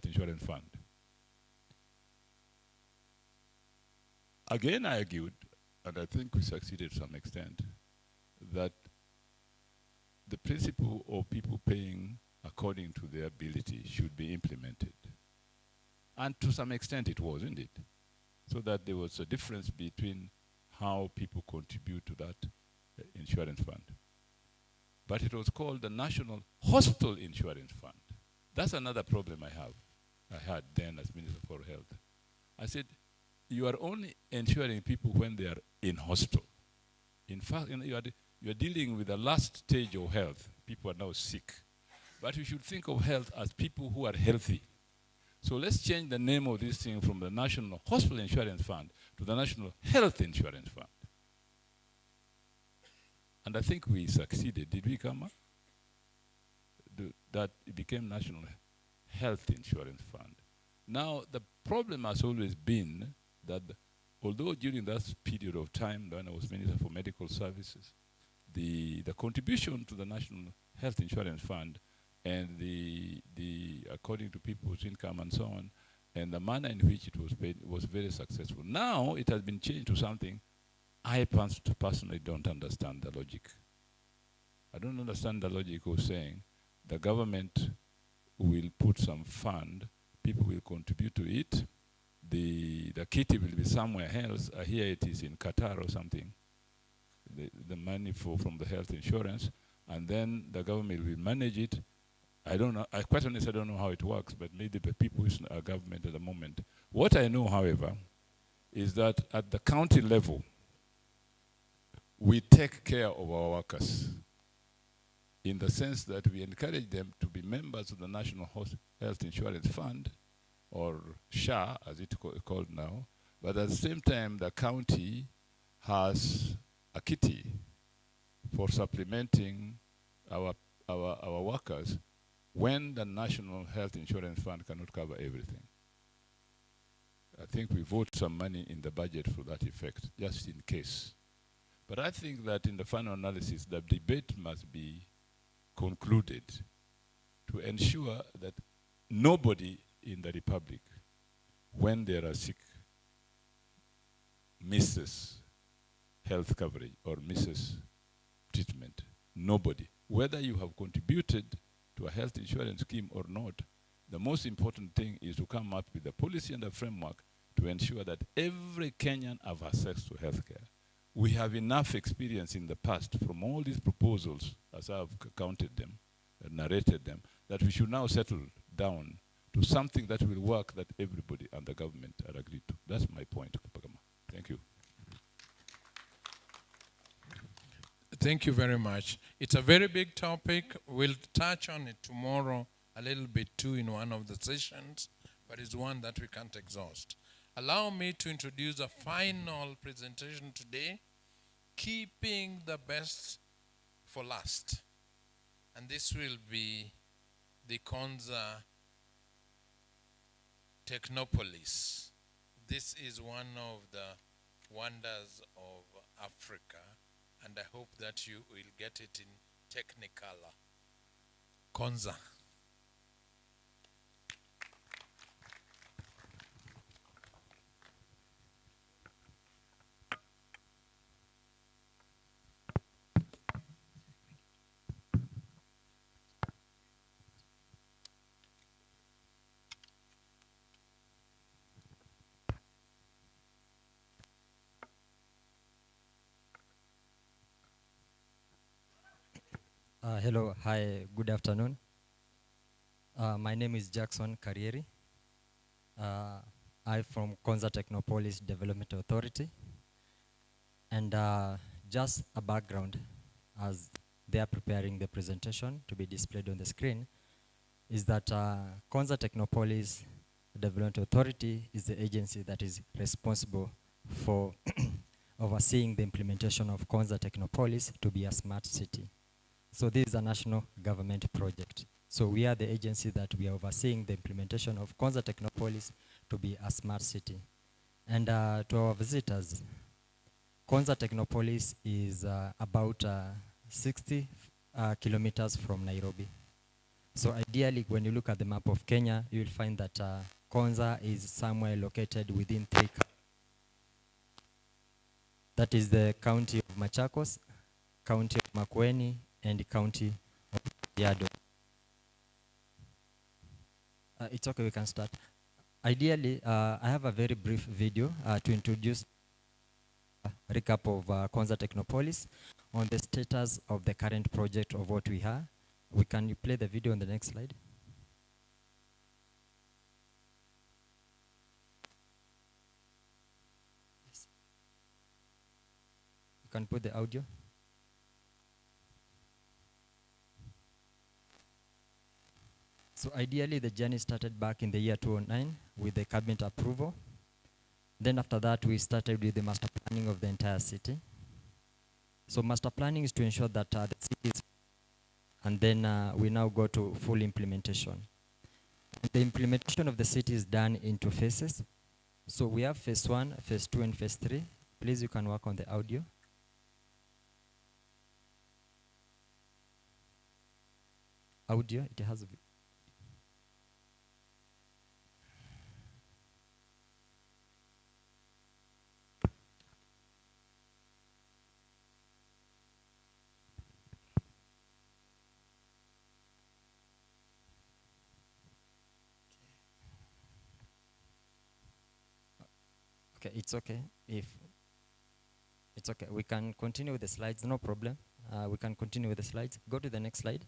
Insurance Fund. Again, I argued, and I think we succeeded to some extent, that the principle of people paying according to their ability should be implemented. And to some extent it was, isn't it? So that there was a difference between how people contribute to that insurance fund. But it was called the National Hospital Insurance Fund. That's another problem I had then as Minister for Health. I said, you are only insuring people when they are in hospital. In fact, you are dealing with the last stage of health. People are now sick. But you should think of health as people who are healthy. So let's change the name of this thing from the National Hospital Insurance Fund to the National Health Insurance Fund. And I think we succeeded. Did we come up? That it became National Health Insurance Fund. Now, the problem has always been that although during that period of time when I was Minister for Medical Services, the contribution to the National Health Insurance Fund and the according to people's income and so on, and the manner in which it was paid was very successful. Now it has been changed to something I personally don't understand the logic. I don't understand the logic of saying the government will put some fund, people will contribute to it, the kitty will be somewhere else. Here it is in Qatar or something, the money from the health insurance, and then the government will manage it. I don't know, quite honestly, I don't know how it works, but maybe the people in our government at the moment. What I know, however, is that at the county level, we take care of our workers in the sense that we encourage them to be members of the National Health Insurance Fund, or SHA, as it's called now. But at the same time, the county has a kitty for supplementing our workers when the National Health Insurance Fund cannot cover everything. I think we vote some money in the budget for that effect, just in case. But I think that in the final analysis, the debate must be concluded to ensure that nobody in the Republic, when they are sick, misses health coverage or misses treatment. Nobody. Whether you have contributed to a health insurance scheme or not, the most important thing is to come up with a policy and a framework to ensure that every Kenyan have access to healthcare. We have enough experience in the past from all these proposals, as I've counted them, narrated them, that we should now settle down to something that will work, that everybody and the government are agreed to. That's my point, Kapagama. Thank you. Thank you very much. It's a very big topic. We'll touch on it tomorrow a little bit too in one of the sessions, but it's one that we can't exhaust. Allow me to introduce a final presentation today, keeping the best for last. And this will be the Konza Technopolis. This is one of the wonders of Africa, and I hope that you will get it in Technicolor. Konza. Hello, hi, good afternoon. My name is Jackson Carrieri. I'm from Konza Technopolis Development Authority. And just a background, as they are preparing the presentation to be displayed on the screen, is that Konza Technopolis Development Authority is the agency that is responsible for overseeing the implementation of Konza Technopolis to be a smart city. So this is a national government project. So we are the agency that we are overseeing the implementation of Konza Technopolis to be a smart city. And to our visitors, Konza Technopolis is about 60 kilometers from Nairobi. So ideally, when you look at the map of Kenya, you will find that Konza is somewhere located within 3 counties. That is the county of Machakos, county of Makueni, and the county of Yado. It's okay, we can start. Ideally, I have a very brief video to introduce a recap of Konza Technopolis on the status of the current project of what we have. Can you play the video on the next slide? Yes. You can put the audio. So ideally, the journey started back in the year 2009 with the cabinet approval. Then after that, we started with the master planning of the entire city. So master planning is to ensure that the city is, and then we now go to full implementation. The implementation of the city is done into phases. So we have phase 1, phase 2, and phase 3. Please, you can work on the audio. Audio, it has. Okay, it's okay. If it's okay, we can continue with the slides, no problem. We can continue with the slides. Go to the next slide.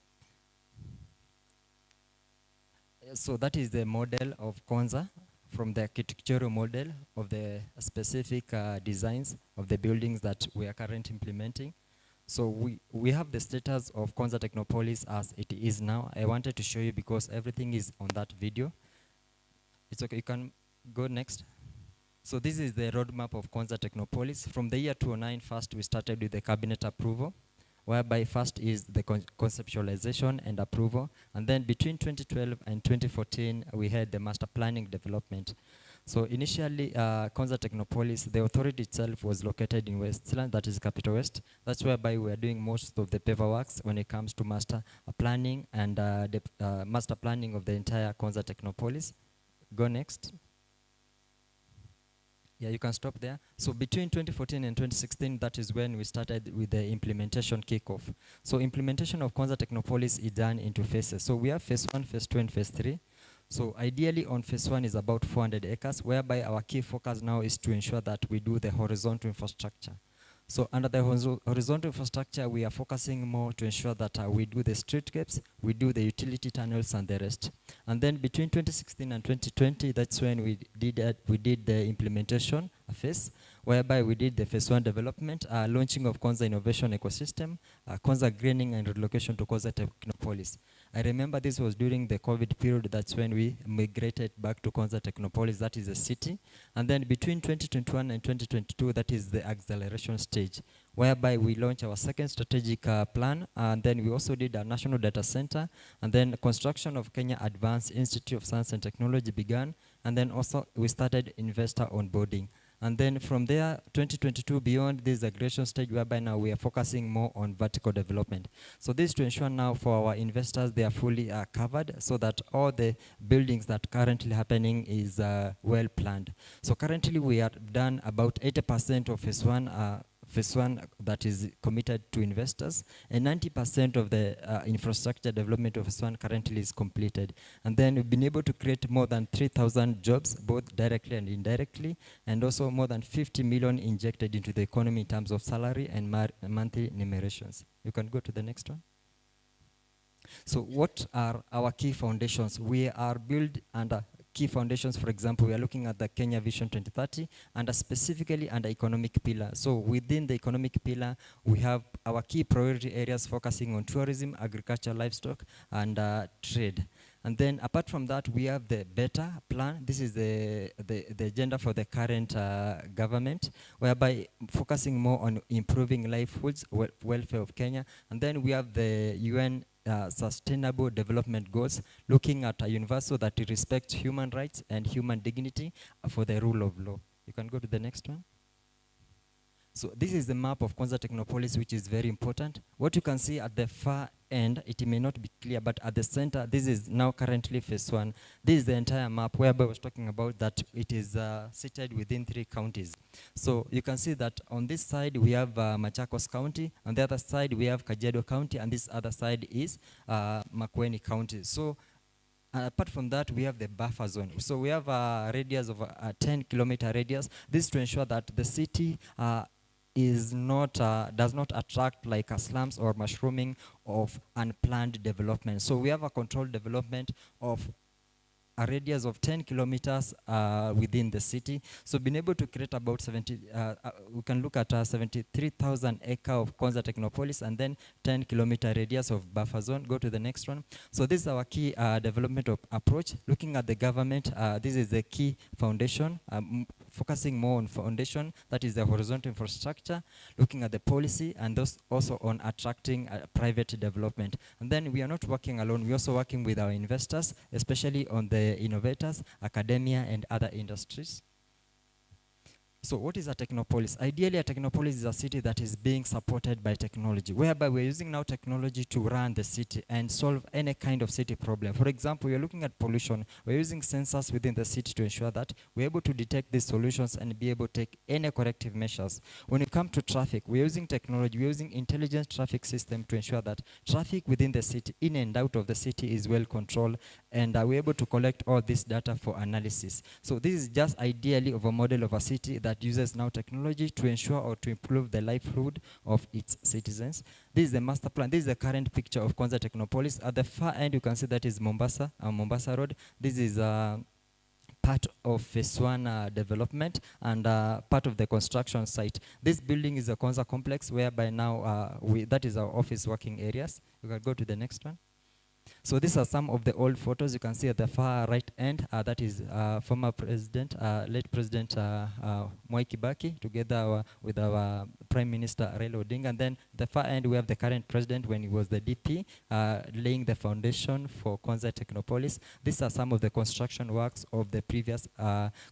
So that is the model of Konza from the architectural model of the specific designs of the buildings that we are currently implementing. So we have the status of Konza Technopolis as it is now. I wanted to show you because everything is on that video. It's okay, you can go next. So this is the roadmap of Konza Technopolis. From the year 2009, first we started with the cabinet approval, whereby first is the conceptualization and approval. And then between 2012 and 2014, we had the master planning development. So initially, Konza Technopolis, the authority itself was located in Westland, that is Capital West. That's whereby we are doing most of the paperwork when it comes to master planning and the master planning of the entire Konza Technopolis. Go next. Yeah, you can stop there. So between 2014 and 2016, that is when we started with the implementation kickoff. So implementation of Konza Technopolis is done into phases. So we have phase 1, phase 2, and phase 3. So ideally on phase 1 is about 400 acres, whereby our key focus now is to ensure that we do the horizontal infrastructure. So under the horizontal infrastructure, we are focusing more to ensure that we do the streetscapes, we do the utility tunnels and the rest. And then between 2016 and 2020, that's when we did the implementation phase, whereby we did the phase 1 development, launching of Konza Innovation Ecosystem, Konza Greening and relocation to Konza Technopolis. I remember this was during the COVID period. That's when we migrated back to Konza Technopolis, that is a city. And then between 2021 and 2022, that is the acceleration stage, whereby we launched our second strategic plan. And then we also did a national data center. And then construction of Kenya Advanced Institute of Science and Technology began. And then also we started investor onboarding. And then from there, 2022 beyond this aggregation stage, whereby now we are focusing more on vertical development. So this to ensure now for our investors, they are fully covered so that all the buildings that currently happening is well planned. So currently we are done about 80% of phase 1 that is committed to investors, and 90% of the infrastructure development of phase 1 currently is completed. And then we've been able to create more than 3,000 jobs, both directly and indirectly, and also more than 50 million injected into the economy in terms of salary and monthly remunerations. You can go to the next one. So what are our key foundations? We are built under key foundations. For example, we are looking at the Kenya Vision 2030 and specifically under economic pillar. So within the economic pillar, we have our key priority areas focusing on tourism, agriculture, livestock, and trade. And then apart from that, we have the better plan. This is the agenda for the current government, whereby focusing more on improving livelihoods, welfare of Kenya. And then we have the UN Sustainable Development Goals, looking at a universal that respects human rights and human dignity for the rule of law. You can go to the next one. So this is the map of Konza Technopolis, which is very important. What you can see at the far end, it may not be clear, but at the center, this is now currently phase 1. This is the entire map whereby I was talking about that it is seated within 3 counties. So you can see that on this side, we have Machakos County. On the other side, we have Kajiado County. And this other side is Makueni County. So apart from that, we have the buffer zone. So we have a radius of a 10-kilometer radius. This is to ensure that the city is not does not attract like slums or mushrooming of unplanned development. So we have a controlled development of a radius of 10 kilometers within the city. So being able to create about 70, we can look at 73,000 acre of Konza Technopolis and then 10-kilometer radius of buffer zone. Go to the next one. So this is our key development approach. Looking at the government, this is the key foundation, focusing more on foundation, that is the horizontal infrastructure, looking at the policy, and those also on attracting private development. And then we are not working alone, we're also working with our investors, especially on the innovators, academia, and other industries. So what is a technopolis? Ideally, a technopolis is a city that is being supported by technology, whereby we're using now technology to run the city and solve any kind of city problem. For example, we're looking at pollution. We're using sensors within the city to ensure that we're able to detect these solutions and be able to take any corrective measures. When it comes to traffic, we're using technology. We're using intelligent traffic system to ensure that traffic within the city, in and out of the city, is well controlled, and we're able to collect all this data for analysis. So this is just ideally of a model of a city that uses now technology to ensure or to improve the livelihood of its citizens. This is the master plan. This is the current picture of Konza Technopolis. At the far end, you can see that is Mombasa, Mombasa Road. This is part of phase 1 development and part of the construction site. This building is a Konza complex, whereby now that is our office working areas. You can go to the next one. So these are some of the old photos you can see at the far right end. That is former president, late President Mwai Kibaki, together with our Prime Minister Raila Odinga. And then the far end, we have the current president when he was the DP, laying the foundation for Konza Technopolis. These are some of the construction works of the previous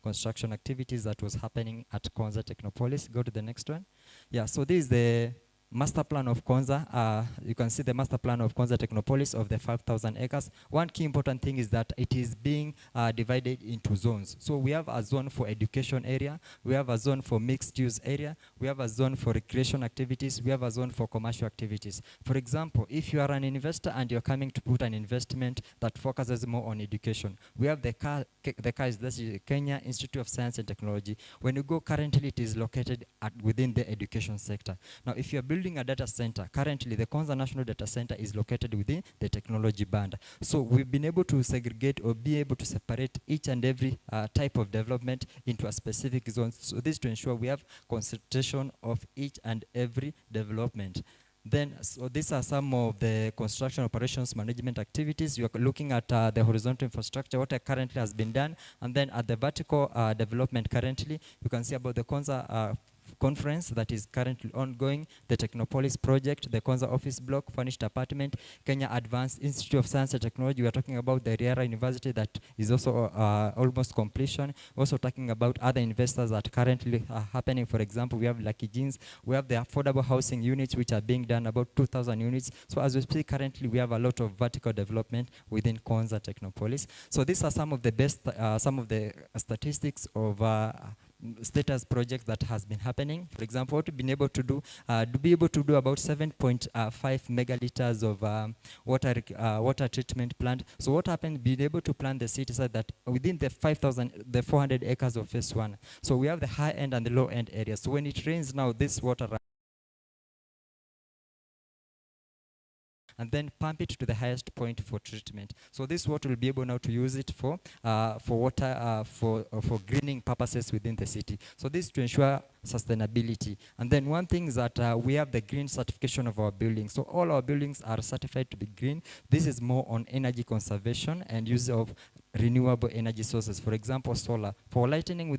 construction activities that was happening at Konza Technopolis. Go to the next one. Yeah, so this is the master plan of Konza. You can see the master plan of Konza Technopolis of the 5,000 acres. One key important thing is that it is being divided into zones. So we have a zone for education area, we have a zone for mixed use area, we have a zone for recreation activities, we have a zone for commercial activities. For example, if you are an investor and you're coming to put an investment that focuses more on education, we have the KISE, that's the Kenya Institute of Science and Technology. When you go, currently it is located within the education sector. Now, if you're building a data center, currently the Konza National Data Center is located within the technology band. So we've been able to segregate or be able to separate each and every type of development into a specific zone. So this to ensure we have concentration of each and every development. Then, so these are some of the construction operations management activities. You are looking at the horizontal infrastructure, what currently has been done, and then at the vertical development currently, you can see about the Konza conference that is currently ongoing, the Technopolis project, the Konza office block, furnished apartment, Kenya Advanced Institute of Science and Technology. We are talking about the Riara University that is also almost completion. Also talking about other investors that currently are happening. For example, we have Lucky Jeans, we have the affordable housing units which are being done, about 2,000 units. So as we speak, currently we have a lot of vertical development within Konza Technopolis. So these are some of the best, some of the statistics of status projects that has been happening. For example, what we've been able to do, about 7.5 megaliters of water treatment plant. So what happened, being able to plan the city side that within the 400 acres of phase 1. So we have the high end and the low end areas. So when it rains now, this water and then pump it to the highest point for treatment. So this water will be able now to use it for water, for greening purposes within the city. So this to ensure sustainability. And then one thing is that we have the green certification of our buildings. So all our buildings are certified to be green. This is more on energy conservation and use of renewable energy sources. For example, solar. For lightening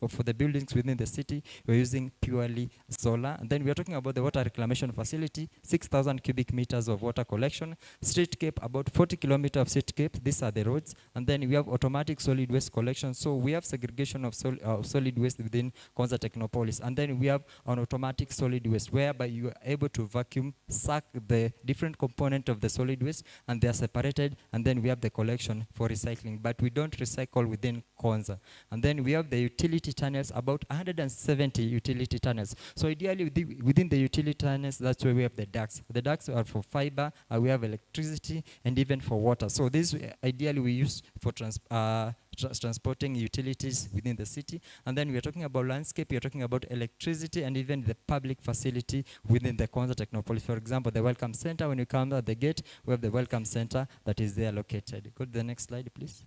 for the buildings within the city, we're using purely solar. And then we're talking about the water reclamation facility, 6,000 cubic meters of water collection, streetscape, about 40 kilometers of streetscape. These are the roads. And then we have automatic solid waste collection. So we have segregation of solid waste within Konza Technopolis. And then we have an automatic solid waste, whereby you are able to vacuum, suck the different component of the solid waste, and they are separated. And then we have the collection for recycling. But we don't recycle within Konza. And then we have the utility tunnels, about 170 utility tunnels. So ideally within the utility tunnels, that's where we have the ducts. The ducts are for fiber, we have electricity, and even for water. So this ideally we use for transporting utilities within the city. And then we are talking about landscape, we are talking about electricity, and even the public facility within the Konza Technopolis. For example, the welcome center, when you come at the gate, we have the welcome center that is there located. Go to the next slide, please.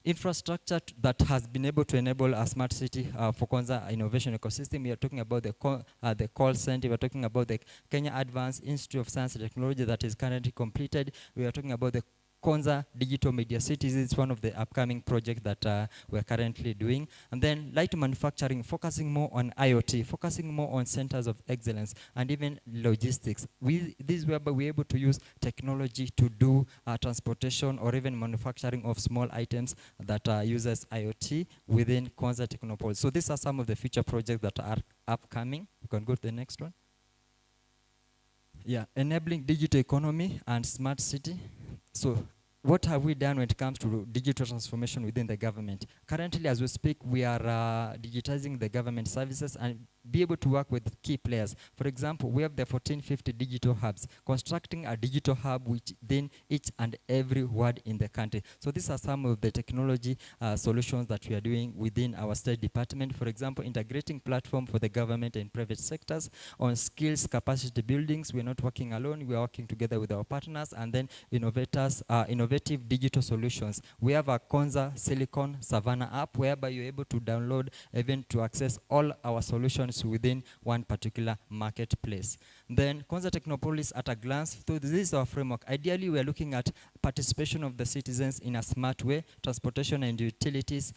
Infrastructure that has been able to enable a smart city for Konza innovation ecosystem. We are talking about the call center. We are talking about the Kenya Advanced Institute of Science and Technology that is currently completed. We are talking about the Konza Digital Media Cities is one of the upcoming projects that we're currently doing. And then light manufacturing, focusing more on IoT, focusing more on centers of excellence, and even logistics. This is whereby we're able to use technology to do transportation or even manufacturing of small items that uses IoT within Konza Technopolis. So these are some of the future projects that are upcoming. You can go to the next one. Yeah, enabling digital economy and smart city. So what have we done when it comes to digital transformation within the government? Currently, as we speak, we are digitizing the government services and be able to work with key players. For example, we have the 1450 digital hubs, constructing a digital hub within each and every ward in the country. So these are some of the technology solutions that we are doing within our state department. For example, integrating platform for the government and private sectors. On skills capacity buildings, we're not working alone, we are working together with our partners, and then innovative digital solutions. We have a Konza Silicon Savannah app, whereby you're able to download, even to access all our solutions within one particular marketplace. Then Konza Technopolis at a glance. So this is our framework. Ideally, we are looking at participation of the citizens in a smart way, transportation and utilities.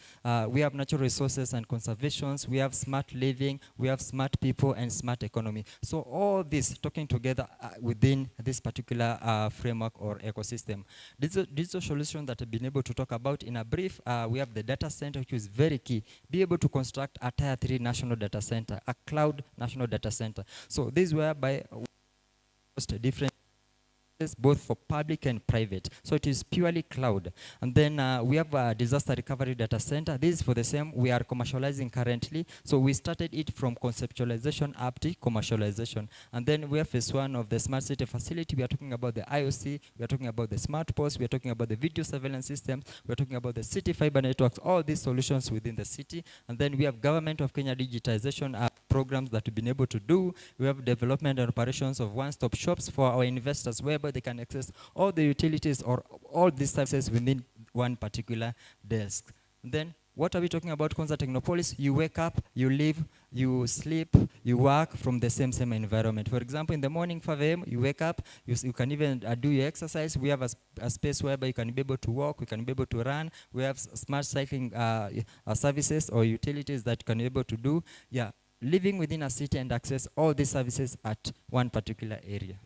We have natural resources and conservations. We have smart living. We have smart people and smart economy. So all this talking together within this particular framework or ecosystem. Digital solution that I've been able to talk about in a brief, we have the data center, which is very key. Be able to construct a tier 3 national data center. a cloud national data center. So this whereby different both for public and private. So it is purely cloud. And then we have a disaster recovery data center. This is for the same. We are commercializing currently. So we started it from conceptualization up to commercialization. And then we have phase one of the smart city facility. We are talking about the IOC. We are talking about the smart posts. We are talking about the video surveillance systems. We are talking about the city fiber networks, all these solutions within the city. And then we have Government of Kenya digitization programs that we've been able to do. We have development and operations of one-stop shops for our investors, whereby they can access all the utilities or all these services within one particular desk. Then what are we talking about, Konza Technopolis? You wake up, you live, you sleep, you work from the same environment. For example, in the morning, 5 a.m., you wake up, you can even do your exercise. We have a space whereby you can be able to walk, you can be able to run. We have smart cycling services or utilities that you can be able to do. Yeah, living within a city and access all these services at one particular area.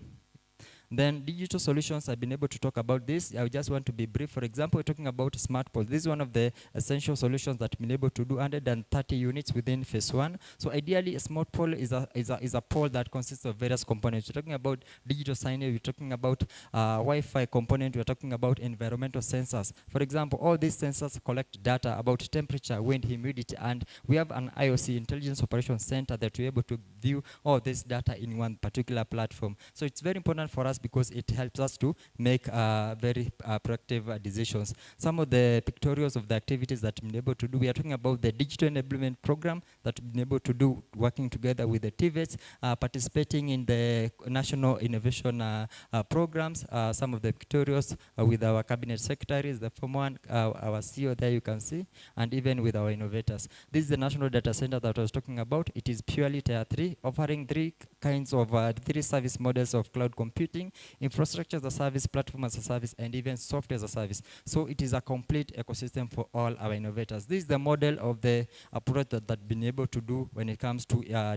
Then digital solutions, I've been able to talk about this. I just want to be brief. For example, we're talking about smart poles. This is one of the essential solutions that we've been able to do 130 units within phase one. So ideally, a smart pole is a pole that consists of various components. We're talking about digital signage, we're talking about Wi-Fi component, we're talking about environmental sensors. For example, all these sensors collect data about temperature, wind, humidity, and we have an IOC, Intelligence Operations Center, that we're able to view all this data in one particular platform. So it's very important for us because it helps us to make very proactive decisions. Some of the pictorials of the activities that we've been able to do, we are talking about the digital enablement program that we've been able to do, working together with the TVETs, participating in the national innovation programs, some of the pictorials with our cabinet secretaries, the former one, our CEO there you can see, and even with our innovators. This is the national data center that I was talking about. It is purely tier 3, offering 3 kinds of 3 service models of cloud computing, infrastructure as a service, platform as a service, and even software as a service. So it is a complete ecosystem for all our innovators. This is the model of the approach that we've been able to do when it comes to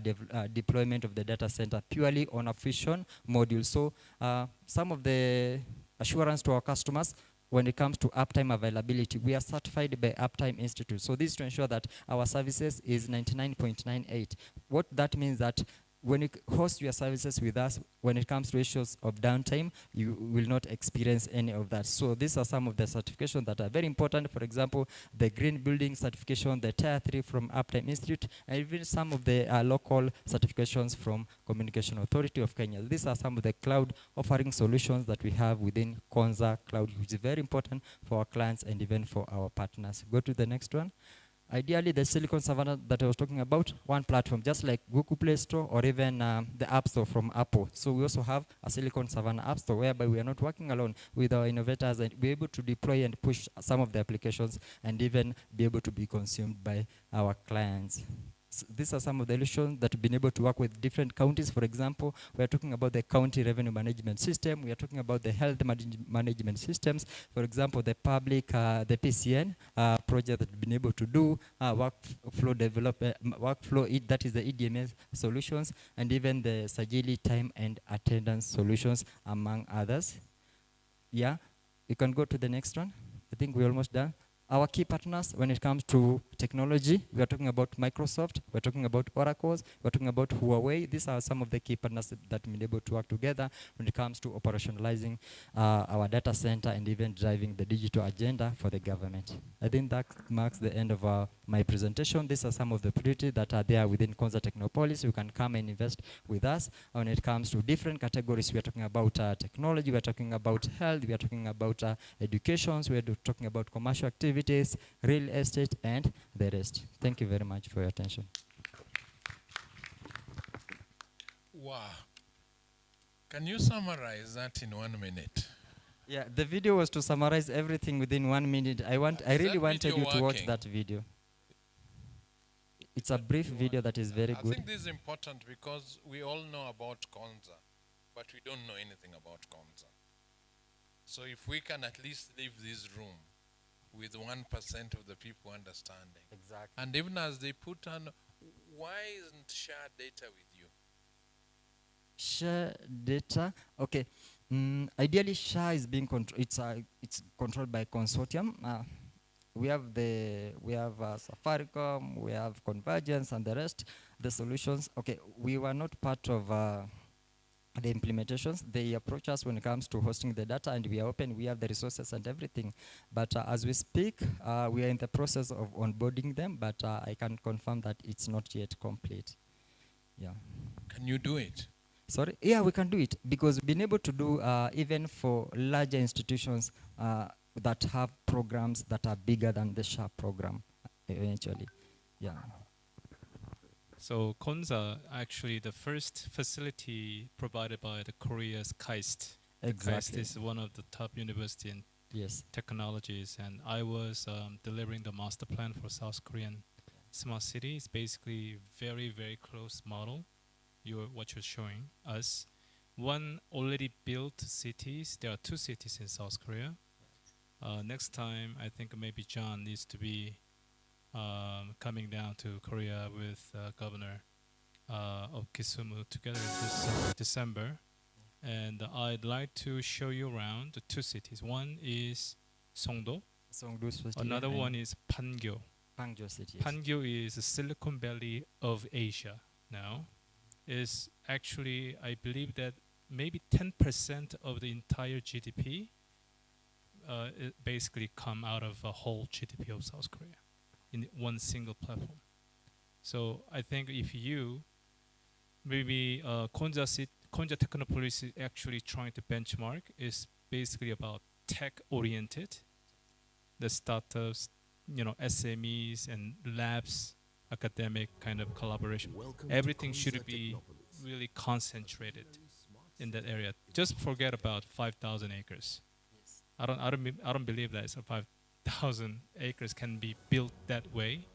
deployment of the data center, purely on a fusion module. So some of the assurance to our customers when it comes to uptime availability, we are certified by Uptime Institute. So this is to ensure that our services is 99.98. What that means that when you host your services with us, when it comes to issues of downtime, you will not experience any of that. So these are some of the certifications that are very important. For example, the Green Building certification, the Tier 3 from Uptime Institute, and even some of the local certifications from Communication Authority of Kenya. These are some of the cloud offering solutions that we have within Konza Cloud, which is very important for our clients and even for our partners. Go to the next one. Ideally, the Silicon Savannah that I was talking about, one platform, just like Google Play Store or even the App Store from Apple. So we also have a Silicon Savannah App Store whereby we are not working alone with our innovators and be able to deploy and push some of the applications and even be able to be consumed by our clients. So these are some of the solutions that we've been able to work with different counties. For example, we are talking about the county revenue management system. We are talking about the health management systems. For example, the public, the PCN project that we've been able to do, workflow development, that is the EDMS solutions, and even the Sajili time and attendance solutions, among others. Yeah, you can go to the next one. I think we're almost done. Our key partners when it comes to technology, we are talking about Microsoft, we're talking about Oracle, we're talking about Huawei. These are some of the key partners that we've been able to work together when it comes to operationalizing our data center and even driving the digital agenda for the government. I think that marks the end of my presentation. These are some of the opportunities that are there within Konza Technopolis. You can come and invest with us. When it comes to different categories, we are talking about technology, we are talking about health, we are talking about education, we are talking about commercial activity, real estate, and the rest. Thank you very much for your attention. Wow. Can you summarize that in 1 minute? Yeah, the video was to summarize everything within 1 minute. I really wanted you to watch that video. It's a brief video that is very good. I think this is important because we all know about Konza, but we don't know anything about Konza. So if we can at least leave this room with 1% of the people understanding. Exactly. And even as they put on, why isn't share data with you? Share data, okay. Ideally, share is being controlled. It's controlled by consortium. we have Safaricom, we have Convergence, and the rest. The solutions. Okay, we were not part of the implementations. They approach us when it comes to hosting the data, and we are open. We have the resources and everything. But as we speak, we are in the process of onboarding them. But I can confirm that it's not yet complete. Yeah. Can you do it? Sorry? Yeah, we can do it because we've been able to do even for larger institutions that have programs that are bigger than the SHARP program eventually. Yeah. So Konza, actually the first facility provided by the Korea's KAIST. KAIST Exactly. is one of the top university in Yes. technologies, and I was delivering the master plan for South Korean smart city. It's basically very, very close model. What you're showing us. One already built cities. There are 2 cities in South Korea. Next time, I think maybe John needs to be coming down to Korea with governor of Kisumu together this December. And I'd like to show you around the 2 cities. One is Songdo. Another one is Pangyo. Pangyo city. Yes. Pangyo is the Silicon Valley of Asia now. Is actually, I believe that maybe 10% of the entire GDP it basically come out of a whole GDP of South Korea in one single platform. So I think if you maybe Konja Technopolis is actually trying to benchmark is basically about tech oriented, the startups, SMEs and labs, academic kind of collaboration. Everything should be really concentrated in that area. Just forget about 5,000 acres. I don't believe that 5,000 acres can be built that way.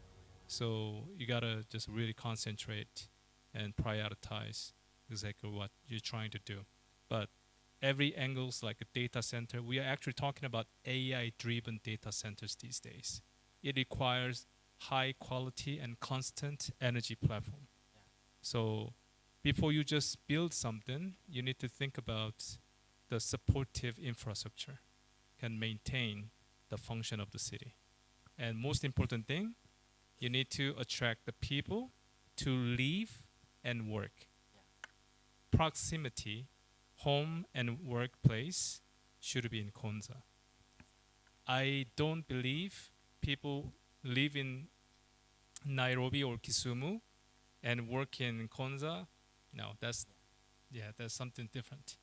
So you gotta just really concentrate and prioritize exactly what you're trying to do. But every angle's like a data center. We are actually talking about AI-driven data centers these days. It requires high quality and constant energy platform. So before you just build something, you need to think about the supportive infrastructure can maintain the function of the city. And most important thing, you need to attract the people to live and work. Proximity, home and workplace should be in Konza. I don't believe people live in Nairobi or Kisumu and work in Konza. No, that's something different.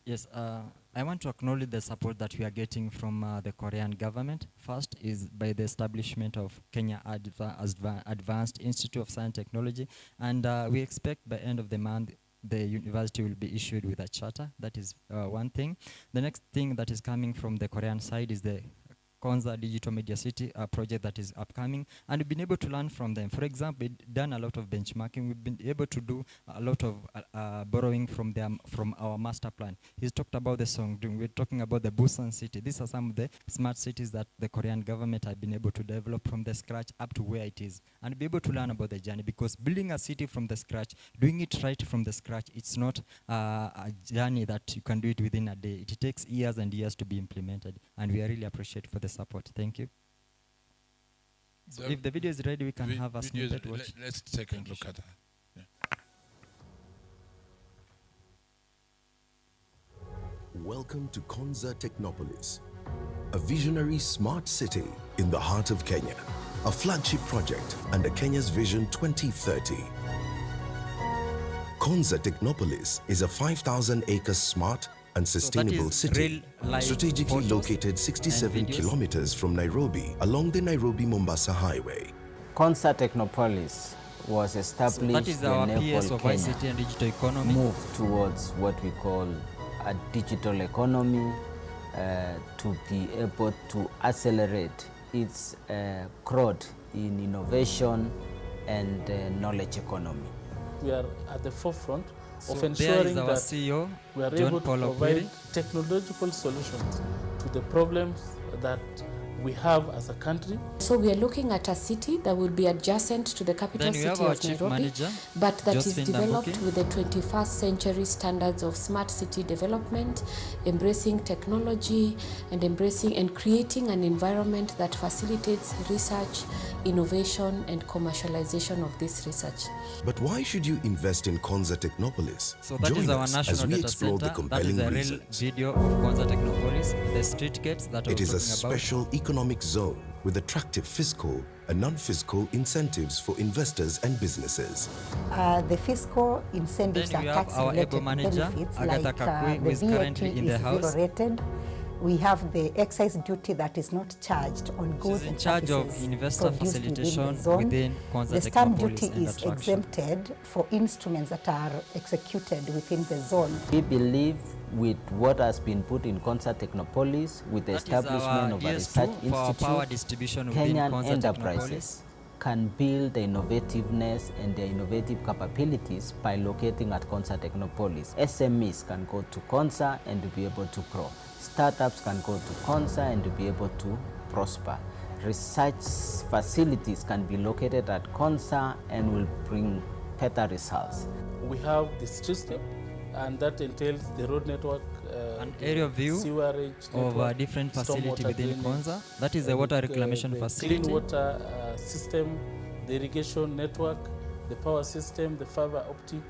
Yes, I want to acknowledge the support that we are getting from the Korean government. First is by the establishment of Kenya Advanced Institute of Science and Technology, and we expect by end of the month the university will be issued with a charter. That is one thing. The next thing that is coming from the Korean side is the Konza Digital Media City project that is upcoming, and we've been able to learn from them. For example, we've done a lot of benchmarking. We've been able to do a lot of borrowing from them, from our master plan. He's talked about the Songdo. We're talking about the Busan city. These are some of the smart cities that the Korean government have been able to develop from the scratch up to where it is, and be able to learn about the journey, because building a city from the scratch, doing it right from the scratch, it's not a journey that you can do it within a day. It takes years and years to be implemented, and we really appreciate for the support. Thank you. So if the video is ready, we can have a snippet. Let's take a look at that. Yeah. Welcome to Konza Technopolis, a visionary smart city in the heart of Kenya, a flagship project under Kenya's Vision 2030. Konza Technopolis is a 5,000-acre smart and sustainable city, strategically located 67 kilometers from Nairobi along the Nairobi-Mombasa Highway. Konza Technopolis was established to enable Kenya move towards what we call a digital economy, to be able to accelerate its growth in innovation and knowledge economy. We are at the forefront of So ensuring our that CEO, we are John able to Paul provide Okwiri. technological solutions to the problems that we have as a country. So we are looking at a city that will be adjacent to the capital Then we city have our of chief Nairobi, manager, but that is Josephine developed Dambuki. with the 21st century standards of smart city development, embracing technology and embracing and creating an environment that facilitates research, innovation and commercialization of this research. But why should you invest in Konza Technopolis? So that Join is our us national as we data explore center. the That is compelling a real reasons. video of Konza Technopolis, the street gates that I It was is a talking about. special economic zone with attractive fiscal and non-fiscal incentives for investors and businesses. The fiscal incentives Then we are have our tax-related able manager, benefits, Agatha like Kakui, who the is VAT currently in the is house. zero-rated. We have the excise duty that is not charged on goods in and charge of services investor produced facilitation within the zone. within Konza The stamp Technopolis duty and is attraction. exempted for instruments that are executed within the zone. We believe with what has been put in Konza Technopolis, with the That is establishment our of a DS2 research for our power institute, distribution within Kenyan Konza enterprises can build the innovativeness and their innovative capabilities by locating at Konza Technopolis. SMEs can go to Konza and to be able to grow. Startups can go to Konza and to be able to prosper. Research facilities can be located at Konza and will bring better results. We have the streetscape, and that entails the road network, an area view sewerage of network, a different facility stormwater within drainage, Konza. That is the water reclamation the facility. clean water system, the irrigation network, the power system, the fiber optic.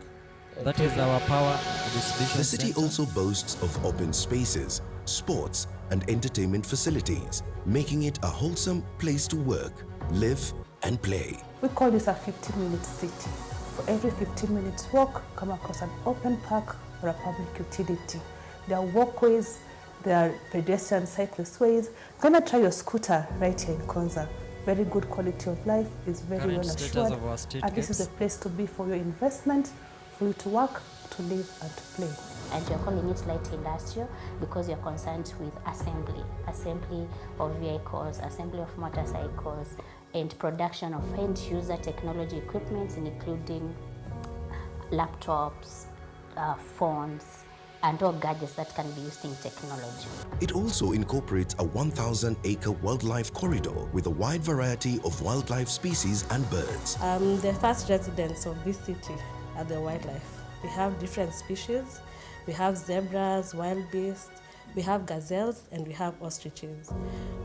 That is our power distribution The city center. also boasts of open spaces, sports and entertainment facilities, making it a wholesome place to work, live and play. We call this a 15-minute city. For every 15 minutes walk, come across an open park or a public utility. There are walkways, there are pedestrian cyclist ways. Gonna try your scooter right here in Konza. Very good quality of life, is very Current well status assured. of our street And this is gates. a place to be for your investment, for you to work, to live and to play. And you're calling it light industrial because you're concerned with assembly of vehicles, assembly of motorcycles, and production of end-user technology equipment, including laptops, phones, and all gadgets that can be used in technology. It also incorporates a 1,000-acre wildlife corridor with a wide variety of wildlife species and birds. The first residents of this city are the wildlife. We have different species. We have zebras, wild beasts, we have gazelles, and we have ostriches.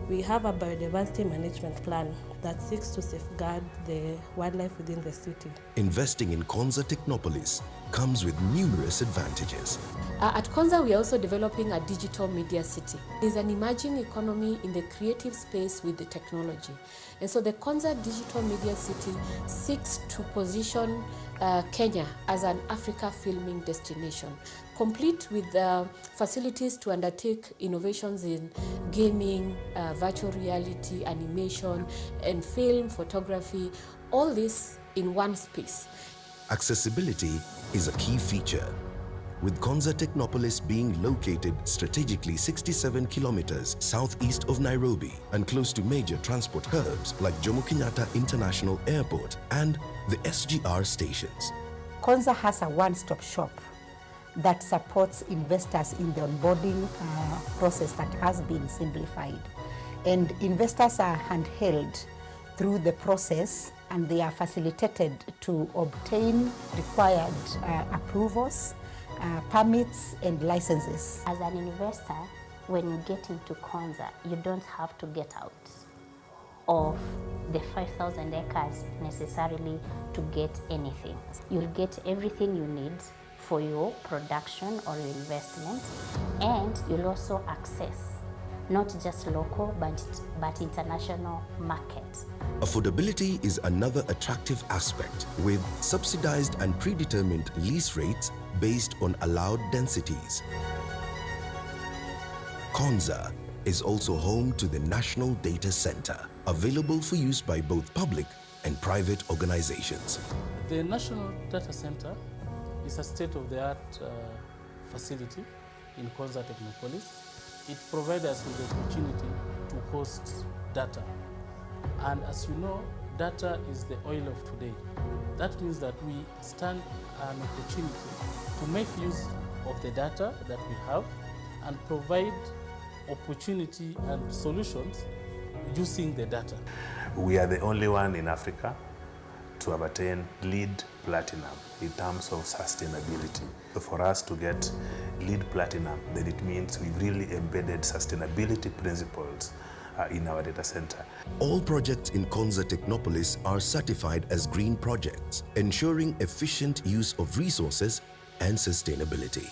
We have a biodiversity management plan that seeks to safeguard the wildlife within the city. Investing in Konza Technopolis comes with numerous advantages. At Konza, we are also developing a digital media city. There's an emerging economy in the creative space with the technology. And so the Konza Digital Media City seeks to position Kenya as an Africa filming destination, complete with facilities to undertake innovations in gaming, virtual reality, animation, and film, photography, all this in one space. Accessibility is a key feature, with Konza Technopolis being located strategically 67 kilometers southeast of Nairobi and close to major transport hubs like Jomo Kenyatta International Airport and the SGR stations. Konza has a one-stop shop that supports investors in the onboarding process that has been simplified. And investors are handheld through the process, and they are facilitated to obtain required approvals, permits and licenses. As an investor, when you get into Konza, you don't have to get out of the 5,000 acres necessarily to get anything. You'll get everything you need for your production or your investment, and you'll also access not just local but international market. Affordability is another attractive aspect, with subsidized and predetermined lease rates based on allowed densities. Konza is also home to the National Data Center, available for use by both public and private organizations. The National Data Center is a state-of-the-art facility in Konza Technopolis. It provides us with the opportunity to host data. And as you know, data is the oil of today. That means that we stand an opportunity to make use of the data that we have and provide opportunity and solutions using the data. We are the only one in Africa to have attained LEED Platinum in terms of sustainability. So for us to get LEED Platinum, then it means we've really embedded sustainability principles in our data center. All projects in Konza Technopolis are certified as green projects, ensuring efficient use of resources and sustainability.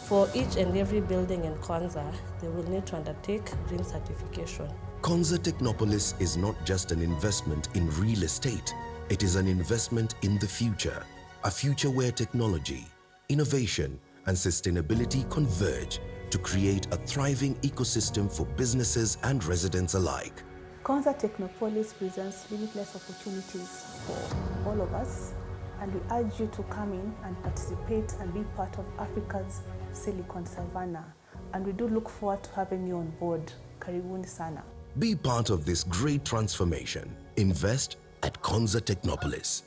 For each and every building in Konza, they will need to undertake green certification. Konza Technopolis is not just an investment in real estate, it is an investment in the future, a future where technology, innovation, and sustainability converge to create a thriving ecosystem for businesses and residents alike. Konza Technopolis presents limitless opportunities for all of us, and we urge you to come in and participate and be part of Africa's Silicon Savannah. And we do look forward to having you on board. Karibuni sana. Be part of this great transformation. Invest at Konza Technopolis.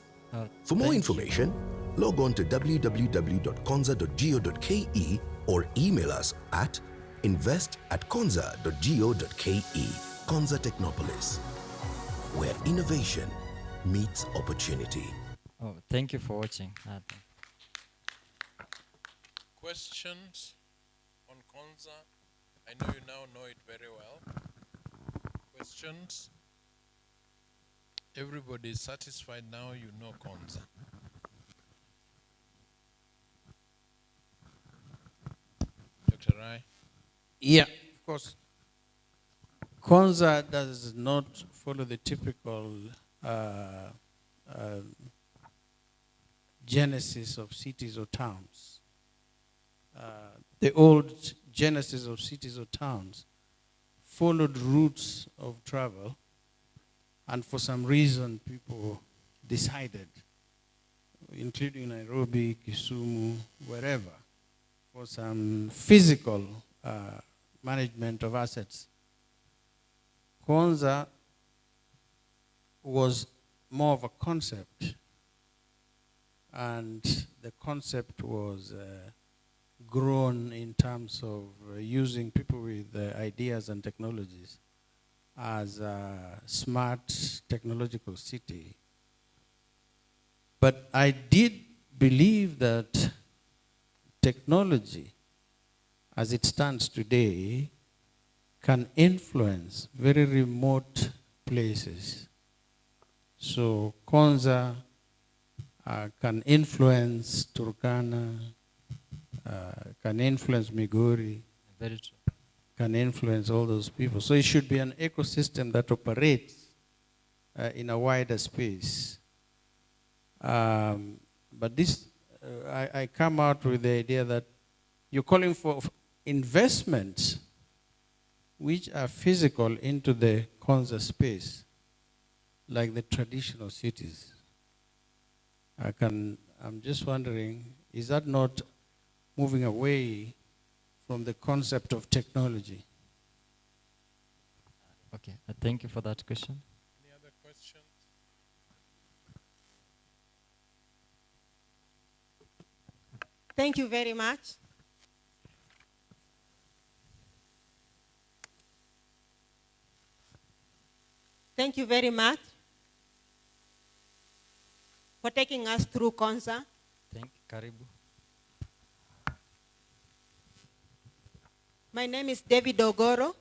For more information, log on to www.konza.go.ke or email us at invest@konza.go.ke. Konza Technopolis, where innovation meets opportunity. Oh, thank you for watching. Questions on Konza? I know you now know it very well. Questions? Everybody is satisfied now, you know Konza. Dr. Rai? Yeah, of course. Konza does not follow the typical genesis of cities or towns. The old genesis of cities or towns followed routes of travel, and for some reason people decided, including Nairobi, Kisumu, wherever, for some physical management of assets. Konza was more of a concept, and the concept was grown in terms of using people with ideas and technologies as a smart technological city. But I did believe that technology, as it stands today, can influence very remote places. So Konza can influence Turkana, can influence Migori, Very true. can influence all those people. So it should be an ecosystem that operates in a wider space. But this, I come out with the idea that you're calling for investments which are physical into the Konza space, like the traditional cities. I'm just wondering, is that not moving away from the concept of technology? Okay, thank you for that question. Any other questions? Thank you very much. Thank you very much for taking us through Konza. Thank you. Karibu. My name is David Ogoro.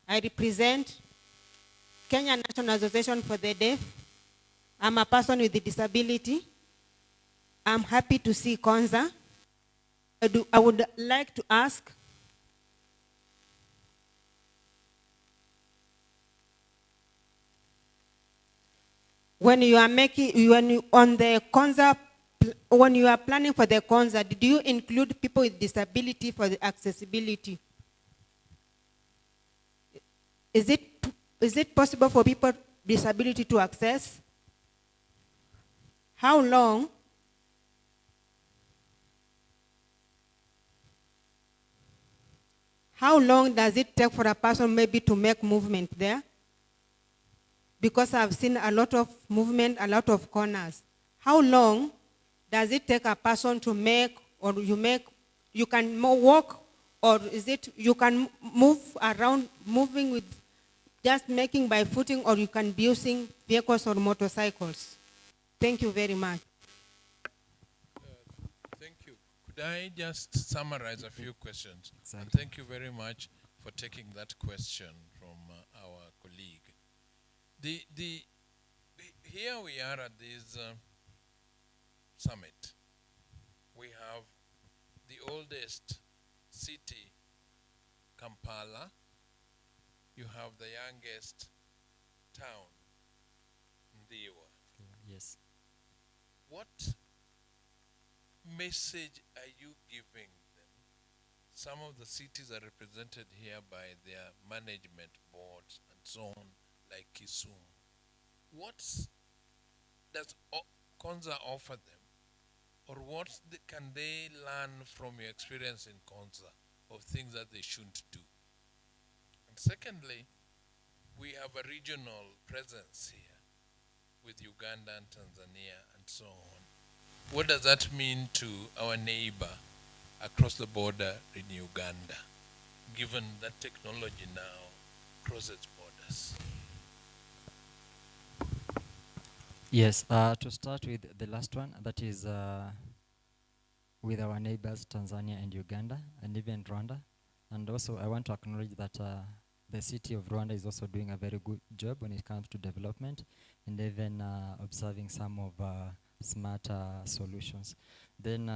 I represent Kenya National Association for the Deaf. I'm a person with a disability. I'm happy to see Konza. I would like to ask, when you are planning for the Konza, did you include people with disability for the accessibility? Is it possible for people with disability to access? How long? How long does it take for a person maybe to make movement there? Because I've seen a lot of movement, a lot of corners. How long does it take a person to make, or you can walk, or is it you can move around, moving with just making by footing, or you can be using vehicles or motorcycles. Thank you very much. Thank you. Could I just summarize a few questions? Exactly. And thank you very much for taking that question from our colleague. Here we are at this summit. We have the oldest city, Kampala. You have the youngest town, Ndiwa. Yes. What message are you giving them? Some of the cities are represented here by their management boards and so on, like Kisumu. What does Konza offer them? Or what can they learn from your experience in Konza of things that they shouldn't do? And secondly, we have a regional presence here with Uganda and Tanzania and so on. What does that mean to our neighbor across the border in Uganda, given that technology now crosses borders? Yes, to start with the last one, that is with our neighbors Tanzania and Uganda and even Rwanda. And also I want to acknowledge that the city of Rwanda is also doing a very good job when it comes to development and even observing some of smarter solutions. Then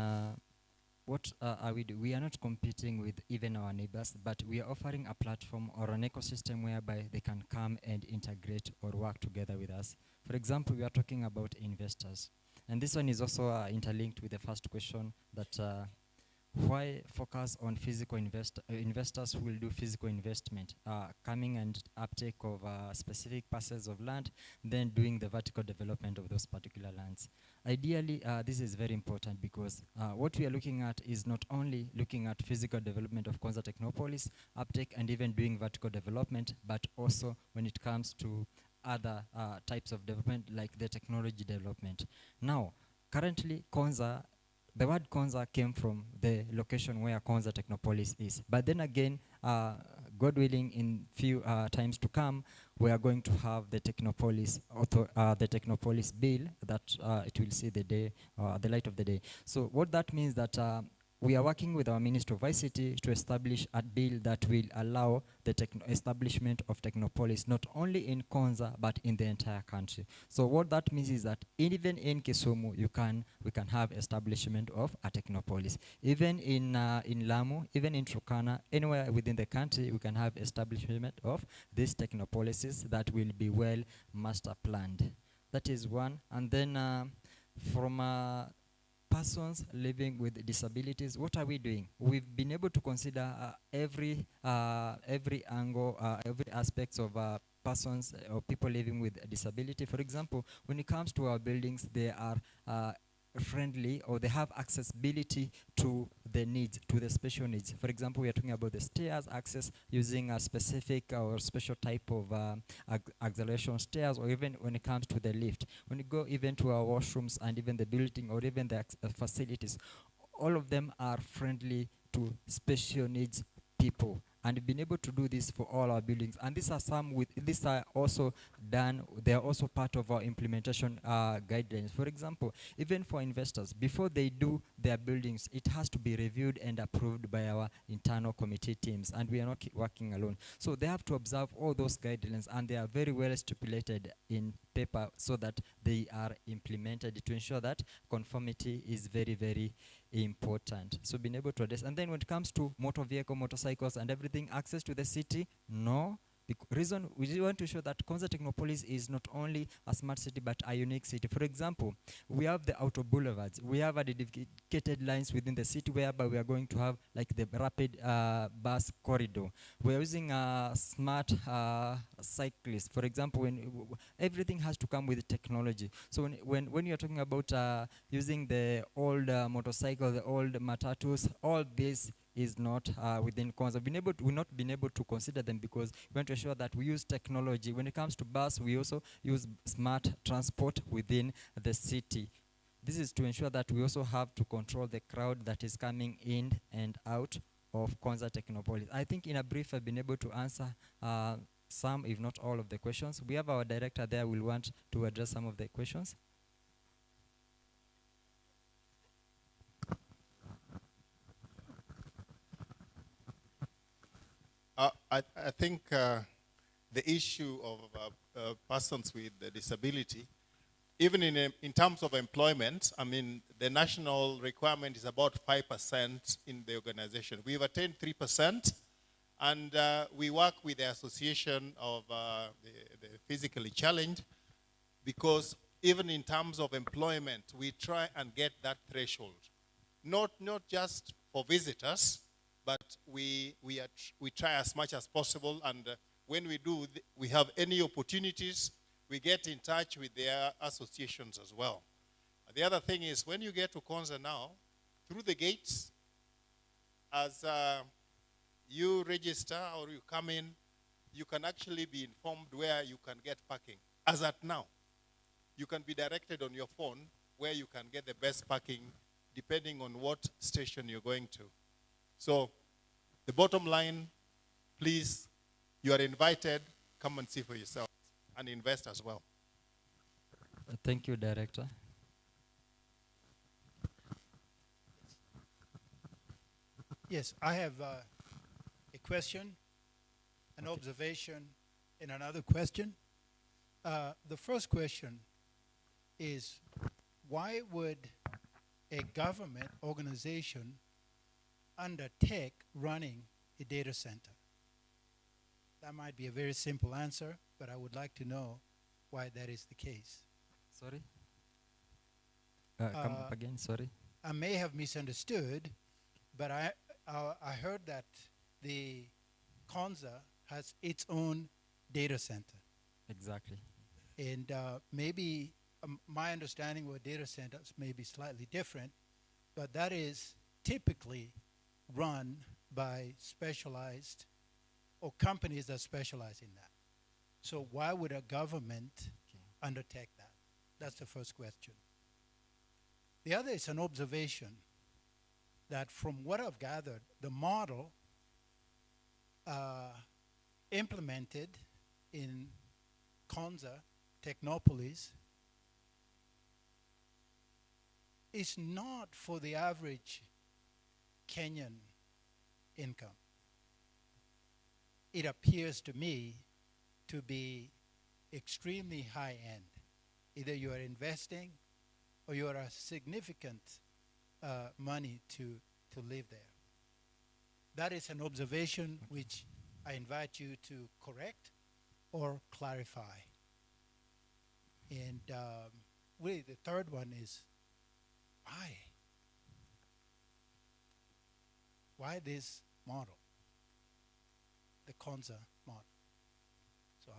what are we do? We are not competing with even our neighbors, but we are offering a platform or an ecosystem whereby they can come and integrate or work together with us. For example, we are talking about investors. And this one is also interlinked with the first question that why focus on physical investors who will do physical investment, coming and uptake of specific parcels of land, then doing the vertical development of those particular lands. Ideally, this is very important because what we are looking at is not only looking at physical development of Konza Technopolis, uptake and even doing vertical development, but also when it comes to other types of development like the technology development. Now, currently Konza, the word Konza came from the location where Konza Technopolis is. But then again, God willing, in few times to come, we are going to have the Technopolis, the Technopolis bill that it will see the day, the light of the day. So what that means that we are working with our Minister of ICT to establish a bill that will allow the establishment of Technopolis not only in Konza but in the entire country. So what that means is that even in Kisumu, we can have establishment of a Technopolis. Even in Lamu, even in Turkana, anywhere within the country, we can have establishment of these Technopolises that will be well master planned. That is one. And then from persons living with disabilities, what are we doing? We've been able to consider every angle, every aspects of persons or people living with a disability. For example, when it comes to our buildings, they are friendly or they have accessibility to the needs, to the special needs. For example, we are talking about the stairs access using a specific or special type of acceleration stairs, or even when it comes to the lift. When you go even to our washrooms and even the building or even the facilities, all of them are friendly to special needs people. And we've been able to do this for all our buildings. And these are also done, they are also part of our implementation guidelines. For example, even for investors, before they do their buildings, it has to be reviewed and approved by our internal committee teams, and we are not working alone. So they have to observe all those guidelines, and they are very well stipulated in paper so that they are implemented to ensure that conformity is very, very important. So being able to address. And then when it comes to motor vehicle, motorcycles and everything, access to the city, no. Reason we want to show that Konza Technopolis is not only a smart city but a unique city. For example, we have the auto boulevards. We have a dedicated lines within the city whereby we are going to have like the rapid bus corridor. We are using smart cyclists. For example, when everything has to come with technology. So when you are talking about using the old motorcycle, the old matatus, all this is not within Konza. We've not been able to consider them because we want to ensure that we use technology. When it comes to bus, we also use smart transport within the city. This is to ensure that we also have to control the crowd that is coming in and out of Konza Technopolis. I think in a brief I've been able to answer some, if not all of the questions. We have our director there will want to address some of the questions. I think the issue of persons with disability, even in terms of employment, I mean, the national requirement is about 5% in the organization. We've attained 3%, and we work with the Association of the Physically Challenged, because even in terms of employment, we try and get that threshold. Not just for visitors, but we try as much as possible, and when we do, we have any opportunities, we get in touch with their associations as well. The other thing is, when you get to Konza now, through the gates, as you register or you come in, you can actually be informed where you can get parking. As at now, you can be directed on your phone where you can get the best parking depending on what station you're going to. So the bottom line, please, you are invited, come and see for yourself and invest as well. Thank you, Director. Yes, I have a question, an observation, and another question. The first question is, why would a government organization undertake running a data center? That might be a very simple answer, but I would like to know why that is the case. Sorry? Come up again, sorry. I may have misunderstood, but I heard that the Konza has its own data center. Exactly. And maybe my understanding of data centers may be slightly different, but that is typically run by specialized or companies that specialize in that. So why would a government undertake that? That's the first question. The other is an observation that from what I've gathered, the model implemented in Konza, Technopolis, is not for the average Kenyan income. It appears to me to be extremely high end. Either you are investing or you are a significant money to live there. That is an observation which I invite you to correct or clarify. And really the third one is, why? Why this model? The Konza model. So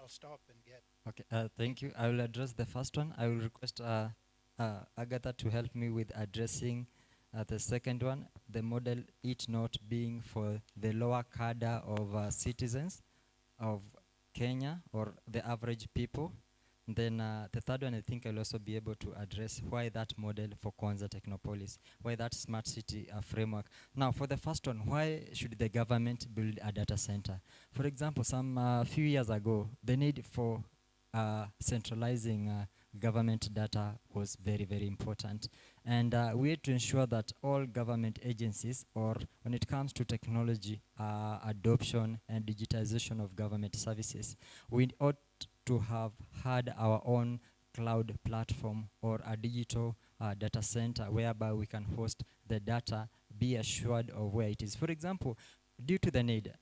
I'll stop and get. Okay, thank you. I will address the first one. I will request Agatha to help me with addressing the second one, the model it not being for the lower cadre of citizens of Kenya or the average people. Then the third one, I think I'll also be able to address why that model for Konza Technopolis, why that smart city framework. Now, for the first one, why should the government build a data center? For example, some few years ago, the need for centralizing government data was very, very important. And we had to ensure that all government agencies, or when it comes to technology adoption and digitization of government services, we ought to have had our own cloud platform or a digital data center whereby we can host the data, be assured of where it is. For example, due to the need,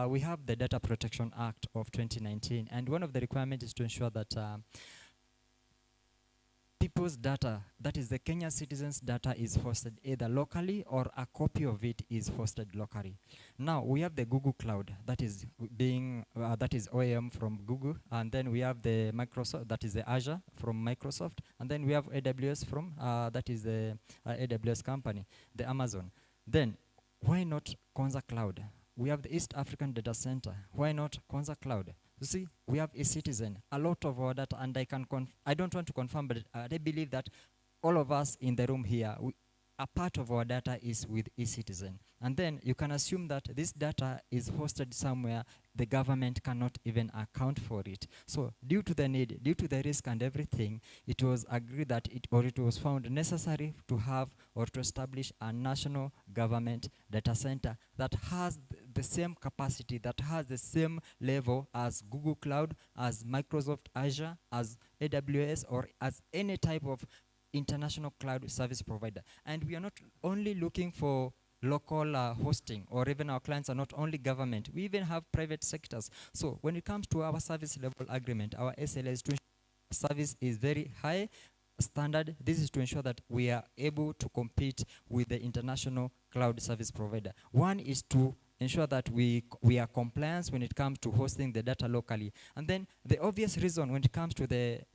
we have the Data Protection Act of 2019, and one of the requirements is to ensure that people's data, that is the Kenya citizens' data, is hosted either locally or a copy of it is hosted locally. Now we have the Google Cloud, that is being that is OEM from Google, and then we have the Microsoft, that is the Azure from Microsoft, and then we have AWS from that is the AWS company, the Amazon. Then why not Konza Cloud? We have the East African Data Center. Why not Konza Cloud? You see, we have a citizen, a lot of our data, and I don't want to confirm, but I believe that all of us in the room here, a part of our data is with eCitizen. And then you can assume that this data is hosted somewhere the government cannot even account for it. So due to the need, due to the risk and everything, it was agreed that it was found necessary to have or to establish a national government data center that has the same capacity, that has the same level as Google Cloud, as Microsoft Azure, as AWS, or as any type of international cloud service provider. And we are not only looking for local hosting, or even our clients are not only government, we even have private sectors. So when it comes to our service level agreement, our SLAs to ensure service is very high standard. This is to ensure that we are able to compete with the international cloud service provider. One is to ensure that we are compliant when it comes to hosting the data locally. And then the obvious reason when it comes to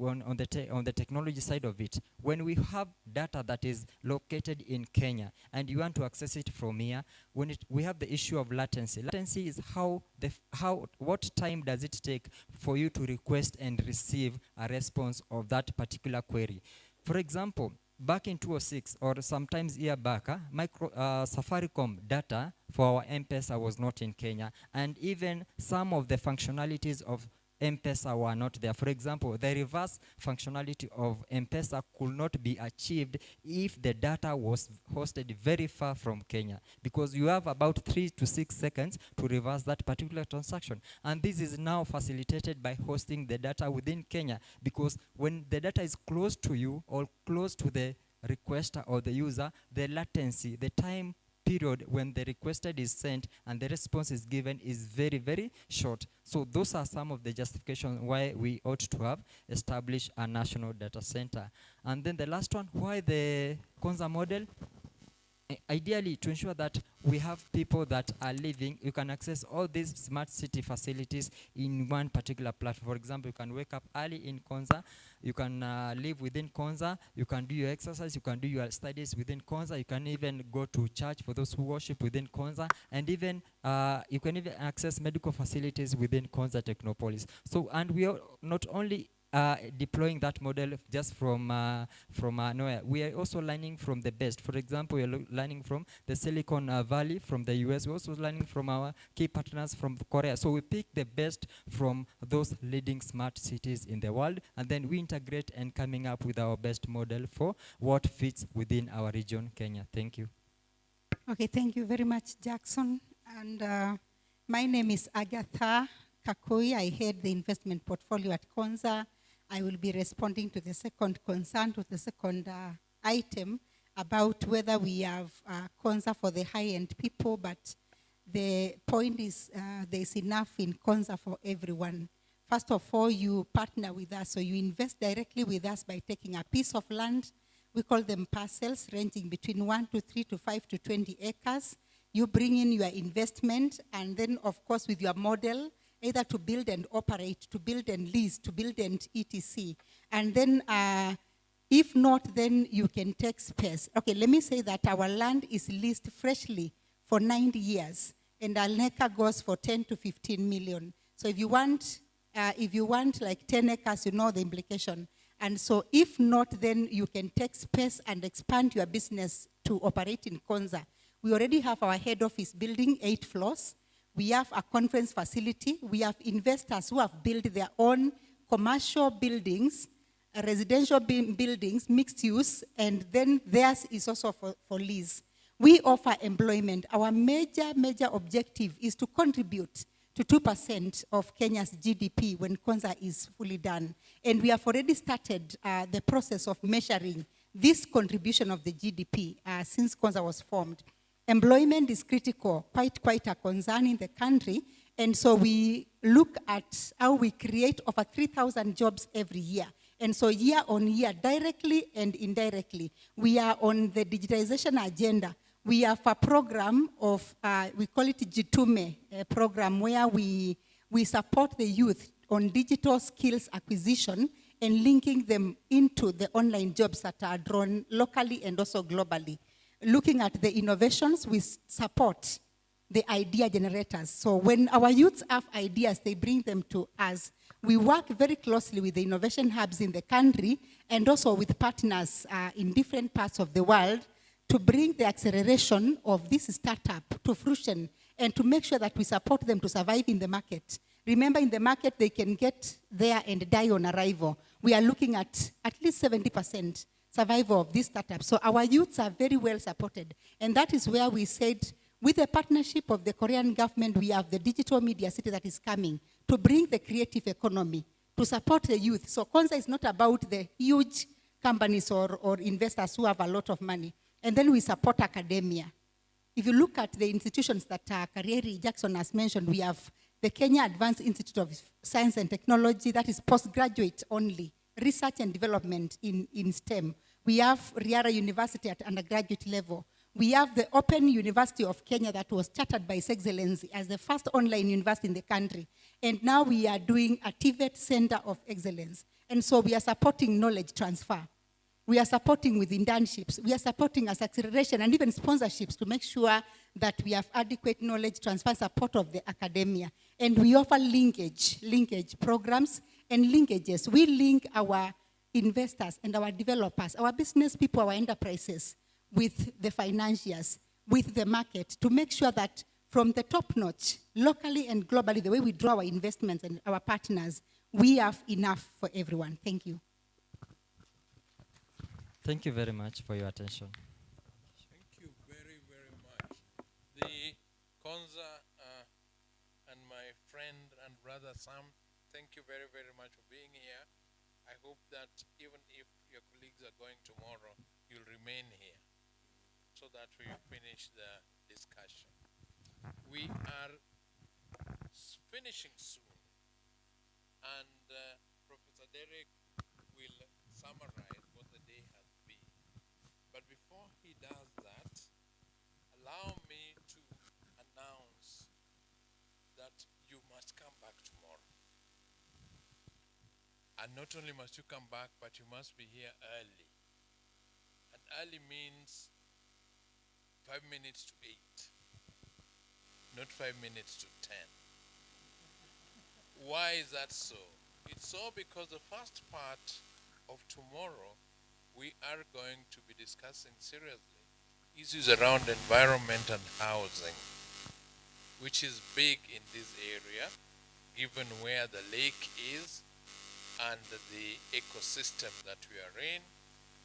on the technology side of it, when we have data that is located in Kenya and you want to access it from here, we have the issue of latency. Latency is what time does it take for you to request and receive a response of that particular query. For example, back in 2006 or sometimes year back, Safaricom data for our M-Pesa was not in Kenya, and even some of the functionalities of M-Pesa were not there. For example, the reverse functionality of M-Pesa could not be achieved if the data was hosted very far from Kenya, because you have about 3 to 6 seconds to reverse that particular transaction. And this is now facilitated by hosting the data within Kenya, because when the data is close to you or close to the requester or the user, the latency, the time period when the requested is sent and the response is given is very, very short. So those are some of the justifications why we ought to have established a national data center. And then the last one, why the Konza model? Ideally, to ensure that we have people that are living, you can access all these smart city facilities in one particular platform. For example, you can wake up early in Konza, you can live within Konza, you can do your exercise, you can do your studies within Konza, you can even go to church for those who worship within Konza, and even you can even access medical facilities within Konza Technopolis. So, and we are not only deploying that model just from nowhere. We are also learning from the best. For example, we are learning from the Silicon Valley, from the US. We're also learning from our key partners from Korea. So we pick the best from those leading smart cities in the world, and then we integrate and coming up with our best model for what fits within our region, Kenya. Thank you. Okay, thank you very much, Jackson. And my name is Agatha Kakoi. I head the investment portfolio at Konza. I will be responding to the second concern, to the second item about whether we have Konza for the high-end people, but the point is there's enough in Konza for everyone. First of all, you partner with us, so you invest directly with us by taking a piece of land. We call them parcels, ranging between 1 to 3 to 5 to 20 acres. You bring in your investment, and then, of course, with your model, either to build and operate, to build and lease, to build and etc. And then if not, then you can take space. Okay, let me say that our land is leased freshly for 90 years, and our NECA goes for 10 to 15 million. So if you want like 10 acres, you know the implication. And so if not, then you can take space and expand your business to operate in Konza. We already have our head office building, 8 floors. We have a conference facility. We have investors who have built their own commercial buildings, residential buildings, mixed use, and then theirs is also for lease. We offer employment. Our major objective is to contribute to 2% of Kenya's GDP when Konza is fully done. And we have already started the process of measuring this contribution of the GDP since Konza was formed. Employment is critical, quite a concern in the country. And so we look at how we create over 3,000 jobs every year. And so year on year, directly and indirectly, we are on the digitization agenda. We have a program of, we call it Jitume, a program where we support the youth on digital skills acquisition and linking them into the online jobs that are drawn locally and also globally. Looking at the innovations, we support the idea generators. So when our youths have ideas, they bring them to us. We work very closely with the innovation hubs in the country and also with partners in different parts of the world to bring the acceleration of this startup to fruition and to make sure that we support them to survive in the market. Remember, in the market, they can get there and die on arrival. We are looking at least 70% survival of this startup. So our youths are very well supported. And that is where we said, with the partnership of the Korean government, we have the digital media city that is coming to bring the creative economy, to support the youth. So Konza is not about the huge companies or investors who have a lot of money. And then we support academia. If you look at the institutions that Karieri Jackson has mentioned, we have the Kenya Advanced Institute of Science and Technology, that is postgraduate only, research and development in STEM. We have Riara University at undergraduate level. We have the Open University of Kenya that was chartered by His Excellency as the first online university in the country. And now we are doing a TVET Center of Excellence. And so we are supporting knowledge transfer. We are supporting with internships. We are supporting as acceleration and even sponsorships to make sure that we have adequate knowledge transfer support of the academia. And we offer linkage programs and linkages. We link our investors and our developers, our business people, our enterprises with the financiers, with the market, to make sure that from the top notch, locally and globally, the way we draw our investments and our partners, we have enough for everyone. Thank you. Thank you very much for your attention. Thank you very, very much. The Konza and my friend and brother Sam, thank you very, very much for being here. I hope that even if your colleagues are going tomorrow, you'll remain here so that we finish the discussion. We are finishing soon, and Professor Derek will summarize what the day has been. But before he does that, allow me to announce that you must come back tomorrow. And not only must you come back, but you must be here early. And early means 5 minutes to 8, not 5 minutes to 10. Why is that so? It's so because the first part of tomorrow, we are going to be discussing seriously issues around environment and housing, which is big in this area, given where the lake is and the ecosystem that we are in,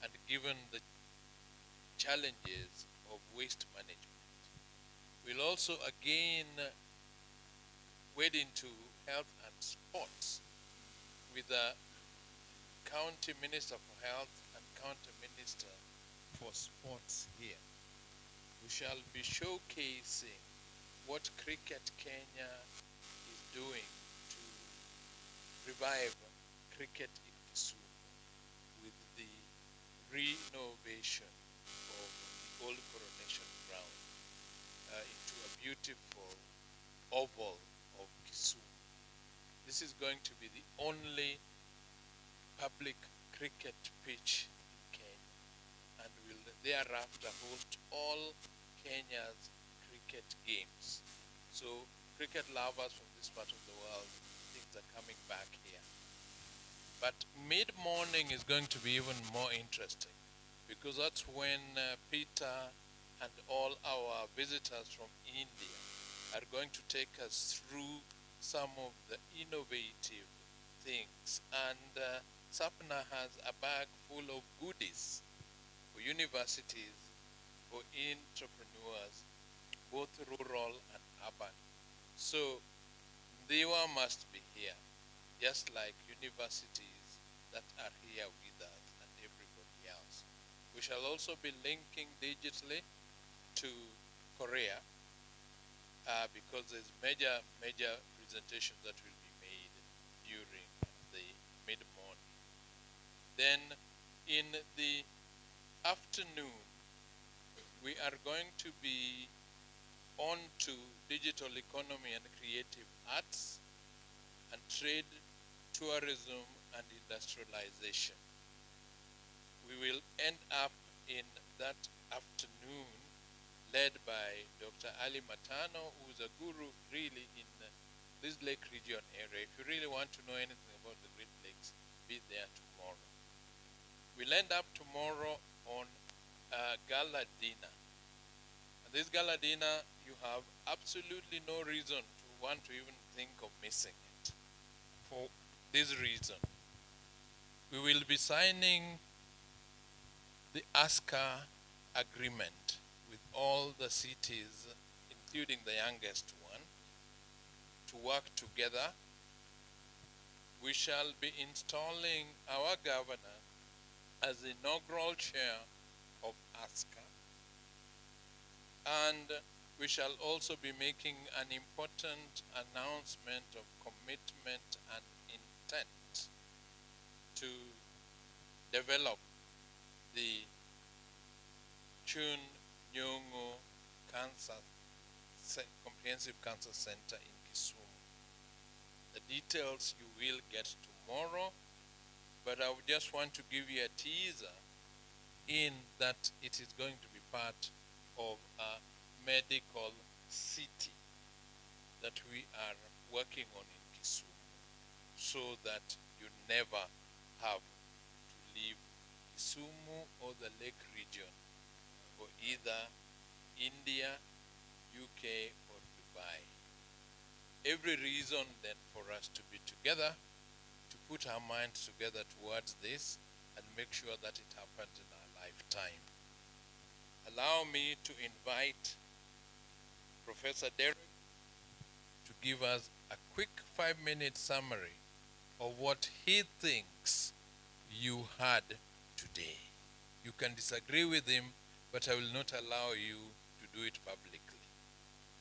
and given the challenges of waste management. We'll also again wade into health and sports with the County Minister for Health and County Minister for Sports here. We shall be showcasing what Cricket Kenya is doing to revive cricket in Kisumu with the renovation of the old coronation ground into a beautiful oval of Kisumu. This is going to be the only public cricket pitch in Kenya, and will thereafter host all Kenya's cricket games. So cricket lovers from this part of the world, things are coming back here. But mid-morning is going to be even more interesting, because that's when Peter and all our visitors from India are going to take us through some of the innovative things. And Sapna has a bag full of goodies for universities, for entrepreneurs, both rural and urban. So Ndiwa must be here, just like universities that are here with us and everybody else. We shall also be linking digitally to Korea because there's major presentations that will be made during the mid-morning. Then in the afternoon, we are going to be on to digital economy and creative arts and trade, tourism and industrialization. We will end up in that afternoon led by Dr. Ali Matano, who is a guru really in this Lake region area. If you really want to know anything about the Great Lakes, be there tomorrow. We'll end up tomorrow on a gala dinner. And this gala dinner, you have absolutely no reason to want to even think of missing it. For this reason, we will be signing the Asca agreement with all the cities, including the youngest one, to work together. We shall be installing our governor as the inaugural chair of Asca, and we shall also be making an important announcement of commitment and intent to develop the Chun Nyong'o Comprehensive Cancer Center in Kisumu. The details you will get tomorrow, but I would just want to give you a teaser in that it is going to be part of a medical city that we are working on in Kisumu, so that you never have to leave Kisumu or the Lake region for either India, UK, or Dubai. Every reason then for us to be together, to put our minds together towards this and make sure that it happens in our lifetime. Allow me to invite Professor Derek to give us a quick 5-minute summary of what he thinks you had today. You can disagree with him, but I will not allow you to do it publicly.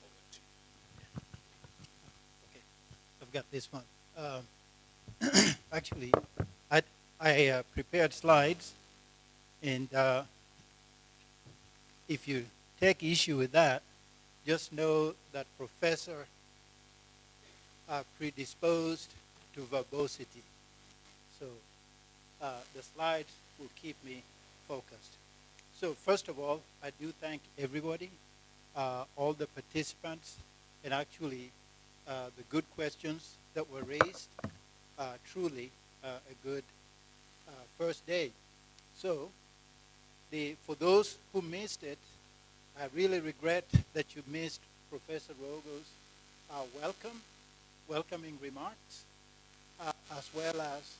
Over to you. Okay, I've got this one. Actually, I prepared slides, and if you take issue with that, just know that professors are predisposed to verbosity. So the slides will keep me focused. So first of all, I do thank everybody, all the participants, and actually the good questions that were raised. Truly a good first day. So for those who missed it, I really regret that you missed Professor Rogo's welcoming remarks, as well as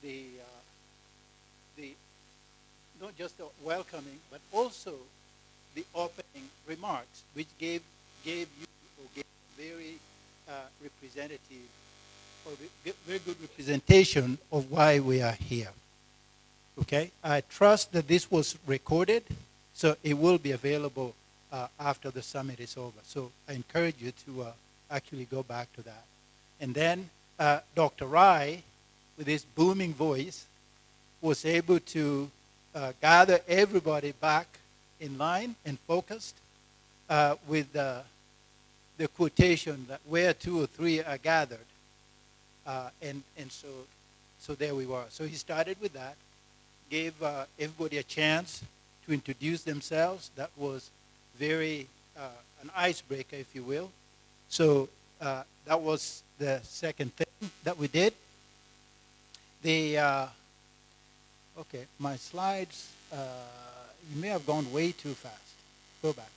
the not just the welcoming, but also the opening remarks, which gave you or gave very representative or very good representation of why we are here. Okay, I trust that this was recorded, so it will be available after the summit is over. So I encourage you to actually go back to that. And then Dr. Rai, with his booming voice, was able to gather everybody back in line and focused with the quotation that where two or three are gathered. And so there we were. So he started with that, gave everybody a chance to introduce themselves. That was very an icebreaker, if you will. So that was the second thing that we did. Okay, my slides, you may have gone way too fast. Go back.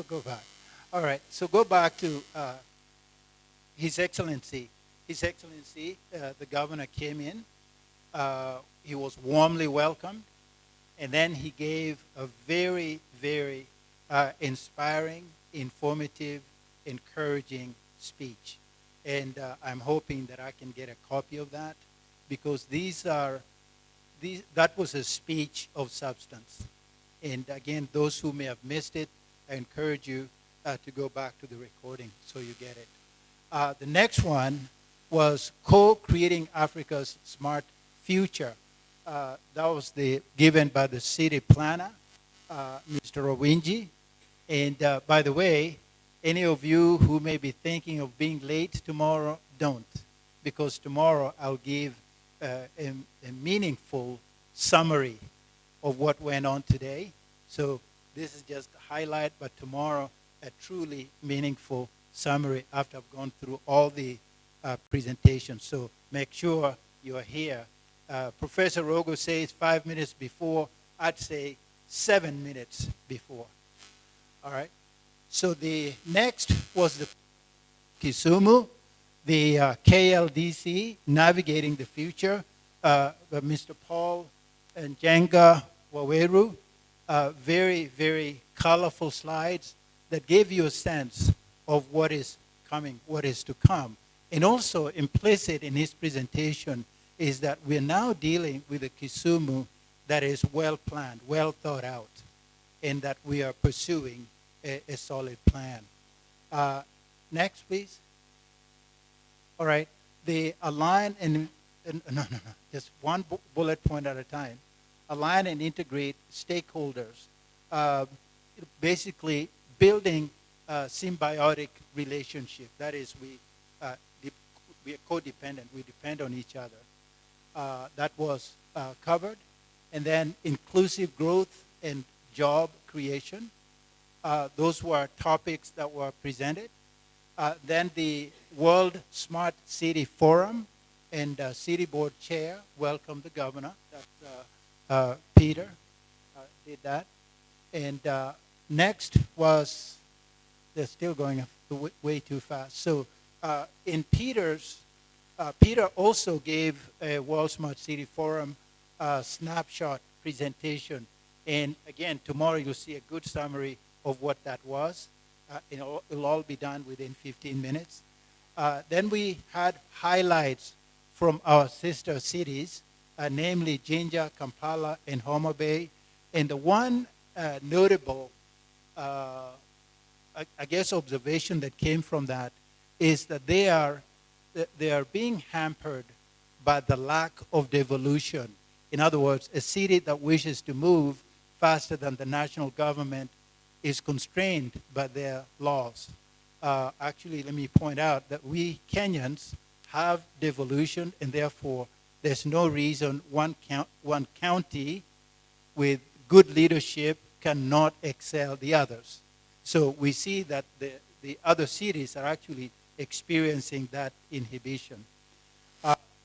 Go back. All right, so go back to His Excellency. His Excellency, the governor came in. He was warmly welcomed. And then he gave a very, very inspiring, informative, encouraging speech. And I'm hoping that I can get a copy of that, because that was a speech of substance. And again, those who may have missed it, I encourage you to go back to the recording so you get it. The next one was co-creating Africa's smart future. That was given by the city planner, Mr. Owinji. And by the way, any of you who may be thinking of being late tomorrow, don't. Because tomorrow I'll give a meaningful summary of what went on today. So this is just a highlight, but tomorrow a truly meaningful summary after I've gone through all the presentations. So make sure you are here Professor Rogo says 5 minutes before. I'd say 7 minutes before. All right. So the next was the Kisumu, the KLDC, Navigating the Future, Mr. Paul and Jenga Waweru. Very, very colorful slides that gave you a sense of what is coming, what is to come. And also implicit in his presentation is that we're now dealing with a Kisumu that is well planned, well thought out, and that we are pursuing a solid plan. Next, please. All right. The align and no, just one bullet point at a time. Align and integrate stakeholders. Basically, building a symbiotic relationship. That is, we are codependent. We depend on each other. That was covered. And then inclusive growth and job creation. Those were topics that were presented. Then the World Smart City Forum and City Board Chair welcomed the governor. That's Peter did that. And next was, they're still going way too fast. So in Peter's, Peter also gave a World Smart City Forum snapshot presentation. And again, tomorrow you'll see a good summary of what that was. It'll all be done within 15 minutes. Then we had highlights from our sister cities, namely Jinja, Kampala, and Homa Bay. And the one notable, I guess, observation that came from that is that they are being hampered by the lack of devolution. In other words, a city that wishes to move faster than the national government is constrained by their laws. Actually, let me point out that we Kenyans have devolution, and therefore there's no reason one county with good leadership cannot excel the others. So we see that the other cities are actually experiencing that inhibition.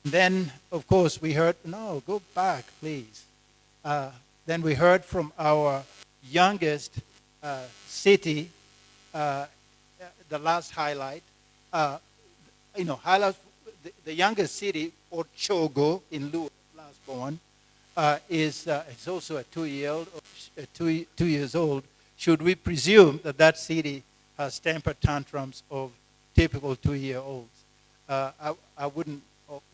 Then, of course, we heard, no, go back, please. Then we heard from our youngest city, the last highlight. Highlight the youngest city, Ochogo in Luo, last born, is also a 2 years old. Should we presume that that city has temper tantrums of typical 2-year-olds? I wouldn't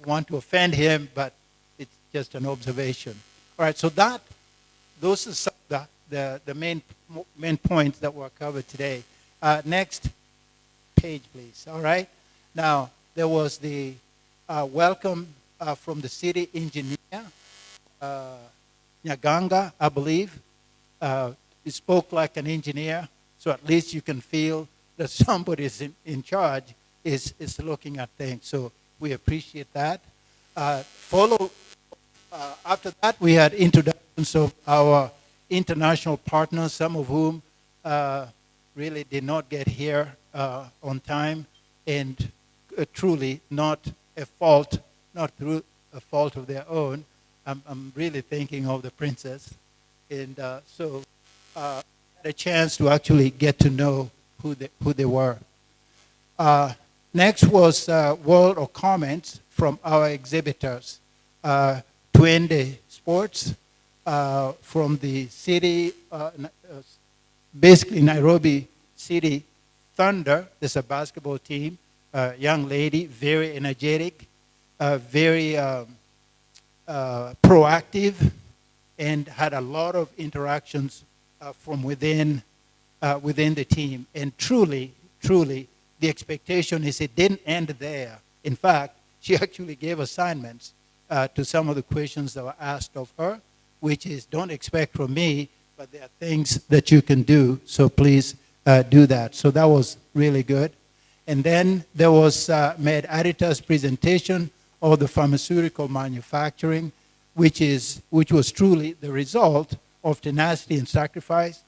want to offend him, but it's just an observation. All right, so those are some of the main points that were covered today. Next page, please. All right. Now, there was the welcome from the city engineer, Nyaganga, I believe. He spoke like an engineer, so at least you can feel that somebody is in charge is looking at things. So we appreciate that. After that, we had introductions of our international partners, some of whom really did not get here on time, and truly not through a fault of their own. I'm really thinking of the princess. And so had a chance to actually get to know who they were. Next was word or comments from our exhibitors. Twende Sports from the city, basically Nairobi City Thunder. There's a basketball team, young lady, very energetic, very proactive, and had a lot of interactions from within the team. And truly, the expectation is it didn't end there. In fact, she actually gave assignments to some of the questions that were asked of her, which is, don't expect from me, but there are things that you can do, so please do that. So that was really good. And then there was Med Adita's presentation of the pharmaceutical manufacturing, which was truly the result of tenacity and sacrifice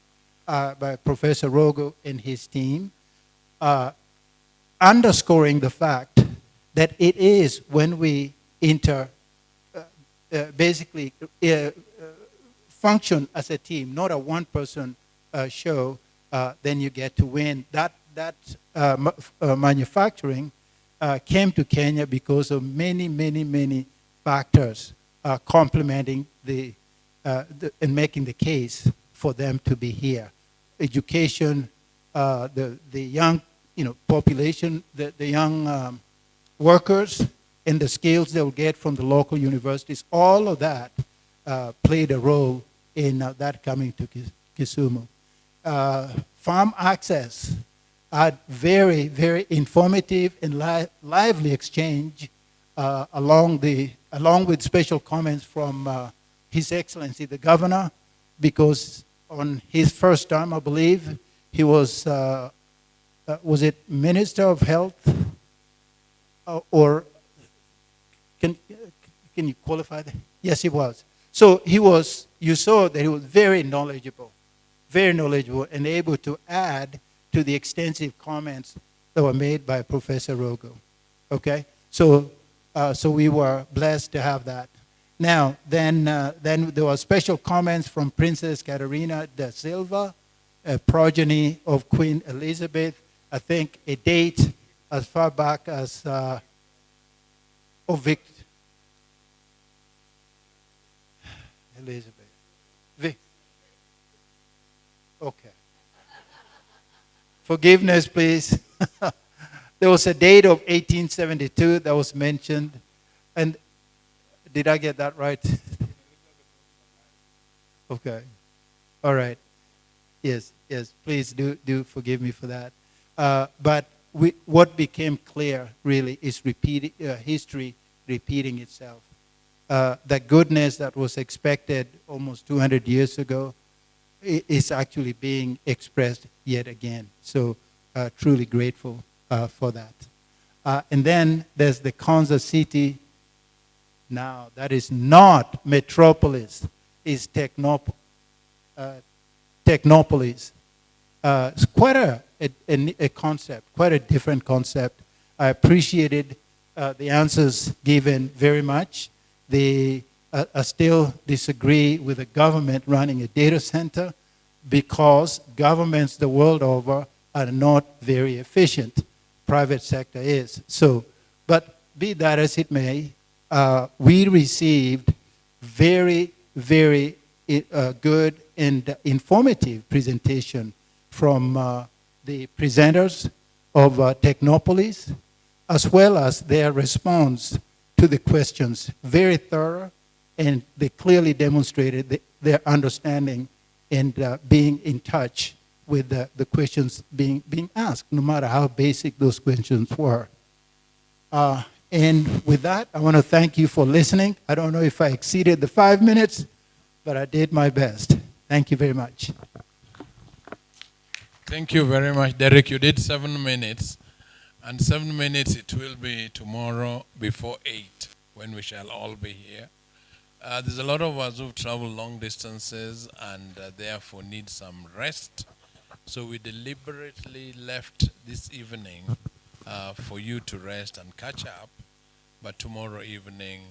by Professor Rogo and his team, underscoring the fact that it is when we enter basically function as a team, not a one-person show, then you get to win. That manufacturing came to Kenya because of many factors complementing and making the case for them to be here. Education, the young population, the young workers, and the skills they'll get from the local universities, all of that played a role in that coming to Kisumu. Farm access had very informative and lively exchange along with special comments from His Excellency the Governor, because on his first term, I believe, he was it Minister of Health, or can you qualify that? Yes, he was. So you saw that he was very knowledgeable and able to add to the extensive comments that were made by Professor Rogo. Okay? So we were blessed to have that. Now, then there were special comments from Princess Catarina da Silva, a progeny of Queen Elizabeth. I think a date as far back as Elizabeth. Okay. Forgiveness, please. There was a date of 1872 that was mentioned. And did I get that right? Okay. All right. Yes. Please do forgive me for that. But what became clear really is history repeating itself. The goodness that was expected almost 200 years ago is actually being expressed yet again. So truly grateful for that. And then there's the Konza city. Now, that is not metropolis, it's technopolis. It's quite a concept, quite a different concept. I appreciated the answers given very much. I still disagree with the government running a data center, because governments the world over are not very efficient. Private sector is. So, but be that as it may, we received very good and informative presentation from the presenters of Technopolis, as well as their response to the questions. Very thorough, and they clearly demonstrated their understanding and being in touch with the questions being asked, no matter how basic those questions were. And with that, I want to thank you for listening. I don't know if I exceeded the 5 minutes, but I did my best. Thank you very much. Thank you very much, Derek. You did 7 minutes. And 7 minutes it will be tomorrow before 8, when we shall all be here. There's a lot of us who've traveled long distances and therefore need some rest. So we deliberately left this evening for you to rest and catch up. But tomorrow evening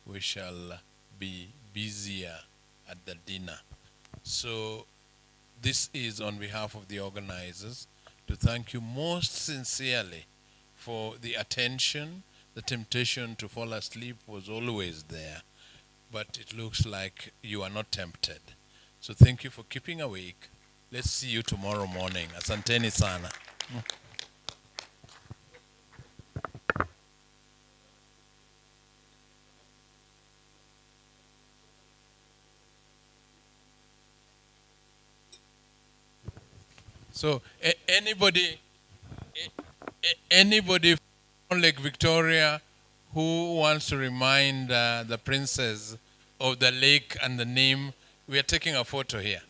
we shall be busier at the dinner. So this is on behalf of the organizers to thank you most sincerely for the attention. The temptation to fall asleep was always there, but it looks like you are not tempted. So thank you for keeping awake. Let's see you tomorrow morning. Asanteni sana. So anybody from Lake Victoria who wants to remind the princess of the lake and the name, we are taking a photo here.